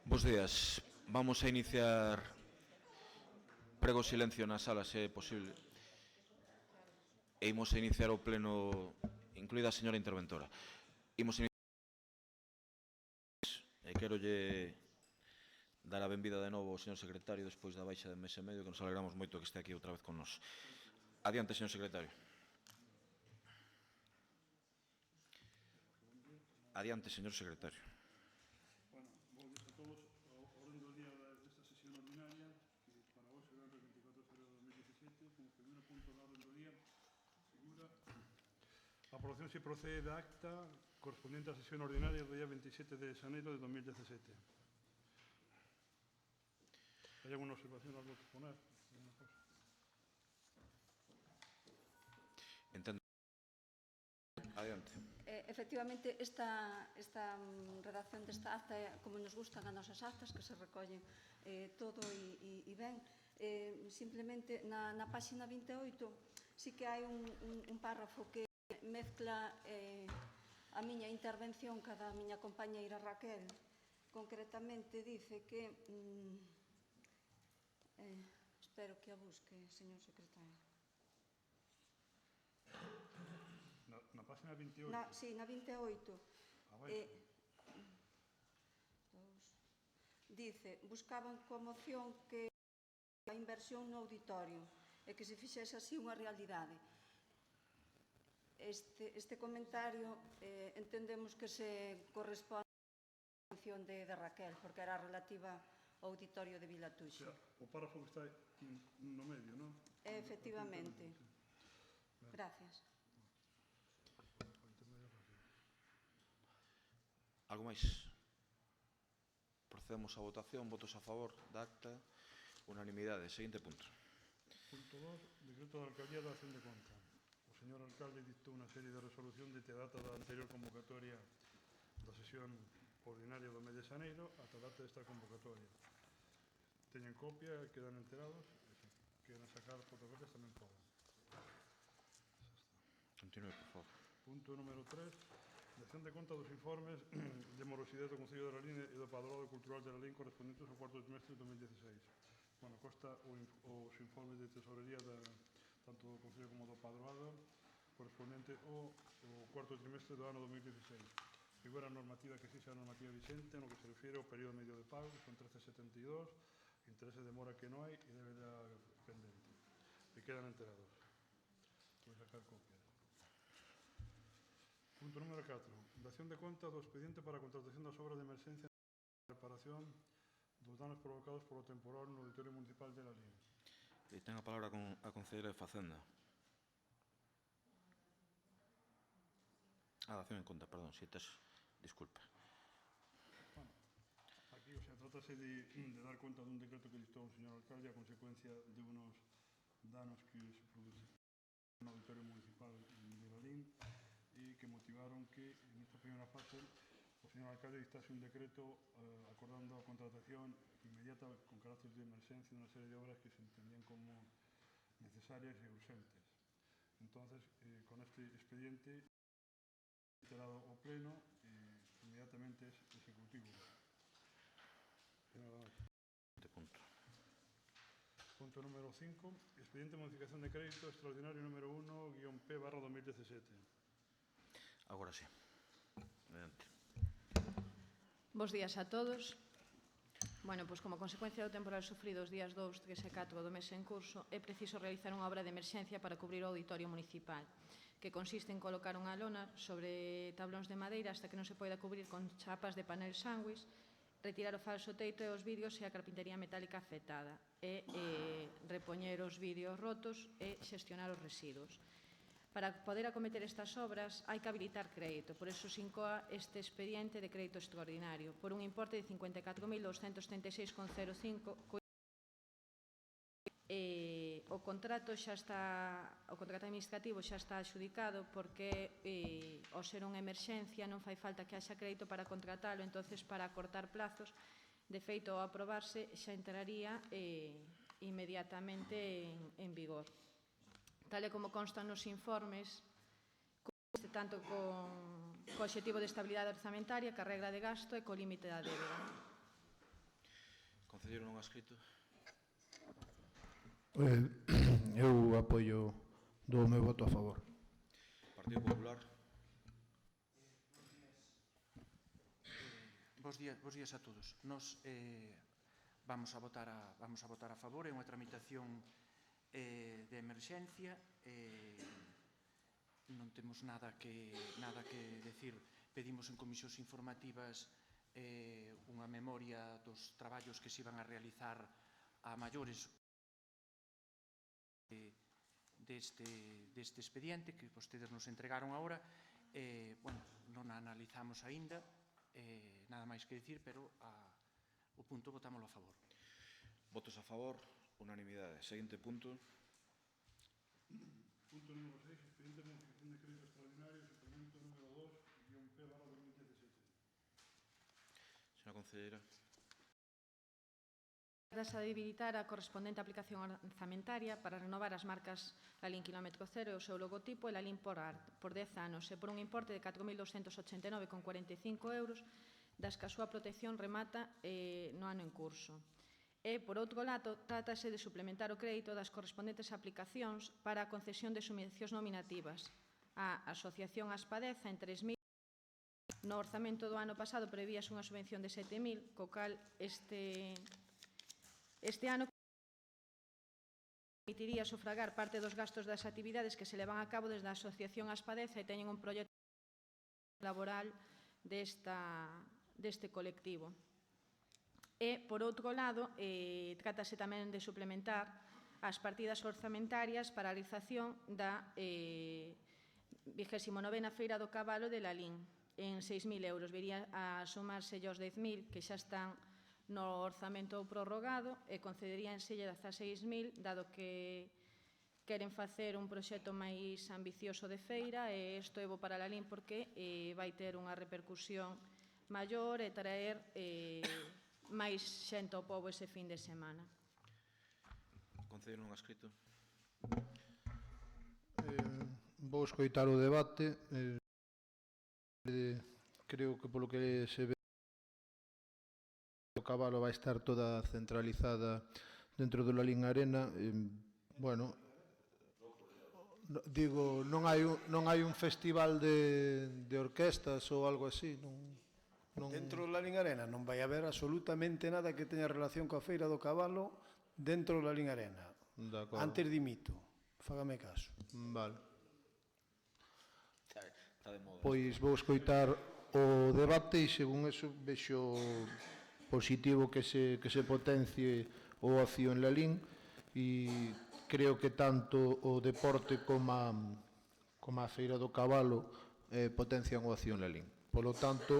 Bos días. Vamos a iniciar prego silencio na sala, se é posible. E imos a iniciar o pleno, incluída a señora interventora. Imos a iniciar e quero dar a benvida de novo ao señor secretario despois da baixa de mes e medio, que nos alegramos moito que este aquí outra vez con nos. Adiante, señor secretario. Adiante, señor secretario. Bueno, bom días a todos. O orden do día desta sesión ordinaria, que para hoxe será o 24 de febrero de 2017, como primeiro punto da orden do día, figura a aprobación se procede da acta correspondente á sesión ordinaria do día 27 de xaneiro de 2017. Hai alguna observación, algo que poner? Entendo. Adiante. Efectivamente, esta redacción desta acta é como nos gustan as nosas actas, que se recollen todo e ben. Simplemente, na páxina 28, sí que hai un párrafo que mezcla a miña intervención cada miña compañeira Raquel. Concretamente, dice que... espero que a busque, señor secretario. Na página 28? Sí, na 28. Dice, buscaban coa moción que a inversión no auditorio e que se fixese así unha realidade. Este comentario entendemos que se corresponde á moción de Raquel, porque era relativa ao auditorio de Vilatuxe. O sea, o párrafo que está no medio, non? Efectivamente. Gracias. Algo máis? Procedemos á votación. Votos a favor da acta. Unanimidade. Seguinte punto. Punto 2. Decreto da Alcaldía da Acción de Conta. O señor alcalde dictou unha serie de resolución desde a data da anterior convocatoria da sesión ordinaria do mes de xaneiro ata a data desta convocatoria. Teñen copia, quedan enterados, e se queren sacar fotocopias tamén poden. Continúe, por favor. Punto número 3. Dación de conta dos informes de morosidade do Concello de Lalín e do Padroado Cultural de Lalín correspondentes ao cuarto trimestre de 2016. Bueno, consta os informes de tesorería tanto do Concello como do Padroado correspondente ao cuarto trimestre do ano 2016. Figura a normativa que fixa a normativa vixente no que se refire ao período medio de pago, que son 13,72, interese de mora que non hai e débeda pendente. E quedan enterados. Vou sacar copias. Punto número 4. Dación de conta do expediente para a contratación das obras de emerxencia e reparación dos danos provocados polo temporal no auditorio municipal de Lalín. E ten a palabra a concelleira de Facenda. Dación en conta, perdón, si tes... Disculpe. Bueno, aquí, o sea, trátase de dar conta dun decreto que dictou o señor alcalde a consecuencia de unos danos que se produce no auditorio municipal de Lalín e que motivaron que, en esta primeira fase, o señor alcalde dictase un decreto acordando a contratación inmediata con carácter de emerxencia de unha serie de obras que se entendían como necesarias e urgentes. Entonces, con este expediente enterado ao pleno, inmediatamente es ejecutivo. Punto número 5. Expediente de modificación de crédito extraordinario número 1-P/2017. Agora sí. Adelante. Bos días a todos. Bueno, pois como consecuencia do temporal sufrido os días 2, 3 e 4 do mes en curso, é preciso realizar unha obra de emerxencia para cubrir o auditorio municipal, que consiste en colocar unha lona sobre tablóns de madeira hasta que non se poida cubrir con chapas de panel sanguis, retirar o falso teito e os vidrios e a carpintería metálica afectada, e repoñer os vidrios rotos e xestionar os residuos. Para poder acometer estas obras hai que habilitar crédito, por eso se incoa este expediente de crédito extraordinario, por un importe de 54.236,05. O contrato administrativo xa está adxudicado porque ao ser unha emerxencia non fai falta que haxa crédito para contratalo, entonces para acortar plazos, de feito ao aprobarse xa entraría inmediatamente en vigor. Tal e como constan nos informes, tanto co obxectivo de estabilidade orzamentaria, ca regra de gasto e co límite da débeda. Concelleiro non adscrito. Eu apoio do meu voto a favor. Partido Popular. Bos días a todos. Nos vamos a votar a favor. É unha tramitación de emerxencia. Non temos nada que decir. Pedimos en comisións informativas unha memoria dos traballos que se iban a realizar a maiores deste expediente que vostedes nos entregaron agora. Non a analizamos aínda, nada máis que dicir, pero o punto votámoslo a favor. Votos a favor, unanimidade. Seguinte punto. Punto número 6, expediente de modificación de crédito extraordinario, suplemento número 2-P/2017. Señora concelleira. Tras habilitar a correspondente aplicación orzamentaria para renovar as marcas Lalín Kilómetro Cero e o seu logotipo e Lalín por 10 anos e por un importe de 4.289,45 euros, das que a súa protección remata no ano en curso. E, por outro lado, trátase de suplementar o crédito das correspondentes aplicacións para a concesión de subvencións nominativas. A Asociación Aspadeza en 3.000. No orzamento do ano pasado prevíase unha subvención de 7.000, co cal este ano permitiría sufragar parte dos gastos das actividades que se levan a cabo desde a Asociación Aspadeza e teñen un proxecto laboral deste colectivo. E, por outro lado, trátase tamén de suplementar as partidas orzamentarias para a realización da 29ª Feira do Cabalo de Lalín en 6.000 euros. Viría a sumarse aos 10.000 que xa están no orzamento prorrogado e concederíanselle 16.000, dado que queren facer un proxecto máis ambicioso de feira, e isto é bo para Lalín porque vai ter unha repercusión maior e traer máis xente ao pobo ese fin de semana. Concelleiro non adscrito. Vou escoitar o debate. Creo que polo que se ve o Cabalo vai estar toda centralizada dentro do Lalín Arena. Bueno, digo, non hai un festival de orquestas ou algo así, non... Dentro do Lalín Arena non vai haber absolutamente nada que teña relación coa Feira do Cabalo dentro do Lalín Arena. Antes dimito, fágame caso. Vale. Está de moda. Pois vou escoitar o debate e, según eso, vexo positivo que se potencie o ocio en Lalín, e creo que tanto o deporte como a Feira do Cabalo potencian o ocio en Lalín. Polo tanto,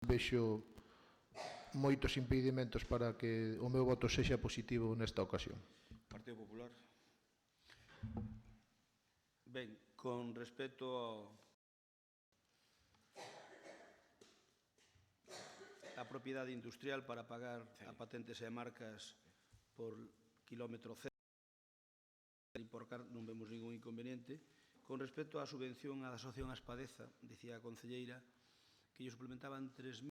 vexo moitos impedimentos para que o meu voto sexa positivo nesta ocasión. Partido Popular. Ben, con respecto a propiedade industrial para pagar a patentes e marcas por kilómetro cero, non vemos ningún inconveniente. Con respecto á subvención á Asociación Aspadeza, dicía a concelleira que lle suplementaban 3.000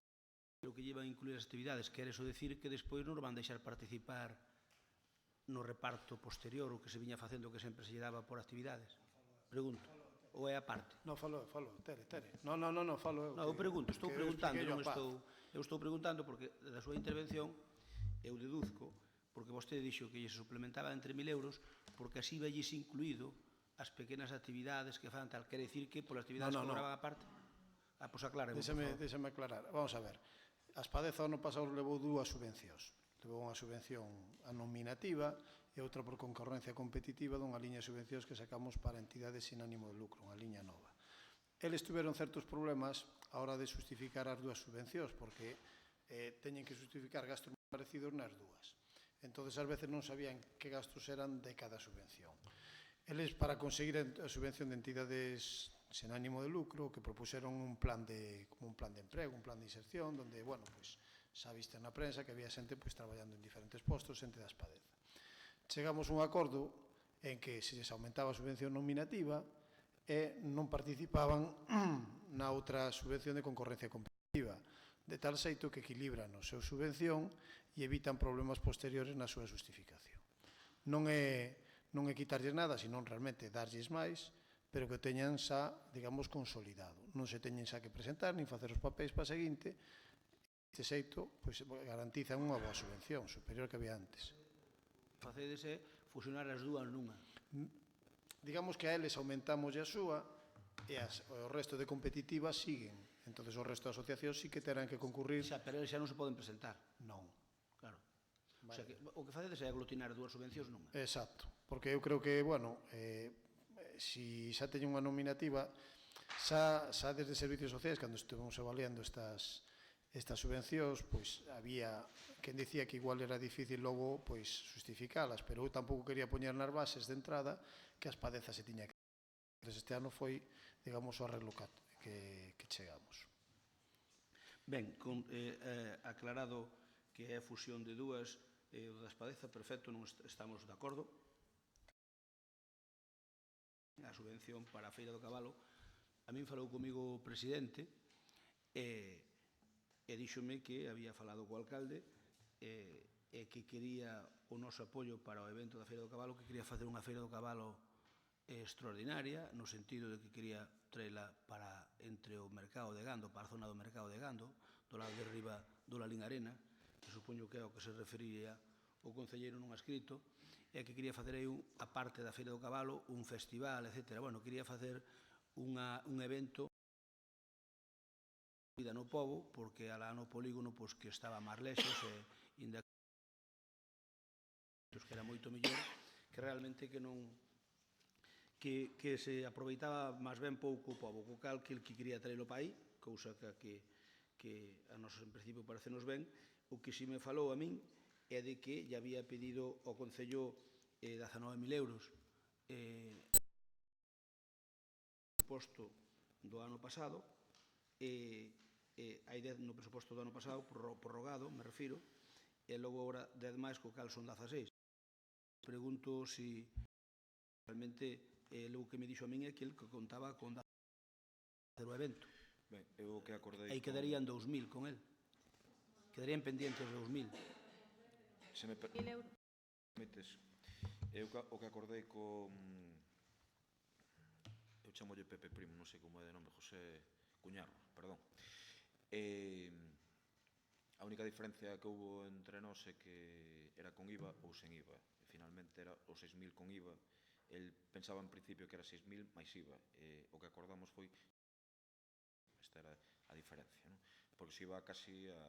o que llevan a incluir as actividades. Quere iso decir que despois non van deixar participar no reparto posterior o que se viña facendo, que sempre se lle daba por actividades? Pregunto. Ou é a parte? Non, falo, Tere. Non, falo eu. Non, eu pregunto, estou preguntando, non estou... Eu estou preguntando porque da súa intervención eu deduzco, porque vostede dixo que lle suplementaba entre 1.000 euros, porque así velles incluído as pequenas actividades que fan tal. Quere dicir que polas actividades que cobraban a parte? Pois acláreme, por favor. Déxame aclarar. Vamos a ver. A Aspadeza ano pasado levou dúas subvencións. Levou unha subvención a nominativa e outra por concorrencia competitiva dunha liña de subvencións que sacamos para entidades sin ánimo de lucro, unha liña nova. Eles tiveron certos problemas a hora de justificar as dúas subvencións, porque teñen que justificar gastos moi parecidos nas dúas. Entón, ás veces non sabían que gastos eran de cada subvención. Eles, para conseguir a subvención de entidades sen ánimo de lucro, que propuseron un plan de emprego, un plan de inserción, donde, bueno, pues, xa viste na prensa que había xente traballando en diferentes postos, xente da Aspadeza. Chegamos a un acordo en que se les aumentaba a subvención nominativa e non participaban na outra subvención de concorrencia competitiva, de tal xeito que equilibran a súa subvención e evitan problemas posteriores na súa justificación. Non é quitarlles nada, senón realmente darlles máis, pero que teñan xa, digamos, consolidado. Non se teñen xa que presentar, nin facer os papéis para a seguinte. Este xeito, pois, garantizan unha boa subvención, superior que había antes. Facedes é fusionar as dúas nunha. Digamos que a eles aumentamos a súa e o resto de competitivas siguen. Entón, o resto de asociacións sí que terán que concurrir. Xa, pero eles xa non se poden presentar. Non. Claro. O sea, que o que facedes é aglutinar dúas subvencións nunha. Exacto. Porque eu creo que, bueno, si xa teño unha nominativa, xa desde Servicios Sociais, cando estivemos avaliando estas subvencións, pois había quen dicía que igual era difícil logo pois justificalas, pero eu tampouco quería poñer nas bases de entrada que as padezas se tiña que... Este ano foi, digamos, o arreglo que chegamos. Ben, aclarado que é a fusión de dúas, o das padeza, perfecto, non estamos de acordo. A subvención para a Feira do Cabalo, a min falou comigo o presidente e díxome que había falado co alcalde e que quería o noso apoio para o evento da Feira do Cabalo, que quería facer unha Feira do Cabalo extraordinaria, no sentido de que quería traela para entre o mercado de Gando, para a zona do mercado de Gando, do lado de riba do Lalín Arena, que supoño que é o que se referiría o concelleiro nun escrito, e que quería facer aí, a parte da Feira do Cabalo, un festival, etc. Bueno, quería facer un evento vida no pobo, porque alá no polígono pois, que estaba máis lexos e inda que era moito mellor, que realmente que non que se aproveitaba máis ben pouco o pobo, co cal que quería traelo para aí, cousa que a nos en principio parecenos ben. O que si me falou a min é de que lle había pedido ao Concello 19.000 euros presuposto do ano pasado, hai 10 no presuposto do ano pasado, prorrogado, me refiro, e logo agora 10 máis, co cal son 16. Pregunto si realmente o que me dixo a min é que el contaba con facer o evento. Ben, eu o que acordei... Aí quedarían 2.000 con el. Quedarían pendientes 2.000. Se me permites, eu o que acordei con... Eu chamolle Pepe Primo, non sei como é de nome, José Cuñarro, perdón. A única diferencia que houve entre nós é que era con IVA ou sen IVA. E finalmente era os 6.000 con IVA. El pensaba en principio que era 6.000 máis IVA. O que acordamos foi... Esta era a diferencia, non? Porque se iba casi a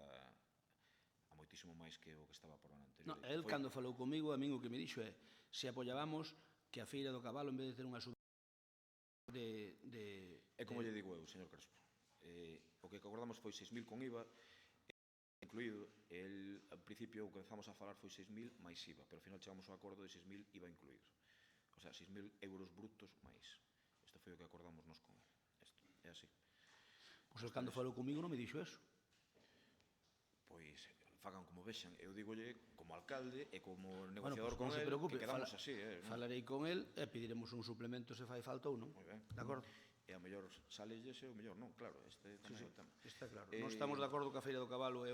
moitísimo máis que o que estaba por ano anterior. No, el, cando falou comigo, a min o que me dixo é se apoyábamos que a Feira do Cabalo, en vez de ter unha subvención É como lle digo eu, señor Crespo. O que acordamos foi 6.000 con IVA incluído. Al principio o que empezamos a falar foi 6.000 máis IVA, pero ao final chegamos ao acordo de 6.000 IVA incluído. O sea, 6.000 euros brutos máis. Isto foi o que acordamos nós con ele. É así. Pois el cando falou comigo non me dixo eso. Pois fagan como vexan. Eu digolle como alcalde e como negociador con el, preocupe, que quedamos así. Falarei con el e pediremos un suplemento se fai falta ou non. Moi ben. De acordo? E a mellor salelles e o mellor non, claro. Este tamén é o tema. Está claro. Non estamos de acordo que a Feira do Cabalo é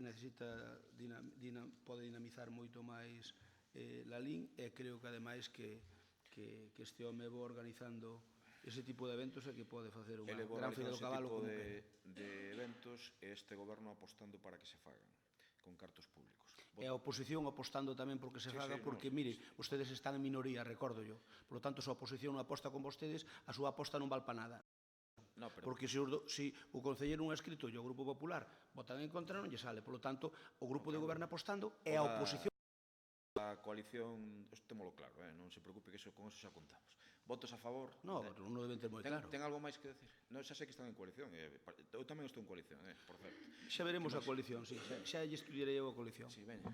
necesita pode dinamizar moito máis Lalín, e creo que ademais que este home bo organizando ese tipo de eventos é que pode facer unha gran Feira do Cabalo como de eventos, e este goberno apostando para que se fagan con cartos públicos. E a oposición apostando tamén porque se faga, porque, mire, vostedes están en minoría, recordo yo. Por lo tanto, se a oposición non aposta con vostedes, a súa aposta non val para nada. Porque se o concelleiro non é escrito e o Grupo Popular votan en contra, non lle sale. Por lo tanto, o Grupo de Goberno apostando e a oposición... A coalición, témolo claro, non se preocupe que con eso xa contamos. Votos a favor? Non deben ter moi claro. Ten algo máis que decir? Xa sei que están en coalición, eu tamén estou en coalición, por certo. Xa veremos a coalición, sí, xa lle estudiarei eu a coalición. Sí, veña.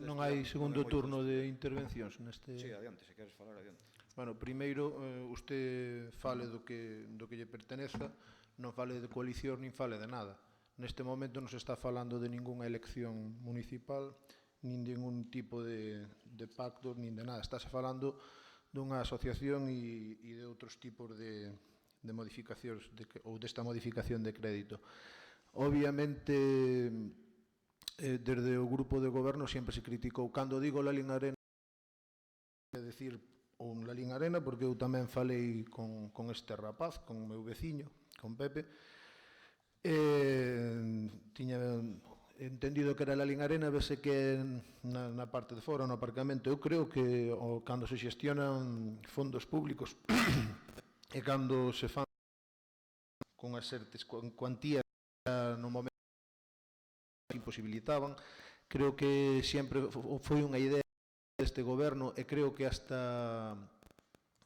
Non hai segundo turno de intervencións neste... Sí, adiante, se queres falar, adiante. Bueno, primeiro, usted fale do que lle perteneza, non fale de coalición nin fale de nada. Neste momento non se está falando de ningunha elección municipal, nin de ningún tipo de pactos, nin de nada. Estáse falando dunha asociación e de outros tipos de de modificacións ou desta modificación de crédito. Obviamente, desde o grupo de goberno sempre se criticou. Cando digo Lalín Arena, é dicir un Lalín Arena, porque eu tamén falei con este rapaz, con o meu veciño, con Pepe, tiña entendido que era Lalín Arena, vese que na parte de fora, no aparcamento. Eu creo que cando se xestionan fondos públicos e cando se fan con as certas cuantías no momento que imposibilitaban, creo que sempre foi unha idea deste goberno, e creo que hasta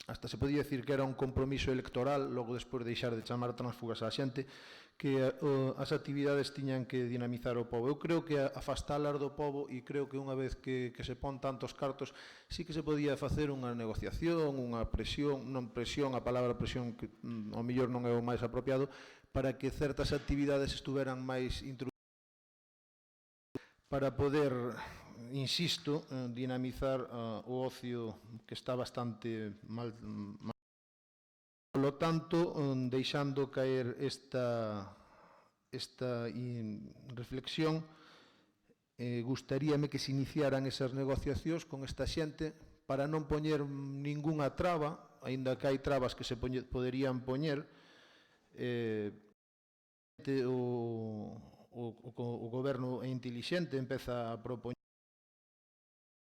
se podía decir que era un compromiso electoral, logo despois de deixar de chamar tránsfugas á xente, que as actividades tiñan que dinamizar o pobo. Eu creo que afastalas do pobo, e creo que unha vez que se pon tantos cartos, sí que se podía facer unha negociación, unha presión, non presión, a palabra presión que ao mellor non é o máis apropiado, para que certas actividades estuveran máis introducidas para poder, insisto, dinamizar o ocio que está bastante mal. Polo tanto, deixando caer esta reflexión, gustaríame que se iniciaran esas negociacións con esta xente para non poñer ningunha traba, aínda que hai trabas que se poderían poñer. O goberno é intelixente, empeza a propoñer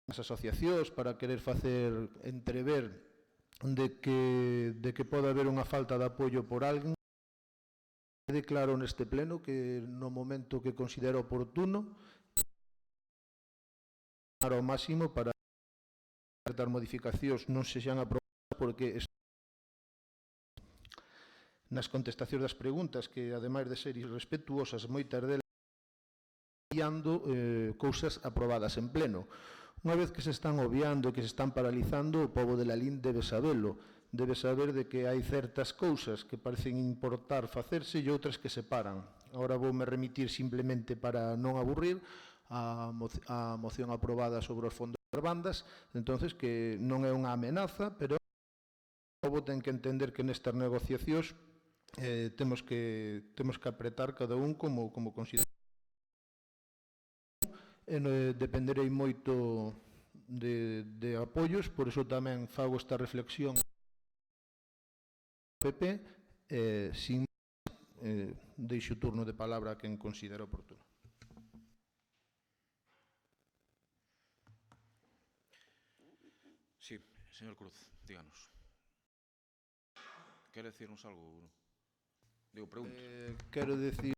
as asociacións para querer facer entrever de que pode haber unha falta de apoio por alguén. Quede claro neste pleno que no momento que considero oportuno ao máximo para que certas modificacións non se xan aprobadas, porque nas contestacións das preguntas, que ademais de ser irrespetuosas, moitas delas obviando cousas aprobadas en pleno. Unha vez que se están obviando e que se están paralizando, o pobo de Lalín debe sabelo. Debe saber de que hai certas cousas que parecen importar facerse e outras que se paran. Agora voume remitir simplemente, para non aburrir, a moción aprobada sobre os fondos das bandas, entonces que non é unha amenaza, pero o pobo ten que entender que nestas negociacións temos que apretar cada un como considera. Dependerei moito de apoios, por iso tamén fago esta reflexión PP, sin deixo o turno de palabra a quen considera oportuno. Sí, señor Cruz, díganos. Quere decirnos algo? Digo, pregunto. Quero decir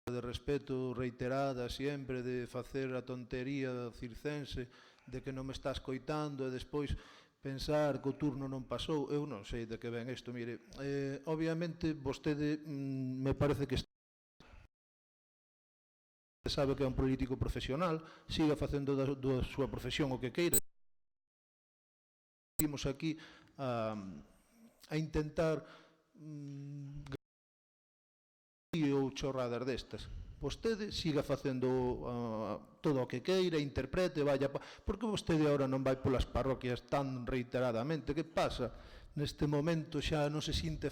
de respeto reiterada sempre, de facer a tontería circense de que non me está escoitando e despois pensar que o turno non pasou. Eu non sei de que ven isto. Mire, obviamente vostede me parece que sabe que é un político profesional, siga facendo da súa profesión o que queira. Vimos aquí a intentar ou chorradas destas. Vostede siga facendo todo o que queira, interprete, vaya, porque vostede agora non vai polas parroquias tan reiteradamente. Que pasa? Neste momento xa non se sinte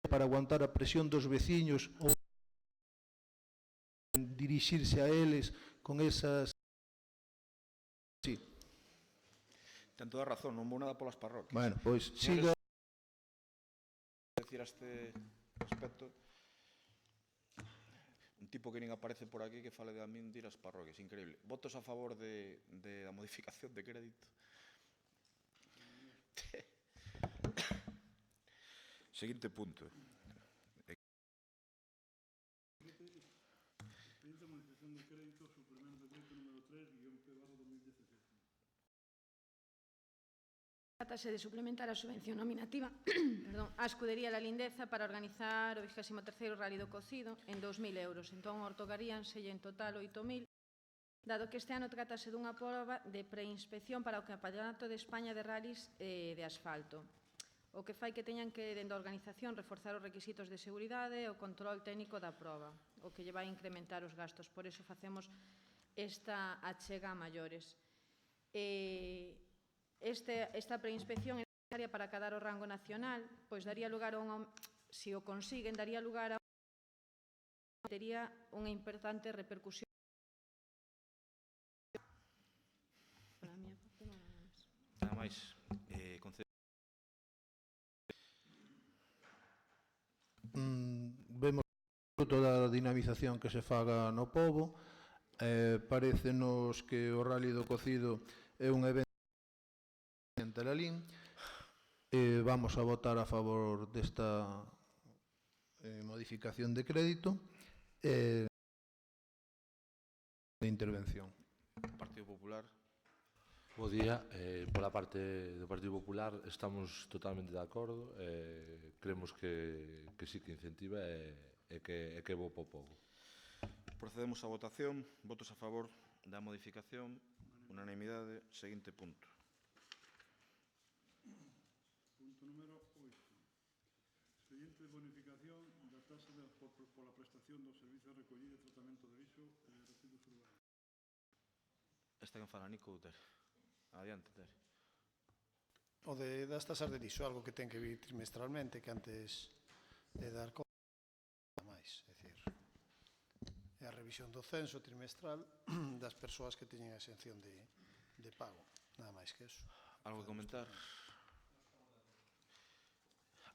para aguantar a presión dos veciños ou dirixirse a eles con esas... Sí. Ten toda a razón, non vou nada polas parroquias. Bueno, pois siga... Decir a este respecto, un tipo que nin aparece por aquí que fale de a min de ir ás parroquias, increíble. Votos a favor da modificación de crédito. Seguinte punto. Modificación de crédito, suplemento de crédito número 3/P/2017. Trátase de suplementar a subvención nominativa á escudería da Lindeza para organizar o 23º Rally do Cocido en 2.000 euros. Entón, ortogaríanselle en total 8.000, dado que este ano trátase dunha proba de preinspección para o Campeonato de España de Rallys de asfalto, o que fai que teñan que, dende a organización, reforzar os requisitos de seguridade e o control técnico da proba, o que lle vai incrementar os gastos. Por iso facemos esta achega a maiores. Esta preinspección para acadar o rango nacional, pois daría lugar a unha, se o consiguen, daría lugar a tería unha importante repercusión. Nada máis, Vemos toda a dinamización que se faga no pobo. Parécenos que o Rally do Cocido é un evento entre a LIN. Vamos a votar a favor desta modificación de crédito de intervención. Partido Popular. Bo día. Pola parte do Partido Popular estamos totalmente de acordo. Creemos que sí que incentiva e que é bo po pobo. Procedemos á votación. Votos a favor da modificación. Unanimidade. Seguinte punto. Punto número 8. Expediente de bonificación da taxa pola prestación do servicio de recollida e tratamento de lixo e residuos urbanos. Este que fala, Nico ou Tere? Adiante, Tere. O das tasas de lixo, algo que ten que vir trimestralmente, que antes de dar conta máis, é dicir, é a revisión do censo trimestral das persoas que teñen a exención de pago, nada máis que eso. Algo que comentar?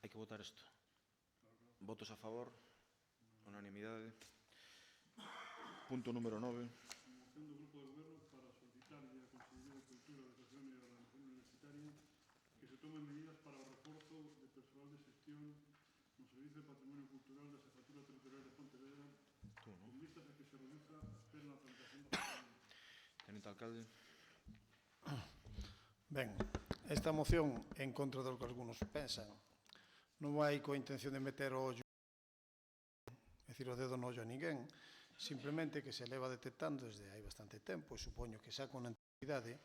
Hai que votar isto. Votos a favor, unanimidade. Punto número 9. Moción do Grupo de Goberno para solicitarlle á Consellería de Cultura, Educación e Ordenación Universitaria que se tomen medidas para o reforzo de persoal de xestión no Servicio de Patrimonio Cultural da Xefatura Territorial de Pontevedra con vistas a que se reduza a espera na tramitación do procedimento. Teniente alcalde. Ben, esta moción, en contra do que algunos pensan, non vai coa intención de meter o ollo, é dicir, o dedo no ollo a ninguén, simplemente que se leva detectando desde hai bastante tempo, e supoño que xa con antigüidade,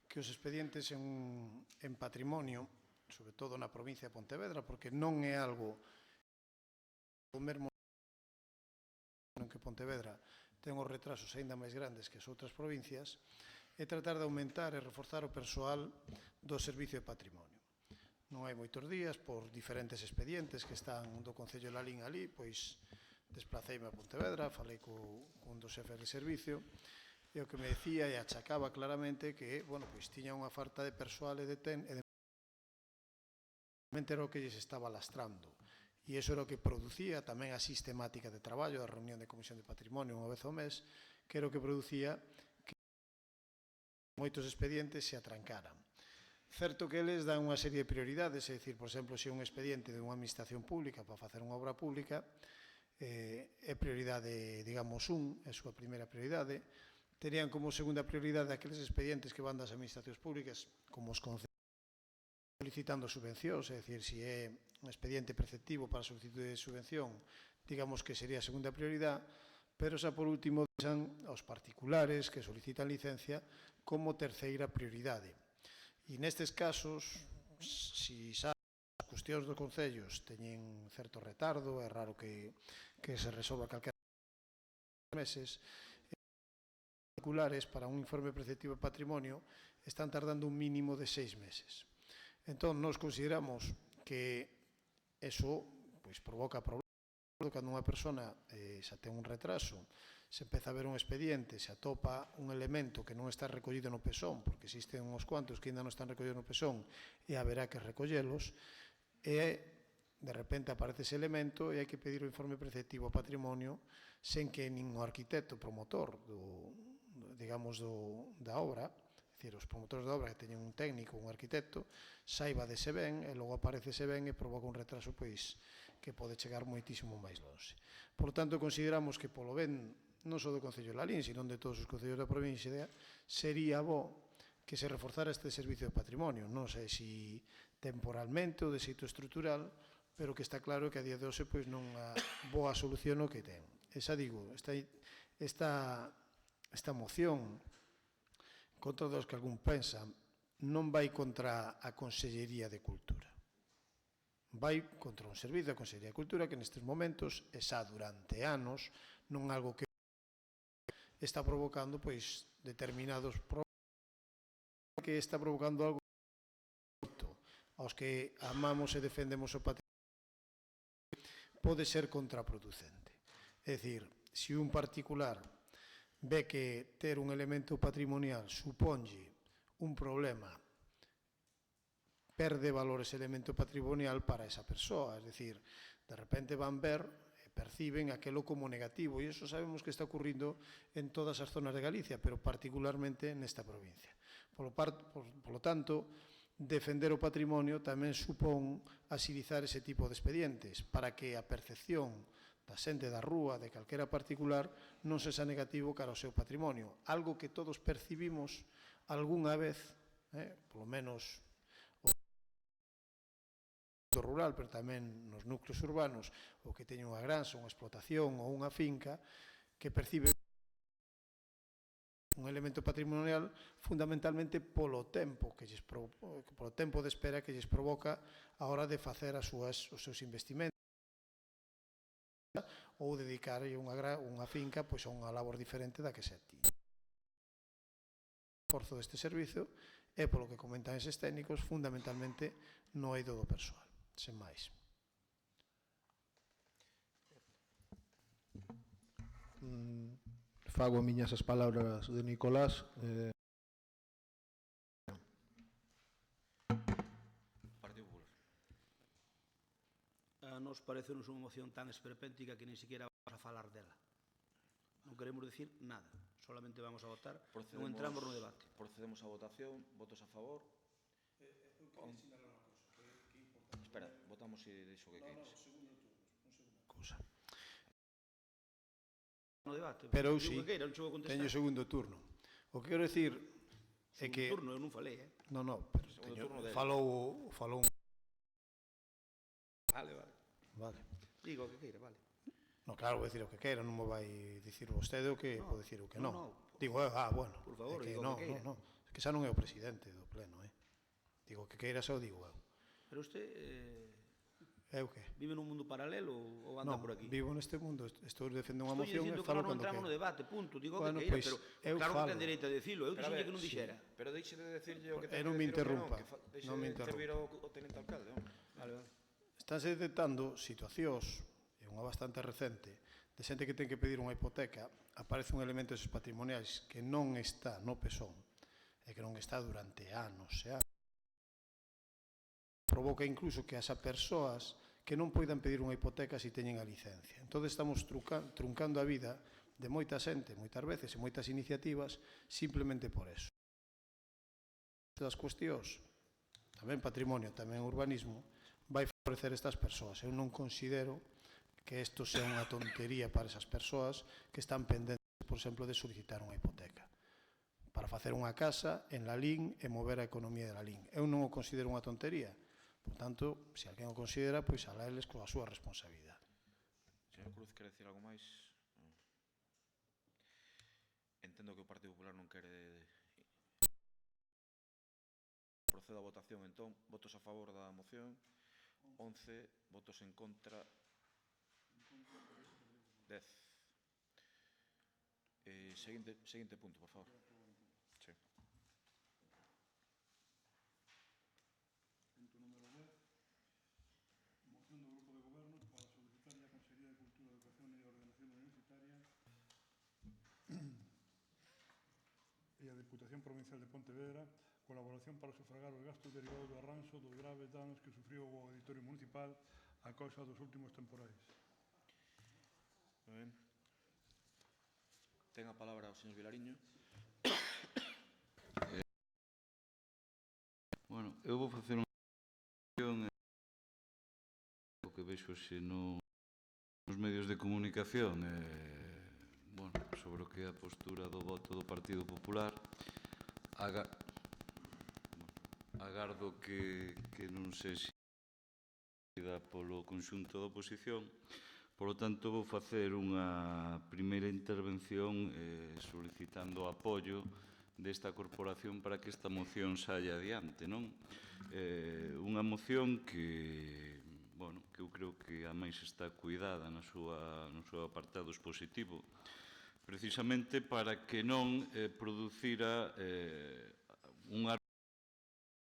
que os expedientes en patrimonio, sobre todo na provincia de Pontevedra, porque non é algo o mesmo en que Pontevedra ten os retrasos aínda máis grandes que as outras provincias, é tratar de aumentar e reforzar o persoal do Servicio de Patrimonio. Non hai moitos días, por diferentes expedientes que están do Concello de Lalín ali, pois desplaceime a Pontevedra, falei cun dos xefes de servicio, e o que me decía e achacaba claramente que, bueno, pois tiña unha falta de persoal e de era o que lles estaba lastrando. E iso era o que producía tamén a sistemática de traballo da reunión de Comisión de Patrimonio unha vez ao mes, que era o que producía que moitos expedientes se atrancaran. Certo que eles dan unha serie de prioridades, é dicir, por exemplo, se un expediente de unha administración pública para facer unha obra pública, é prioridade, digamos, é a súa primeira prioridade. Terían como segunda prioridade aqueles expedientes que van das administracións públicas, como os concellos, solicitando subvencións, é dicir, se é un expediente preceptivo para solicitud de subvención, digamos que sería a segunda prioridade, pero xa por último deixan aos particulares que solicitan licencia como terceira prioridade. E nestes casos, se xa as cuestións dos concellos teñen certo retardo, é raro que se resolva calquera meses, particulares para un informe preceptivo de patrimonio están tardando un mínimo de 6 meses. Entón, nos consideramos que eso provoca problemas. Cando unha persona xa ten un retraso, se empeza a ver un expediente, se atopa un elemento que non está recollido no PESON, porque existen uns cuantos que ainda non están recollidos no PESON e haberá que recollelos, e de repente aparece ese elemento e hai que pedir o informe preceptivo a patrimonio sen que nin o arquitecto promotor da obra, é dicir, os promotores da obra que teñen un técnico, un arquitecto, saiba dese ben e logo aparece ese ben e provoca un retraso que pode chegar moitísimo máis longe. Por tanto, consideramos que polo ben non só do Concello de Lalín, sino de todos os concellos da provincia, sería bo que se reforzara este servicio de patrimonio, non sei se temporalmente ou de xeito estrutural, pero que está claro que a día de hoxe non a boa solución o que ten. Esa digo, esta moción, contra dos que algún pensa, non vai contra a Consellería de Cultura. Vai contra un servizo da Consellería de Cultura que nestes momentos, e xa durante anos, non algo que está provocando determinados problemas, que está provocando algo aos que amamos e defendemos o patrimonio, pode ser contraproducente. É dicir, se un particular ve que ter un elemento patrimonial suponlle un problema, perde valor ese elemento patrimonial para esa persoa. É dicir, de repente van ver e perciben aquelo como negativo, e iso sabemos que está ocurrindo en todas as zonas de Galicia, pero particularmente nesta provincia. Polo tanto, defender o patrimonio tamén supón axilizar ese tipo de expedientes para que a percepción da xente da rúa, de calquera particular, non sexa negativo cara ao seu patrimonio. Algo que todos percibimos algunha vez, polo menos rural, pero tamén nos núcleos urbanos, o que teñen unha granxa, unha explotación ou unha finca, que percibe un elemento patrimonial fundamentalmente polo tempo de espera que lles provoca a hora de facer os seus investimentos ou dedicar unha finca a unha labor diferente da que se tiña. O esforzo deste servizo é, polo que comentan eses técnicos, fundamentalmente no eido do persoal. Sen máis. Fago miñas as palabras de Nicolás. Partido Popular. A nos parecenos unha moción tan esperpéntica que ni siquiera vamos a falar dela. Non queremos decir nada, solamente vamos a votar, non entramos no debate. Procedemos a votación, votos a favor. Espera, votamos se deixo que queires. No debate, Pero eu sí, non chego a contestar. teño segundo turno. O que quero dicir é que... Segundo turno, eu non falei, Non, pero falou un... Vale. Vale. Digo o que queira, vale. Non, claro, vou dicir o que queira, non me vai dicir vostede o que vou dicir o que non. Digo, bueno, por favor, é que digo o que queira. Non, é que xa non é o presidente do pleno, Digo o que queira, xa o digo eu. Pero usted Eu que? vive nun mundo paralelo ou anda por aquí? Non, vivo neste mundo, estou defendendo unha Estou moción e dicindo que falo non cando entramos quero. no debate, punto. Digo Bueno, que queira, pois, pero eu claro falo. que ten dereito a decirlo. Eu dixenlle que non dixera. Pero deixe de decirlle o que ten que non me decir o que interrumpa, deixe non me de interrumpa. intervir o teniente alcalde, home. Vale. Estánse detectando situacións, e unha bastante recente, de xente que ten que pedir unha hipoteca, aparece un elemento deses patrimoniais que non está no PSON, e que non está durante anos e anos. Provoca incluso que haxa persoas que non poidan pedir unha hipoteca se teñen a licencia. Entón estamos truncando a vida de moita xente, moitas veces, e moitas iniciativas, simplemente por eso. Das cuestións, tamén patrimonio, tamén urbanismo, vai favorecer estas persoas. Eu non considero que isto sea unha tontería para esas persoas que están pendentes, por exemplo, de solicitar unha hipoteca para facer unha casa en Lalín e mover a economía de Lalín. Eu non o considero unha tontería. Por tanto, se alguén o considera, pois alá eles coa súa responsabilidade. Señor Cruz, quere decir algo máis? Entendo que o Partido Popular non quere... Procedo a votación, entón, votos a favor da moción, 11, votos en contra, 10. Seguinte punto, por favor. Sí. Punto número 10. Moción do Grupo de Goberno para solicitar a Consellería de Cultura, Educación e Ordenación Universitaria e a Deputación Provincial de Pontevedra colaboración para sufragar os gastos derivados do arranxo dos graves danos que sufriu o Auditorio Municipal a causa dos últimos temporais. Ben. Ten a palabra o señor Vilariño. Bueno, eu vou facer unha cuestión o que vexo xe nos medios de comunicación bueno, sobre o que é a postura do voto do Partido Popular. Agardo que non sexa polo conxunto da oposición. Por lo tanto, vou facer unha primeira intervención solicitando o apoio desta corporación para que esta moción saia adiante, non? Unha moción que, bueno, que eu creo que a máis está cuidada no seu apartado expositivo, precisamente para que non producira unha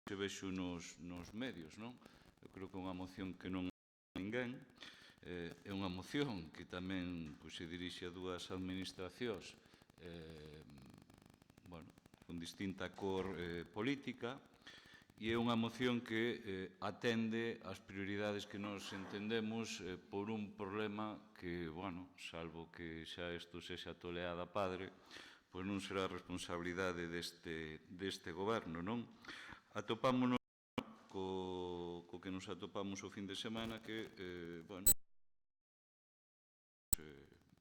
que vexo nos medios, non? Eu creo que é unha moción que non é ninguén, é unha moción que tamén se dirixe a dúas administracións con distinta cor política, e é unha moción que atende as prioridades que nos entendemos por un problema que, salvo que xa isto sexa toleada padre, pois non será responsabilidade deste goberno, non? Atopámonos co que nos atopamos o fin de semana que,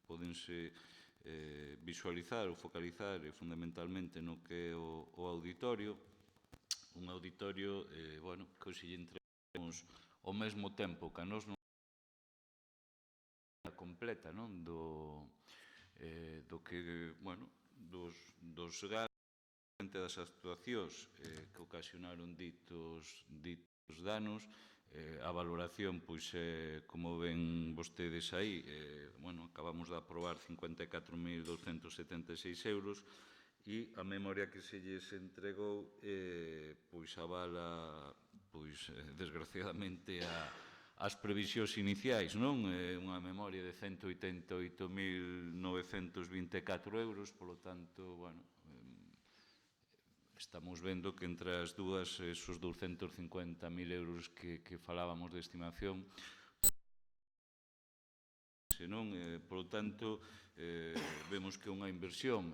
podense visualizar ou focalizar fundamentalmente no que é o auditorio, un auditorio que hoxe lle entregamos ao mesmo tempo que a nos non completa do que, dos gastos das actuacións que ocasionaron ditos danos. A valoración, como ven vostedes aí, acabamos de aprobar 54.276 euros, e a memoria que se lles entregou avala, desgraciadamente, as previsións iniciais, non? Unha memoria de 188.924 euros, polo tanto, estamos vendo que entre as dúas, esos 250.000 euros que falábamos de estimación, senón, polo tanto, vemos que é unha inversión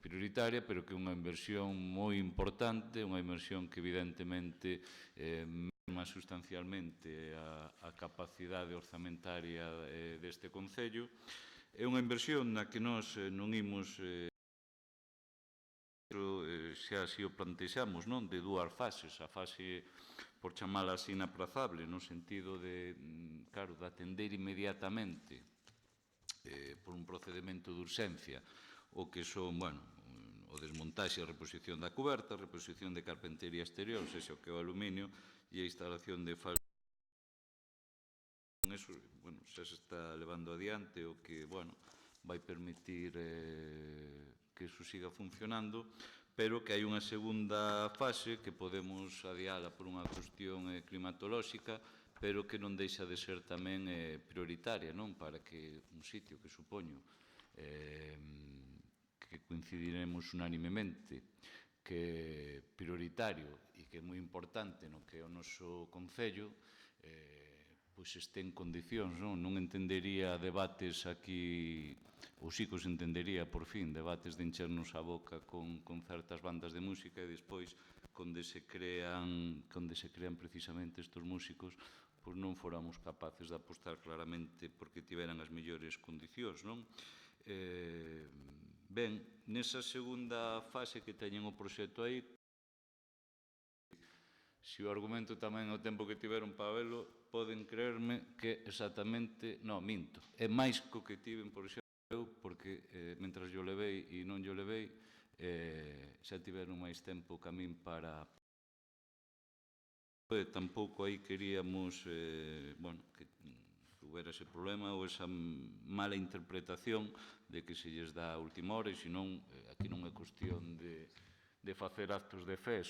prioritaria, pero que é unha inversión moi importante, unha inversión que evidentemente merma sustancialmente a capacidade orzamentaria deste Concello. É unha inversión na que nós non imos, xa así o plantexamos, de dúas fases. A fase, por chamala así, inaprazable, no sentido de atender inmediatamente por un procedimento de urxencia o que son, o desmontaxe e reposición da cuberta, a reposición de carpentería exterior, sexa o que é o aluminio, e a instalación de falsos. Con eso, xa se está levando adiante, o que, vai permitir que iso siga funcionando, pero que hai unha segunda fase que podemos adiala por unha cuestión climatolóxica, pero que non deixa de ser tamén prioritaria, non? Para que un sitio que supoño que coincidiremos unanimemente que é prioritario e que é moi importante no que é o noso Concello, este en condicións, non entendería debates aquí, ou sí que os entendería, por fin, debates de enchernos a boca con certas bandas de música e despois, onde se crean precisamente estes músicos, pois non fóramos capaces de apostar claramente porque tiveran as mellores condicións, non? Ben, nesa segunda fase que teñen o proxecto aí, se o argumento tamén o tempo que tiveron para velo, poden creerme que exactamente, non, minto, é máis co que tiven, por exemplo, eu, porque mentras yo levei e non yo levei, xa tiveron máis tempo que a min para... Tampouco aí queríamos que houbera ese problema ou esa mala interpretación de que se lles dá a última hora, e senón, aquí non é cuestión de facer actos de fe,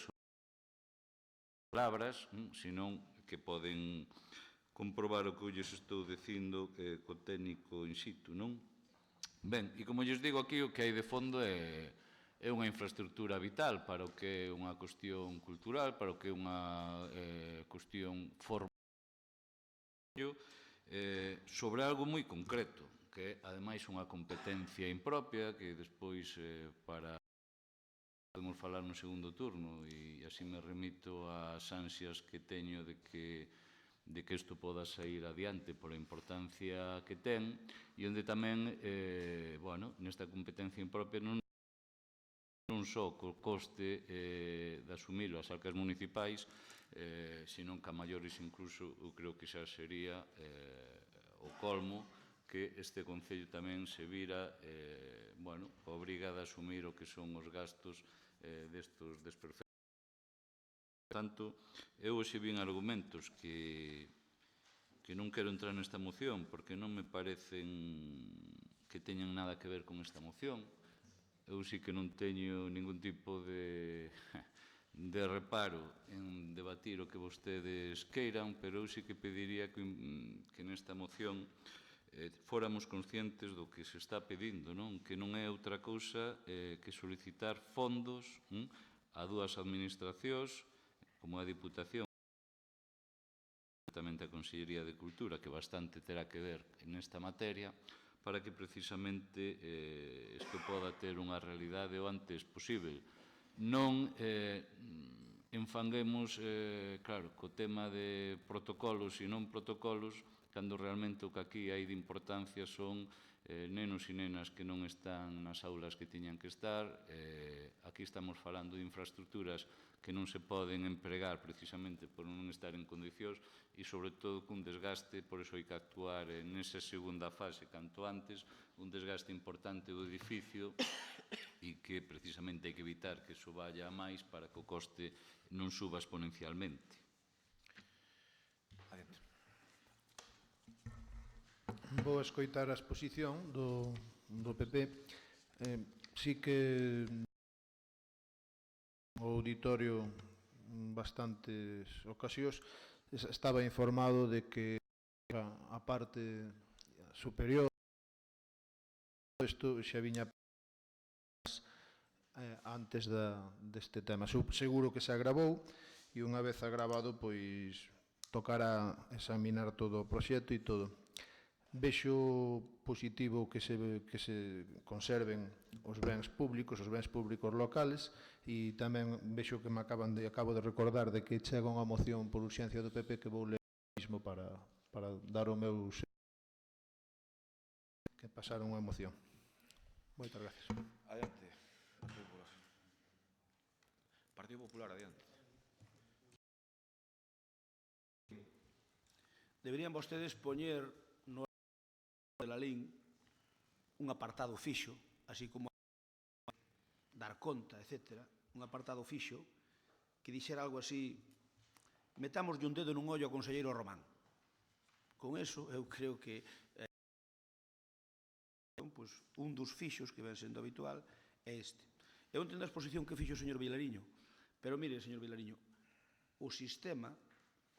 palabras, senón que poden comprobar o que lles estou dicindo co técnico in situ, non? Ben, e como lles digo aquí, o que hai de fondo é unha infraestructura vital para o que é unha cuestión cultural, para o que é unha cuestión formal, sobre algo moi concreto, que é, ademais, unha competencia impropia, que despois, para podemos falar no segundo turno, e así me remito ás ansias que teño de que isto poda sair adiante pola importancia que ten, e onde tamén, nesta competencia impropia non só co coste de asumilo as arcas municipais, senón que a maiores incluso eu creo que xa sería o colmo que este Concello tamén se vira obrigado a asumir o que son os gastos destes desperfectos. Por tanto, eu hoxe vin argumentos que non quero entrar nesta moción porque non me parecen que teñan nada que ver con esta moción. Eu sí que non teño ningún tipo de de reparo en debatir o que vostedes queiran, pero eu sí que pediría que nesta moción fóramos conscientes do que se está pedindo, que non é outra cousa que solicitar fondos a dúas administracións, como a Diputación e tamén a Consellería de Cultura, que bastante terá que ver nesta materia, para que precisamente isto poda ter unha realidade o antes posible. Non enfanguemos, claro, co tema de protocolos e non protocolos, cando realmente o que aquí hai de importancia son nenos e nenas que non están nas aulas que tiñan que estar. Aquí estamos falando de infraestructuras que non se poden empregar precisamente por non estar en condicións e, sobre todo, cun desgaste, por iso hai que actuar nesa segunda fase canto antes, un desgaste importante do edificio e que precisamente hai que evitar que iso vaya a máis para que o coste non suba exponencialmente. Adiante. Vou escoitar a exposición do PP. Sí que o auditorio en bastantes ocasións estaba informado de que a parte superior isto xa viña antes deste tema. Seguro que se agravou e unha vez agravado, pois tocará examinar todo o proxecto e todo. Vexo positivo que se conserven os bens públicos locales e tamén vexo que acabo de recordar de que chega unha moción por urxencia do PP que vou ler mesmo para dar o meu que pasar unha moción. Moitas gracias. Adiante. Partido Popular, adiante. Deberían vostedes poñer no de la LIN un apartado fixo, así como dar conta, etc., un apartado fixo que dixera algo así: metámoslle un dedo nun ollo ao conselleiro Román. Con eso, eu creo que un dos fixos que ven sendo habitual é este. Eu entendo a exposición que fixo o señor Vilariño, pero mire, señor Vilariño, o sistema,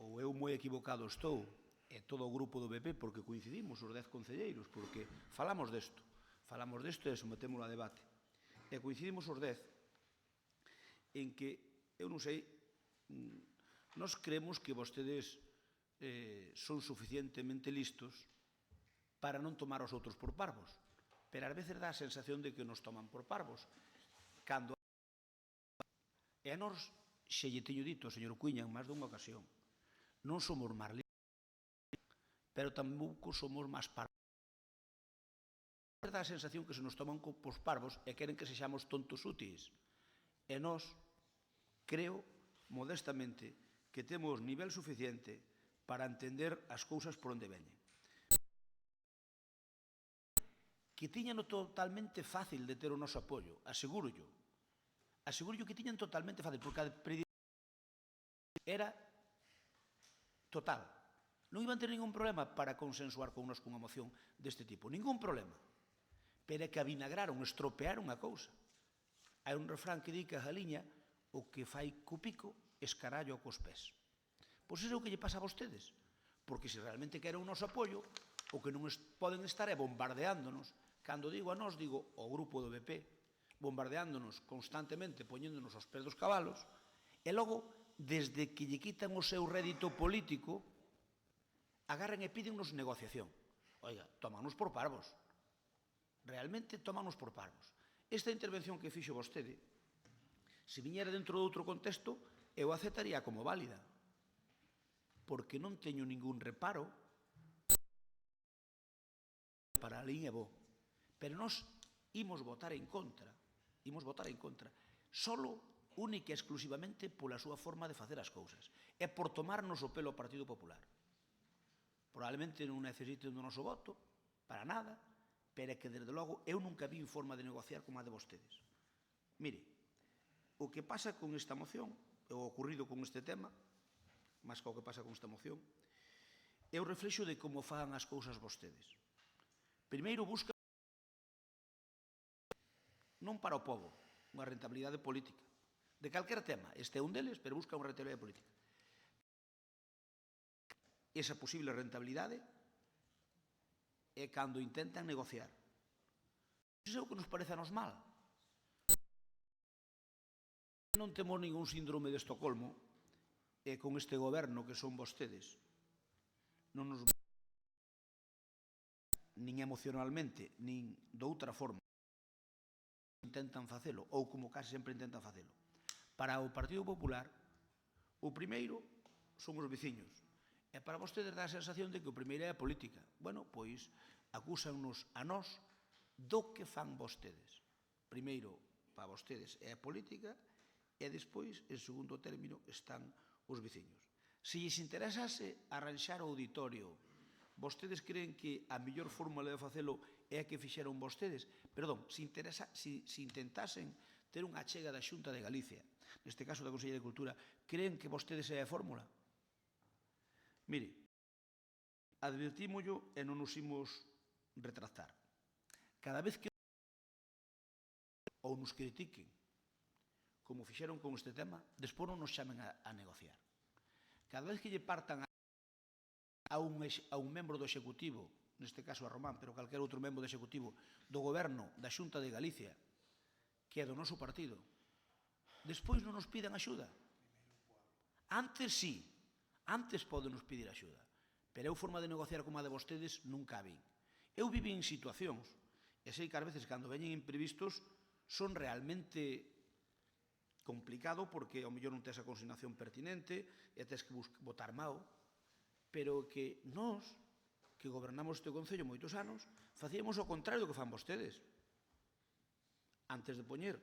ou eu moi equivocado estou, e todo o grupo do BP, porque coincidimos os 10 concelleiros, porque falamos desto e sometémolo a debate, e coincidimos os 10 en que, eu non sei, nós creemos que vostedes son suficientemente listos para non tomar os outros por parvos, pero ás veces dá a sensación de que nos toman por parvos. Cando e a nós, xe lle teño dito ao señor Cuíña en máis dunha ocasión, non somos máis listos, pero tampouco somos máis parvos. Dá a sensación que se nos toman por parvos e queren que sexamos tontos úteis. E nós, creo, modestamente, que temos nivel suficiente para entender as cousas por onde veñen. Que tiñan totalmente fácil de ter o noso apoio, asegúrollo. Asegúrollo que tiñan totalmente fácil, porque a predicación era total. Non iban ter ningún problema para consensuar con nos cunha moción deste tipo, ningún problema. Pero é que avinagraron, estropearon a cousa. Hai un refrán que di que a galiña o que fai co pico escarallo cos pés. Pois iso é o que lle pasa a vostedes, porque se realmente queren o noso apoio, o que non poden estar é bombardeándonos. Cando digo a nós, digo ao grupo do BP, bombardeándonos constantemente, poñéndonos aos pés dos cabalos, e logo, desde que lle quitan o seu rédito político, agarran e pídennos negociación. Oiga, tómanos por parvos. Realmente tómanos por parvos. Esta intervención que fixo vostede, se viñera dentro de outro contexto, eu aceptaría como válida, porque non teño ningún reparo para a LIN e bo. Pero nós imos votar en contra, solo, única e exclusivamente pola súa forma de facer as cousas. É por tomarnos o pelo ao Partido Popular. Probablemente non necesiten do noso voto, para nada, pero é que, desde logo, eu nunca vi forma de negociar como a de vostedes. Mire, o que pasa con esta moción, o ocurrido con este tema, máis que o que pasa con esta moción, é o reflexo de como fan as cousas vostedes. Primeiro, busca non para o povo, unha rentabilidade política, de calquer tema. Este é un deles, pero busca unha rentabilidade política. Esa posible rentabilidade é cando intentan negociar. Iso é o que nos parece a nos mal. Non temos ningún síndrome de Estocolmo e con este goberno que son vostedes non nos nin emocionalmente, nin de outra forma intentan facelo, ou como case sempre intentan facelo. Para o Partido Popular, o primeiro son os veciños. E para vostedes dá a sensación de que o primeiro é a política. Bueno, pois acúsannos a nós do que fan vostedes. Primeiro, para vostedes é a política e despois, en segundo término, están os veciños. Se lles interesase arranxar o auditorio, vostedes creen que a mellor fórmula de facelo é a que fixeron vostedes? Perdón, se intentasen ter unha achega da Xunta de Galicia, neste caso da Consellería de Cultura, creen que vostedes é a fórmula? Mire, advertímollo e non nos imos retractar. Cada vez que ou nos critiquen, como fixeron con este tema, despois non nos chamen a negociar. Cada vez que lle partan a un membro do Executivo, neste caso a Román, pero calquer outro membro do Executivo, do Goberno da Xunta de Galicia, que é do noso partido, despois non nos pidan axuda. Antes sí, antes poden nos pedir axuda, pero eu forma de negociar como a de vostedes nunca a vin. Eu vivi en situacións, e sei que ás veces cando veñen imprevistos son realmente complicado porque ao mellor non tes a consignación pertinente e tes que votar mao, pero que nós, que gobernamos este Concello moitos anos, facíamos o contrario do que fan vostedes. Antes de poñer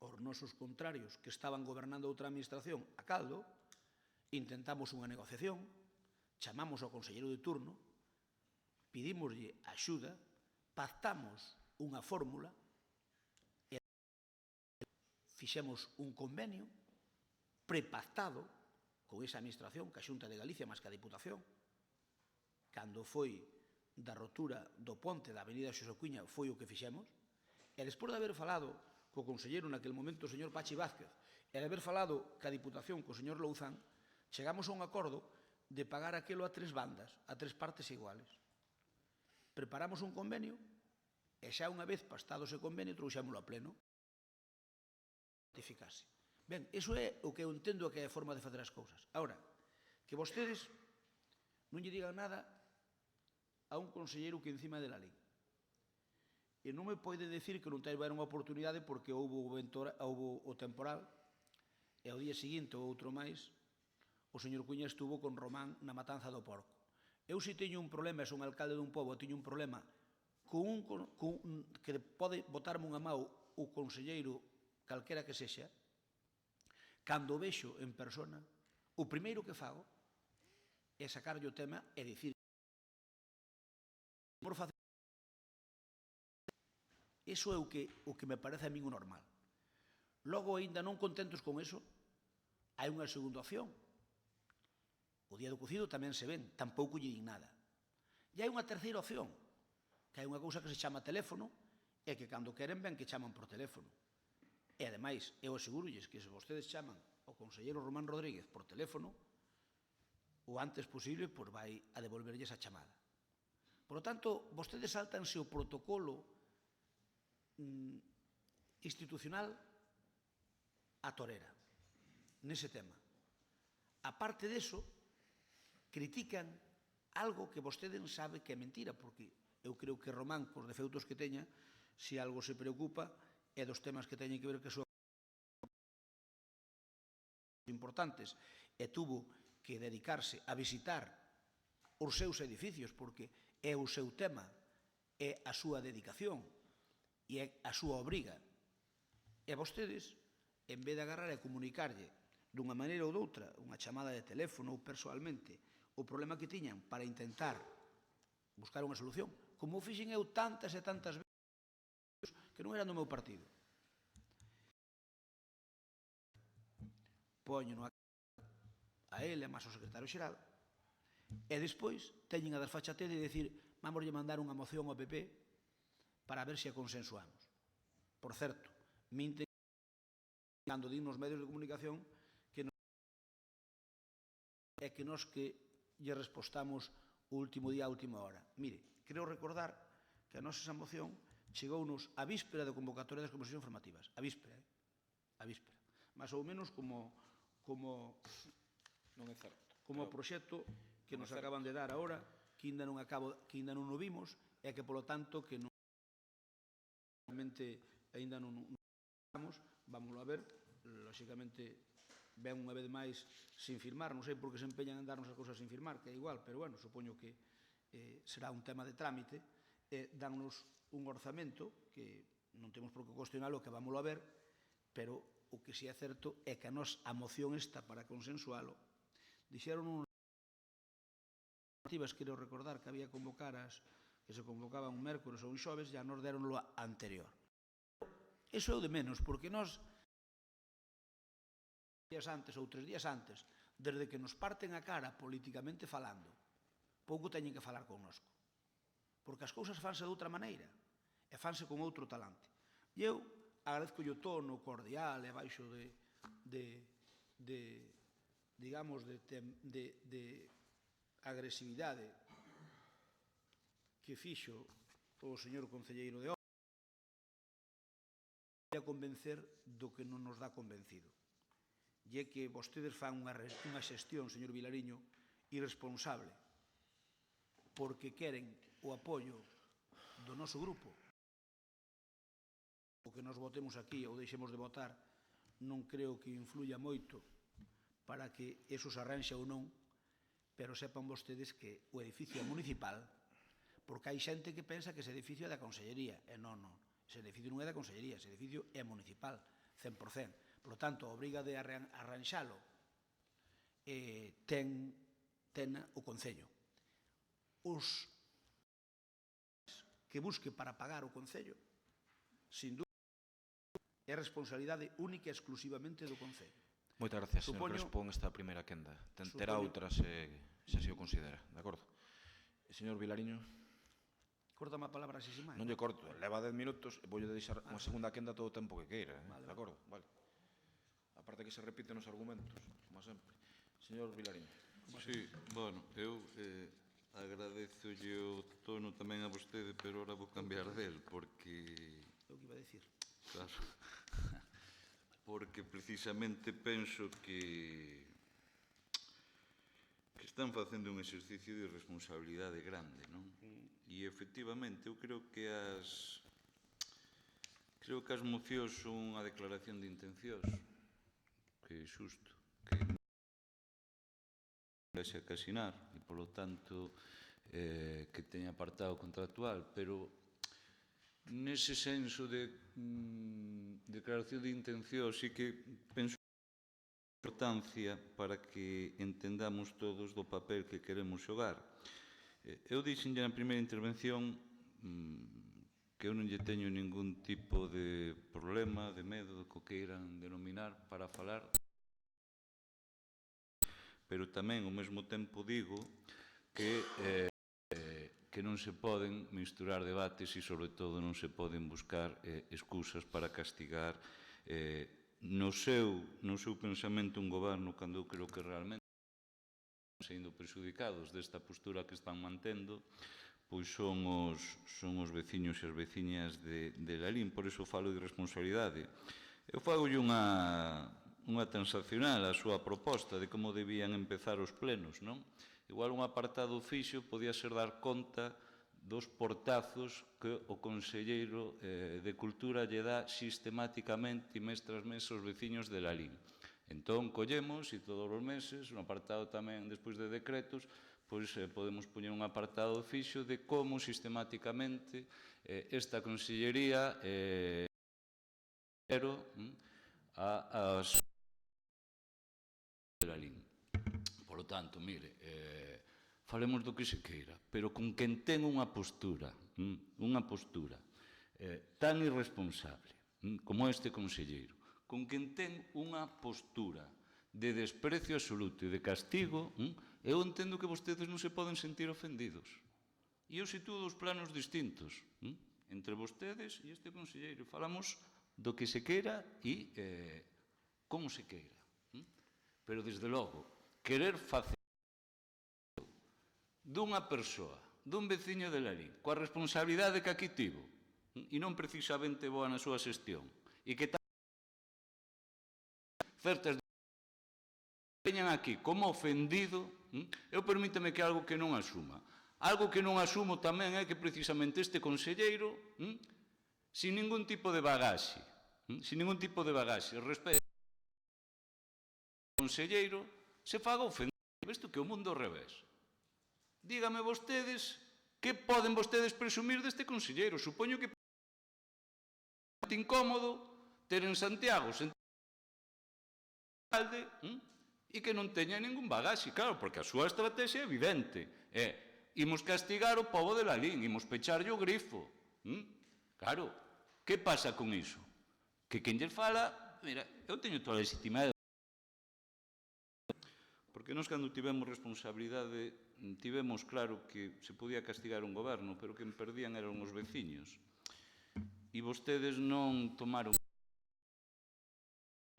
os nosos contrarios que estaban gobernando outra administración a caldo, intentamos unha negociación, chamamos ao conselleiro de turno, pedimoslle axuda, pactamos unha fórmula, fixemos un convenio prepactado con esa administración, que a Xunta de Galicia, máis que a Diputación, cando foi da rotura do ponte da avenida Xosé Cuíña, foi o que fixemos, e despois de haber falado co conselleiro naquele momento, o señor Pachi Vázquez, e de haber falado ca Diputación co señor Louzán, chegamos a un acordo de pagar aquilo a 3 bandas, a 3 partes iguales. Preparamos un convenio, e xa unha vez pastado ese convenio, trouxémolo a pleno. Ben, iso é o que eu entendo que é a forma de facer as cousas. Ahora, que vostedes non lle digan nada a un conselleiro que encima de la lei. E non me pode decir que non tiveron unha oportunidade porque houve o temporal e ao día seguinte ou outro máis o señor Cuña estuvo con Román na matanza do porco. Eu se teño un problema, son alcalde dun pobo, teño un problema que pode botarme unha mão o conselleiro calquera que sexa, cando o vexo en persona, o primeiro que fago é sacarlle o tema e dicir por facer. Iso é o que me parece a min o normal. Logo, aínda non contentos con eso, hai unha segunda opción. O día do cocido tamén se ven, tampouco lle din nada. E hai unha terceira opción, que hai unha cousa que se chama teléfono, e que cando queren ven que chaman por teléfono. E, ademais, eu asegurolles que se vostedes chaman ao conselleiro Román Rodríguez por teléfono, o antes posible, pois vai a devolverlle esa chamada. Por lo tanto, vostedes saltanse o protocolo institucional a torera, nese tema. A parte deso, critican algo que vostedes sabe que é mentira, porque eu creo que Román, cos defeutos que teña, se algo se preocupa, é dos temas que teñen que ver que son importantes e tuvo que dedicarse a visitar os seus edificios porque é o seu tema, é a súa dedicación e é a súa obriga. E vostedes, en vez de agarrar e comunicarlle dunha maneira ou doutra, unha chamada de teléfono ou persoalmente, o problema que tiñan para intentar buscar unha solución, como fixen eu tantas e tantas veces que non eran do meu partido. Póñeno a ele, a máis ao secretario xeral, e despois teñen a desfachatez de decir vamos lle mandar unha moción ao PP para ver se a consensuamos. Por certo, minten cando din nos medios de comunicación que é que nos que lle respostamos o último día, a última hora. Mire, creo recordar que a nosa moción chegounos a víspera da convocatoria das comisións informativas. A víspera, a víspera. Más ou menos como Non é certo. o proxecto que nos acaban de dar agora, que ainda non o vimos, e que, polo tanto, que non realmente ainda non vamos a ver, lóxicamente ven unha vez máis sin firmar, non sei por que se empeñan en darnos as cousas sin firmar, que é igual, pero bueno, supoño que será un tema de trámite, dannos un orzamento que non temos por que cuestionalo, que vamos a ver, pero o que si é certo é que a moción está para consensualo. Dixeron unhas quero recordar que había que se convocaban un mércores ou un xoves, ya nos deronlo anterior. Eso é o de menos, porque nós días antes ou 3 días antes, desde que nos parten a cara políticamente falando, pouco teñen que falar connosco. Porque as cousas fanse de outra maneira e fanse con outro talante. E eu agradezco o tono cordial e baixo digamos, de agresividade que fixo o señor concelleiro de Ordes a convencer do que non nos dá convencido. E é que vostedes fan unha xestión, señor Vilariño, irresponsable, porque queren o apoio do noso grupo. O que nos votemos aquí ou deixemos de votar non creo que influya moito para que eso se arranxe ou non, pero sepan vostedes que o edificio municipal, porque hai xente que pensa que ese edificio é da Consellería, e non, ese edificio non é da Consellería, ese edificio é municipal, 100%. Por lo tanto, a obriga de arranxalo ten o Concello. Os que busque para pagar o Concello, sin dúbida, é responsabilidade única e exclusivamente do Concello. Moitas gracias, señor Crespo, en esta primeira quenda. Terá outra se así o considera, de acordo? Señor Vilariño. Córtame a palabra así sin máis. Non lle corto, leva 10 minutos e voulle deixar unha segunda quenda todo o tempo que queira, de acordo? Vale. Aparte que se repiten os argumentos, como sempre. Señor Vilariño. Sí, bueno, eu agradezolle o tono tamén a vostede, pero ahora vou cambiar del, porque... É o que iba a dicir. Claro. Porque precisamente penso que están facendo un exercicio de responsabilidade grande, non? E efectivamente, eu creo que as mocións son unha declaración de intencións, que é xusto, que non se que asinar, e polo tanto que teña apartado contractual, pero nese senso de declaración de intención sí que penso a importancia para que entendamos todos do papel que queremos xogar. Eu dixenlle na primeira intervención que eu non lle teño ningún tipo de problema, de medo, do que queiran denominar para falar, pero tamén ao mesmo tempo digo que non se poden misturar debates e, sobre todo, non se poden buscar excusas para castigar no seu pensamento un goberno cando eu creo que realmente están sendo perjudicados desta postura que están mantendo, pois son os veciños e as veciñas de Lalín, por iso falo de responsabilidade. Eu fagolle unha transaccional á súa proposta de como debían empezar os plenos, non? Igual un apartado fixo podía ser dar conta dos portazos que o conselleiro de Cultura lle dá sistemáticamente mes tras mes aos veciños de Lalín. Entón, collemos e todos os meses, un apartado tamén despois de decretos, pois podemos poñer un apartado fixo de como sistemáticamente esta consellería as de Lalín. Por lo tanto, mire, falemos do que se queira, pero con quen ten unha postura tan irresponsable como este conselleiro, con quen ten unha postura de desprecio absoluto e de castigo, eu entendo que vostedes non se poden sentir ofendidos. E eu sitúo dos planos distintos entre vostedes e este conselleiro. Falamos do que se queira e como se queira. Pero, desde logo, querer facer dunha persoa, dun veciño de Lalín, coa responsabilidade que aquí tivo, e non precisamente boa na súa xestión, e que certas veñan aquí como ofendido, eu permíteme que algo que non asuma. Algo que non asumo tamén é que precisamente este conselleiro, sin ningún tipo de bagaxe, respecto ao conselleiro, se faga ofendido. Isto que é o mundo ao revés. Dígame vostedes que poden vostedes presumir deste conselleiro. Supoño que é incómodo ter en Santiago alcalde e que non teña ningún bagaxe, claro, porque a súa estrategia é evidente. Imos castigar o pobo de Lalín, imos pecharlle o grifo. Claro, que pasa con iso? Que quen lles fala, mira, eu teño toda a legitimidade. Porque nós, cando tivemos responsabilidade, tivemos claro que se podía castigar un goberno, pero quen perdían eran os veciños. E vostedes non tomaron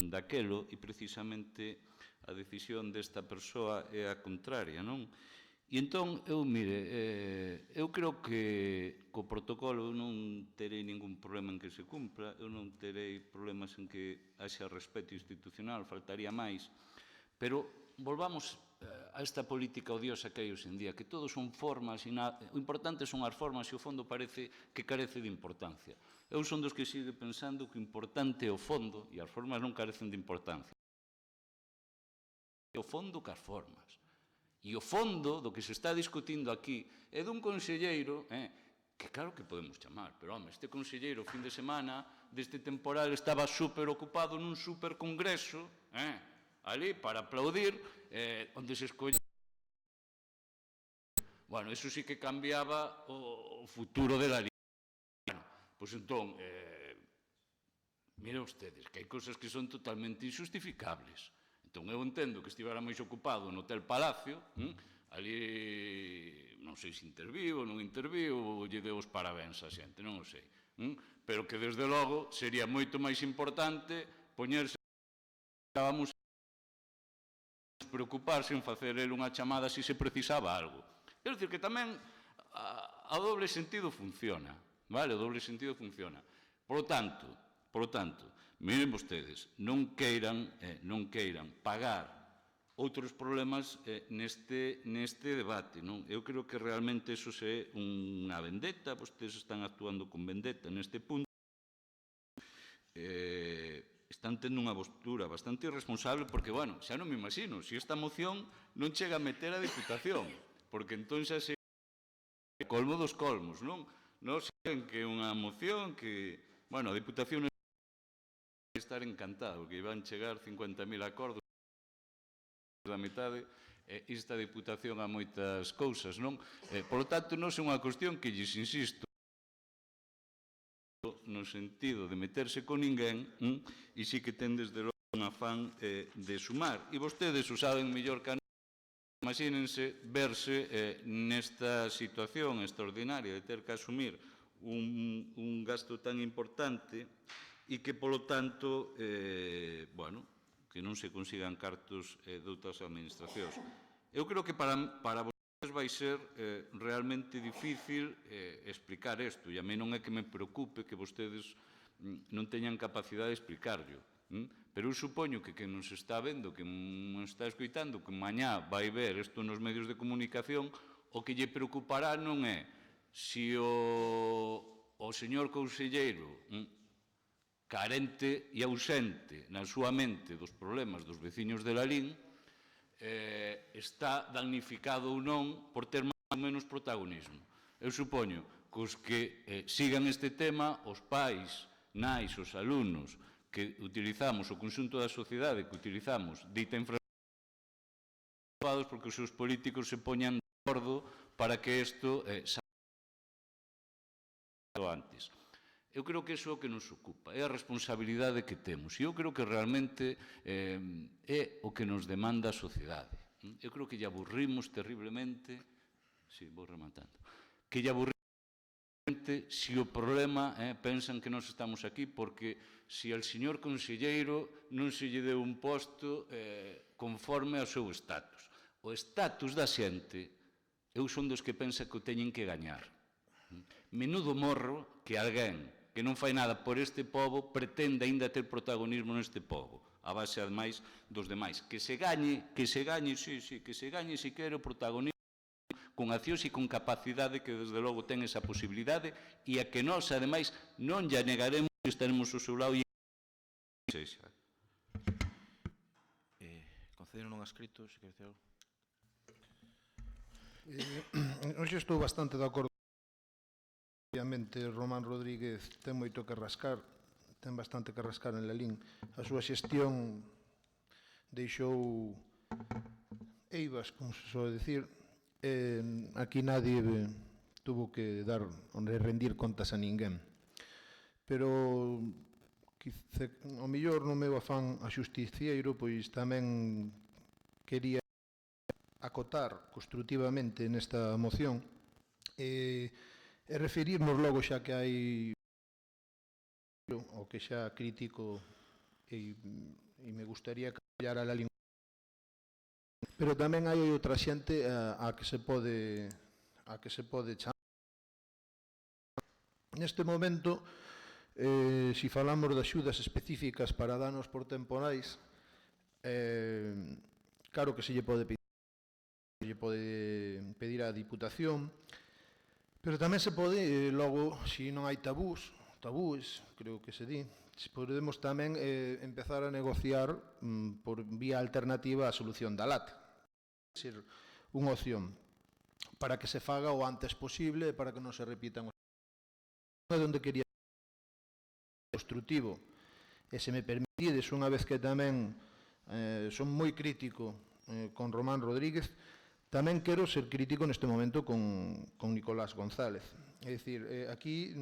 daquelo, e precisamente a decisión desta persoa é a contraria, non? E entón, eu creo que co protocolo eu non terei ningún problema en que se cumpla, eu non terei problemas en que haxa respeto institucional, faltaría máis, pero volvamos a esta política odiosa que hai hoxe en día, que todos son formas, o importante son as formas e o fondo parece que carece de importancia. Eu son dos que sigue pensando que o importante é o fondo e as formas non carecen de importancia. O fondo que as formas. E o fondo do que se está discutindo aquí é dun conselleiro, que claro que podemos chamar, pero, home, este conselleiro, o fin de semana deste temporal, estaba superocupado nun supercongreso, ali, para aplaudir, onde se escolle... Bueno, eso sí que cambiaba o futuro de la liga. Bueno, pois entón, miren ustedes, que hai cousas que son totalmente injustificables. Entón, eu entendo que estivera máis ocupado no Hotel Palacio, ali, non sei se interviu ou non interviu, ou lle deu os parabéns a xente, non o sei. Pero que, desde logo, sería moito máis importante poñerse a preocuparse en facer ele unha chamada se se precisaba algo. Quero dicir que tamén a doble sentido funciona, vale? O doble sentido funciona. Por lo tanto, miren vostedes, non queiran pagar outros problemas neste debate, non? Eu creo que realmente eso é unha vendetta, vostedes están actuando con vendetta neste punto, están tendo unha postura bastante irresponsable porque, bueno, xa non me imagino, se esta moción non chega a meter a Diputación, porque entón xa se colmo dos colmos, non? Non sei que é unha moción que, bueno, a Diputación estar encantado, que iban chegar 50.000 acordos da metade, esta Diputación a moitas cousas, non? Por lo tanto, non é unha cuestión que lles insisto no sentido de meterse con ninguén, e sí que ten desde logo un afán de sumar. E vostedes o saben mellor que a nós. Imagínense verse nesta situación extraordinaria de ter que asumir un gasto tan importante e que, polo tanto, bueno, que non se consigan cartos de outras administracións. Eu creo que para vostedes vai ser realmente difícil explicar isto, e a mí non é que me preocupe que vostedes non teñan capacidade de explicarlo, pero eu supoño que quen nos está vendo, que nos está escoitando, que mañá vai ver isto nos medios de comunicación, o que lle preocupará non é se o señor conselleiro carente e ausente na súa mente dos problemas dos veciños de Lalín está damnificado ou non por ter máis ou menos protagonismo. Eu supoño que os que sigan este tema, os pais, nais, os alumnos, que utilizamos, o conxunto da sociedade que utilizamos dita infraestructura, porque os seus políticos se poñan de acordo para que isto saia antes. Eu creo que iso é o que nos ocupa, é a responsabilidade que temos, e eu creo que realmente é o que nos demanda a sociedade. Eu creo que lle aburrimos terriblemente, vou rematando, que lle aburrimos si o problema pensan que nós estamos aquí porque si al señor conselleiro non se lle deu un posto conforme ao seu estatus. O estatus da xente, eu son dos que pensa que o teñen que gañar. Menudo morro que alguén que non fai nada por este pobo pretende aínda ter protagonismo neste pobo, a base, ademais, dos demais. Que se gañe, sí, que se gañe se quere o protagonismo con accións e con capacidade que, desde logo, ten esa posibilidade e a que nós, ademais, non lle negaremos que estaremos ao seu lado e sexa. Concedero non ha escrito, se quer dicir algo. Hoxe estou bastante de acordo. Obviamente, Román Rodríguez ten moito que rascar, ten bastante que rascar en Lalín. A súa xestión deixou eivas, como se soe dicir. Aquí nadie tuvo que dar onde rendir contas a ninguén. Pero ao mellor no meu afán a xusticieiro, pois tamén quería acotar construtivamente nesta moción e referirnos logo xa que hai o que xa critico e me gustaría cambiar a la lingua, pero tamén hai outra xente a que se pode chamar. Neste momento, se falamos de axudas específicas para danos por temporais, claro que se lle pode pedir á Diputación, pero tamén se pode, logo, se non hai tabúes, creo que se di, podemos tamén empezar a negociar por vía alternativa a solución da LAT. Ser unha opción para que se faga o antes posible, para que non se repitan os onde quería construtivo. E se me permitides, unha vez que tamén son moi crítico con Román Rodríguez, tamén quero ser crítico neste momento con Nicolás González. É dicir, aquí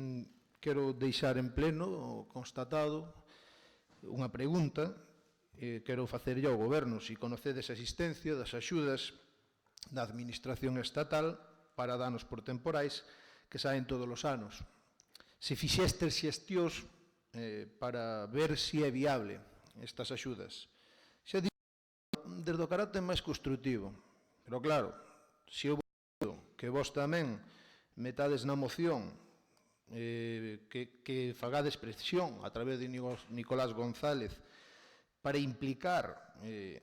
quero deixar en pleno constatado unha pregunta, quero facerlle ao Goberno se conocedes a existencia das axudas da Administración Estatal para danos por temporais que saen todos os anos. Se fixestes xestións para ver se é viable estas axudas. Xa digo, desde o carácter máis construtivo. Pero claro, se eu vou que vos tamén metades na moción que fagades presión a través de Nicolás González para implicar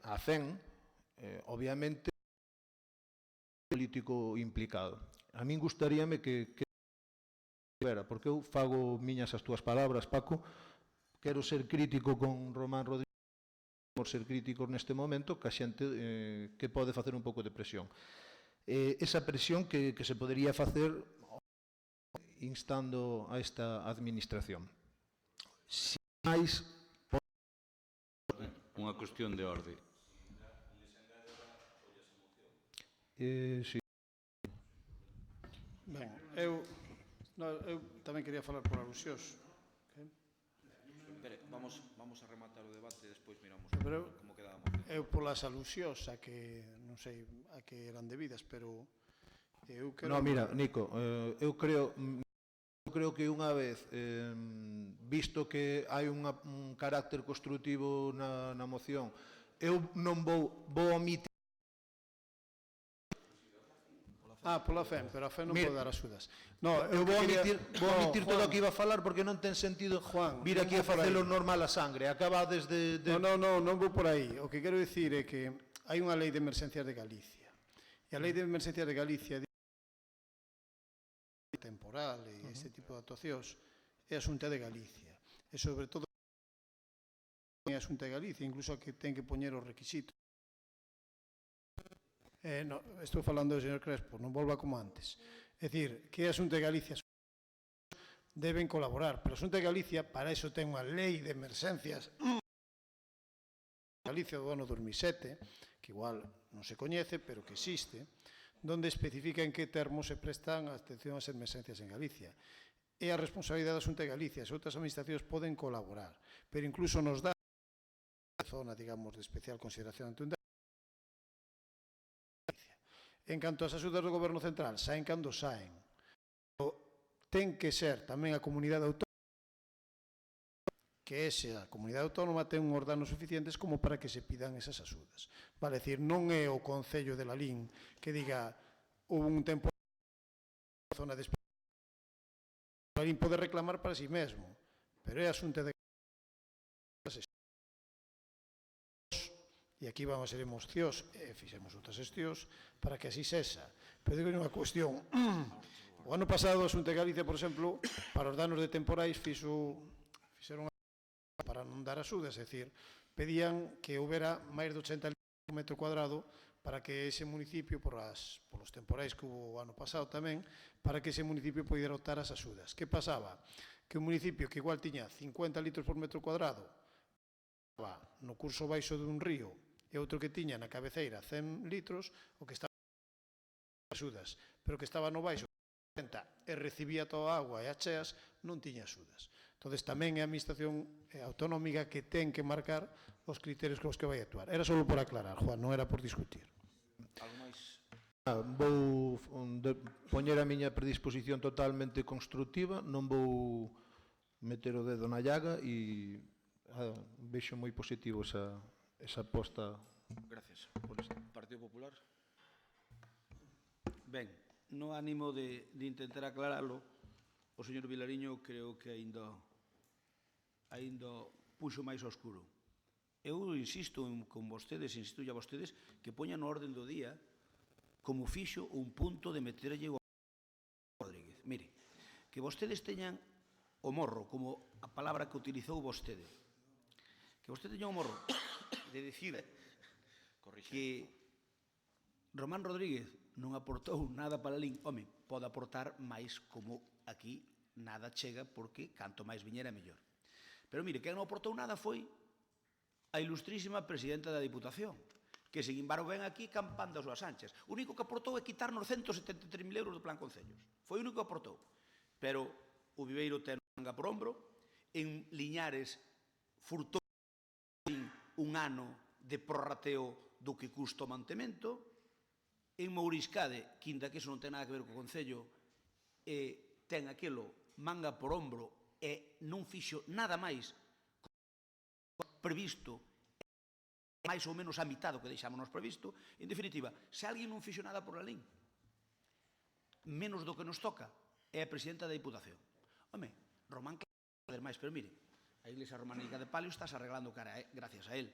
a FEN, obviamente, político implicado. A min gustaríame que porque eu fago miñas as túas palabras, Paco, quero ser crítico con Román Rodríguez, por ser críticos neste momento, que a xente que pode facer un pouco de presión. Esa presión que se podería facer instando a esta administración. Si máis... Unha cuestión de orde. Sí. Ben, eu tamén quería falar por alusións. Vamos a rematar o debate e despois miramos como quedamos. Eu polas alusións a que non sei a que eran debidas, pero eu quero... No, mira, Nico, eu creo que unha vez visto que hai un carácter construtivo na moción, eu non vou omitir. Pola FEM, pero a FEM non pode dar axudas. Eu vou omitir todo o que iba a falar porque non ten sentido vir aquí a facelo normal a sangre. Acaba desde... Non vou por aí. O que quero dicir é que hai unha lei de emergencias de Galicia. E a lei de emergencias de Galicia temporal e este tipo de actuacións é asunta de Galicia. E sobre todo é asunta de Galicia, incluso que ten que poñer os requisitos. Estou falando do señor Crespo, non volva como antes. É dicir, que a Xunta de Galicia deben colaborar, pero a Xunta de Galicia para iso ten unha lei de emerxencias Galicia do ano 2007, que igual non se coñece, pero que existe, donde especifica en que termos se prestan a atención ás emerxencias en Galicia. É a responsabilidade da Xunta de Galicia, as outras administracións poden colaborar, pero incluso nos dá a zona, digamos, de especial consideración ante un En canto ás axudas do Goberno Central, saen cando saen. ten que ser tamén a comunidade autónoma que esa comunidade autónoma ten uns danos suficientes como para que se pidan esas axudas. Vale, decir, non é o Concello de Lalín que diga houve un tempo na zona de Lalín pode reclamar para si mesmo, pero é asunto de e aquí vamos a ser emocións e fixemos outras xestións para que así sexa. Pero digo unha cuestión. O ano pasado a Xunta de Galicia, por exemplo, para os danos de temporais fixeron para non dar axudas, é dicir, pedían que houbera máis de 80 litros por metro cuadrado para que ese municipio, polos temporais que hubo o ano pasado tamén, para que ese municipio poidera optar as axudas. Que pasaba? Que un municipio que igual tiña 50 litros por metro cuadrado no curso baixo dun río e outro que tiña na cabeceira 100 litros, o que estaba axudas, pero que estaba no baixo e recibía toda a agua e as cheas, non tiña axudas. Entón, tamén é a administración autonómica que ten que marcar os criterios cos que vai actuar. Era só por aclarar, Juan, non era por discutir. Algo máis? Vou poñer a miña predisposición totalmente constructiva, non vou meter o dedo na llaga e vexo moi positivo esa aposta. Gracias. Partido Popular? Ben, no ánimo de intentar aclararlo, o señor Vilariño creo que aínda puxo máis oscuro. Eu insisto con vostedes, insisto a vostedes, que poñan no orden do día como fixo un punto de meterlle o Rodríguez. Mire, que vostedes teñan o morro, como a palabra que utilizou vostede, que vostede teña o morro de decir que Román Rodríguez non aportou nada para Lalín. Home, pode aportar máis, como aquí nada chega, porque canto máis viñera mellor. Pero mire, quen non aportou nada foi a ilustrísima presidenta da Diputación, que se embargo ven aquí campando as súas anchas. O único que aportou é quitarnos 173.000 euros do Plan Concellos. Foi o único que aportou. Pero o Viveiro ten manga por ombro, en Liñares furtou un ano de prorrateo do que custa o mantemento, en Mouriscade, quinta que iso non ten nada que ver co Concello, ten aquilo manga por ombro e non fixo nada máis previsto, máis ou menos a mitad do que deixámonos previsto. En definitiva, se alguén non fixo nada por Lalín, menos do que nos toca, é a presidenta da Diputación. Home, Román quer máis, pero mire, a iglesia románica de Palio estás arreglando cara, gracias a él.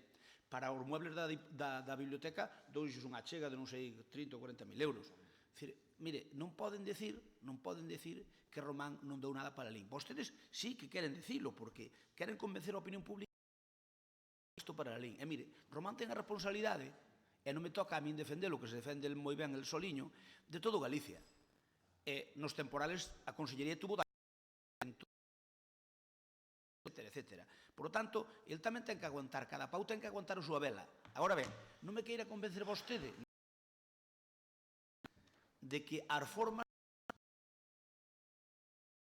Para os muebles da biblioteca dousles unha chega de non sei 30 ou 40.000 euros. Mire, non poden decir que Román non dou nada para Lalín. Vostedes sí que queren decirlo, porque queren convencer a opinión pública isto para Lalín. E mire, Román ten a responsabilidade, e non me toca a min defendelo, que se defende moi ben el soliño, de todo Galicia. E nos temporales a Consellería tuvo etcétera. Por lo tanto, el tamén ten que aguantar, cada pau ten que aguantar a súa vela. Agora ben, non me queira convencer vostede de que as formas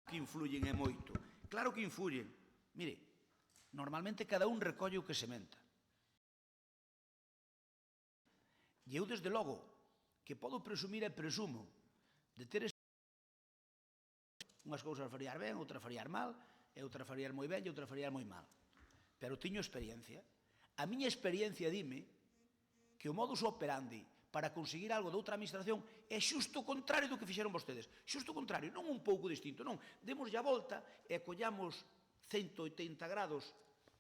que influyen é moito. Claro que influyen. Mire, normalmente cada un recolle o que sementa. E eu, desde logo, que podo presumir e presumo de ter unhas cousas faríar ben, outras faríar mal, e outra faríar moi ben e outra faríar moi mal. Pero tiño experiencia. A miña experiencia dime que o modus operandi para conseguir algo de outra administración é xusto o contrario do que fixeron vostedes. Xusto o contrario, non un pouco distinto, non. Demos a volta e collamos 180 grados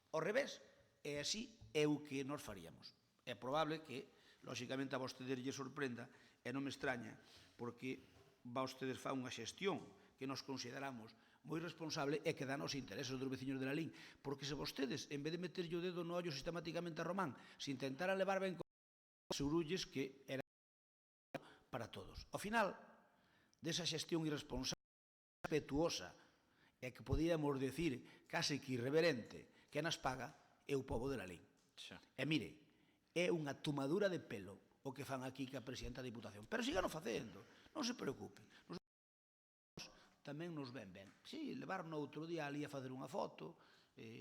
ao revés, e así é o que nos faríamos. É probable que, lóxicamente, a vostedes lle sorprenda, e non me extraña, porque vostedes fan unha xestión que nos consideramos moi responsable e que dá nos intereses dos veciños de Lalín. Porque se vostedes, en vez de meterlle o dedo no ollo sistemáticamente a Román, se intentaran levar ben con segurulles que era para todos. Ao final, desa xestión irresponsable, respetuosa, e que podíamos decir case que irreverente, que nas paga é o pobo de Lalín. E mire, é unha tomadura de pelo o que fan aquí que a presidenta da Diputación. Pero sigano facendo, non se preocupen. Tamén nos ven ben. Si, levaron outro día ali a facer unha foto,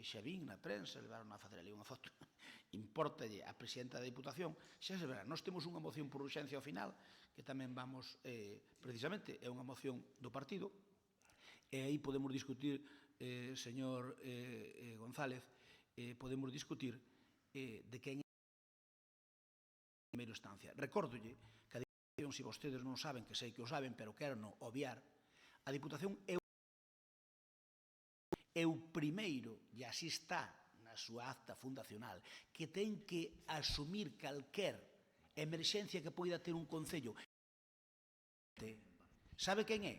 xa vin na prensa, levaron a facer ali unha foto. Importalle a presidenta da Diputación, xa se verá, nós temos unha moción por urxencia ao final, que tamén vamos, precisamente, é unha moción do partido, E aí podemos discutir, señor González, podemos discutir de quen é en primeira instancia. Recórdolle que a Diputación, se vostedes non saben, que sei que o saben, pero quero non obviar, a Diputación é o primeiro, e así está na súa acta fundacional, que ten que asumir calquer emerxencia que poida ter un concello. Sabe quen é?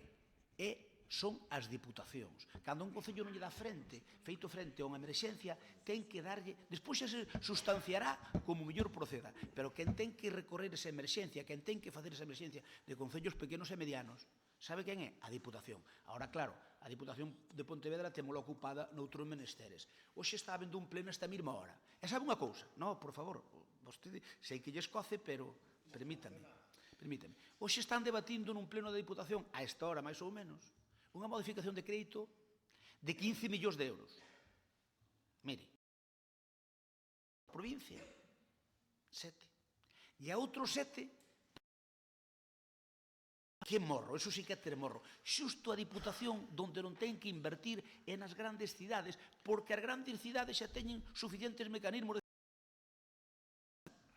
Son as diputacións. Cando un concello non lle dá feito frente a unha emerxencia, ten que darlle... Despois xa se sustanciará como mellor proceda, pero quen ten que recorrer esa emerxencia, quen ten que facer esa emerxencia de concellos pequenos e medianos, sabe quen é? A Diputación. Ahora, claro, a Diputación de Pontevedra temola ocupada noutros menesteres. Hoxe está habendo un pleno esta mesma hora. E sabe unha cousa? No, por favor, vostede, sei que lle escoce, pero permítame. Hoxe están debatindo nun pleno da Diputación, a esta hora máis ou menos, unha modificación de crédito de 15 millóns de euros. Mire, provincia, 7. E a outros 7, que morro, eso sí que é ter morro. Xusto a Diputación donde non ten que invertir é nas grandes cidades, porque as grandes cidades xa teñen suficientes mecanismos de...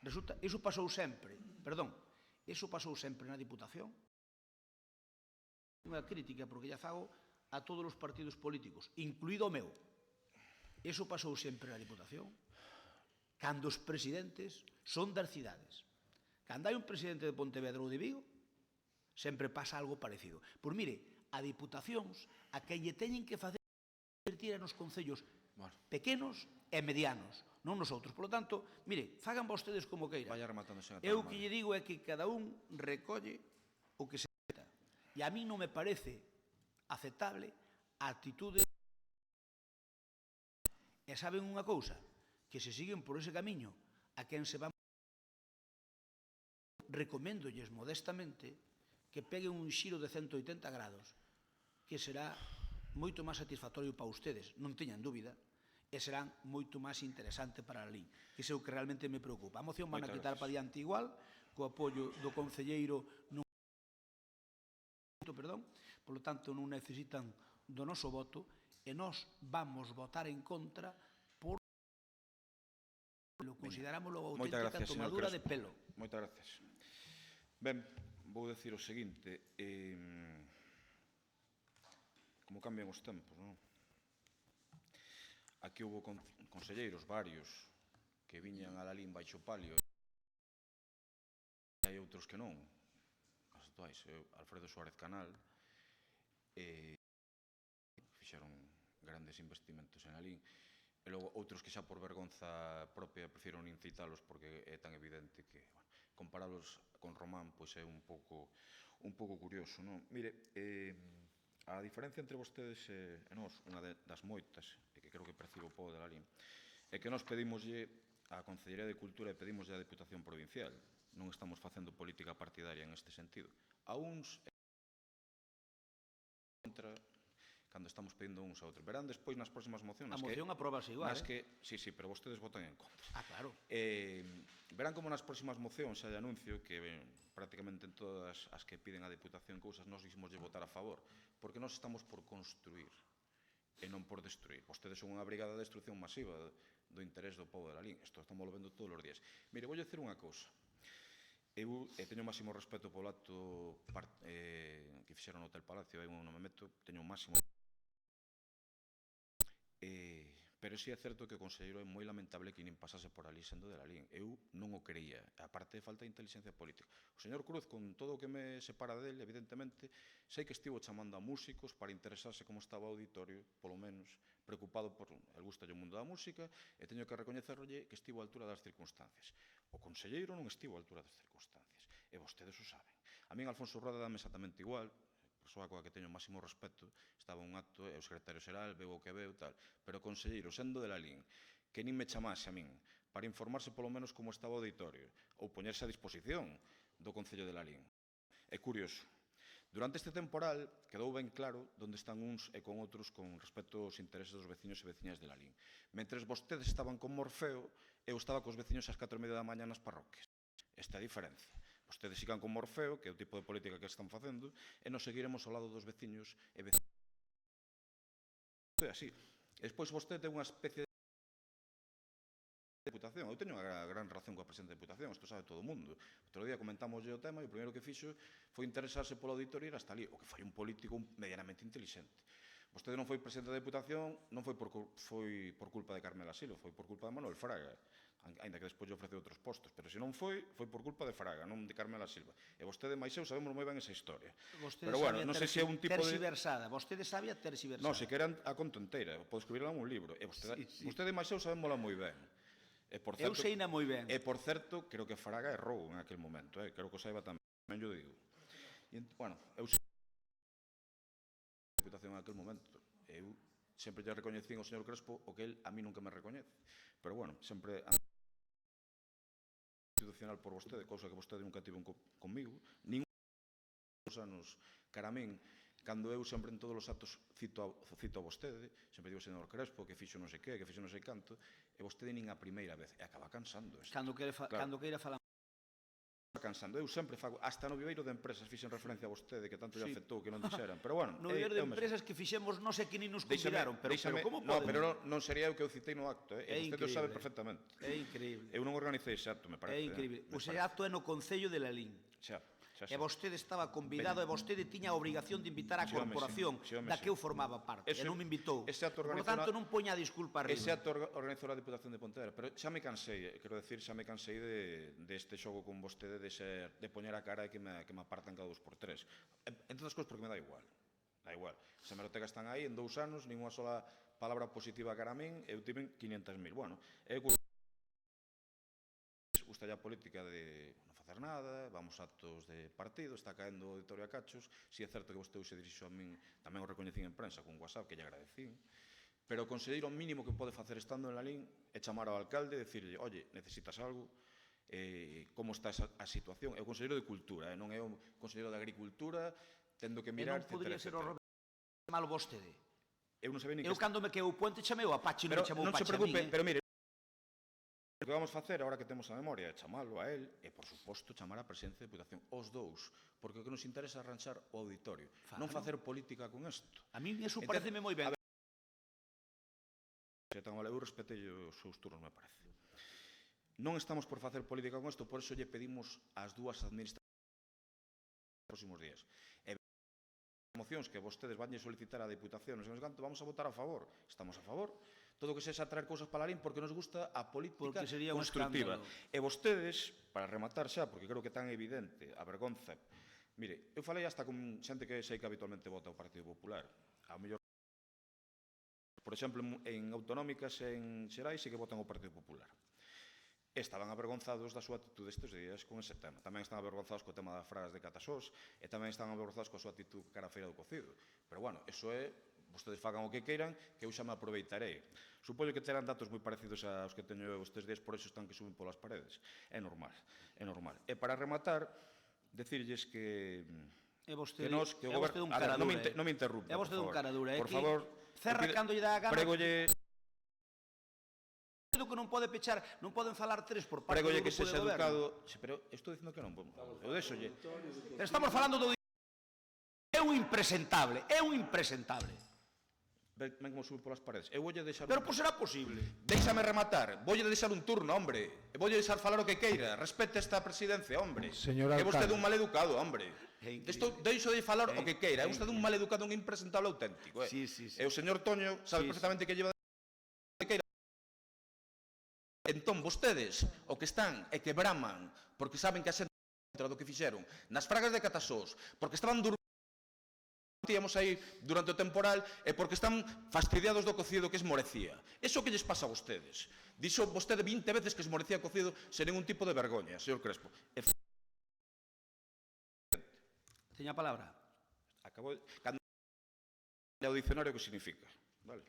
Resulta, iso pasou sempre, iso pasou sempre na Diputación. Unha crítica, porque lla fago a todos os partidos políticos, incluído o meu. Iso pasou sempre na Diputación. Cando os presidentes son das cidades. Cando hai un presidente de Pontevedra ou de Vigo, sempre pasa algo parecido. Pois mire, a Diputacións, a que lle teñen que facer invertir nos concellos pequenos e medianos, non nos outros. Por lo tanto, mire, fagan vostedes como queiran. Vaya rematando, señor. Eu que lle digo é que cada un recolle o que se meta. E a mí non me parece aceptable a actitude. E saben unha cousa? Que se siguen por ese camiño a quen se va... Recoméndolles modestamente que peguen un xiro de 180 grados, que será moito máis satisfactorio para ustedes, non teñan dúbida, e serán moito máis interesante para a LIN, que é o que realmente me preocupa. A moción van a quitar para diante igual, co apoio do concelleiro por lo tanto non necesitan do noso voto, e nós vamos votar en contra por lo considerámoslo auténtica tomadura de pelo. Moitas gracias. Ben, vou decir o seguinte, como cambian os tempos, non? Aquí houve conselleiros varios que viñan a la LIN baixo palio e hai outros que non, as actuais, Alfredo Suárez Canal, fixeron grandes investimentos en a LIN, e logo outros que xa por vergonza propia prefiron nin citalos porque é tan evidente que comparalos con Román pois é un pouco curioso, non? Mire, a diferencia entre vostedes e nós, unha das moitas, e que creo que percibo o povo de la LIN, é que nós pedimoslle á Consellería de Cultura e pedimoslle á Deputación Provincial. Non estamos facendo política partidaria en este sentido. A uns contra cando estamos pedindo uns a outros. Verán despois nas próximas mocións. A moción aprobase igual, Sí, pero vostedes votan en contra. Claro. Verán como nas próximas mocións hai anuncio que prácticamente en todas as que piden a Deputación cousas nós dixemoslle votar a favor, porque nós estamos por construir e non por destruir. Vostedes son unha brigada de destrucción masiva do interés do povo de la LIN. Isto estamos vendo todos os días. Mire, vou dicir unha cousa. Eu teño o máximo respeto polo acto que fixeron no Hotel Palacio, eu non me meto, teño o máximo. Pero si é certo que o conselleiro é moi lamentable que nin pasase por ali sendo de la LIN. Eu non o creía, aparte de falta de inteligencia política. O señor Cruz, con todo o que me separa dele, evidentemente, sei que estivo chamando a músicos para interesarse como estaba o auditorio, polo menos, preocupado por el gusto do mundo da música, e teño que recoñecerlle que estivo á altura das circunstancias. O conselleiro non estivo á altura das circunstancias, e vostedes o saben. A min Alfonso Rueda dame exactamente igual, persoa coa que teño o máximo respeto, estaba un acto, e o secretario xeral, veu o que veu, tal, pero o conselleiro, sendo de la LIN, que nin me chamase a min, para informarse polo menos como estaba o auditorio, ou poñerse a disposición do Concello de la LIN. É curioso. Durante este temporal, quedou ben claro onde están uns e con outros con respecto aos intereses dos veciños e veciñas de la LIN. Mentres vostedes estaban con Morfeo, eu estaba cos veciños ás 4:30 da mañá nas parroquias. Esta é a diferencia. Vostedes sigan con Morfeo, que é o tipo de política que están facendo, e nos seguiremos ao lado dos veciños e veciñas. é así. E despois vostede ten unha especie de Deputación. Eu teño unha gran relación coa presidente da Deputación, isto sabe todo o mundo. Outro día comentamos o tema e o primeiro que fixo foi interesarse pola auditoría e ir hasta ali, o que foi un político medianamente intelixente. Vostede non foi presidente da Deputación, non foi por culpa de Carmela Silva, foi por culpa de Manuel Fraga, ainda que despois lle ofreceu outros postos, pero se non foi por culpa de Fraga, non de Carmela Silva. E vostede máis eu sabemos moi ben esa historia. Pero bueno, non sei se é un tipo de... Terxiversada, vostede sabe a terxiversada. Non, se queran a conto inteira, pode escribirla un libro. E vostede máis eu sabémola moi ben. Eu seina moi ben. E, por certo, creo que Fraga errou en aquel momento, creo que o saiba tamén, yo digo. Bueno, eu sei a Deputación en aquel momento. Eu sempre lle recoñecín ao señor Crespo o que el a mí nunca me recoñece. Pero, bueno, sempre institucional por vostede, cousa que vostede nunca tivo conmigo. Ningún dos anos cara a min, cando eu sempre en todos os actos cito a vostede, sempre digo señor Crespo que fixo non sei que fixo non sei canto, e vostede nin a primeira vez, e acaba cansando. Cando queira falar. Cansando. Eu sempre fago, hasta no viveiro de empresas fixen referencia a vostede, que tanto lle afectou que non dixeran, pero bueno. No viveiro de empresas que fixemos, non sei que nin nos convidaron, pero como podemos? No, pero non sería eu que eu citei no acto, e vostede o sabe perfectamente. É increíble. Eu non organicei ese acto, me parece. É increíble. O ese acto é no Concello de Lalín. E vostede estaba convidado e vostede tiña a obrigación de invitar a corporación da que eu formaba parte, e non me invitou. Por tanto, non poña a disculpa arriba. Ese acto organizou a Deputación de Pontevedra, pero xa me cansei, quero decir, xa me cansei deste xogo con vostede de poñer a cara e que me apartan cada 2 por 3. Entre outras cousas, porque me dá igual. Da igual. As hemerotecas están aí, en 2 anos, ninguna sola palabra positiva cara a min, eu tiven 500.000. Bueno, gusta a política de non facer nada, vamos a actos de partido, está caendo o auditorio a cachos, si é certo que vostede se dirixo a min, tamén o recoñecín en prensa con WhatsApp, que lle agradecín, pero o conselleiro mínimo que pode facer estando en Lalín é chamar ao alcalde e dicirlle, oye, necesitas algo, como está a situación. É o conselleiro de Cultura, non é o conselleiro de Agricultura, tendo que mirar, etcétera. E non podría ser o Roberto malo vostede? Eu non sabía ni que... Eu cando me quedou o puente chamei o Apache, non me chamou o Apache a min. Non se preocupe, pero mire, o que vamos facer, agora que temos a memoria, é chamalo a él e, por suposto, chamar a presidencia de Deputación, os dous, porque o que nos interesa é arranxar o auditorio, non facer política con isto. A mí iso pareceme moi ben. Eu respetei os seus turnos, me parece. Non estamos por facer política con isto, por iso lle pedimos ás dúas administracións nos próximos días. E mocións que vostedes van solicitar a Deputación, vamos a votar a favor. Estamos a favor. Todo o que sexa traer cousas para Lalín porque nos gusta a política constructiva. E vostedes, para rematar xa, porque creo que é tan evidente a vergonza, mire, eu falei hasta con xente que sei que habitualmente vota o Partido Popular. Ao mellor, por exemplo, en autonómicas e en xerais sí que votan o Partido Popular. Estaban avergonzados da súa actitud estes días con ese tema. Tamén están avergonzados co tema das fragas de Catasós e tamén están avergonzados coa súa actitud cara a Feira do Cocido. Pero, bueno, eso é... Vostedes fagan o que queiran, que eu xa me aproveitarei. Supoño que terán datos moi parecidos aos que teño eu estes días, por eso están que suben polas paredes. É normal, é normal. E para rematar, decirlles que... É vostede un cara dura. Non me interrumpa, é vostede un cara dura. Por favor... Cerra cando lle dá a gana. Pregolle... que non pode pechar, non poden falar 3 por parte do grupo de goberno. Pregolle que sexa educado... Pero estou dicindo que non. Eu deixolle. Estamos falando do... É un impresentable, é un impresentable. Ven como sube polas paredes. Eu voulle deixar... Pero pois será posible. Deixame rematar. Voulle deixar un turno, hombre. E voulle deixar falar o que queira. Respete esta presidencia, hombre. Señor alcalde. É vostede un maleducado, hombre. Deixo de falar o que queira. É vostede un maleducado, un impresentable auténtico. Sí. E o señor Toño sabe perfectamente que lleva de queira. Entón, vostedes, o que están é que braman, porque saben que a xente do que fixeron nas fragas de Catasós, porque estaban íamos aí durante o temporal e porque están fastidiados do cocido que esmorecía. Eso que lles pasa a vostedes. Dixo vostede 20 veces que esmorecía cocido sen ningún tipo de vergoña, señor Crespo. Teña a palabra. Acabo cando o dicionario que significa. Vale.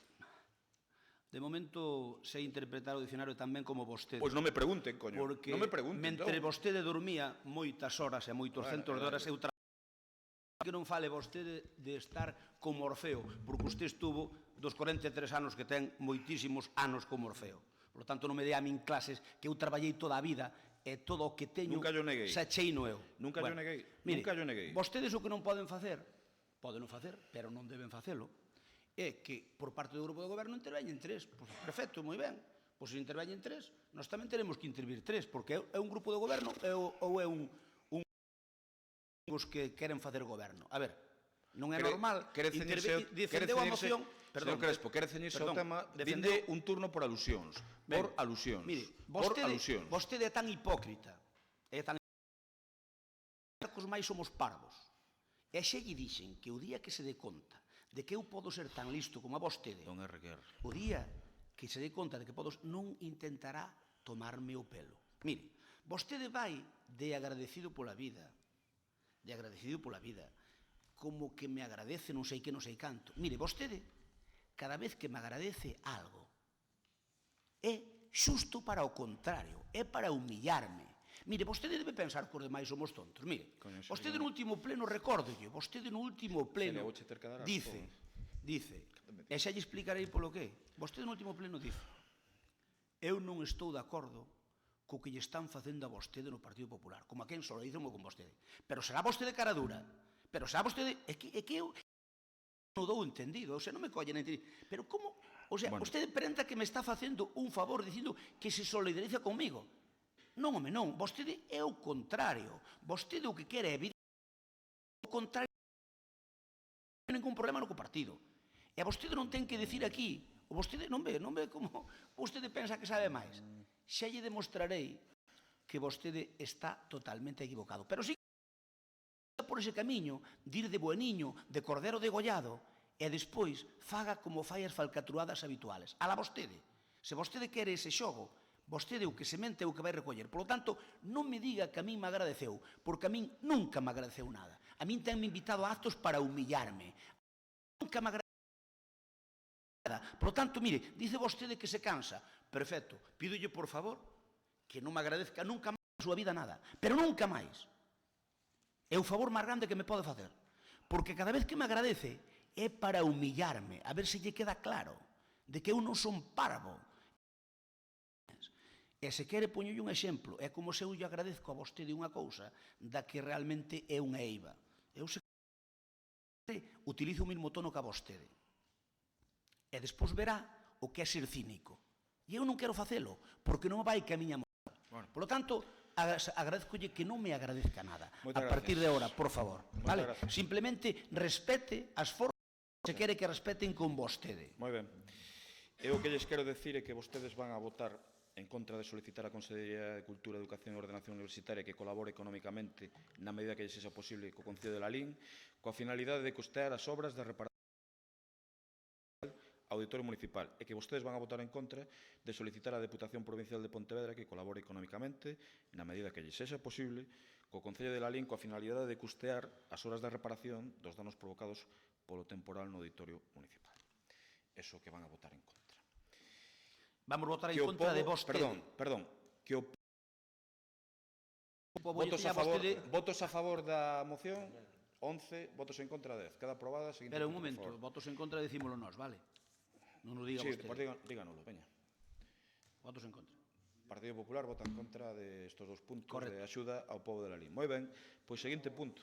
De momento sei interpretar o dicionario tamén como vostede. Pois non me pregunten, coño. Porque non me pregunten, mentre vostede dormía moitas horas e moitos centros de horas, eu que non fale vostede de estar como Orfeo, porque usted estuvo dos 43 anos que ten moitísimos anos como Orfeo. Por lo tanto, non me dé a min clases que eu traballei toda a vida e todo o que teño xa cheino eu. Nunca yo neguei. Vostedes o que non poden facer, pero non deben facelo, é que por parte do grupo de goberno interveñen 3. Pois, perfecto, moi ben. Pois se interveñen 3, nós tamén teremos que intervir 3, porque é un grupo de goberno ou é os que queren facer goberno. A ver, non é normal defendeu a moción. Señor Crespo, quere ceñirse ao tema, vinde un turno por alusións. Por alusións. Mire, vostede é tan hipócrita, os máis somos parvos. E xa lle dixen que o día que se dé conta de que eu podo ser tan listo como a vostede, o día que se dé conta de que podo, non intentará tomarme o pelo. Mire, vostede vai de agradecido pola vida, como que me agradece non sei que, non sei canto. Mire, vostede, cada vez que me agradece algo, é xusto para o contrario, é para humillarme. Mire, vostede debe pensar que os demais somos tontos. Mire, vostede no último pleno, recórdolle, vostede no último pleno dice, e xa lle explicarei polo que, vostede no último pleno dice, eu non estou de acordo co que lle están facendo a vostede no Partido Popular, como a quen só lo dicen con vostede. Pero será vostede cara dura, pero será vostede, é que eu non dou entendido, non me collen entendido, pero como, vostede prenta que me está facendo un favor dicindo que se solidariza comigo. Non, home, non, vostede é o contrario. Vostede o que quere é o contrario, non hai ningún problema no partido. E vostede non ten que dicir aquí, vostede non ve como vostede pensa que sabe máis. Xa lle demostrarei que vostede está totalmente equivocado. Pero si por ese camiño, de ir de bueniño, de cordero degollado, e despois faga como fai as falcatruadas habituales. Ala vostede. Se vostede quere ese xogo, vostede o que semente é o que vai recoller. Por lo tanto, non me diga que a min me agradeceu, porque a min nunca me agradeceu nada. A min tenme invitado a actos para humillarme. Nunca me agradeceu nada. Por lo tanto, mire, dice vostede que se cansa. Perfecto. Pídolle, por favor, que non me agradezca nunca máis na súa vida nada. Pero nunca máis. É o favor máis grande que me pode facer. Porque cada vez que me agradece é para humillarme. A ver se lle queda claro de que eu non son parvo. E se quere poñolle un exemplo, é como se eu lle agradezco a vostede unha cousa da que realmente é unha eiva. Eu se utilizo o mesmo tono que a vostede. E despois verá o que é ser cínico. E eu non quero facelo, porque non vai que a miña moral. Por lo tanto, agradezcolle que non me agradezca nada. A partir de ahora, por favor. Simplemente respete as formas que se quere que respeten con vostede. Moi ben. Eu o que lles quero decir é que vostedes van a votar en contra de solicitar a Consellería de Cultura, Educación e Ordenación Universitaria que colabore económicamente na medida que lle sexa posible co Concello de Lalín, coa finalidade de costear as obras de reparación ao Auditorio Municipal, e que vostedes van a votar en contra de solicitar á Deputación Provincial de Pontevedra que colabore económicamente na medida que lle sexa posible co Concello de Lalín coa finalidade de custear as horas de reparación dos danos provocados polo temporal no Auditorio Municipal. Eso que van a votar en contra. Vamos votar en contra de vostede. Perdón, que o votos a favor da moción, 11, votos en contra 10. Queda aprobada. Pero un momento, votos en contra decímolo nós, vale? Non o diga vostede. Sí, díganoslo, veña. Votos en contra. O Partido Popular vota en contra de estos dos puntos de axuda ao pobo de Lalín. Moi ben, pois seguinte punto.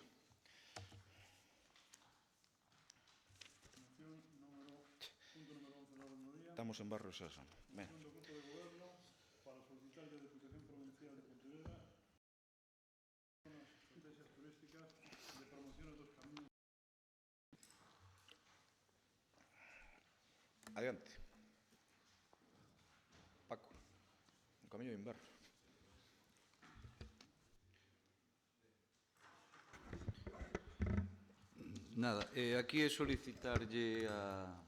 Estamos en Barrio Sésamo. Segundo grupo de goberno para solicitar a Deputación Provincial de Pontevedra as estrategias turísticas de promoción dos camiños. Adiante. Paco, un camiño de inverno. Nada, aquí é solicitarlle a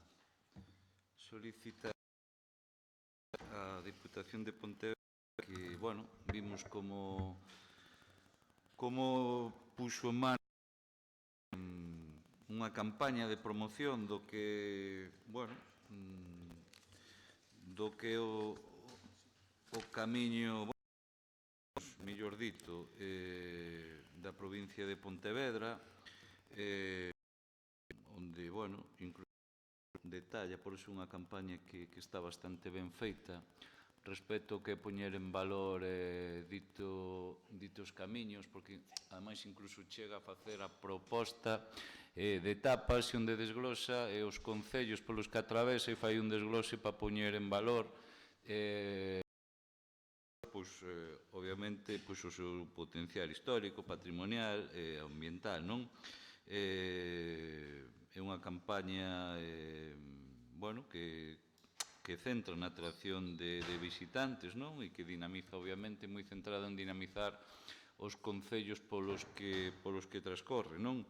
Deputación de Pontevedra que, bueno, vimos como puxo en mano unha campaña de promoción do que, bueno, do que o camiño, mellor dito, da provincia de Pontevedra, onde, bueno, incluso detalla, por iso unha campaña que está bastante ben feita, respecto ao que poñer en valor ditos camiños, porque ademais incluso chega a facer a proposta de etapas onde desglosa os concellos polos que atravesa e fai un desglose para poñer en valor obviamente o seu potencial histórico, patrimonial e ambiental, non? É unha campaña que centra na atracción de visitantes, non? E que dinamiza, obviamente, moi centrada en dinamizar os concellos polos que transcorre, non?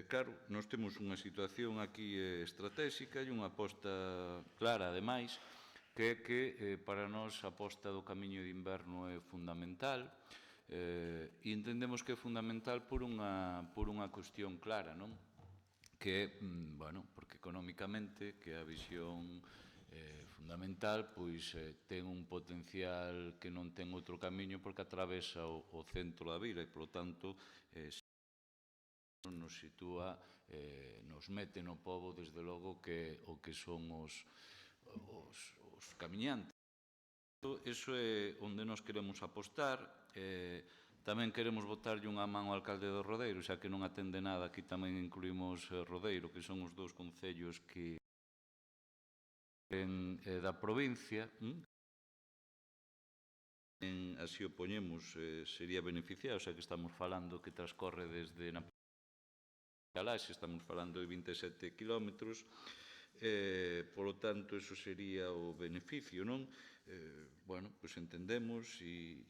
Claro, nós temos unha situación aquí estratégica e unha aposta clara, ademais, que é que para nós a aposta do camiño de inverno é fundamental e entendemos que é fundamental por unha cuestión clara, non? Que é, porque económicamente, que é a visión fundamental, pois ten un potencial que non ten outro camiño porque atravesa o centro da vila e, polo tanto, nos sitúa, nos mete no pobo, desde logo, que o que son os camiñantes. Iso é onde nos queremos apostar. Tamén queremos botarlle unha man ao alcalde do Rodeiro, xa que non atende nada, aquí tamén incluímos Rodeiro, que son os dous concellos que da provincia. Así o poñemos, sería beneficiado, xa que estamos falando que transcorre desde na Galaxe, estamos falando de 27 kilómetros, polo tanto, eso sería o beneficio, non? Pois entendemos e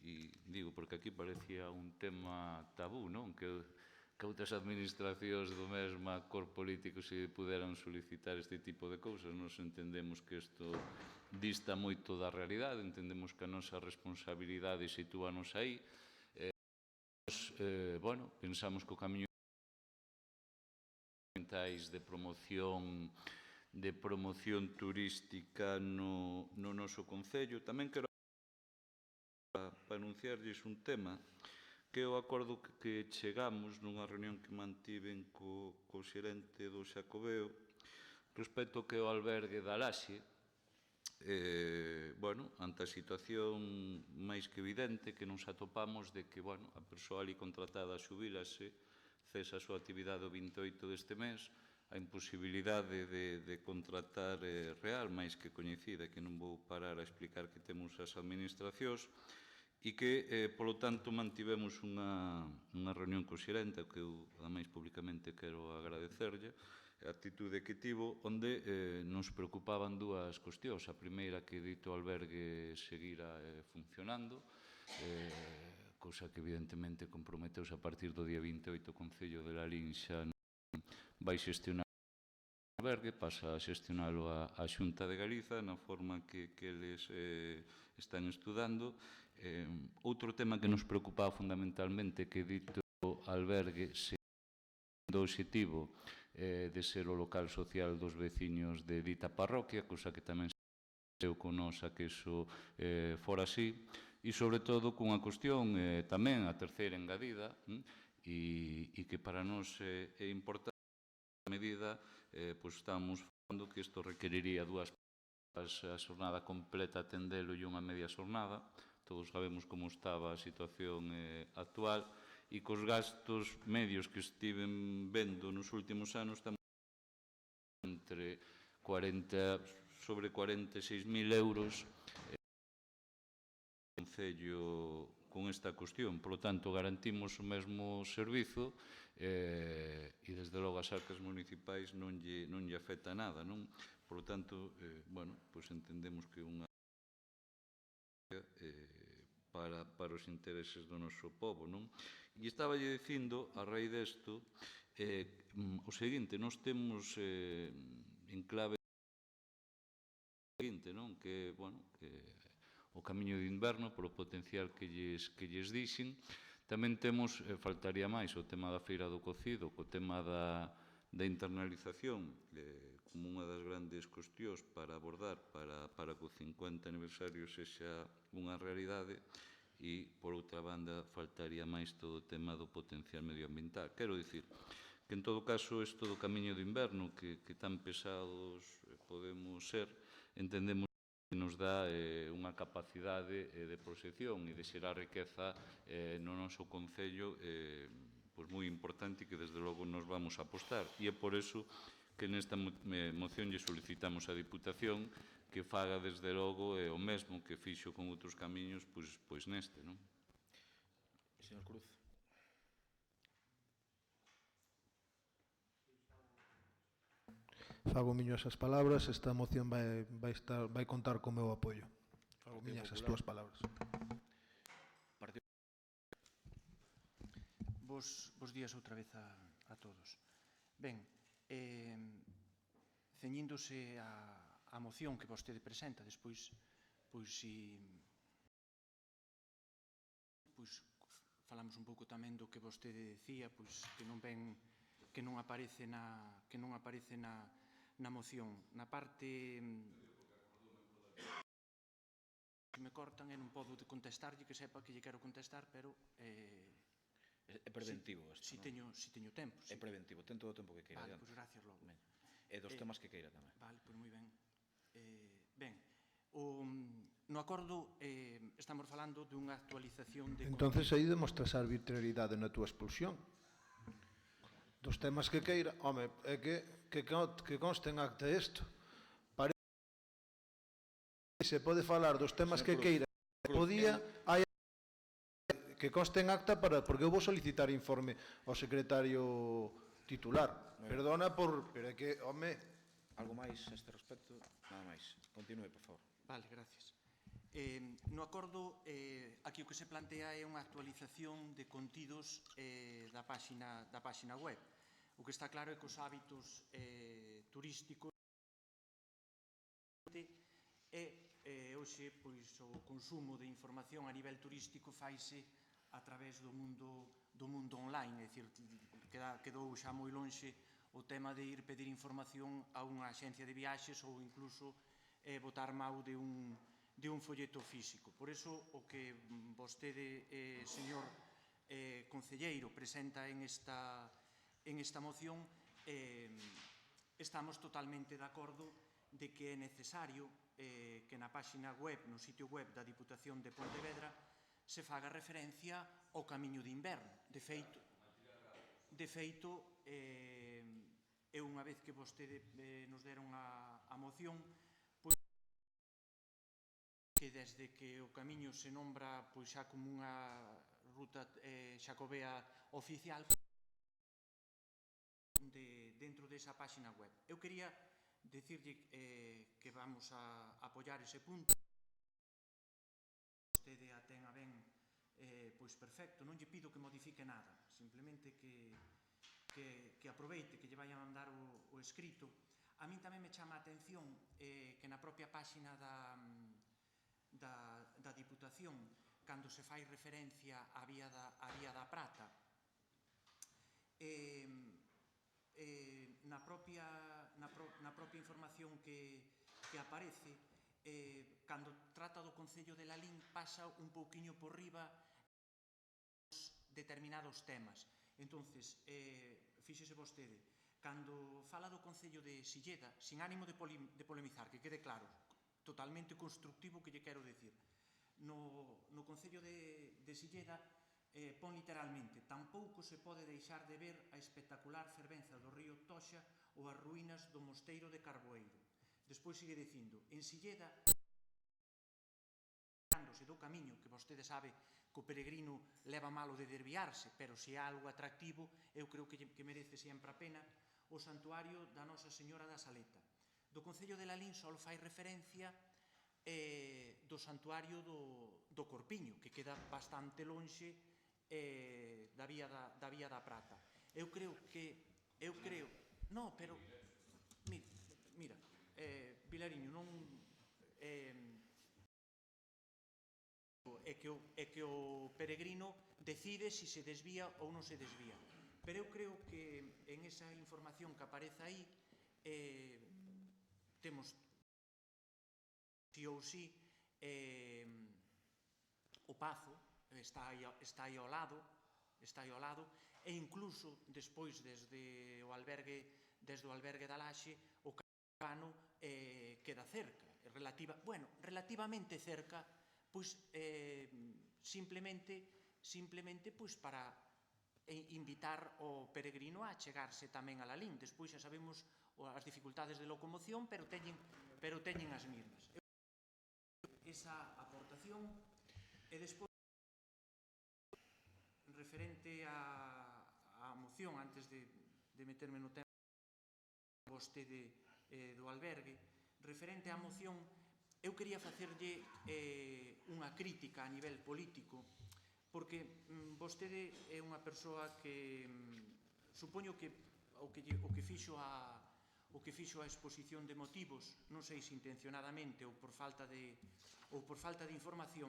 digo, porque aquí parecía un tema tabú, non? Que outras administracións do mesma cor político se puderan solicitar este tipo de cousas. Nos entendemos que isto dista moito da realidade, entendemos que a nosa responsabilidade sitúanos aí. Pensamos que o camiño de promoción turística no noso concello. Tamén quero para anunciarlles un tema que é o acordo que chegamos nunha reunión que mantiven co xerente do Xacobeo respecto ao que é o albergue da Laxe. Ante a situación máis que evidente que nos atopamos de que a persoa ali contratada xubílase, cesa a súa actividade o 28 deste mes, a imposibilidade de contratar real, máis que coñecida, que non vou parar a explicar que temos as administracións, e que, polo tanto, mantivemos unha reunión co xerente, que eu, ademais, publicamente quero agradecerlle, a actitude que tivo, onde nos preocupaban dúas cuestións. A primeira, que dito albergue seguira funcionando, cousa que evidentemente comprometeuse a partir do día 28 o Concello de Lalín xa non vai xestionar o albergue, pasa a xestionalo a Xunta de Galiza na forma que eles están estudando. Outro tema que nos preocupaba fundamentalmente que dito albergue do obxectivo de ser o local social dos veciños de dita parroquia, cousa que tamén se con nos a que iso fora así, e sobre todo cunha cuestión tamén a terceira engadida e que para nós é importante a medida, pois estamos falando que isto requeriría dúas a xornada completa atendelo e unha media xornada. Todos sabemos como estaba a situación actual e cos gastos medios que estiven vendo nos últimos anos estamos entre sobre 46.000 euros Concello con esta cuestión. Por lo tanto, garantimos o mesmo servizo e, desde logo, as arcas municipais non lle afecta nada, non? Por lo tanto, entendemos que unha para os intereses do noso povo, non? E estaba dicindo, a raíz desto, o seguinte, nós temos en clave seguinte, non? Que, o camiño de inverno, polo potencial que lles dixen. Tamén temos, faltaría máis, o tema da Feira do Cocido, co tema da internalización, como unha das grandes cuestións para abordar para que o 50 aniversario sexa unha realidade e, por outra banda, faltaría máis todo o tema do potencial medioambiental. Quero dicir que, en todo caso, isto do camiño de inverno, que tan pesados podemos ser, entendemos que nos dá unha capacidade de proxección e de xerar riqueza no noso Concello moi importante que desde logo nos vamos a apostar. E é por eso que nesta moción lle solicitamos á Diputación que faga desde logo o mesmo que fixo con outros camiños pois neste, non? Señor Cruz. Fago miñas as palabras, esta moción vai contar co meu apoio. Fago miñas as túas palabras. Bos días outra vez a todos. Ben, ceñíndose a moción que vostede presenta, despois, falamos un pouco tamén do que vostede decía, que non aparece na moción. Na parte que me cortan e non podo contestarlle, que sepa que lle quero contestar, pero É preventivo isto, non? Si teño tempo. É preventivo, ten todo o tempo que queira. Vale, pois gracias logo. E dos temas que queira tamén. Vale, pois moi ben. Ben, no acordo estamos falando dunha actualización de... Entonces aí demostras a arbitrariedade na túa expulsión. Dos temas que queira, home, é que conste en acta isto. Parece que se pode falar dos temas que queira. Podía, hai que conste en acta porque eu vou solicitar informe ao secretario titular. Perdona pero é que, home... Algo máis a este respecto? Nada máis. Continúe, por favor. Vale, gracias. No acordo, aquí o que se plantea é unha actualización de contidos da páxina web. O que está claro é que os hábitos turísticos hoxe o consumo de información a nivel turístico faise a través do mundo online, é dicir, quedou xa moi lonxe o tema de ir pedir información a unha axencia de viaxes ou incluso botar mau de un folleto físico. Por iso, o que vostede, señor concelleiro, presenta en esta moción, estamos totalmente de acordo de que é necesario que na páxina web, no sitio web da Diputación de Pontevedra, se faga referencia ao camiño de inverno. De feito, unha vez que vostede nos deron a moción, que desde que o camiño se nombra xa como unha ruta xacobea oficial dentro desa páxina web. Eu quería dicirlle que vamos a apoiar ese punto. Vostede a ten a ben, pois perfecto, non lle pido que modifique nada, simplemente que aproveite, que lle vaya a mandar o escrito. A min tamén me chama a atención que na propia páxina da Diputación, cando se fai referencia á Vía da Prata, na propia información que aparece, cando trata do Concello de Lalín, pasa un pouquiño por riba determinados temas. Entonces, fíxese vostede, cando fala do Concello de Silleda, sin ánimo de polemizar, que quede claro, totalmente constructivo que lle quero dicir, no Concello de Silleda pon literalmente: tampouco se pode deixar de ver a espectacular fervenza do río Toxa ou as ruínas do mosteiro de Carboeiro. Despois sigue dicindo: en Silleda, do camiño, que vostede sabe que o peregrino leva malo de desviarse, pero se é algo atractivo, eu creo que merece sempre a pena, o santuario da Nosa Señora da Saleta. Do Concello de Lalín só fai referencia do santuario do Corpiño, que queda bastante lonxe da Vía da Prata. Eu creo... No, pero... Mira, Vilariño, non... É que o peregrino decide se se desvía ou non se desvía. Pero eu creo que en esa información que aparece aí temos sí ou sí o Pazo está aí ao lado e incluso despois desde o albergue da Laxe o Cano queda cerca. relativamente cerca, pois simplemente pois para invitar o peregrino a chegarse tamén a Lalín. Despois xa sabemos as dificultades de locomoción, pero teñen as mismas. Esa aportación e despois referente á moción, antes de meterme no tema vostede do albergue, referente á moción, eu quería facerlle unha crítica a nivel político, porque vostede é unha persoa que supoño que o que fixo a exposición de motivos, non sei se intencionadamente ou por falta de información,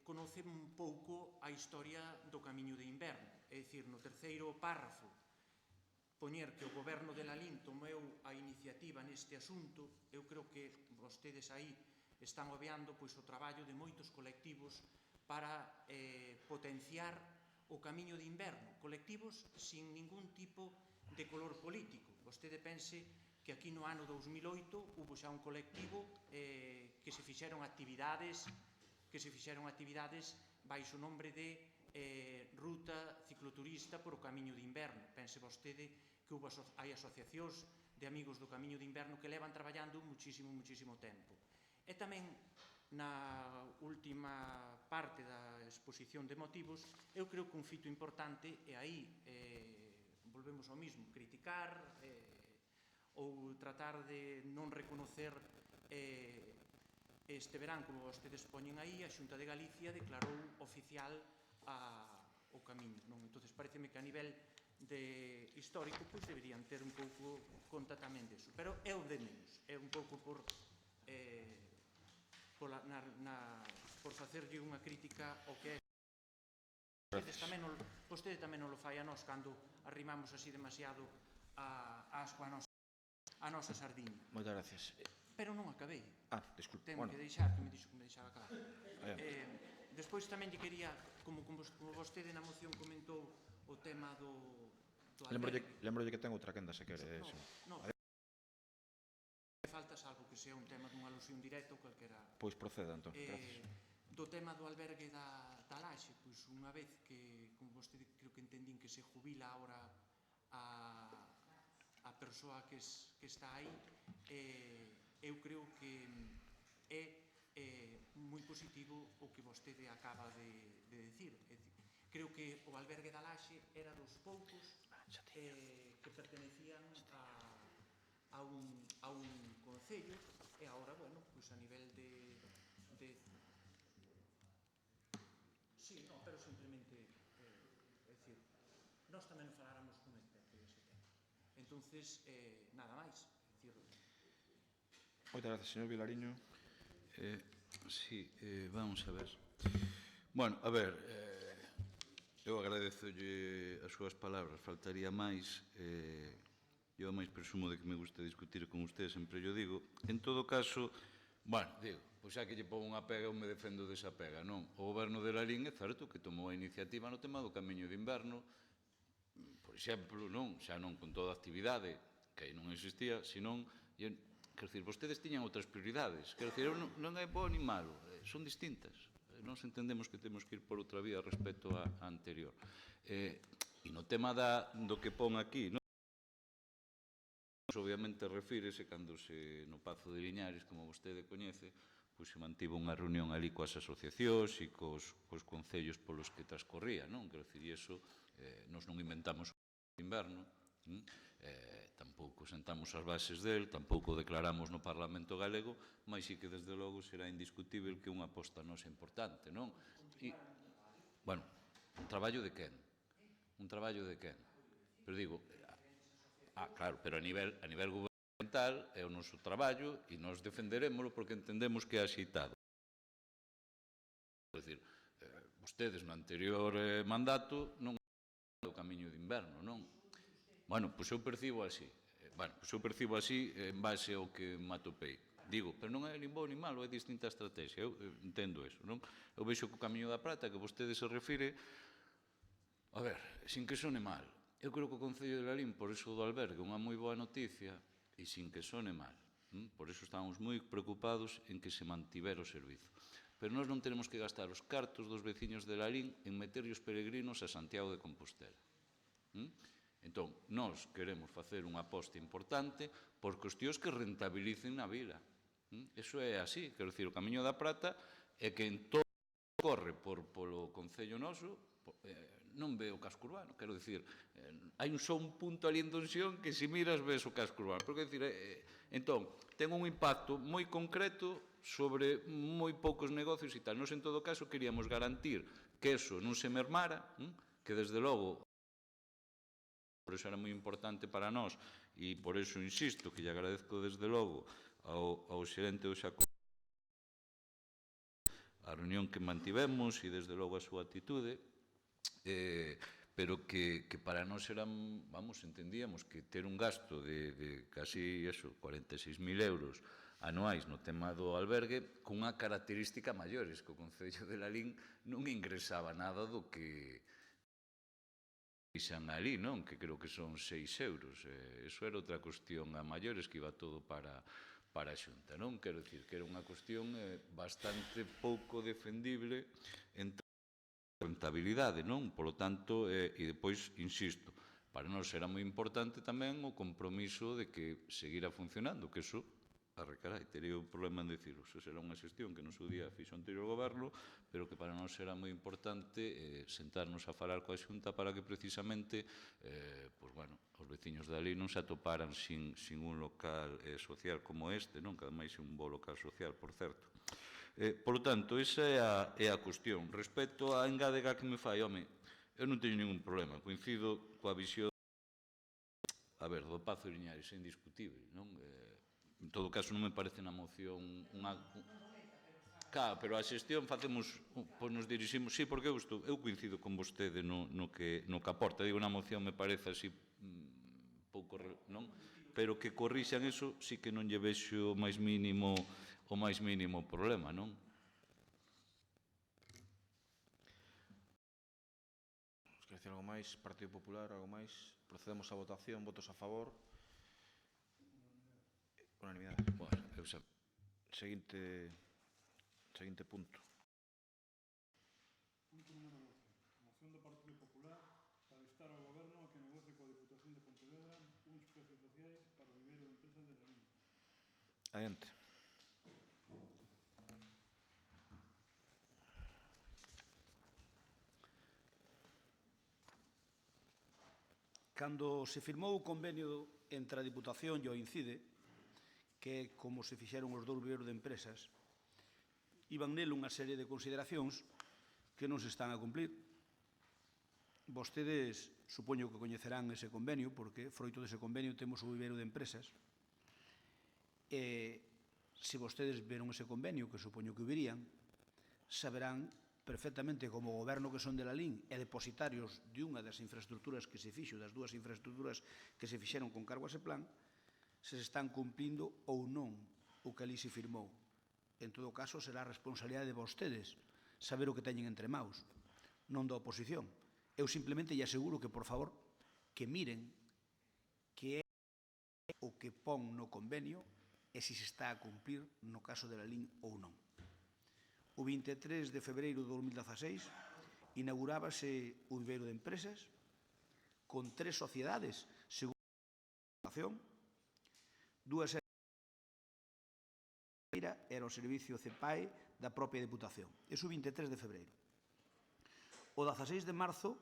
conoce un pouco a historia do Camiño de Inverno. É dicir, no terceiro párrafo, poñer que o Goberno de Lalín tomou a iniciativa neste asunto, eu creo que vostedes aí están obviando pois o traballo de moitos colectivos para potenciar o Camiño de Inverno, colectivos sin ningún tipo de color político. Vostede pense que aquí no ano 2008 hubo xa un colectivo que se fixeron actividades baixo o nombre de Ruta Cicloturista por o Camiño de Inverno. Pense vostede que hai asociacións de amigos do Camiño de Inverno que levan traballando muchísimo tempo. E tamén na última parte da exposición de motivos, eu creo que un fito importante, e aí volvemos ao mismo, criticar ou tratar de non reconocer este verán, como vostedes poñen aí, a Xunta de Galicia declarou oficial o Camiño. Entón, pareceme que a nivel histórico deberían ter un pouco conta tamén deso. Pero é o de menos. É un pouco por facerlle unha crítica ao que é. Vostede tamén non lo fai a nós cando arrimamos así demasiado a asco a nosa sardiña. Moitas gracias. Pero non acabei. Desculpe. Tengo que deixar, que me dixo que me deixaba acabar. Despois tamén lle quería, como vostede na moción comentou o tema do albergue. Lembrolle que ten outra quenda, se quere. Non. Falta salvo que sea un tema dunha alusión directa ou calquera. Pois proceda, entón. Gracias. Do tema do albergue da Laxe, pois unha vez que, como vostede creo que entendín que se jubila ahora a persoa que está aí, eu creo que é moi positivo o que vostede acaba de decir. Creo que o albergue da Laxe era dos poucos que pertenecían a un concello e agora, bueno, pois a nivel de... Sí, non, pero simplemente, é dicir, nós tamén faláramos con experto dese tema. Entonces, nada máis. Moitas gracias, señor Vilariño. Sí, vamos a ver. Bueno, a ver, eu agradezolle as súas palabras, faltaría máis, eu máis presumo de que me gusta discutir con usted, sempre yo digo. En todo caso, bueno, digo, pois xa que lle pon unha pega, eu me defendo desa pega, non? O Goberno de Lalín é certo que tomou a iniciativa no tema do Camiño de Inverno, por exemplo, non? Xa non con toda a actividade, que aí non existía, senón, quero dicir, vostedes tiñan outras prioridades, quero dicir, non é bo ni malo, son distintas. Nós entendemos que temos que ir por outra vía respecto á anterior. E no tema do que pon aquí, obviamente refírese cando no Pazo de Liñares, como vostede coñece, pois se mantivo unha reunión ali coas asociacións e cos concellos polos que transcorría, non? Quero dicir, iso, nós non inventamos o inverno, tampouco sentamos as bases del, tampouco declaramos no Parlamento galego, mas sí que desde logo será indiscutível que unha aposta nosa importante, non? Bueno, un traballo de quen? Un traballo de quen? Pero digo, claro, pero a nivel gubernamental é o noso traballo e nós defenderémolo porque entendemos que é axeitado. É dicir, vostedes no anterior mandato non o Camiño de Inverno, non? Bueno, pois eu percibo así. En base ao que me atopei. Digo, pero non é nin bo nin malo, é distinta estrategia. Eu entendo eso, non? Eu vexo que o Camiño da Prata que vostede se refire, a ver, sin que sone mal, eu creo que o Concello de Lalín, por iso do albergue, unha moi boa noticia, e sin que sone mal, Por eso estamos moi preocupados en que se mantivera o servizo. Pero nós non tenemos que gastar os cartos dos veciños de Lalín en meter os peregrinos a Santiago de Compostela. Entón, nós queremos facer unha aposta importante por cuestións que rentabilicen na vila. Iso é así, quero dicir, o Camiño da Prata é que en todo corre polo Concello noso, non ve o casco urbano, quero dicir, hai só un punto ali en Donsión que se miras ves o casco urbano, pero quero dicir, entón, ten un impacto moi concreto sobre moi poucos negocios e tal. Nos, en todo caso, queríamos garantir que eso non se mermara, que desde logo, por eso era moi importante para nós, e por eso insisto, que lle agradezco desde logo ao xerente do Xaco a reunión que mantivemos e desde logo a súa actitude, pero que para nós eran, vamos, entendíamos que ter un gasto de casi 46.000 euros anuais no tema do albergue cunha característica maiores, que o Concello de Lalín non ingresaba nada do que fixan ali, non? Que creo que son 6 euros. Eso era outra cuestión a maiores que iba todo para a Xunta, non? Quero dicir que era unha cuestión bastante pouco defendible en rentabilidade, non? Por lo tanto, e depois, insisto, para nós era moi importante tamén o compromiso de que seguira funcionando, que eso, arrecarai, tería un problema en decirlo, eso será unha xestión que no seu día fixo o anterior goberno, pero que para nós era moi importante sentarnos a falar coa Xunta para que precisamente, pois, bueno, os veciños de ali non se atoparan sin un local social como este, non? Que ademais é un bo local social, por certo. Por lo tanto, esa é a cuestión. Respecto á engádega que me fai, home, eu non teño ningún problema. Coincido coa visión, a ver, do Pazo de Iñares, é indiscutible, non? En todo caso, non me parece na moción unha... Claro, pero a xestión facemos, pois nos diriximos, sí, porque eu coincido con vostede no que aporta. Digo, na moción me parece así pouco, non? Pero que corrixan eso, sí que non lle vexo o máis mínimo problema, non? Quer dicir algo máis? Partido Popular, algo máis? Procedemos á votación, votos a favor. Unanimidade. Bueno, seguinte punto. Punto número 12. Moción do Partido Popular para instar ao Goberno a que negocie coa Diputación de Pontevedra uns precios sociais para o viveiro de empresas de Lalín. Adiante. Cando se firmou o convenio entre a Diputación e o INCIDE, que é como se fixeron os dous viveiros de empresas, iban nele unha serie de consideracións que non se están a cumplir. Vostedes, supoño que coñecerán ese convenio, porque froito dese convenio temos o viveiro de empresas. E se vostedes veron ese convenio, que supoño que o verían, saberán perfectamente como goberno que son de Lalín e depositarios de unha das infraestructuras que se fixo, das dúas infraestructuras que se fixeron con cargo a ese plan, se están cumplindo ou non o que ali se firmou. En todo caso, será a responsabilidade de vostedes saber o que teñen entre maus, non da oposición. Eu simplemente lle aseguro que, por favor, que miren que é o que pon no convenio e se está a cumplir no caso de Lalín ou non. O 23 de febreiro de 2016 inaugurábase o viveiro de empresas con 3 sociedades, segundo a información, 2 era o servicio CEPAE da propia Diputación. Eso o 23 de febreiro. O 16 de marzo,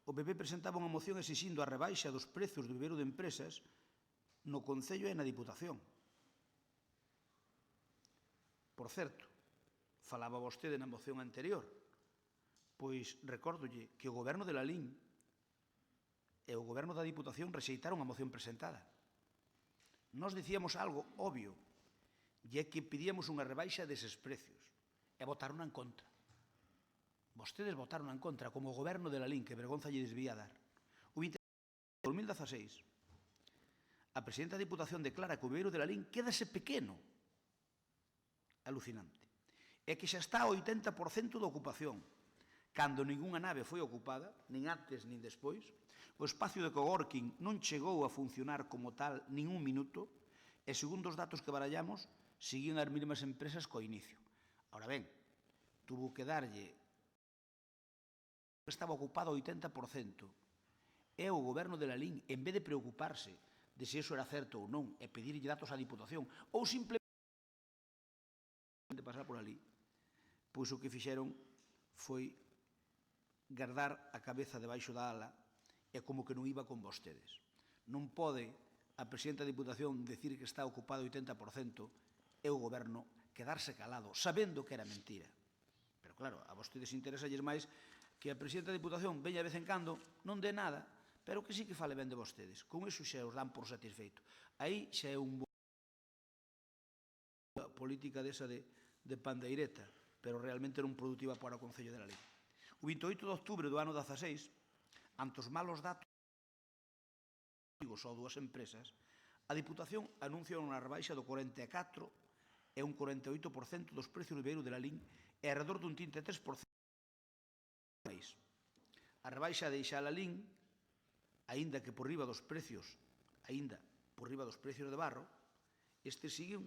o PP presentaba unha moción exixindo a rebaixa dos prezos do viveiro de empresas no Concello e na Diputación. Por certo, falaba vostede na moción anterior, pois recórdolle que o Goberno de Lalín e o Goberno da Diputación rexeitaron a moción presentada. Nós dicíamos algo obvio, e é que pedíamos unha rebaixa deses precios, e votaron en contra. Vostedes votaron en contra, como o Goberno de Lalín, que vergonza lle desvía dar. O 20 de 2016, a presidenta da Diputación declara que o viveiro de Lalín quédase pequeno. Alucinante. É que xa está a 80% da ocupación. Cando ningunha nave foi ocupada, nin antes nin despois, o espacio de coworking non chegou a funcionar como tal nin un minuto E segundo os datos que barallamos, seguían as mesmas empresas co inicio. Ahora ben, tuvo que darlle, estaba ocupado ao 80%, e o goberno de Lalín, en vez de preocuparse de se iso era certo ou non, e pedirlle datos á Diputación, ou simplemente pasar por ali, pois o que fixeron foi guardar a cabeza debaixo da ala e como que non iba con vostedes. Non pode a presidenta da Diputación decir que está ocupado o 80% e o goberno quedarse calado, sabendo que era mentira. Pero claro, a vostedes interesalles máis que a presidenta da Diputación veña de vez en cando, non dé nada, pero que sí que fale ben de vostedes. Con iso xa os dan por satisfeito. Aí xa é un política desa de pandeireta, pero realmente non productiva para o Concello de Lalín. O 28 de outubro do ano 16, ante os malos datos só dúas empresas, a Diputación anuncia unha rebaixa do 44% e un 48% dos precios do viveiro de Lalín e alrededor dun 33% máis. A rebaixa deixa a Lalín, aínda que por riba dos precios, de barro, estes siguen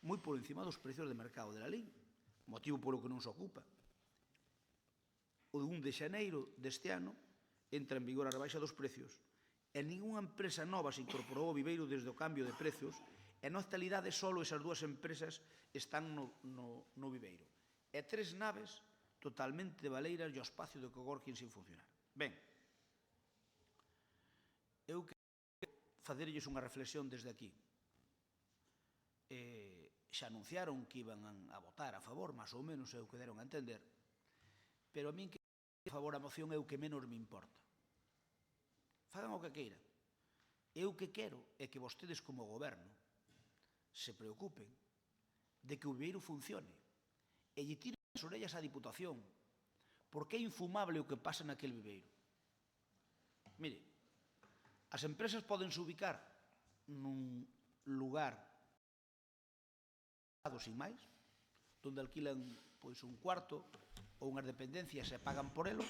moi por encima dos precios de mercado de Lalín, motivo polo que non se ocupa. O 1 de xaneiro deste ano entra en vigor a rebaixa dos precios e ningunha empresa nova se incorporou ao viveiro desde o cambio de precios e na actualidade só esas dúas empresas están no viveiro. E 3 naves totalmente baleiras e o espacio de coworking sin funcionar. Ben, eu quero facerlles unha reflexión desde aquí. Xa anunciaron que iban a votar a favor, máis ou menos é o que deron a entender, pero a min que a favor a moción é o que menos me importa. Fagan o que queiran. Eu que quero é que vostedes como goberno se preocupen de que o viveiro funcione e lle tiren as orellas á Diputación, porque é infumable o que pasa naquel viveiro. Mire, as empresas podense ubicar nun lugar sin máis, onde alquilan pois un cuarto ou unhas dependencias e pagan por elo,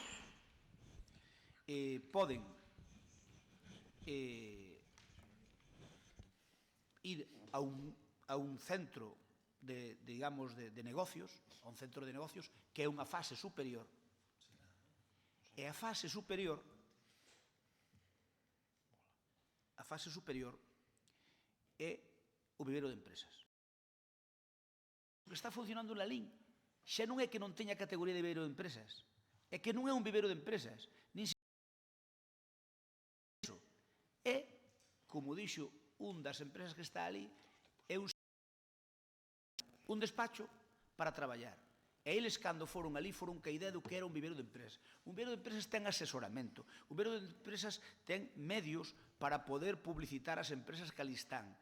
poden ir a un centro de negocios, a un centro de negocios que é unha fase superior, e a fase superior é o viveiro de empresas. O que está funcionando en Lalín xa non é que non teña categoría de viveiro de empresas, é que non é un viveiro de empresas, nin iso. É, como dixo un das empresas que está ali, é un despacho para traballar. E eles, cando foron ali, foron ca idea do que era un viveiro de empresas. Un viveiro de empresas ten asesoramento, un viveiro de empresas ten medios para poder publicitar as empresas que ali están.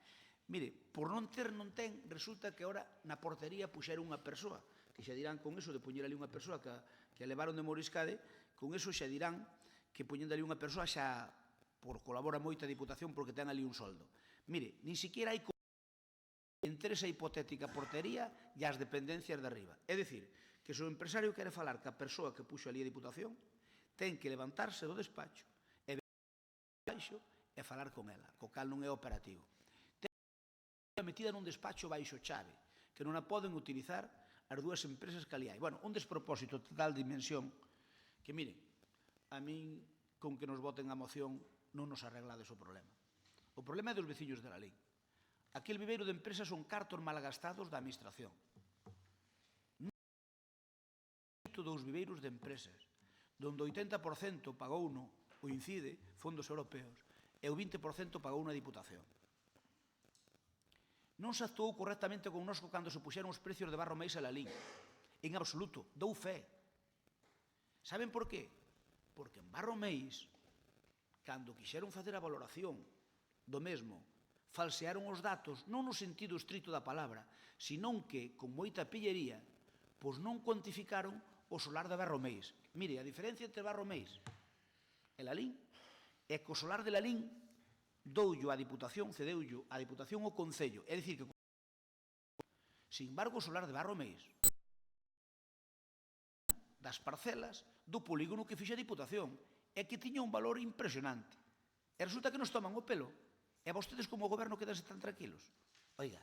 Mire, por non ten, resulta que ahora na portería puxeron unha persoa, que xa dirán con eso de poñer ali unha persoa que a levaron de Moriscade, con eso xa dirán que poñendo ali unha persoa xa colabora moita a Diputación porque ten ali un soldo. Mire, nin siquiera hai entre esa hipotética portería e as dependencias de arriba. É dicir, que se o empresario quere falar ca persoa que puxo ali a Diputación, ten que levantarse do despacho e baixo e falar con ela, co cal non é operativo. Metida nun despacho baixo chave, que non a poden utilizar as dúas empresas que ali hai. Bueno, un despropósito de tal dimensión que, mire, a min, con que nos voten a moción, non nos arreglades o problema. O problema é dos veciños de Lalín. Aquí el viveiro de empresas son cartos malgastados da administración. Dos viveiros de empresas, donde o 80% pagou o INCIDE, fondos europeos, e o 20% pagou na Diputación. Non se actuou correctamente connosco cando se puxeron os precios de Barro Meis a Lalín. En absoluto, dou fe. Saben por qué? Porque en Barro Meis, cando quixeron facer a valoración do mesmo, falsearon os datos, non no sentido estrito da palabra, senón que, con moita pillería, pois non cuantificaron o solar de Barro Meis. Mire, a diferencia entre Barro Meis e Lalín é que o solar de Lalín doullo a Diputación, cedeullo a Diputación o Concello. É dicir, que sin embargo o solar de Barro Meis das parcelas do polígono que fixe a Diputación é que tiña un valor impresionante. E resulta que nos toman o pelo E vostedes como goberno quedanse tan tranquilos? Oiga,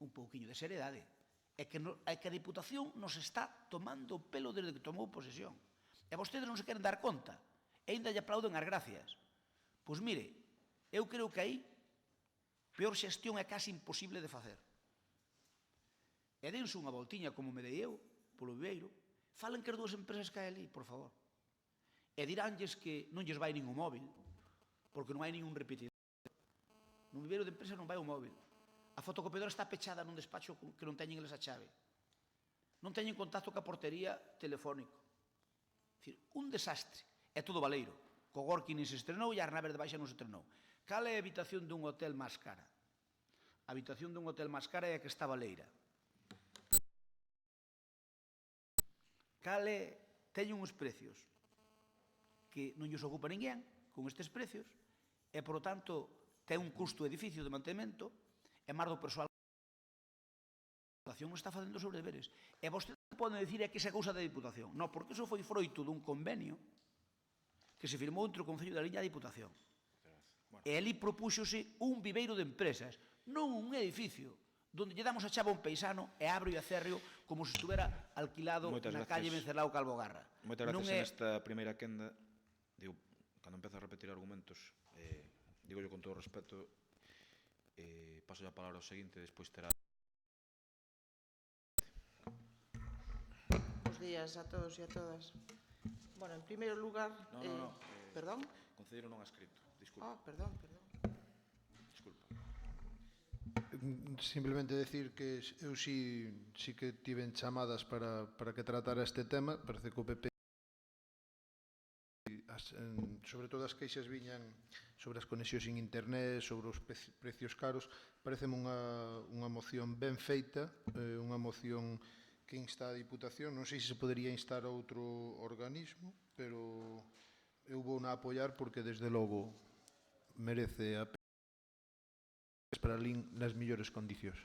un pouquiño de seriedade. É que a Diputación nos está tomando o pelo desde que tomou posesión. E vostedes non se queren dar conta. E ainda lle aplauden as gracias. Pois mire, eu creo que aí peor xestión é casi imposible de facer. E dense unha voltiña como me dei eu, polo Viveiro, falen que as dúas empresas que hai ali, por favor. E diránlles que non lles vai ningún móvil, porque non hai ningún repetidor. No Viveiro de empresa non vai o móvil. A fotocopiadora está pechada nun despacho que non teñen eles a chave. Non teñen contacto ca portería telefónico. Un desastre. É todo baleiro. Co Gorki nin se estrenou e a Arnaves de Baixa non se estrenou. Cal é a habitación dun hotel máis cara? A habitación dun hotel máis cara é a que está baleira. Cal é? Teñen uns precios que non lles ocupa ninguén con estes precios e, por lo tanto, ten un custo de edificio de mantemento e máis do persoal. A Diputación está facendo os seus deberes. E vostede pode dicir que esa cousa da Diputación. Non, porque iso foi froito dun convenio que se firmou entre o Concello da Liña e a Diputación. E ali propúxose un viveiro de empresas, non un edificio, donde lle damos a chave a un paisano e abro e acerreo como se estuvera alquilado na calle Vencelao Calvo Garra. Moitas gracias en esta primeira quenda. Digo, cando empeza a repetir argumentos, digo yo con todo o respeto, paso a palabra ao seguinte, despois terá... Bos días a todos e a todas. Bueno, en primeiro lugar... No. Perdón? Concelleiro non ha escrito, disculpe. Perdón. Disculpa. Simplemente decir que eu sí que tiven chamadas para que tratara este tema. Parece que o PP, sobre todo as queixas viñan sobre as conexións en internet, sobre os precios caros. Pareceme unha moción ben feita, unha moción que insta a Diputación. Non sei se se podería instar a outro organismo, pero eu vou na apoiar porque desde logo merece a pena para a LIN nas mellores condicións.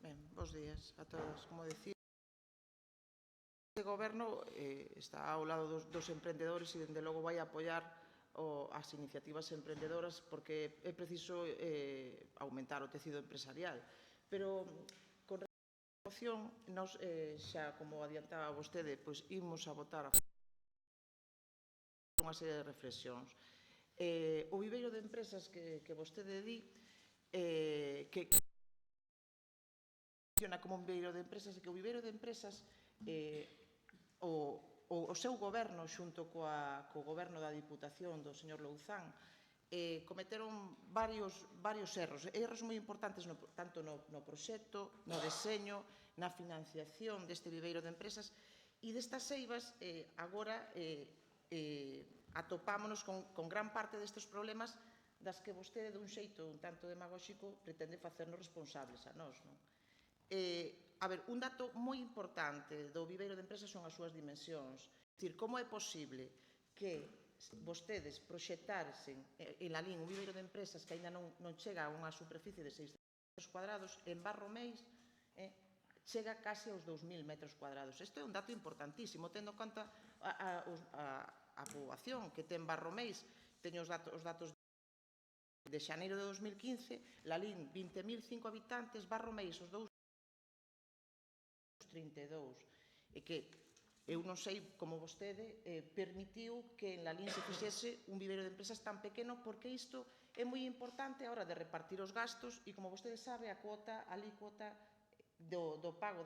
Ben, bos días a todos. Como decía, este goberno está ao lado dos emprendedores e, dende logo, vai apoiar as iniciativas emprendedoras porque é preciso aumentar o tecido empresarial. Pero, con respecto á moción, nos, xa como adiantaba vostede, pois imos a votar a unha serie de reflexións. O viveiro de empresas que vostede di, que funciona como un viveiro de empresas, e que o viveiro de empresas, o seu goberno, xunto co goberno da Diputación do señor Louzán, cometeron varios erros moi importantes tanto no proxecto, no deseño, na financiación deste viveiro de empresas, e destas eivas agora atopámonos con gran parte destes problemas das que vostede, dun xeito un tanto demagóxico, pretende facernos responsables a nós. A ver, un dato moi importante do viveiro de empresas son as súas dimensións. É dicir, como é posible que vostedes proxectarsen en la LIN un viveiro de empresas que aínda non chega a unha superficie de 600 metros cuadrados, en Barromeis chega case aos 2.000 metros cuadrados. Isto é un dato importantísimo, tendo en conta a poboación que ten Barromeis. Teño os datos de xaneiro de 2015, la LIN 20.005 habitantes, Barromeis os 232. E que eu non sei como vostede permitiu que en la LIN se fixese un viveiro de empresas tan pequeno, porque isto é moi importante a hora de repartir os gastos e, como vostede sabe, a alícuota do pago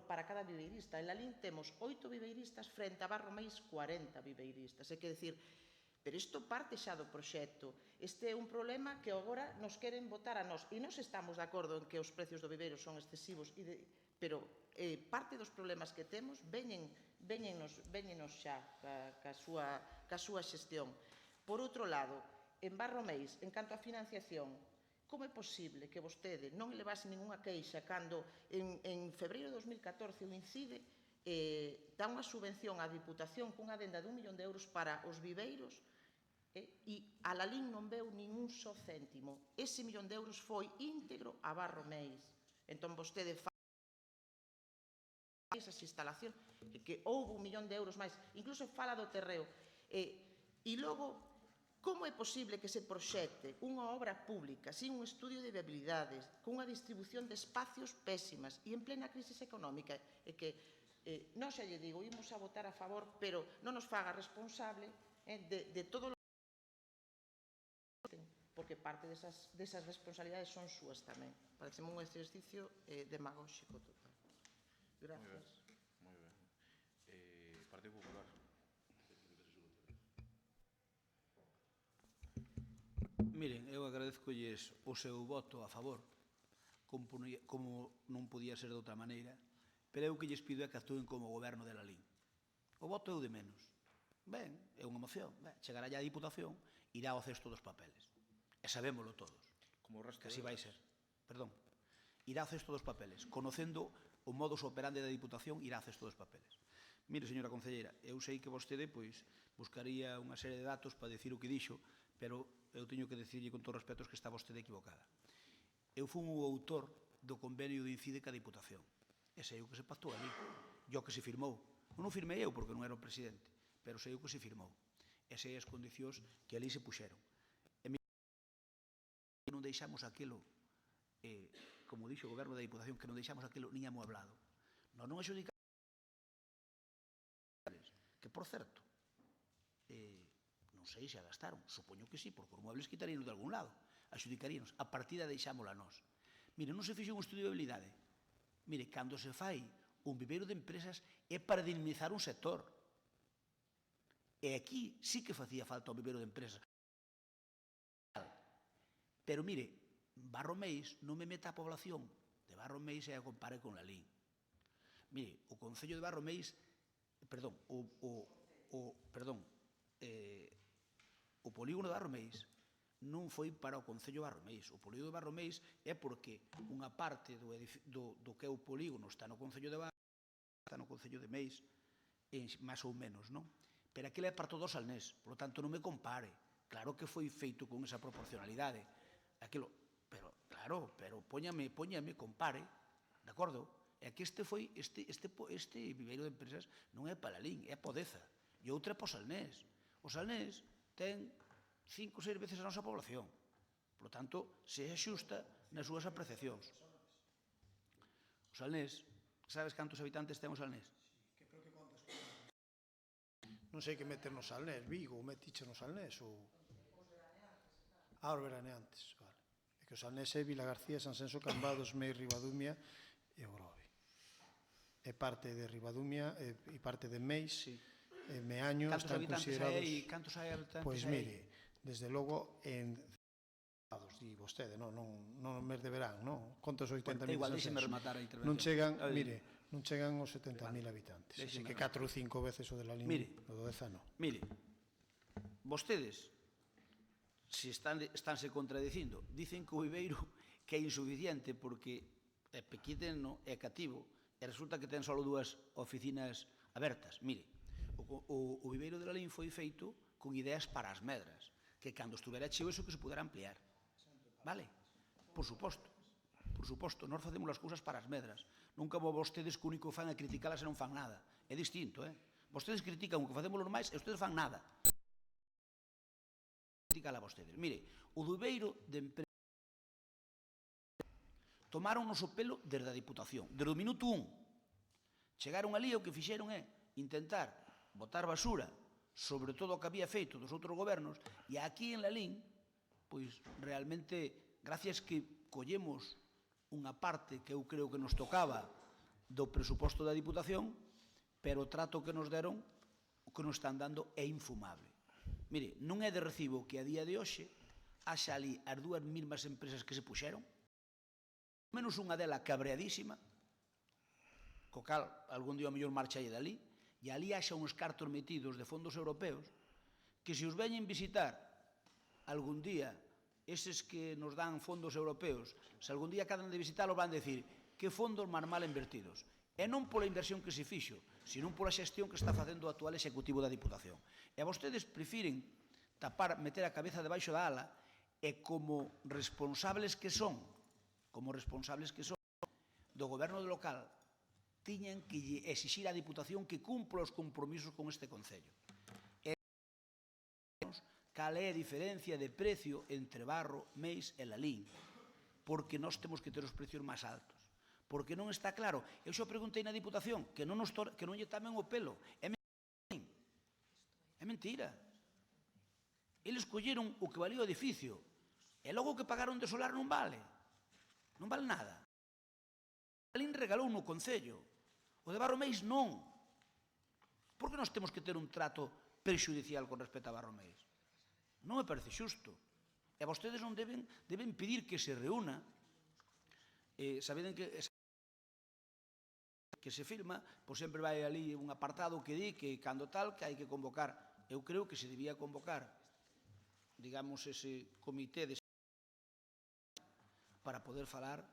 para cada viveirista. En la LIN temos 8 viveiristas frente a Barromeis 40 viveiristas. É que decir, pero isto parte xa do proxecto. Este é un problema que agora nos queren botar a nós. E nós estamos de acordo en que os precios do viveiro son excesivos, pero parte dos problemas que temos véñenos xa ca súa xestión. Por outro lado, en Barromeis, en canto a financiación, como é posible que vostede non elevase ninguna queixa cando en febreiro de 2014 o INCIDE dá unha subvención á Diputación cunha adenda de 1 millón de euros para os viveiros e a la LIN non veu ningún só céntimo. Ese millón de euros foi íntegro a Barromeis. Entón vostede fala esas instalacións, que houve 1 millón de euros máis, incluso fala do terreo. E logo Como é posible que se proxecte unha obra pública sin un estudio de viabilidades, cunha distribución de espacios pésimas e en plena crisis económica? E que, non xa lle digo, imos a votar a favor, pero non nos faga responsable de todo o porque parte desas responsabilidades son súas tamén. Parece un exercicio demagóxico total. Gracias. Moi ben. Partido Popular. Miren, eu agradezcolles o seu voto a favor, como non podía ser de outra maneira, pero eu que lles pido é que actúen como goberno de Lalín. O voto é o de menos. Ben, é unha moción. Chegará a Diputación, irá ao cesto dos papeles. E sabémolo todos. Como o resto que así vai ser. Perdón. Irá ao cesto dos papeles. Conocendo o modus operandi da Diputación, irá ao cesto dos papeles. Mire, señora concelleira, eu sei que vostede buscaría unha serie de datos para dicir o que dixo, pero eu teño que dicirlle con todos os respetos que está vostede equivocada. Eu fui o autor do convenio de INCIDE ca Diputación. E sei o que se pactou ali. E o que se firmou. Non o firmei eu porque non era o presidente, pero sei o que se firmou. E sei as condicións que ali se puxeron. Non deixamos aquilo, como dixo o goberno da Diputación, que non deixamos aquilo nin amueblado. Non adxudicamos, que por certo, non sei se a gastaron, supoño que sí, porque os muebles quitarían de algún lado, adxudicaríanos, a partida deixámola nós. Mire, non se fixe un estudio de habilidade. Mire, cando se fai un viveiro de empresas é para dinamizar un sector. E aquí sí que facía falta un viveiro de empresas. Pero mire, Barromeis non me meta a población de Barromeis e a compare con Lalín. Mire, o Concello de Barromeis, perdón, o polígono de Barromeis non foi para o Concello de Barromeis. O polígono de Barromeis é porque unha parte do que é o polígono está no Concello de Barromeis, está no Concello de Meis, máis ou menos, non? Pero aquilo é para todos os salnés, por lo tanto non me compare. Claro que foi feito con esa proporcionalidade. Aquilo, pero, claro, pero póñame, compare, de acordo? É que este viveiro de empresas non é para Lalín, é para Odeza, e outra é para o Salnés. O Salnés ten 5 ou 6 veces a nosa población, por lo tanto, se axusta nas súas apreciacións. O Salnés, sabes cantos habitantes ten o Salnés? Non sei que meter no Salnés, Vigo, ou metiche no Salnés, ou... os veraneantes, vale. É que o Salnés é Vilagarcía, Sansenso, Cambados, Meis, Ribadumia e Ogrove. É parte de Ribadumia e parte de Meis, Meaño, están considerados... Cantos hai habitantes? Pois mire, desde logo, en... di vostede, non no mes de verán, non? Contos 80.000 de Sansenso. Non chegan, mire, non chegan os 70.000 habitantes. Así que 4 ou 5 veces o de Lalín, o do Odeza, non. Mire, vostedes, se estánse contradicindo, dicen que o viveiro que é insuficiente porque é pequeno, é cativo, e resulta que ten só 2 oficinas abertas. Mire, o viveiro de Lalín foi feito con ideas para as medras, que cando estuvera cheo iso que se pudera ampliar. Vale? Por suposto, nós facemos as cousas para as medras. Nunca vos vostedes que o único fan é criticalas e non fan nada. É distinto, Vostedes critican o que facemos os máis e vostedes fan nada. Criticala a vostedes. Mire, o viveiro de empresa tomaron o pelo desde a Diputación, desde o minuto 1. Chegaron ali e o que fixeron é intentar botar basura sobre todo o que había feito dos outros gobernos e aquí en Lalín, pois realmente, gracias que collemos unha parte que eu creo que nos tocaba do presuposto da Diputación, pero o trato que nos deron, o que nos están dando é infumable. Mire, non é de recibo que a día de hoxe haxa ali as 2 mesmas empresas que se puxeron, menos unha dela cabreadísima, co cal algún día o mellor marchalle dali, e ali haxa uns cartos metidos de fondos europeos que se os veñen visitar algún día, eses que nos dan fondos europeos, se algún día acadan de visitarlos van decir que fondos máis mal invertidos. E non pola inversión que se fixo, sino pola xestión que está facendo o actual executivo da Diputación. E vostedes prefiren meter a cabeza debaixo da ala e como responsables que son do goberno local, tiñan que exixir á Diputación que cumpra os compromisos con este Concello. E cal é a diferencia de precio entre Barro, Meis e Lalín, porque nós temos que ter os precios máis altos. Porque non está claro. Eu xo preguntei na Diputación que non lle tamen o pelo. É mentira. Eles colleron o que valía o edificio e logo o que pagaron de solar non vale. Non vale nada. Lalín regalou no Concello. O de Barro Meis non. Por que nós temos que ter un trato prexudicial con respecto a Barro Meis? Non me parece xusto. E vostedes non deben pedir que se reúna. Sabeden que se firma, pois sempre vai ali un apartado que di que cando tal que hai que convocar. Eu creo que se debía convocar, digamos, ese comité para poder falar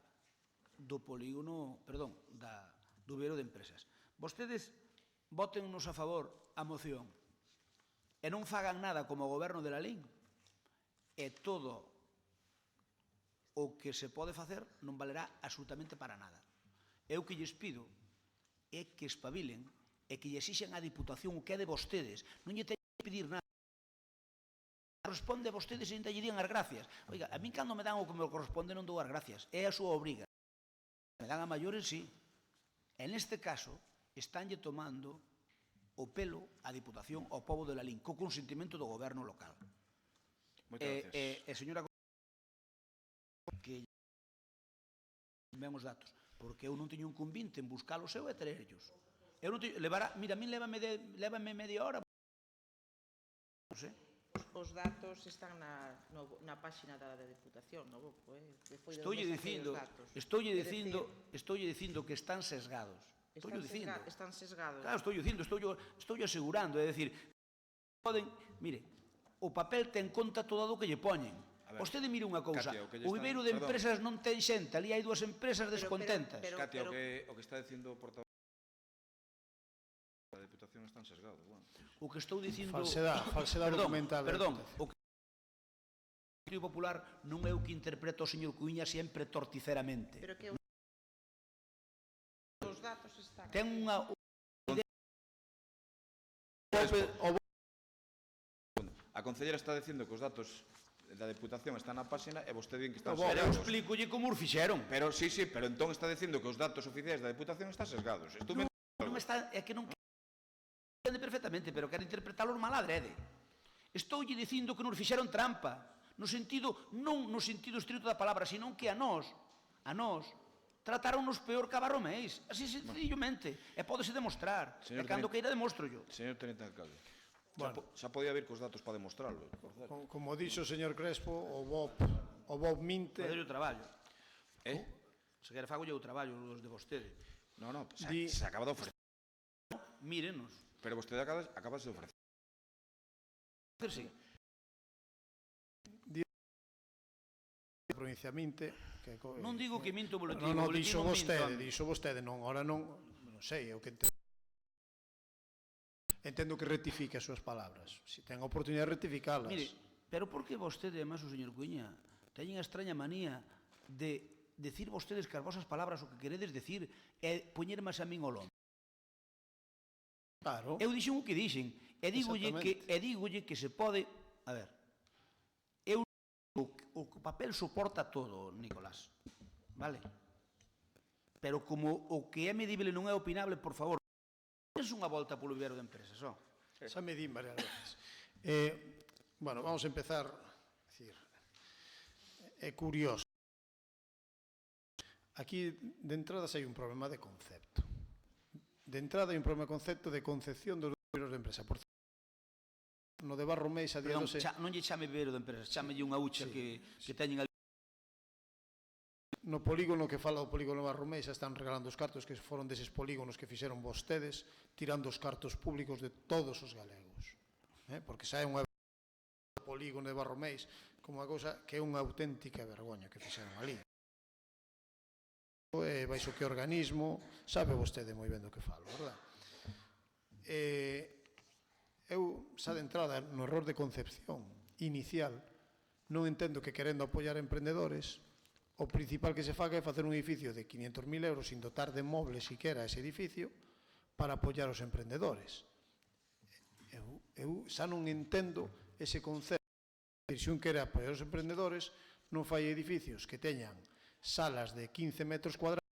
do polígono, perdón, do vivero de empresas. Vostedes votennos a favor a moción e non fagan nada como o goberno de Lalín e todo o que se pode facer non valerá absolutamente para nada. Eu que lles pido é que espabilen e que lle exixen á Diputación o que é de vostedes. Non lle teñen que pedir nada. Corresponde a vostedes e ainda lle dían as gracias. Oiga, a min cando me dan o que me corresponde non dou as gracias. É a súa obriga. Me dan a maiores, sí. En este caso, estánlle tomando o pelo á Diputación ao pobo de Lalín, co consentimento do goberno local. Moitas gracias. Señora, que ven os datos, porque eu non teño un convinte en buscar o seu e traerllos. Eu non teño, mira, a min lévame media hora. Non sei. Os datos están na páxina da Deputación, no? Estoulle dicindo que están sesgados. Están sesgados. Claro, estou asegurando, é dicir, poden, mire, o papel ten conta todo o que lle poñen. Vostede mire unha cousa, o viveiro de empresas non ten xente, ali hai dúas empresas descontentas. Katia, o que está dicindo o portavoz da Deputación están sesgados. O que estou dicindo... Falsedade documental. Perdón, o que o Partido Popular non é o que interpreta o señor Cuíña sempre torticeramente. Pero que os datos están... Ten unha... A concelleira está dicindo que os datos da Deputación están na páxina e vostede din que están sesgados. sesgados. Eu explícolle como os fixeron. Pero sí, pero entón está dicindo que os datos oficiais da Deputación están sesgados. É que non entende perfectamente, pero quero interpretalos mal adrede. Estoulle dicindo que nos fixeron trampa, non no sentido estrito da palabra, senón que a nós, trataronnos peor que a Barro Meis, así sencillamente, e pódese demostrar, e cando queira demostro yo. Señor Teniente Alcalde, xa podía vir cos datos para demostrarlo. Como dixo o señor Crespo, o BOP minte... Fazer o traballo. Se quere fago o traballo dos de vostede. Non, se acaba de ofrecer. Mírenos. Pero vostede acaba de ofrecer. Sí. Provincia minte... Non digo que minto o boletín. Non, dixo vostede, non, ora non sei, eu que entendo que rectifique as súas palabras. Se ten a oportunidade de rectificalas. Mire, pero por que vostede, además, o señor Cuíña, teñen a extraña manía de decir vostedes que as vosas palabras o que queredes decir é poñerme a min o lombo? Claro. Eu dixen o que dixen, e dígolle que se pode... A ver, o papel soporta todo, Nicolás, vale? Pero como o que é medible non é opinable, por favor, es unha volta polo vivero de empresas, ó. Xa me din varias veces. Bueno, vamos a empezar, é curioso. Aquí, de entrada, hai un problema de concepto. De entrada, hai un problema de concepto de concepción dos viveros de empresa. Por no de Barro Meis a día non lle chame vivero de empresas, chamelle unha hucha que teñen ali. No polígono que fala do polígono Barro Meis están regalando os cartos que foron deses polígonos que fixeron vostedes, tirando os cartos públicos de todos os galegos. Porque xa é unha polígono de Barro Meis como unha cousa que é unha auténtica vergoña que fixeron ali. Baixo que organismo, sabe vostede moi ben do que falo, verdad? Eu, xa de entrada, no error de concepción inicial, non entendo que querendo apoiar emprendedores, o principal que se faga é facer un edificio de 500.000 euros sin dotar de mobles siquera ese edificio para apoiar os emprendedores. Eu xa non entendo ese concepto Se un quere apoiar os emprendedores, non fai edificios que teñan salas de 15 metros cuadrados.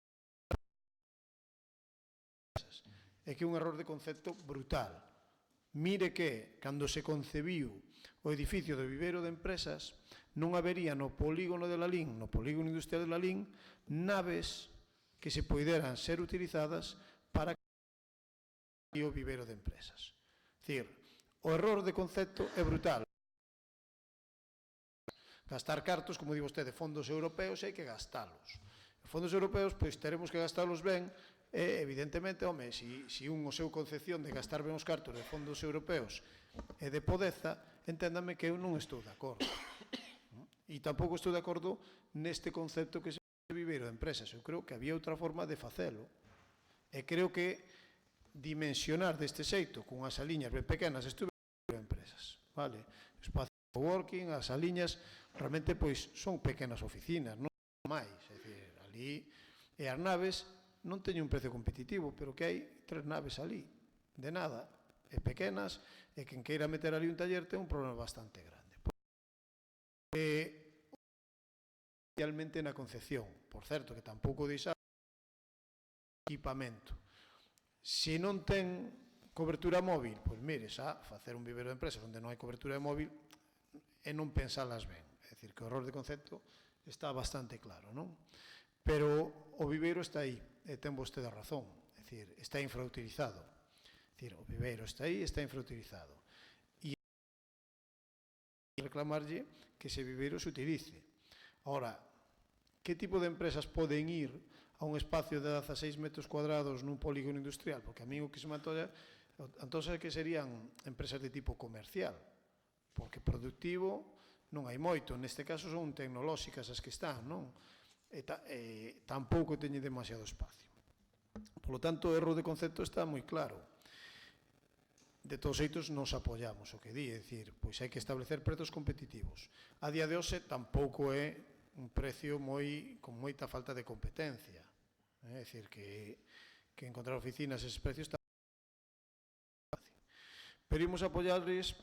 É que é un error de concepto brutal. Mire que, cando se concebiu o edificio do viveiro de empresas, non habería no polígono de Lalín, no polígono industrial de Lalín, naves que se poideran ser utilizadas para o viveiro de empresas. É dicir, o error de concepto é brutal. Gastar cartos, como di vostede, fondos europeos, hai que gastalos. Os fondos europeos, pois, teremos que gastalos ben, e, evidentemente, home, se un o seu concepción de gastar ben os cartos de fondos europeos é de podeza, enténdame que eu non estou de acordo. E tampouco estou de acordo neste concepto que se viveiro de empresas. Eu creo que había outra forma de facelo. E creo que dimensionar deste xeito, con as saliñas ben pequenas, estuve de empresas, vale? Espacio de coworking, as saliñas, realmente, pois, son pequenas oficinas, non máis. É dicir, ali, e as naves non teñen un precio competitivo, pero que hai 3 naves ali, de nada, e pequenas, e quen queira meter ali un taller ten un problema bastante grande. Especialmente na concepción, por certo, que tampouco deixa equipamento. Se non ten cobertura móvil, pois mire, xa, facer un vivero de empresas onde non hai cobertura de móvil e non pensalas ben. É dicir, que o error de concepto está bastante claro, non? Pero o viveiro está aí, e ten vostede razón, é dicir, está infrautilizado. É dicir, o viveiro está aí, está infrautilizado. E reclamarlle que ese viveiro se utilice. Ahora, que tipo de empresas poden ir a un espacio de 16 metros cuadrados nun polígono industrial? Porque a mí o que se me antolla é que serían empresas de tipo comercial, porque productivo non hai moito, neste caso son tecnolóxicas as que están, non? E tampouco teñen demasiado espacio. Por lo tanto, o erro de concepto está moi claro. De todos xeitos, nos apoiamos o que di, é dicir, pois hai que establecer prezos competitivos. A día de hoxe tampouco é un precio con moita falta de competencia. É dicir, que encontrar oficinas eses precios está fácil. Pero imos apoiarles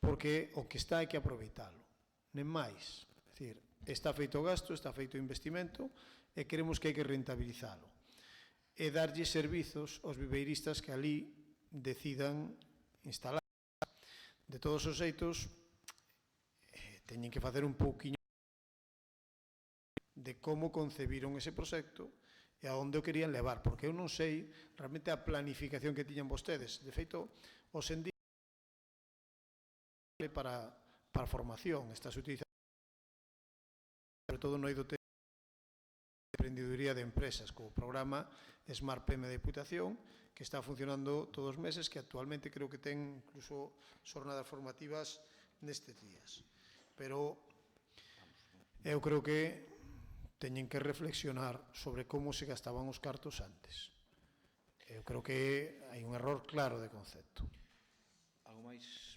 porque o que está hai que aproveitalo. Nem máis. É dicir, está feito o gasto, está feito o investimento e queremos que hai que rentabilizalo. E darlle servizos aos viveiristas que ali decidan instalar. De todos os xeitos, teñen que facer un pouquiño de como concebiron ese proxecto e a onde o querían levar, porque eu non sei realmente a planificación que tiñan vostedes. De feito, os endí para a formación, estas utilizacións, sobre todo no eido de emprendeduría de empresas, como o programa Smart PM de Diputación, que está funcionando todos os meses, que actualmente creo que ten incluso xornadas formativas nestes días. Pero eu creo que teñen que reflexionar sobre como se gastaban os cartos antes. Eu creo que hai un error claro de concepto. Algo máis?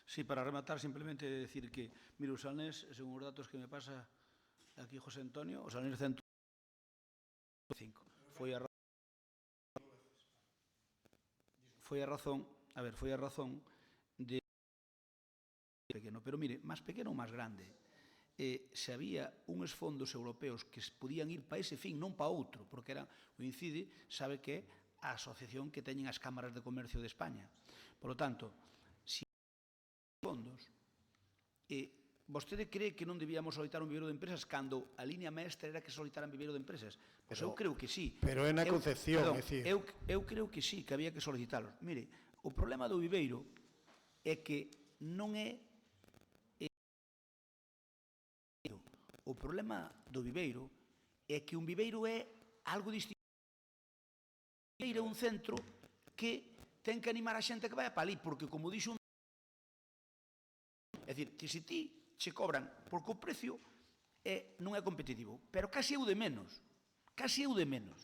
Sí, para rematar, simplemente decir que, mire, o Salnés, según os datos que me pasa aquí José Antonio, o Salnés 105, foi a razón de pequeno, pero mire, máis pequeno ou máis grande, se había uns fondos europeos que podían ir para ese fin, non para outro, porque era o INCIDE, sabe que é a asociación que teñen as cámaras de comercio de España. Por lo tanto, se fondos, vostede cree que non debíamos solicitar un vivero de empresas cando a línea mestra era que solicitaran vivero de empresas? Pois eu creo que sí. Pero é na concepción, é dicir. Eu creo que sí, que había que solicitalos. Mire, o problema do viveiro é que non é... O problema do viveiro é que un viveiro é algo distinto. O viveiro é un centro que ten que animar a xente que vai para ali, porque, como dixo un... É dicir, que se ti che cobran, porque o precio non é competitivo, pero casi é o de menos. Casi é o de menos.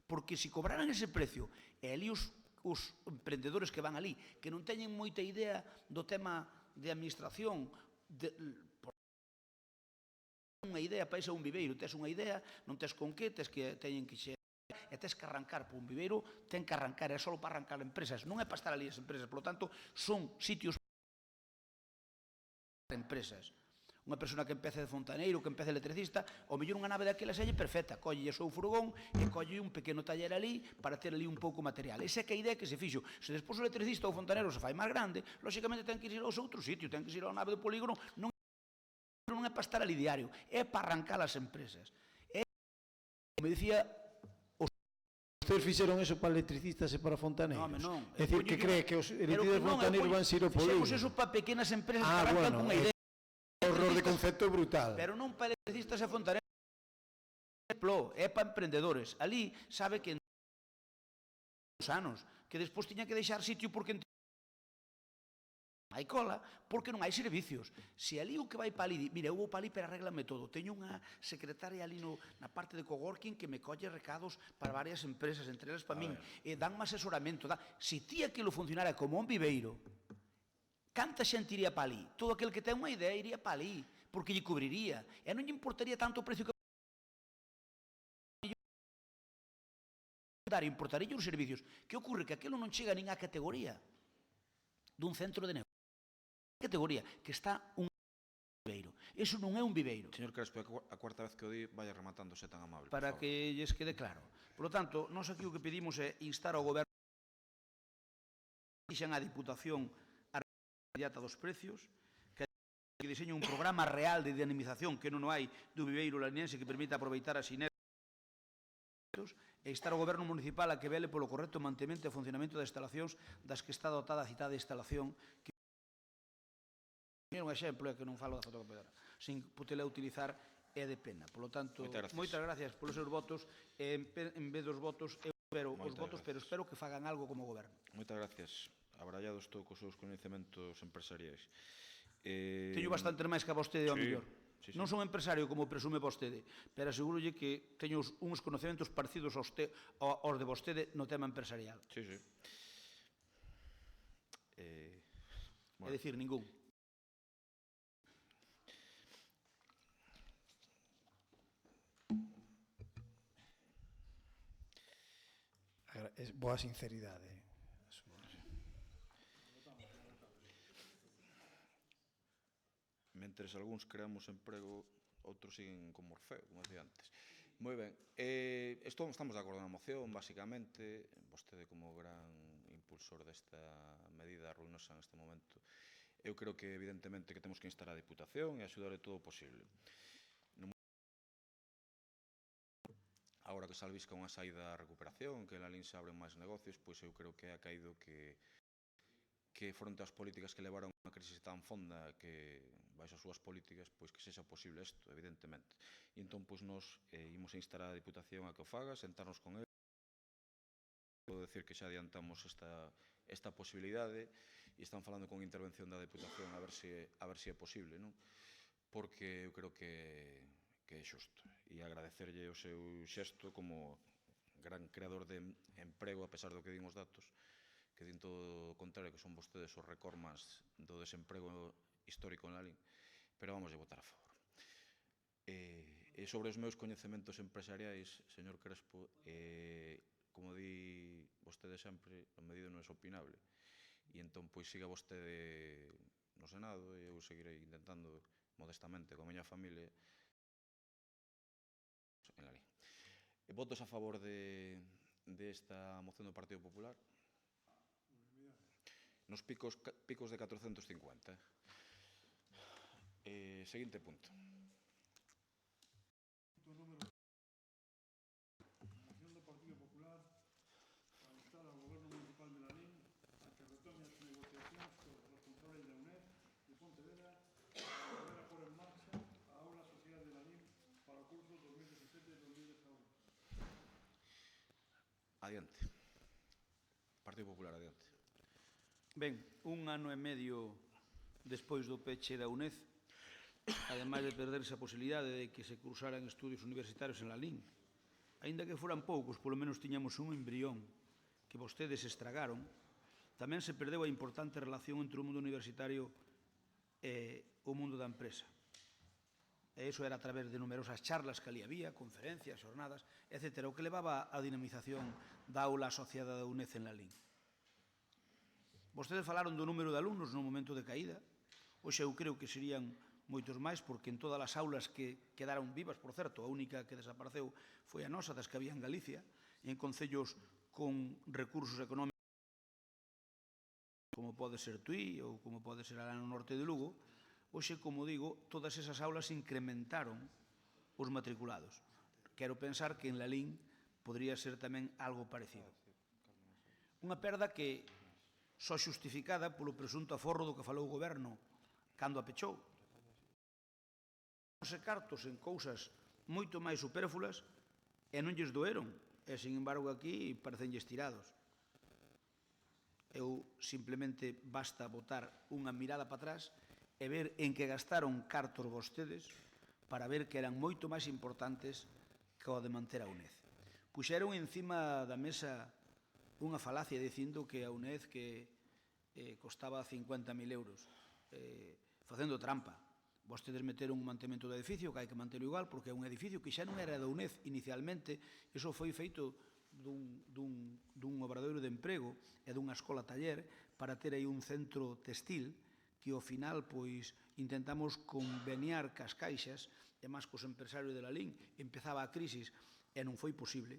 Porque se cobraran ese precio, e ali os emprendedores que van ali, que non teñen moita idea do tema de administración, unha idea para iso un viveiro, tes unha idea, non tes con que, tes que teñen que xe e tes que arrancar por un viveiro, ten que arrancar, é só para arrancar empresas, non é para estar ali as empresas, por lo tanto, son sitios empresas. Unha persona que empece de fontaneiro, que empece electricista, o mellor unha nave daquela selle perfecta, colle o seu furgón e colle un pequeno taller ali para ter ali un pouco material. Esa é que a idea que se fixo. Se despois o electricista ou o fontaneiro se fai máis grande, lóxicamente ten que ir ao outro sitio, ten que ir á nave do polígono, non é para estar ali diario, é para arrancar as empresas. É, como dicía, Vostedes fixeron eso para electricistas e para fontaneiros? non. É dicir, que cree que os electricistas fontaneiros van ser o polígono? Fixemos eso para pequenas empresas que arrancan cunha idea. Horror de concepto brutal. Pero non para electricistas e fontaneiros, é para emprendedores. Ali sabe que en anos, que despois tiña que deixar sitio porque hai cola, porque non hai servicios. Se ali o que vai para ali, mira, eu vou para ali para arreglame todo. Teño unha secretaria ali na parte de coworking que me colle recados para varias empresas, entre elas para min, e danme asesoramento. Se ti aquilo funcionara como un viveiro, canta xente iría para ali? Todo aquel que ten unha idea iría para ali, porque lle cubriría. E non lle importaría tanto o precio que importaría os servicios. Que ocorre? Que aquilo non chega nin á categoría dun centro de negocio. Categoría que está un viveiro. Eso non é un viveiro. Señor Crespo, a cuarta vez que o di, vaya rematando, se tan amable. Para que lles quede claro. Por lo tanto, nós aquí o que pedimos é instar ao goberno que dixan a Diputación a inmediata dos precios, que diseñe un programa real de dinamización que non hai do viveiro laniense que permita aproveitar as sinergias e instar ao goberno municipal a que vele polo correcto mantemento e funcionamento das instalacións das que está dotada a citada instalación que un exemplo é que non falo da fotocopiadora sin putela utilizar é de pena. Por lo tanto, moitas gracias polos seus votos e en vez dos votos eu espero os votos, pero espero que fagan algo como goberno. Moitas gracias. Abrallados todo cos seus coñecementos empresariais. Teño bastante máis que a vostede ao mellor. Non son empresario como presume vostede, pero asegurolle que teño uns conecementos parecidos aos de vostede no tema empresarial. Sí, sí. É dicir, ningún. Boa sinceridade. Mentres algúns creamos emprego, outros siguen como Orfeo, como decía antes. Moi ben, estamos de acordo na moción, basicamente, vostede como gran impulsor desta medida ruinosa neste momento, eu creo que evidentemente que temos que instar a Diputación e axudar de todo o posible. Agora que se albisca unha saída a recuperación, que en Lalín se abren máis negocios, pois eu creo que ha caído que fronte ás políticas que levaron a unha crisis tan fonda que baixo as súas políticas, pois que sexa posible isto, evidentemente. E entón, pois, nos imos a instar a Diputación a que o faga, sentarnos con ele. Podo decir que xa adiantamos esta posibilidade e están falando con intervención da Diputación a ver se é posible, non? Porque eu creo que é xusto. E agradecerlle o seu xesto como gran creador de emprego, a pesar do que din os datos, que din todo o contrario, que son vostedes os recormas do desemprego histórico en Lalín, pero vamos a votar a favor. E sobre os meus coñecementos empresariais, señor Crespo, como di vostede sempre, o medido non é opinable. E entón, pois, siga vostede no Senado e eu seguirei intentando modestamente coa miña familia en Lalín. Votos a favor desta moción do Partido Popular? Nos picos de 450. Seguinte punto. Moción do Partido Popular para instar ao Goberno Municipal de Lalín a que retome as negociacións cos responsables da UNED de Pontevedra para volver a pôr en marcha a aula social de Lalín para o curso 2017-2018. Adiante. Partido Popular, adiante. Ben, un ano e medio despois do peche da UNED, ademais de perderse a posibilidade de que se cursaran estudios universitarios en Lalín, aínda que foran poucos, polo menos tiñamos un embrión que vostedes estragaron, tamén se perdeu a importante relación entre o mundo universitario e o mundo da empresa. E iso era a través de numerosas charlas que ali había, conferencias, xornadas, etc., o que levaba a dinamización da aula asociada da UNED en Lalín. Vostedes falaron do número de alumnos no momento de caída, Hoxe eu creo que serían moitos máis, porque en todas as aulas que quedaron vivas, por certo, a única que desapareceu foi a nosa, das que había en Galicia, en concellos con recursos económicos, como pode ser Tui ou como pode ser alá no norte de Lugo. Hoxe, como digo, todas esas aulas incrementaron os matriculados. Quero pensar que en Lalín podría ser tamén algo parecido. Unha perda que só xustificada polo presunto aforro do que falou o goberno cando a pechou. Os cartos en cousas moito máis supérfluas e non lles doeron, e, sin embargo, aquí parecenlles tirados. Eu simplemente basta botar unha mirada para atrás e ver en que gastaron cartos vostedes para ver que eran moito máis importantes que o de manter a UNED. Puxeron encima da mesa unha falacia dicindo que a UNED que costaba 50.000 euros, facendo trampa. Vostedes meteron un mantemento do edificio que hai que manter igual porque é un edificio que xa non era da UNED inicialmente, iso foi feito dun obradoiro de emprego e dunha escola taller para ter aí un centro textil que ao final pois intentamos conveniar cas caixas e máis cos empresarios de Lalín. Empezaba a crisis e non foi posible,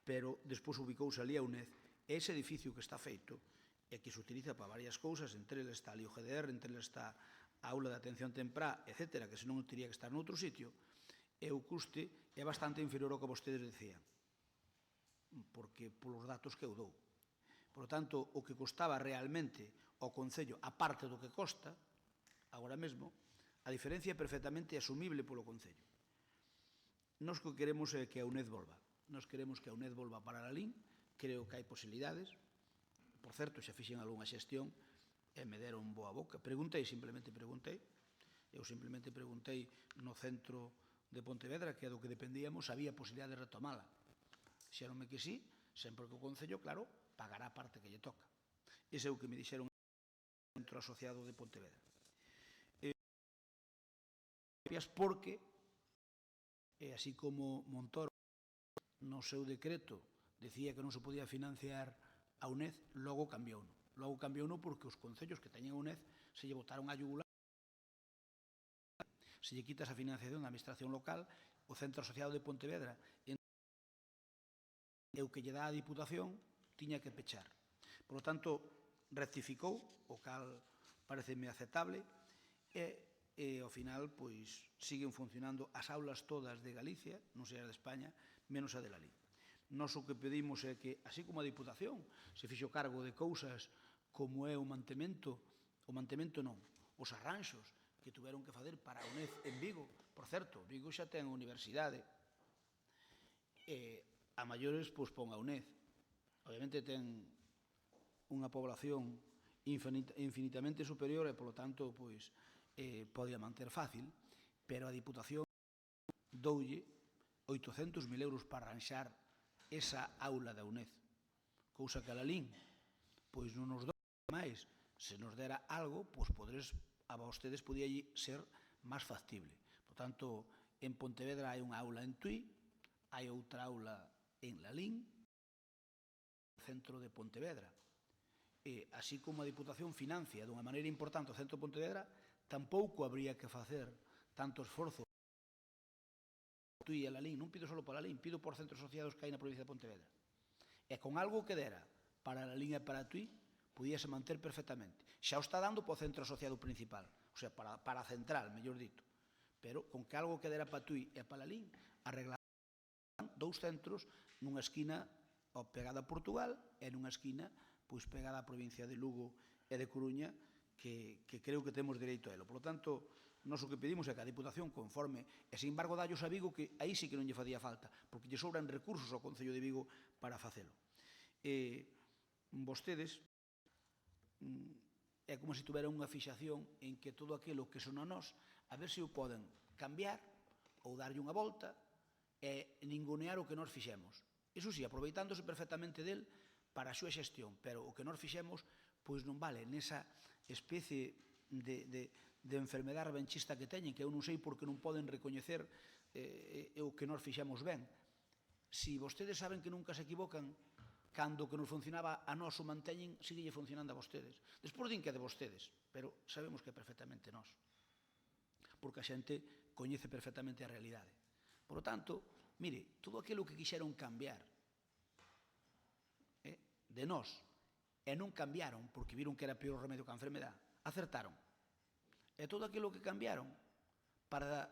pero despois ubicouse ali a UNED. E ese edificio que está feito e que se utiliza para varias cousas, entre eles está ali o GDR, entre eles está a aula de atención temprá, etc., que senón teria que estar noutro sitio, e o custe é bastante inferior ao que vostedes decían, porque polos datos que eu dou. Por lo tanto, o que costaba realmente ao Concello, a parte do que costa, agora mesmo, a diferencia é perfectamente asumible polo Concello. Nos que queremos é que a UNED volva. Nos queremos que a UNED volva para Lalín, creo que hai posibilidades. Por certo, xa fixen algunha xestión e me deron boa boca. Simplemente preguntei. Eu simplemente preguntei no centro de Pontevedra, que é do que dependíamos, había posibilidade de retomala. Xeronme que sí, sempre que o Concello, claro, pagará a parte que lle toca. Ese é o que me dixeron no centro asociado de Pontevedra. Porque, así como Montoro no seu decreto decía que non se podía financiar a UNED, logo cambiouno. Logo cambiouno porque os concellos que teñen a UNED se lle botaron a yugular. Se lle quitas a financiación da administración local, o centro asociado de Pontevedra e o que lle dá a Diputación tiña que pechar. Por lo tanto, rectificou, o cal pareceme aceptable, e ao final pois siguen funcionando as aulas todas de Galicia, non sei as de España, menos a de Lalín. Nós o que pedimos é que, así como a Diputación se fixo cargo de cousas como é o mantemento non, os arranxos que tuveron que facer para a UNED en Vigo. Por certo, Vigo xa ten universidade, a maiores pois pon a UNED. Obviamente ten unha población infinitamente superior e, polo tanto, pois podía manter fácil, pero a Diputación doulle 800.000 euros para arranxar esa aula da UNED, cousa que a Lalín pois non nos dá máis. Se nos dera algo, pois a vostedes podía ser máis factible. Por tanto, en Pontevedra hai unha aula en Tui, hai outra aula en Lalín, no centro de Pontevedra. E así como a Diputación financia dunha maneira importante o centro de Pontevedra, tampouco habría que facer tanto esforzo Tui e Lalín. Non pido só para Lalín, pido por centros asociados que hai na provincia de Pontevedra. E con algo que dera para Lalín e para Tui, podíase manter perfectamente. Xa o está dando para o centro asociado principal, o sea, para a central, mellor dito. Pero con que algo que dera para Tui e para Lalín, arreglaran dous centros nunha esquina pegada a Portugal e nunha esquina pois pegada á provincia de Lugo e de Coruña, que creo que temos dereito a elo. Por lo tanto, nós o que pedimos é que a Diputación conforme, e sin embargo dallos a Vigo, que aí sí que non lle facía falta, porque lle sobran recursos ao Concello de Vigo para facelo. Vostedes é como se tuveran unha fixación en que todo aquilo que son a nós, a ver se o poden cambiar ou darlle unha volta e ningunear o que nós fixemos. Iso sí, aproveitándose perfectamente del para a súa xestión, pero o que nós fixemos pois non vale nesa especie de enfermedade revanchista que teñen, que eu non sei por que non poden recoñecer o que nós fixemos ben. Si vostedes saben que nunca se equivocan, cando que nos funcionaba a nós o manteñen, sigue funcionando a vostedes. Despois din que é de vostedes, pero sabemos que é perfectamente nós, porque a xente coñece perfectamente a realidade. Por lo tanto, mire, todo aquilo que quixeron cambiar de nós e non cambiaron porque viron que era peor remedio que a enfermedad, acertaron. E todo aquilo que cambiaron para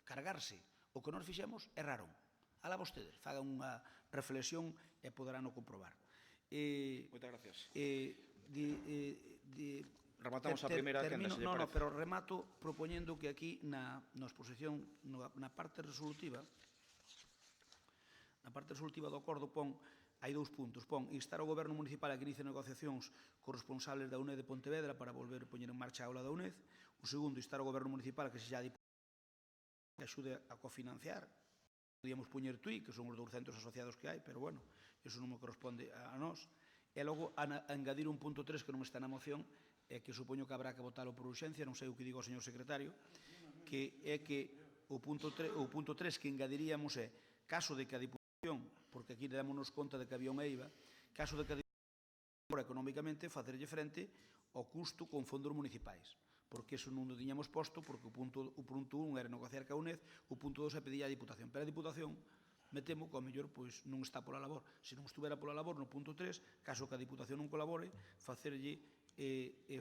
cargarse o que nós fixemos, erraron. Alá vostedes, fagan unha reflexión e poderán o comprobar. Moitas gracias. Rematamos a primeira quenda, se lle parece. Pero remato propoñendo que aquí na exposición, na parte resolutiva do acordo hai 2 puntos. Pon instar ao Goberno Municipal a que inicie negociacións cos responsables da UNED de Pontevedra para volver a poñer en marcha a aula da UNED. O segundo, instar ao Goberno Municipal que se xa que axude a cofinanciar. Podíamos poñer TUI, que son os 200 asociados que hai, pero bueno, eso non me corresponde a nós. E logo, engadir un punto 3 que non está na moción, e que supoño que habrá que votalo por urxencia, non sei o que digo ao señor secretario, que é que o punto 3 que engadiríamos é, caso de que a Diputación, porque aquí démonos conta de que había un EIVA, caso de que a Diputación económicamente facerlle frente ao custo con fondos municipais, porque eso non o tiñamos posto, porque o punto 1 era negociar ca UNED, o punto 2 é pedir a Diputación, pero a Diputación me temo que ao mellor non está pola labor. Se non estuvera pola labor no punto 3, caso que a Diputación non colabore, facerlle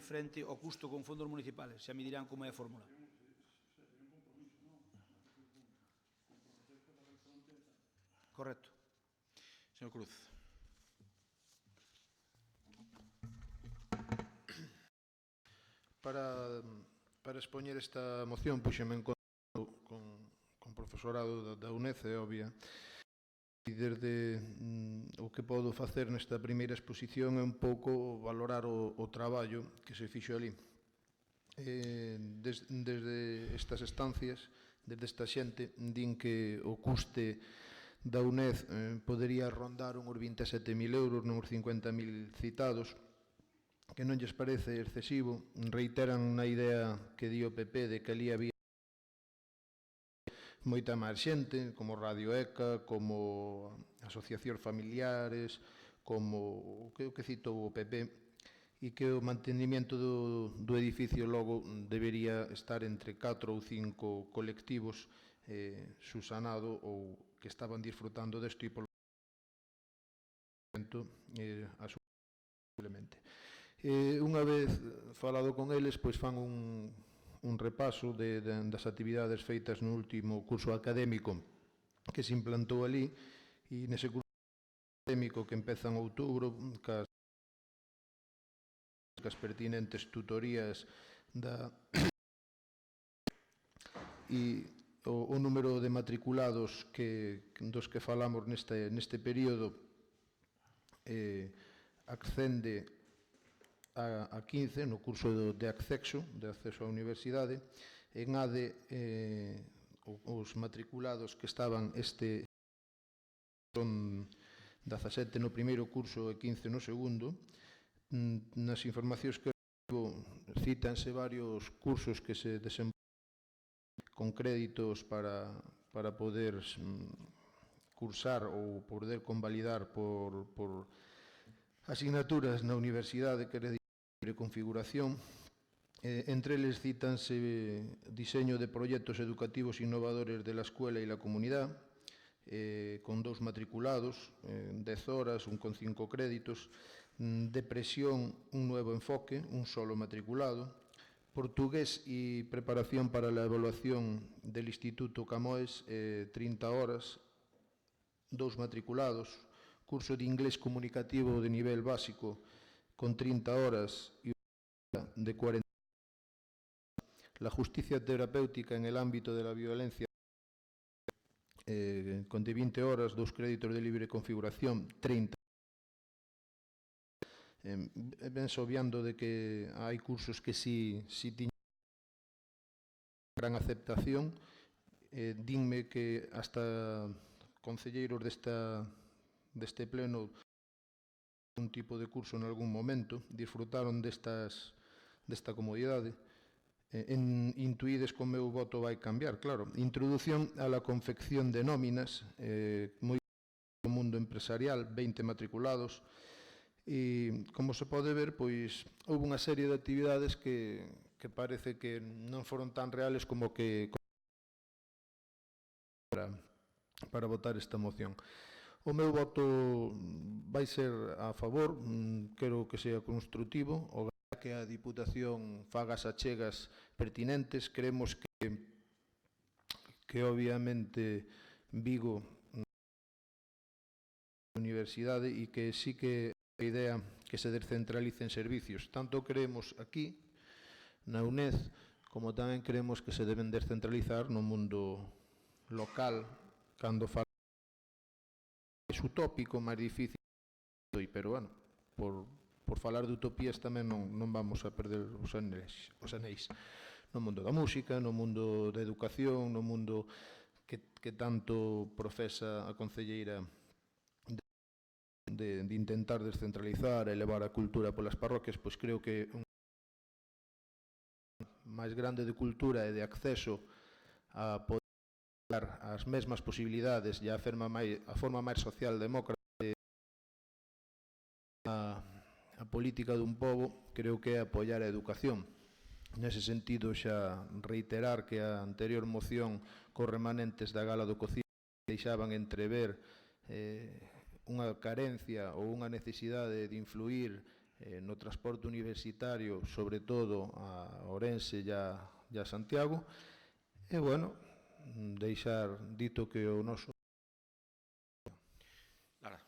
frente ao custo con fondos municipales. Xa me dirán como é a fórmula. Correcto. Señor Cruz. Para expoñer esta moción, puxeme en conto con profesorado da UNED, é obvia, e desde o que podo facer nesta primeira exposición é un pouco valorar o traballo que se fixo ali. Desde estas estancias, desde esta xente, din que o custe da UNED podería rondar uns 27.000 euros, non uns 50.000 citados, que non lles parece excesivo. Reiteran na idea que di o PP de que ali había moita máis xente, como Radio ECA, como asociacións familiares, como o que citou o PP, e que o mantenimento do edificio logo debería estar entre 4 ou 5 colectivos subsanado ou que estaban disfrutando desto e polo asumiblemente. Unha vez falado con eles, pois fan un repaso das actividades feitas no último curso académico que se implantou ali, e nese curso académico que empeza en outubro, cas pertinentes tutorías e o número de matriculados dos que falamos neste período ascende a 15 no curso de acceso á universidade. Engade os matriculados que estaban son 17 no primeiro curso e 15 no segundo. Nas informacións que cítanse varios cursos que se desenvolven con créditos para poder cursar ou poder convalidar por asignaturas na universidade, que era de configuración. Entre eles cítanse diseño de proxectos educativos innovadores de la escuela e la comunidad, con 2 matriculados, 10 horas, un con 5 créditos. Depresión, un nuevo enfoque, un solo matriculado. Portugués y preparación para la evaluación del Instituto Camões, 30 horas, 2 matriculados. Curso de inglés comunicativo de nivel básico con 30 horas y de 40. La justicia terapéutica en el ámbito de la violencia con de 20 horas, 2 créditos de libre configuración, 30. Vense obviando de que hai cursos que si tiñan gran aceptación. Dinme que hasta concelleiros deste pleno un tipo de curso en algún momento disfrutaron desta comodidade. Intuídes que o meu voto vai cambiar, claro. Introducción a la confección de nóminas, moi no mundo empresarial. empresarial, 20 matriculados, e, como se pode ver, pois, houve unha serie de actividades que parece que non foron tan reales como que para votar esta moción. O meu voto vai ser a favor, quero que sea construtivo, o que a Diputación faga as achegas pertinentes. Creemos que obviamente Vigo universidade e que sí que a idea que se descentralicen servicios. Tanto creemos aquí, na UNED, como tamén creemos que se deben descentralizar no mundo local, cando fala é utópico, máis difícil, pero, bueno, por falar de utopías tamén non vamos a perder os anéis. No mundo da música, no mundo da educación, no mundo que tanto profesa a concelleira de intentar descentralizar e levar a cultura polas parroquias, pois creo que un máis grande de cultura e de acceso a poder dar as mesmas posibilidades e a forma máis social demócrata a política dun pobo, creo que é apoiar a educación. Nese sentido, xa reiterar que a anterior moción cos remanentes da gala do cocido deixaban entrever unha carencia ou unha necesidade de influir no transporte universitario, sobre todo a Ourense e a Santiago. E, bueno, deixar dito que o noso... Lara.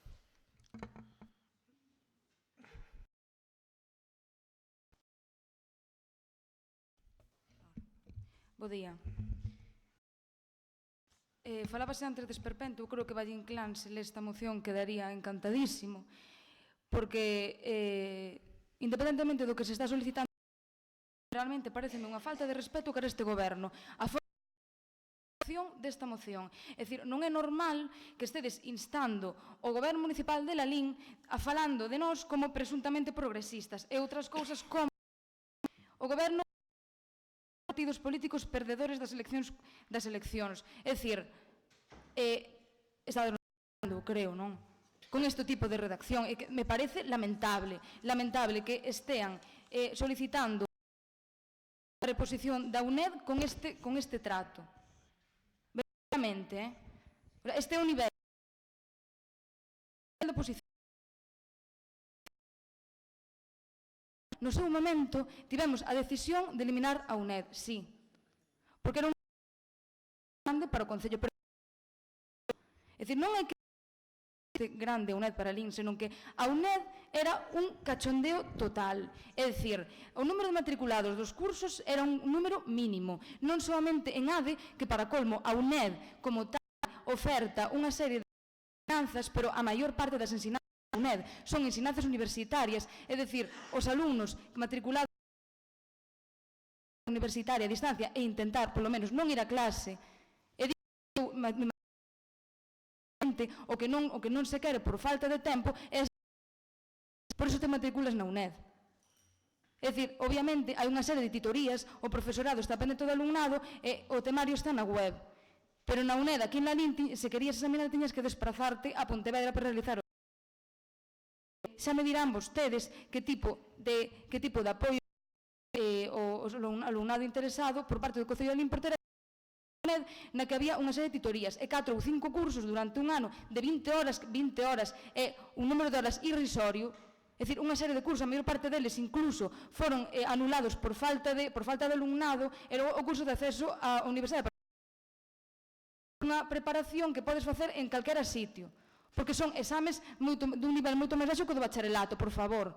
Bo día. Falábase antes de esperpento, eu creo que Valle Inclán, se lê esta moción, quedaría encantadísimo, porque independentemente do que se está solicitando, realmente pareceme unha falta de respeto cara a este goberno. A formulación desta moción. É dicir, non é normal que estedes instando o goberno municipal de Lalín a falando de nós como presuntamente progresistas e outras cousas como o goberno partidos políticos perdedores das eleccións. É dicir, está denostando, creo, non? Con este tipo de redacción, me parece lamentable que estean solicitando a reposición da UNED con este trato. Verdadeiramente, este é o nivel de posición. No seu momento, tivemos a decisión de eliminar a UNED, sí, porque era un grande para o Concello. É dicir, non é que grande a UNED para Lin, senón que a UNED era un cachondeo total. É dicir, o número de matriculados dos cursos era un número mínimo. Non solamente en ADE, que para colmo a UNED como tal oferta unha serie de ensinanzas, pero a maior parte das ensinanzas UNED son ensinanzas universitarias, é dicir, os alumnos matriculados universitaria a distancia e intentar, polo menos, non ir a clase e o que non se quere por falta de tempo é por iso te matriculas na UNED. É dicir, obviamente, hai unha serie de titorías, o profesorado está pendente do alumnado e o temario está na web. Pero na UNED, aquí en Lalín, se querías examinar, tiñas que desplazarte a Pontevedra para realizar xa me dirán vostedes que tipo de apoio o alumnado interesado por parte do Concello de Lalín por ter na que había unha serie de titorías e 4 ou 5 cursos durante un ano de 20 horas é un número de horas irrisorio. É dicir, unha serie de cursos, a maior parte deles incluso foron anulados por falta de alumnado e o curso de acceso á universidade. Unha preparación que podes facer en calquera sitio, porque son exames dun nivel moito máis baixo que o do bacharelato, por favor.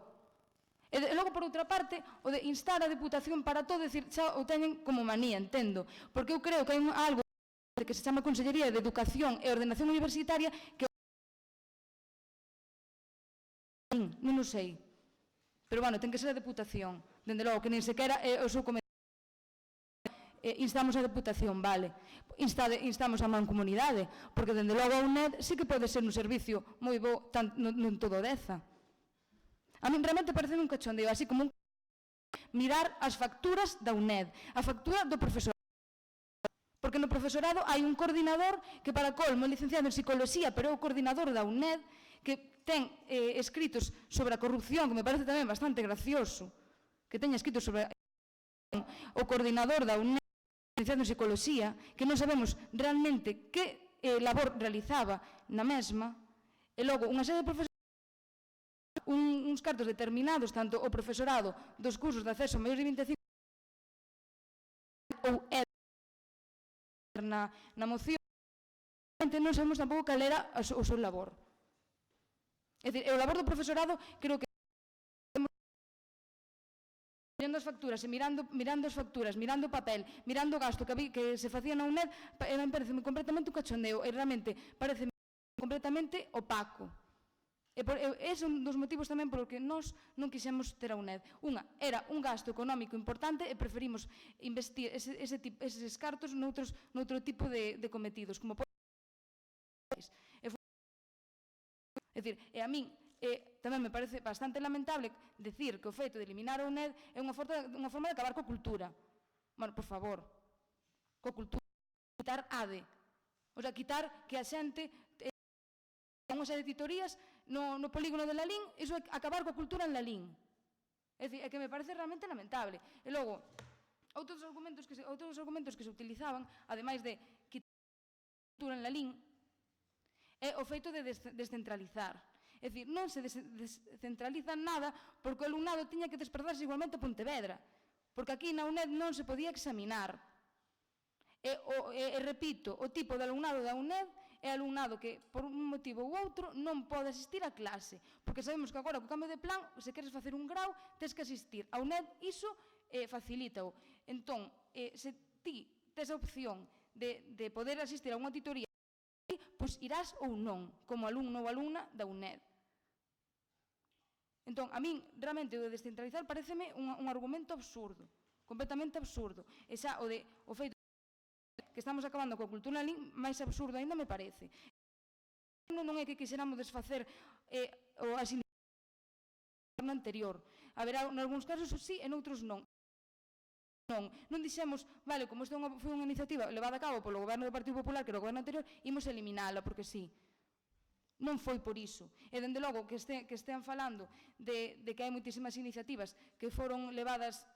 E logo, por outra parte, o de instar a Deputación para todo, decir, xa o teñen como manía, entendo, porque eu creo que hai algo que se chama Consellería de Educación e Ordenación Universitaria que non o sei. Pero, bueno, ten que ser a Deputación, dende logo, que nin sequera o seu cometido. Instamos a Deputación, vale. Instamos a Mancomunidade, porque dende logo a UNED sí que pode ser un servicio moi bo non todo Deza. A min realmente parece un cachondeo, así como mirar as facturas da UNED, a factura do profesor. porque no profesorado hai un coordinador que para colmo é licenciado en Psicología, pero é o coordinador da UNED, que ten escritos sobre a corrupción, que me parece tamén bastante gracioso, que teña escritos sobre o coordinador da UNED, licenciado en Psicología, que non sabemos realmente que labor realizaba na mesma, e logo unha serie de profesores uns cartos determinados, tanto o profesorado dos cursos de acceso a maiores de 25 ou na moción, non sabemos tampouco cal era o seu labor. É dicir, o labor do profesorado creo que mirando as facturas e mirando as facturas, mirando o papel, mirando o gasto que se facía na UNED, me parece completamente un cachondeo e realmente parece completamente opaco. Ese é un dos motivos tamén por que nós non quixemos ter a UNED. Unha, era un gasto económico importante e preferimos investir eses cartos noutro tipo de cometidos, como é dicir, e a min tamén me parece bastante lamentable decir que o feito de eliminar a UNED é unha forma de acabar coa cultura. Bueno, por favor, coa cultura, quitar ADE, o sea, quitar que a xente unhas editorías no polígono de Lalín, iso é acabar coa cultura en Lalín. É dicir, é que me parece realmente lamentable. E logo, outros argumentos que se utilizaban, ademais de quitar a cultura en Lalín, é o feito de descentralizar. É dicir, non se descentraliza nada porque o alumnado tiña que desplazarse igualmente a Pontevedra, porque aquí na UNED non se podía examinar. E repito, o tipo de alumnado da UNED é alumnado que, por un motivo ou outro, non pode asistir a clase, porque sabemos que agora, co cambio de plan, se queres facer un grau, tens que asistir. A UNED iso facilita-o. Entón, se ti tes a opción de poder asistir a unha titoría, pois irás ou non, como alumno ou alumna da UNED. Entón, a min, realmente, o de descentralizar pareceme un argumento absurdo, completamente absurdo. E xa o feito que estamos acabando coa cultura en Lalín, máis absurdo ainda me parece. Non é que quixéramos desfacer as iniciativas no anterior. Haberá, en algúns casos, sí, en outros non. Non dixemos, vale, como isto foi unha iniciativa levada a cabo polo goberno do Partido Popular, que era o goberno anterior, imos eliminala, porque sí. Non foi por iso. E, dende logo, que estean falando de que hai moitísimas iniciativas que foron levadas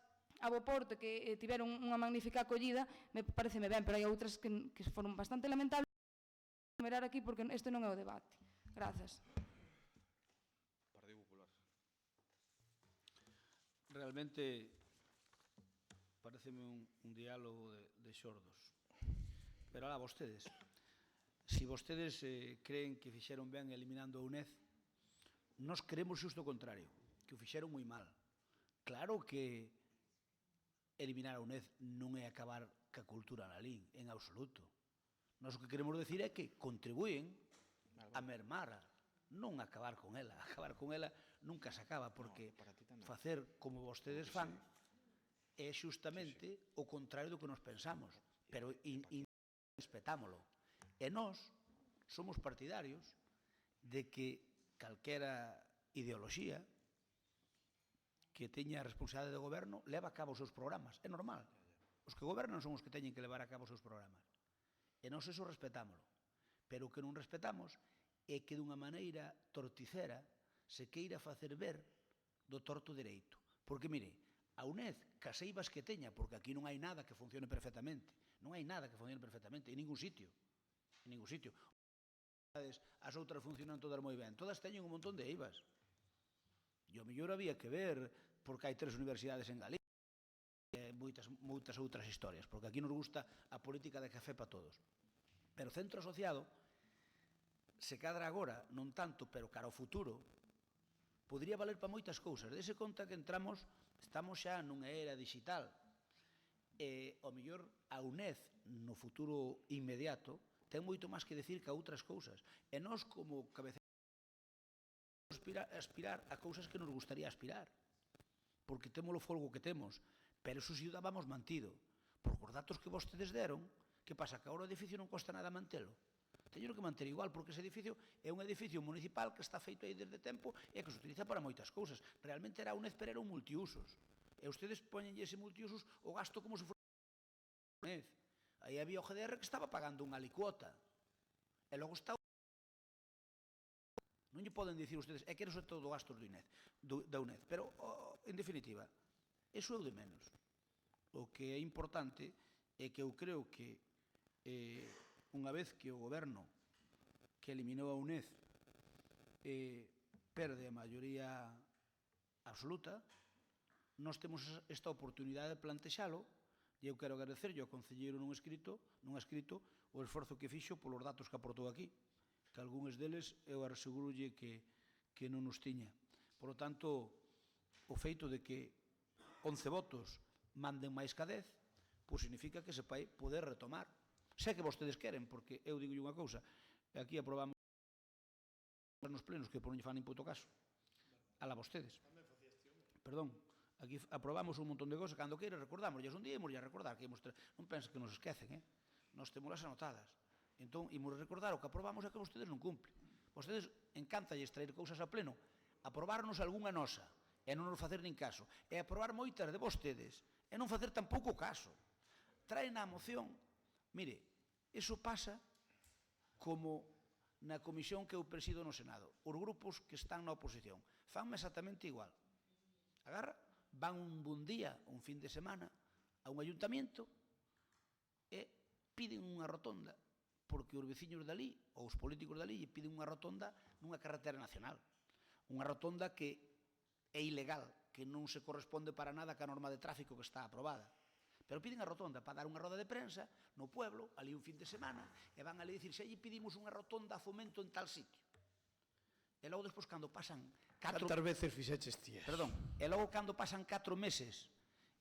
a bo porto, que tiveron unha magnífica acollida, me pareceme ben, pero hai outras que foron bastante lamentables. Vou mirar aquí porque isto non é o debate. Grazas. Partido Popular. Realmente pareceme un diálogo de xordos. Pero alá vostedes. Si vostedes creen que fixeron ben eliminando a UNED, nós creemos xusto o contrario, que o fixeron moi mal. Claro que eliminar a UNED non é acabar ca cultura na Lalín, en absoluto. Nós o que queremos decir é que contribúen a mermar, non a acabar con ela. Acabar con ela nunca se acaba, porque facer como vostedes fan é xustamente o contrario do que nos pensamos, pero respetámolo. E nós somos partidarios de que calquera ideoloxía que teña a responsabilidade do goberno leva a cabo os seus programas. É normal. Os que gobernan son os que teñen que levar a cabo os seus programas. E nós eso respetámolo. Pero o que non respetamos é que dunha maneira torticera se queira facer ver do torto dereito. Porque, mire, a UNED, caseivas que teña, porque aquí non hai nada que funcione perfectamente. Non hai nada que funcione perfectamente, en ningún sitio. En ningún sitio. As outras funcionan todas moi ben. Todas teñen un montón de eivas. E o mellor había que ver porque hai 3 universidades en Galicia e moitas outras historias, porque aquí nos gusta a política de café para todos. Pero o centro asociado, se cadra agora, non tanto, pero cara ao futuro, podría valer para moitas cousas. Dese conta que estamos xa nunha era digital e, ao mellor, a UNED, no futuro inmediato, ten moito máis que decir que a outras cousas. E nós, como cabeceira, aspirar a cousas que nos gustaría aspirar, porque temos o folgo que temos, pero eso si o dábamos mantido, porque os datos que vostedes deron, que pasa, que agora o edificio non costa nada mantelo, teño que manter igual, porque ese edificio é un edificio municipal que está feito aí desde tempo e que se utiliza para moitas cousas. Realmente era UNED, pero era un multiusos, e ustedes poñenlle ese multiusos o gasto como se fora UNED. Aí había o GDR que estaba pagando unha alicuota. E logo está... Non lle poden dicir ustedes, é que era todo gastos da UNED. Pero, en definitiva, eso é o de menos. O que é importante é que eu creo que unha vez que o goberno que eliminou a UNED perde a maioría absoluta, nós temos esta oportunidade de plantexalo, e eu quero agradecerlle ao concelleiro non escrito o esforzo que fixo polos datos que aportou aquí, que algúns deles eu asegurolle que non nos tiña. Por lo tanto, o feito de que 11 votos manden máis que 10, pois significa que se vai poder retomar. Sei que vostedes queren, porque eu digo unha cousa, aquí aprobamos nos plenos que por non lle fan nin puto caso. Ala vostedes. Perdón. Aquí aprobamos un montón de cosas, cando queira recordamos, e un día imos a recordar, que non pensa que nos esquecen, nos temos las anotadas. Entón, imos recordar o que aprobamos é que vostedes non cumplen. Vostedes encantalle extraer cousas a pleno, aprobarnos algunha nosa, e non nos facer nin caso, e aprobar moitas de vostedes, e non facer tampouco caso. Traen a moción, mire, iso pasa como na comisión que eu presido no Senado. Os grupos que están na oposición fanme exactamente igual. Agarra, van un bon día, un fin de semana, a un ayuntamiento e piden unha rotonda, porque os veciños dali, ou os políticos dali, piden unha rotonda nunha carretera nacional. Unha rotonda que é ilegal, que non se corresponde para nada ca norma de tráfico que está aprobada. Pero piden a rotonda para dar unha roda de prensa no pueblo, ali un fin de semana, e van ali dicir, se allí pedimos unha rotonda a Fomento en tal sitio. E logo despois, cando pasan... Cantas veces fixeches ti eso? Perdón, e logo cando pasan 4 meses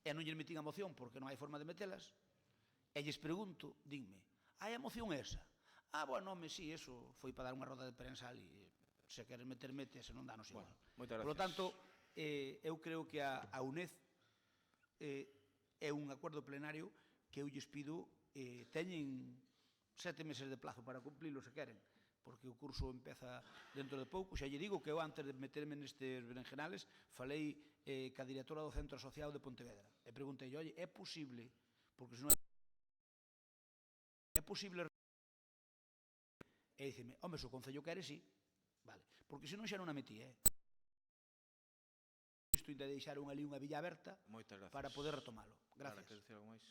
e non lles metín a moción porque non hai forma de metelas, e lles pregunto, dinme, hai a moción esa? Ah, bueno, home, sí, eso foi para dar unha roda de prensa ali, se queres meter, mete, se non danos igual. Moitas gracias. Por lo tanto, eu creo que a UNED é un acordo plenario que eu lles pido, teñen 7 meses de plazo para cumplilo se queren, porque o curso empeza dentro de pouco. Xa lle digo que eu, antes de meterme nestes berenjenales, falei ca directora do Centro Asociado de Pontevedra. E preguntei, oye, é posible, porque senón é posible... E diceme, home, se o Concello quere, sí. Vale, porque senón xa non a metí, Isto ainda deixaron ali unha villa aberta para poder retomalo. Gracias. Quer dicir algo máis?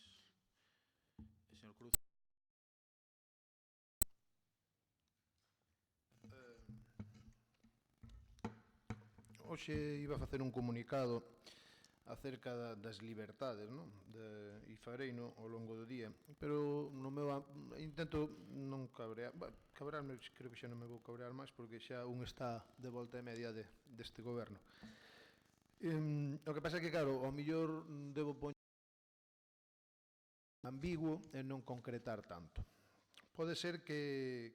Señor Cruz. Hoxe iba a facer un comunicado acerca das libertades, non? E fareino ao longo do día, pero no meu intento non cabrear, cabrearme, creo que xa non me vou cabrear máis porque xa un está de volta e media deste goberno. O que pasa é que, claro, ao mellor debo poñer ambiguo e non concretar tanto. Pode ser que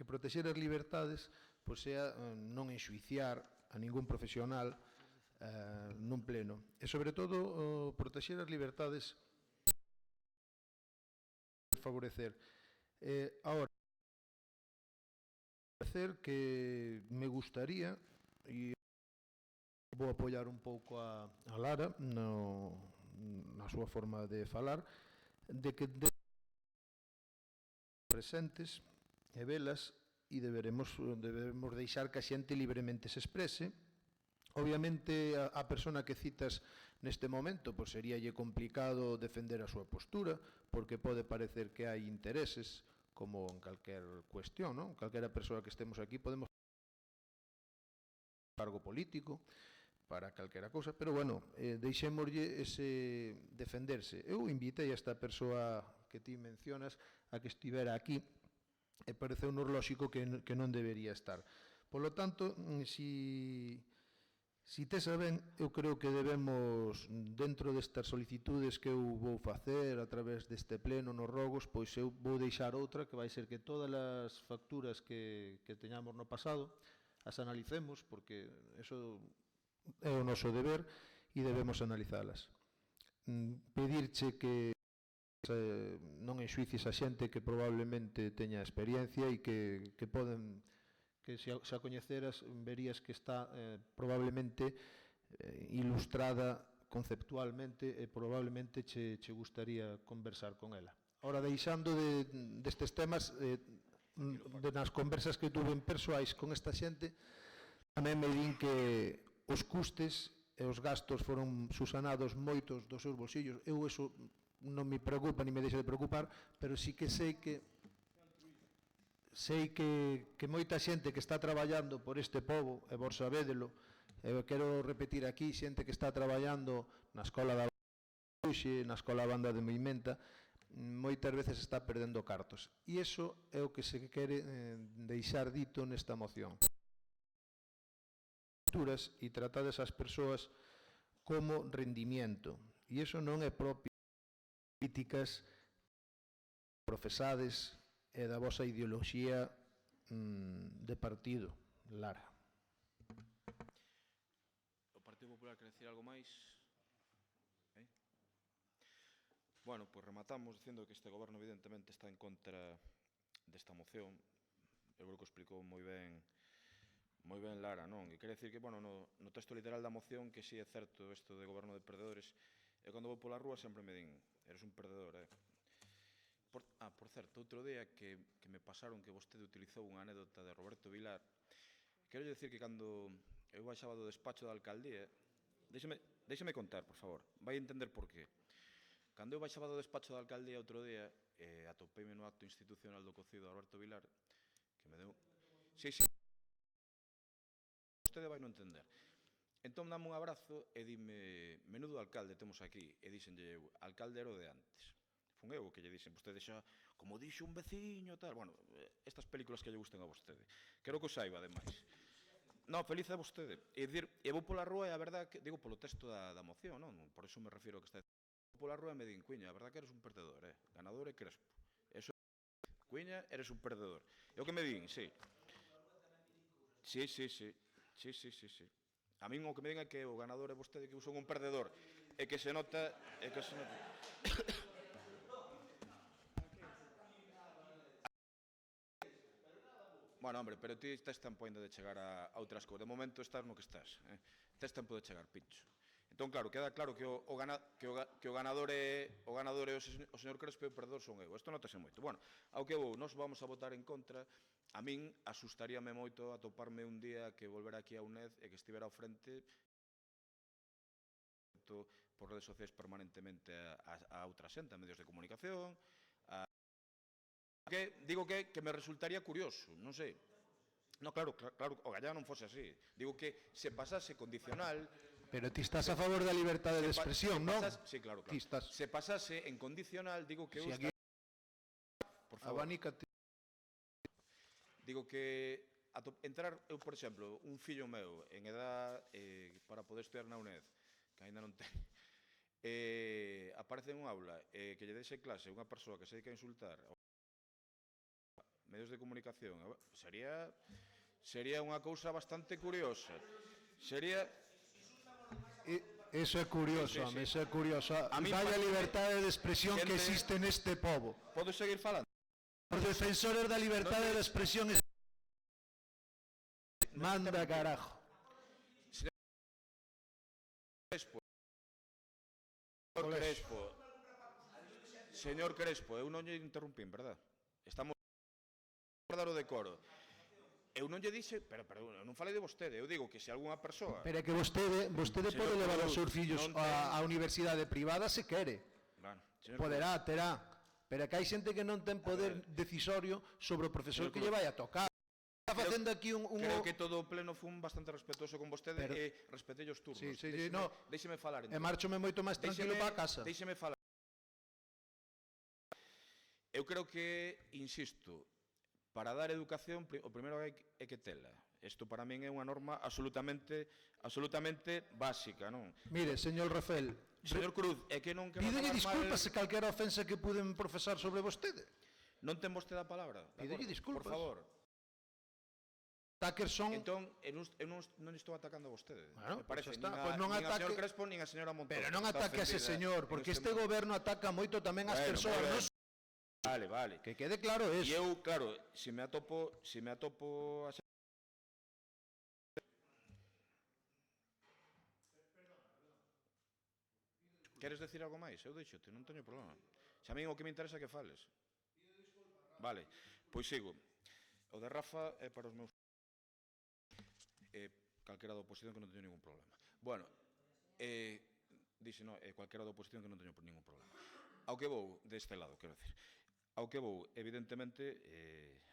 protexer as libertades pois sea non enxuiciar a ningún profesional nun pleno. E, sobre todo, protexer as libertades favorecer. Ahora, favorecer que me gustaría, e vou apoiar un pouco a Lara na súa forma de falar, de que presentes e velas e debemos deixar que a xente libremente se exprese. Obviamente, a persona que citas neste momento, pois seríalle complicado defender a súa postura, porque pode parecer que hai intereses, como en calquer cuestión, non? Calquera persoa que estemos aquí podemos cargo político para calquera cousa, pero bueno, deixémoslle ese defenderse. Eu invitei a esta persoa que ti mencionas a que estivera aquí, e pareceu-nos lóxico que non debería estar. Por lo tanto, si tes a ben, eu creo que debemos, dentro destas solicitudes que eu vou facer a través deste pleno nos rogos, pois eu vou deixar outra, que vai ser que todas as facturas que teñamos no pasado as analicemos, porque eso é o noso deber e debemos analizalas. Pedirche que non enxuicies a xente que probablemente teña experiencia e que poden, que se a coñeceras verías que está probablemente ilustrada conceptualmente e probablemente che gustaría conversar con ela. Ora, deixando destes temas, nas conversas que tuve en persoais con esta xente, tamén me din que os custes e os gastos foron susanados moitos dos seus bolsillos. Eu eso non me preocupa, ni me deixa de preocupar, pero sí que sei que moita xente que está traballando por este pobo, e vos sabédelo, e quero repetir aquí, xente que está traballando na escola da Xuxe, na escola Banda de Moimenta, moitas veces está perdendo cartos. E iso é o que se quere deixar dito nesta moción. E tratar desas persoas como rendimiento. E iso non é propio de políticas profesades e da vosa ideoloxía de partido, Lara. O Partido Popular quere decir algo máis? Bueno, pois rematamos dicindo que este goberno evidentemente está en contra desta moción. Eu creo que o explicou moi ben Lara, non? E quere decir que, bueno, no texto literal da moción que si é certo isto de goberno de perdedores, e cando vou pola rúa sempre me din, eres un perdedor, Por certo, outro día que me pasaron que vostede utilizou unha anécdota de Roberto Vilar, quero dicir que cando eu baixaba do despacho da alcaldía, deixeme contar, por favor, vai entender por qué. Cando eu baixaba do despacho da alcaldía outro día, atopeime no acto institucional do cocido a Roberto Vilar, que me deu... Sí, vostede vai non entender. Entón dame un abrazo e dime, menudo alcalde temos aquí, e dixenlle eu, alcalde era o de antes. Fun eu que lle dixen, vostede xa, como dixo un veciño, tal, bueno, estas películas que lle gusten a vostede. Quero que o saiba, ademais. Non, feliz é vostede. E dicir, e vou pola rúa e a verdad que, digo, polo texto da moción, non? Por iso me refiro a que está... Vou pola rúa e me din, Cuiña, a verdad que eres un perdedor, ganador e crespo. Eso, Cuiña, eres un perdedor. E o que me din, sí. Sí. A min o que me din é que o ganador é vostede, que eu son un perdedor. E que se nota... Bueno, hombre, pero ti tes tempo ainda de chegar a outras cousas. De momento estás no que estás. Tes tempo de chegar, Pincho. Entón, claro, queda claro que o ganador é o señor Crespo e o perdedor son eu. Isto notase moito. Bueno, ao que vou, nós vamos a votar en contra. A min asustaríame moito atoparme un día que volver aquí a UNED e que estivera ao frente por redes sociais permanentemente a outra xente, a medios de comunicación, digo que me resultaría curioso, non sei. No, claro, ogallá non fose así. Digo que se pasase condicional... Pero ti estás a favor da liberdade de expresión, non? Sí, claro. Se pasase en condicional, digo que... Por favor. Digo que entrar, eu, por exemplo, un fillo meu en edad para poder estudiar na UNED, que ainda non ten, aparece en un aula que lle deixe clase unha persoa que se dedica a insultar medios de comunicación, sería unha cousa bastante curiosa. Sería... Eso é curioso, eso é curioso. Vaya liberdade de expresión que existe neste pobo. Podo seguir falando? Os defensores da liberdade de expresión... Manda carajo. Señor Crespo, eu non lle interrumpín, verdad? Estamos a guardar o decoro. Eu non lle dixe, pero eu non falei de vostede, eu digo que se algunha persoa... Pero é que vostede pode levar os seus fillos á universidade privada se quere. Poderá, terá. Pero que hai xente que non ten poder decisorio sobre o profesor que lle vai a tocar. Está facendo aquí un... Creo que todo o pleno fun bastante respetuoso con vostede e respetei os turnos. Deixeme falar. E marchome moito máis tranquilo para a casa. Deixeme falar. Eu creo que, insisto, para dar educación, o primeiro é que tela. Isto para min é unha norma absolutamente básica, non? Mire, señor Rafel... Señor Cruz, é que non... Pídelle disculpas se calquera ofensa que puden profesar sobre vostede. Non ten vostede a palabra? Pídelle disculpas. Por favor. Ataques son... Entón, eu non estou atacando a vostede. Bueno, pois xa está. Pois non ataque... Nin a señor Crespo, nin a señora Montón. Pero non ataque a ese señor, porque este goberno ataca moito tamén as persoas. Vale. Que quede claro eso. E eu, claro, se me atopo a... Queres decir algo máis? Eu deixo-te, non teño problema. Se a min o que me interesa é que fales. Vale, pois sigo. O de Rafa é para os meus... calquera da oposición que non teño ningún problema. Bueno, dixe, non, calquera da oposición que non teño ningún problema. Ao que vou, deste lado, quero decir. Ao que vou, evidentemente,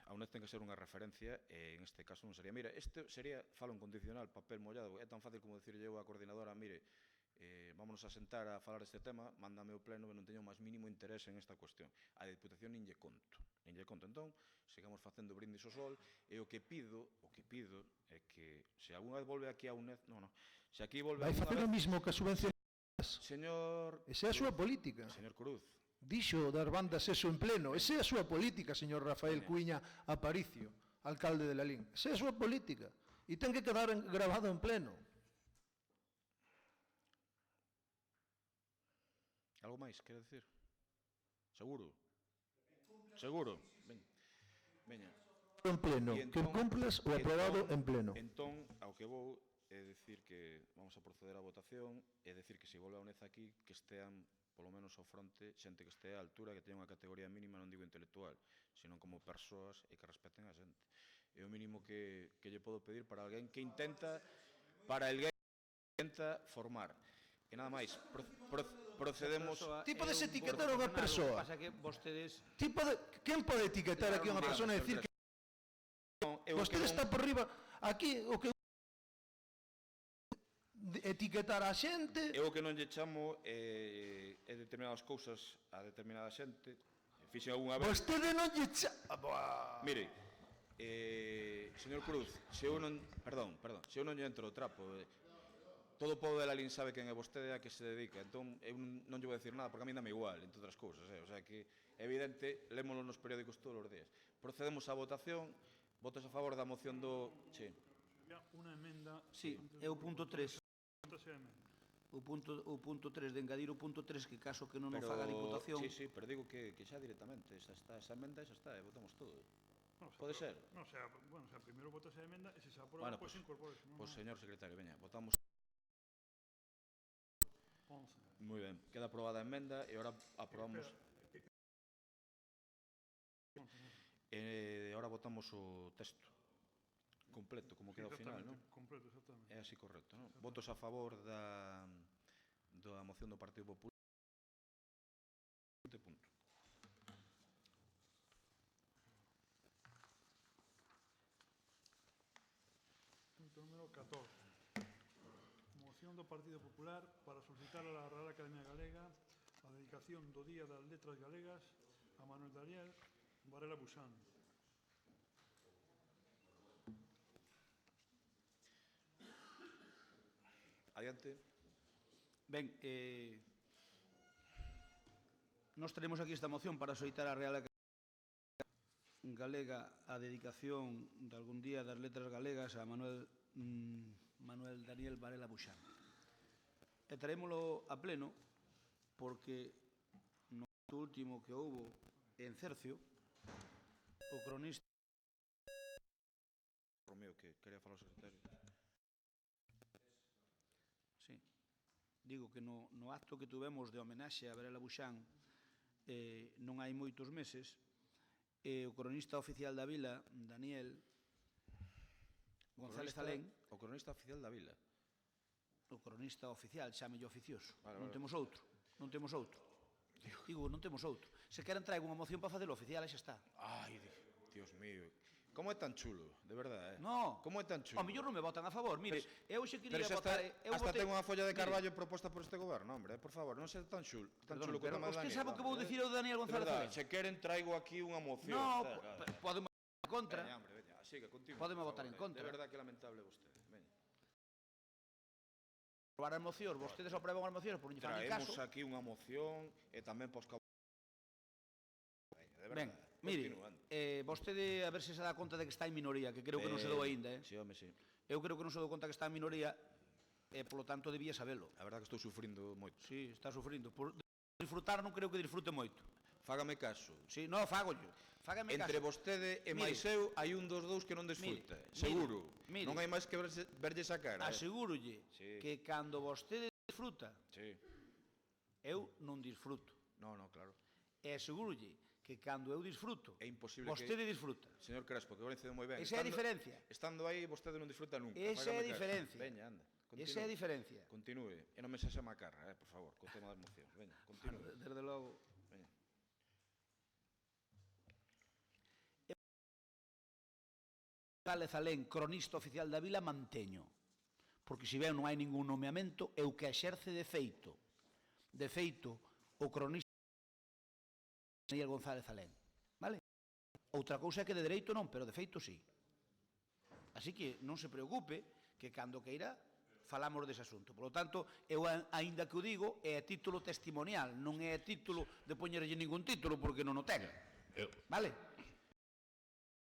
a UNED ten que ser unha referencia, e en este caso non sería. Mira, este sería, falo en condicional, papel mollado, é tan fácil como decirlle eu á coordinadora, mire, vámonos a sentar a falar deste tema, mándame o pleno, non teño o máis mínimo interés en esta cuestión. A Diputación nin lle conto. Entón, sigamos facendo brindis ao sol, e o que pido é que, se algunha vez volve aquí a UNED, se aquí volve Vai facer o mismo que a subvención. Señor... Esa é a súa política. Señor Cruz. Dixo das bandas eso en pleno. Esa é a súa política, señor Rafael Cuíña Aparicio, alcalde de Lalín. Esa é a súa política. E ten que quedar grabado en pleno. Algo máis, quero decir? Seguro? Seguro? Veña. En pleno. Que cumplas o aprobado en pleno. Entón, ao que vou é dicir que vamos a proceder á votación, é dicir que se volve a UNED aquí, que estean polo menos ao fronte xente que estea á altura, que teña unha categoría mínima, non digo intelectual, senón como persoas e que respeten a xente. É o mínimo que lle podo pedir para alguén que intenta formar. E nada máis, procedemos... Ti podes etiquetar a unha persoa. Pasa que vostedes... Quen pode etiquetar aquí a unha persoa e dicir que... Vostede está por riba... Aquí, o que... etiquetar a xente... Eu o que non lle chamo é determinadas cousas a determinada xente. Fixen algunha vez... Vostede non lle chama... Mire, señor Cruz, se eu non... Perdón, se eu non lle entro o trapo... Todo o pobo de Lalín sabe quen é vostede a que se dedica, entón eu non lle vou decir nada, porque a mí dame igual, entre outras cousas, o sea que é evidente, lémoslo nos periódicos todos os días. Procedemos á votación, votos a favor da moción do... Sí. Unha emenda... Sí, é o punto 3. O punto 3, de engadir o punto 3, que caso que non o faga a Diputación... Sí, pero digo que xa directamente, esa emenda, xa está, votamos todo. Pode ser? Non, o sea, primeiro votas a emenda e se se aproba, pois incorpores. Pois, señor secretario, veña, votamos... Moi ben, queda aprobada a emenda e agora aprobamos... E agora votamos o texto completo, como queda ao final, non? Completo, exactamente. É así correcto, non? Votos a favor da moción do Partido Popular. Punto. Punto número 14. Moción do Partido Popular para solicitar a la Real Academia Galega a dedicación do Día das Letras Galegas a Manuel Daniel Varela Buxán. Adiante. Ben, nós tenemos aquí esta moción para solicitar a Real Academia Galega a dedicación de algún día das letras galegas a Manuel Daniel Varela Buxán. E traémolo a pleno porque no último que houbo en Cercio, o cronista... Romeo, que quería falar o secretario. Sí. Digo que no acto que tuvemos de homenaxe a Varela Buxán non hai moitos meses, o cronista oficial da vila, Daniel González Alén... O cronista oficial da vila. O cronista oficial, chámelle oficioso. Non Vale. temos outro. Digo, non temos outro. Se queren traigo unha moción para facelo oficial, e xa está. Ai, Dios mío. Como é tan chulo, de verdade, No. Como é tan chulo? Ao mellor non me votan a favor. Mire, eu xe quería Pero votar... hasta ten unha folla de carballo proposta por este goberno, hombre, por favor, non ser tan chulo. Perdón, que pero toma usted Daniel, sabe o que vou hombre, dicir ao Daniel González Alén? Se queren, traigo aquí unha moción. No, pode votar en contra. Veña, hombre, veña, siga, continúa. Podeme votar en contra. De verdade que lamentable vostede. Veña. Aprobar as mocións, vostedes aproban as mocións por un fan caso. Traemos aquí unha moción e tamén pos cabo. Ben, mire, vostede a ver se se dá conta de que está en minoría, que creo que non se dou aínda, Sí, home, sí. Eu creo que non se dou conta que está en minoría e, polo tanto, debía sabelo. A verdade que estou sufrindo moito. Sí, está sufrindo. Por disfrutar non creo que disfrute moito. Fágame caso. Sí, non, fágollo. Fágame caso. Entre vostede e máis eu hai un dos dous que non desfruta. Seguro. Non hai máis que verlle esa cara. Asegúrolle que cando vostede disfruta, Sí. eu non disfruto. No, claro. E asegurolle que cando eu disfruto, É imposible vostede que... disfruta. Señor Crespo, que coincide moi ben. Esa é a diferencia. Estando aí, vostede non disfruta nunca. Esa é a Fáigame caso. diferencia. Veña, anda. Esa é a diferencia. Continúe. E non me sexa macarra, por favor, co tema das mocións. Veña, continúe. Desde logo. Veña. González Alén, cronista oficial da vila, manteño. Porque se ben non hai ningún nomeamento, é o que exerce de feito. De feito, o cronista Daniel González Alén. Vale? Outra cousa é que de dereito non, pero de feito sí. Así que non se preocupe que cando queira falamos dese asunto. Por lo tanto, eu aínda que o digo, é a título testimonial, non é a título de poñerlle ningún título porque non o ten. Vale?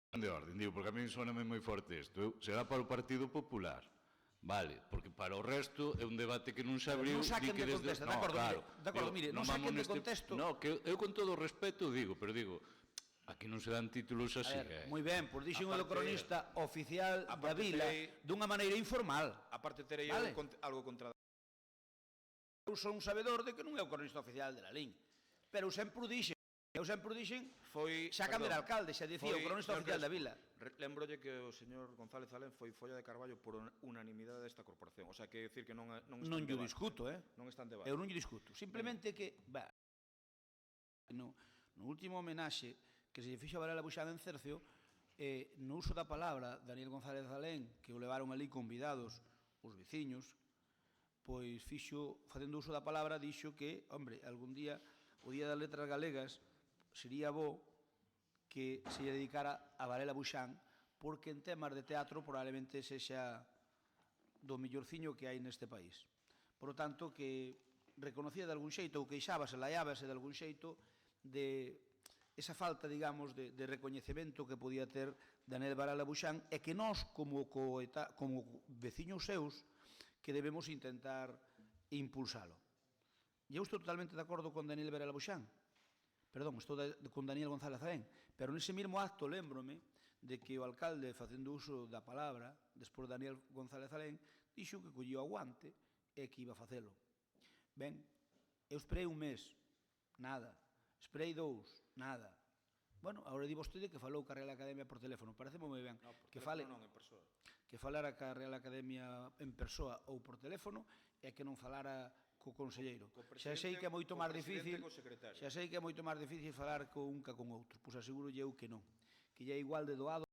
De orden, digo, porque a mí soname moi forte isto. Será para o Partido Popular. Vale, porque para o resto é un debate que non se abriu. Non saquen de contexto, de acordo, mire, non saquen de contexto. No, que eu con todo o respeto digo, pero digo, aquí non se dan títulos así. Moi ben, pois dixen o do cronista oficial da vila dunha maneira informal. Aparte terei algo contra... Eu son un sabedor de que non é o cronista oficial de la LIN, pero eu sempre o dixen, xa cando era alcalde, xa dicía o cronista oficial da vila. Lembrolle que o señor González Alén foi folla de Carballo por unanimidade desta corporación. O sea, que decir que non está en debate. Non lle discuto, Non está en debate. Eu non lle discuto. Simplemente que, no último homenaxe que se lle fixo a Varela Buxán en Cercio, no uso da palabra Daniel González Alén, que o levaron ali convidados os veciños, pois fixo, facendo uso da palabra, dixo que, hombre, algún día, o Día das Letras Galegas, sería bo que se lle dedicara a Varela Buxán, porque en temas de teatro probablemente sexa do mellorciño que hai neste país. Por lo tanto, que reconocía de algún xeito, ou queixábase, laiábase de algún xeito, de esa falta, digamos, de recoñecemento que podía ter Daniel Varela Buxán, e que nós, como veciños seus, que debemos intentar impulsalo. E eu estou totalmente de acordo con Daniel Varela Buxán, perdón, estou con Daniel González Alén, pero nese mesmo acto lembrome de que o alcalde, facendo uso da palabra, despois de Daniel González Alén, dixo que collía o guante e que iba a facelo. Ben, eu esperei un mes, nada. Esperei 2, nada. Bueno, agora di vostede que falou ca Real Academia por teléfono, pareceme moi ben. Que fale non, en persoa. Que falara ca Real Academia en persoa ou por teléfono e que non falara co conselleiro. Xa sei que é moito máis difícil, falar co un que con outro, pois aseguro eu que non, que lle é igual de doado,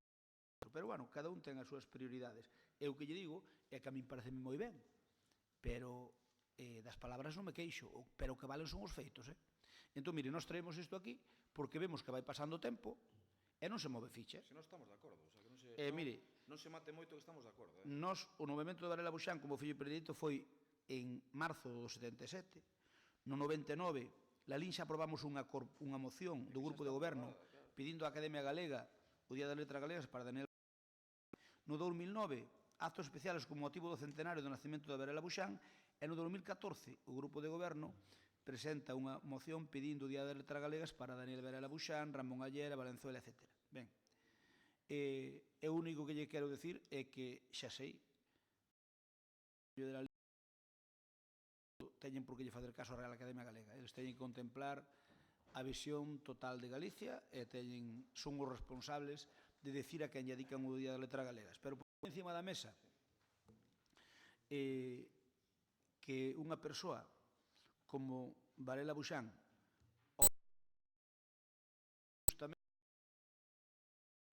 pero bueno, cada un ten as súas prioridades. Eu que lle digo é que a min pareceme moi ben, pero das palabras non me queixo, pero o que valen son os feitos, Entón, mire, nós traemos isto aquí porque vemos que vai pasando o tempo e non se move ficha. Se non estamos de acordo, o sea, que non se mate moito que estamos de acordo. Nós, o movemento de Varela Buxán como fillo predito foi en marzo do 77, no 99, la LIN xa aprobamos unha moción do grupo de goberno pedindo á Academia Galega o Día das Letras Galegas para Daniel. No 2009, actos especiales con motivo do centenario do nacemento de Varela Buxán, e no 2014 o grupo de goberno presenta unha moción pedindo o Día das Letras Galegas para Daniel Varela Buxán, Ramón Allera, Valenzuela, etc. Ben, o único que lle quero decir é que xa sei de la teñen por que lle facer caso á Real Academia Galega. Eles teñen que contemplar a visión total de Galicia e son os responsables de decir a quen lle dedican o Día das Letras Galegas. Pero por encima da mesa que unha persoa como Varela Buxán justamente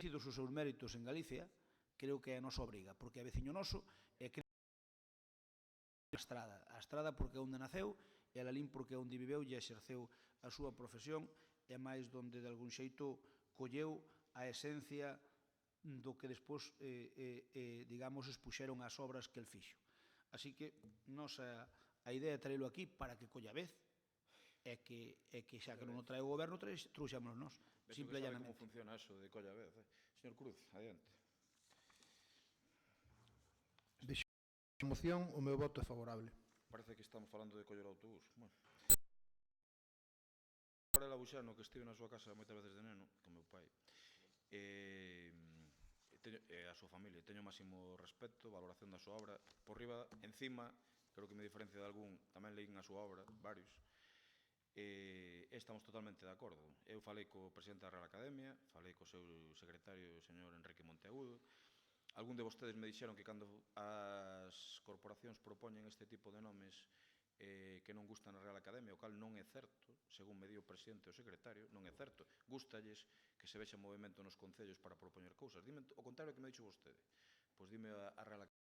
os seus méritos en Galicia, creo que é a nosa obriga, porque é veciño noso e creo a Estrada porque é onde naceu e a Lalín porque é onde viveu e exerceu a súa profesión e máis donde de algún xeito colleu a esencia do que despois digamos expuxeron as obras que el fixo. Así que a idea é traelo aquí para que colla vez e que xa que non o trae o goberno trouxámonos nós, simple e llanamente. Como funciona eso de colla vez, Señor Cruz, adiante. Moción, o meu voto é favorable. Parece que estamos falando de coller o autobús. Bueno. Varela Buxán, que estive na súa casa moitas veces de neno, con meu pai, e a súa familia. Teño o máximo respeto, valoración da súa obra. Por riba, encima, creo que me diferencia de algún, tamén leín a súa obra, varios. Estamos totalmente de acordo. Eu falei co presidente da Real Academia, falei co seu secretario, o señor Enrique Monteagudo. Algún de vostedes me dixeron que cando as corporacións propoñen este tipo de nomes que non gustan na Real Academia, o cal non é certo, según me di o presidente e o secretario, non é certo. Gústalles que se vexa movimento nos concellos para propoñer cousas. Dime o contrario que me dixo vostede. Pois dime a Real Academia.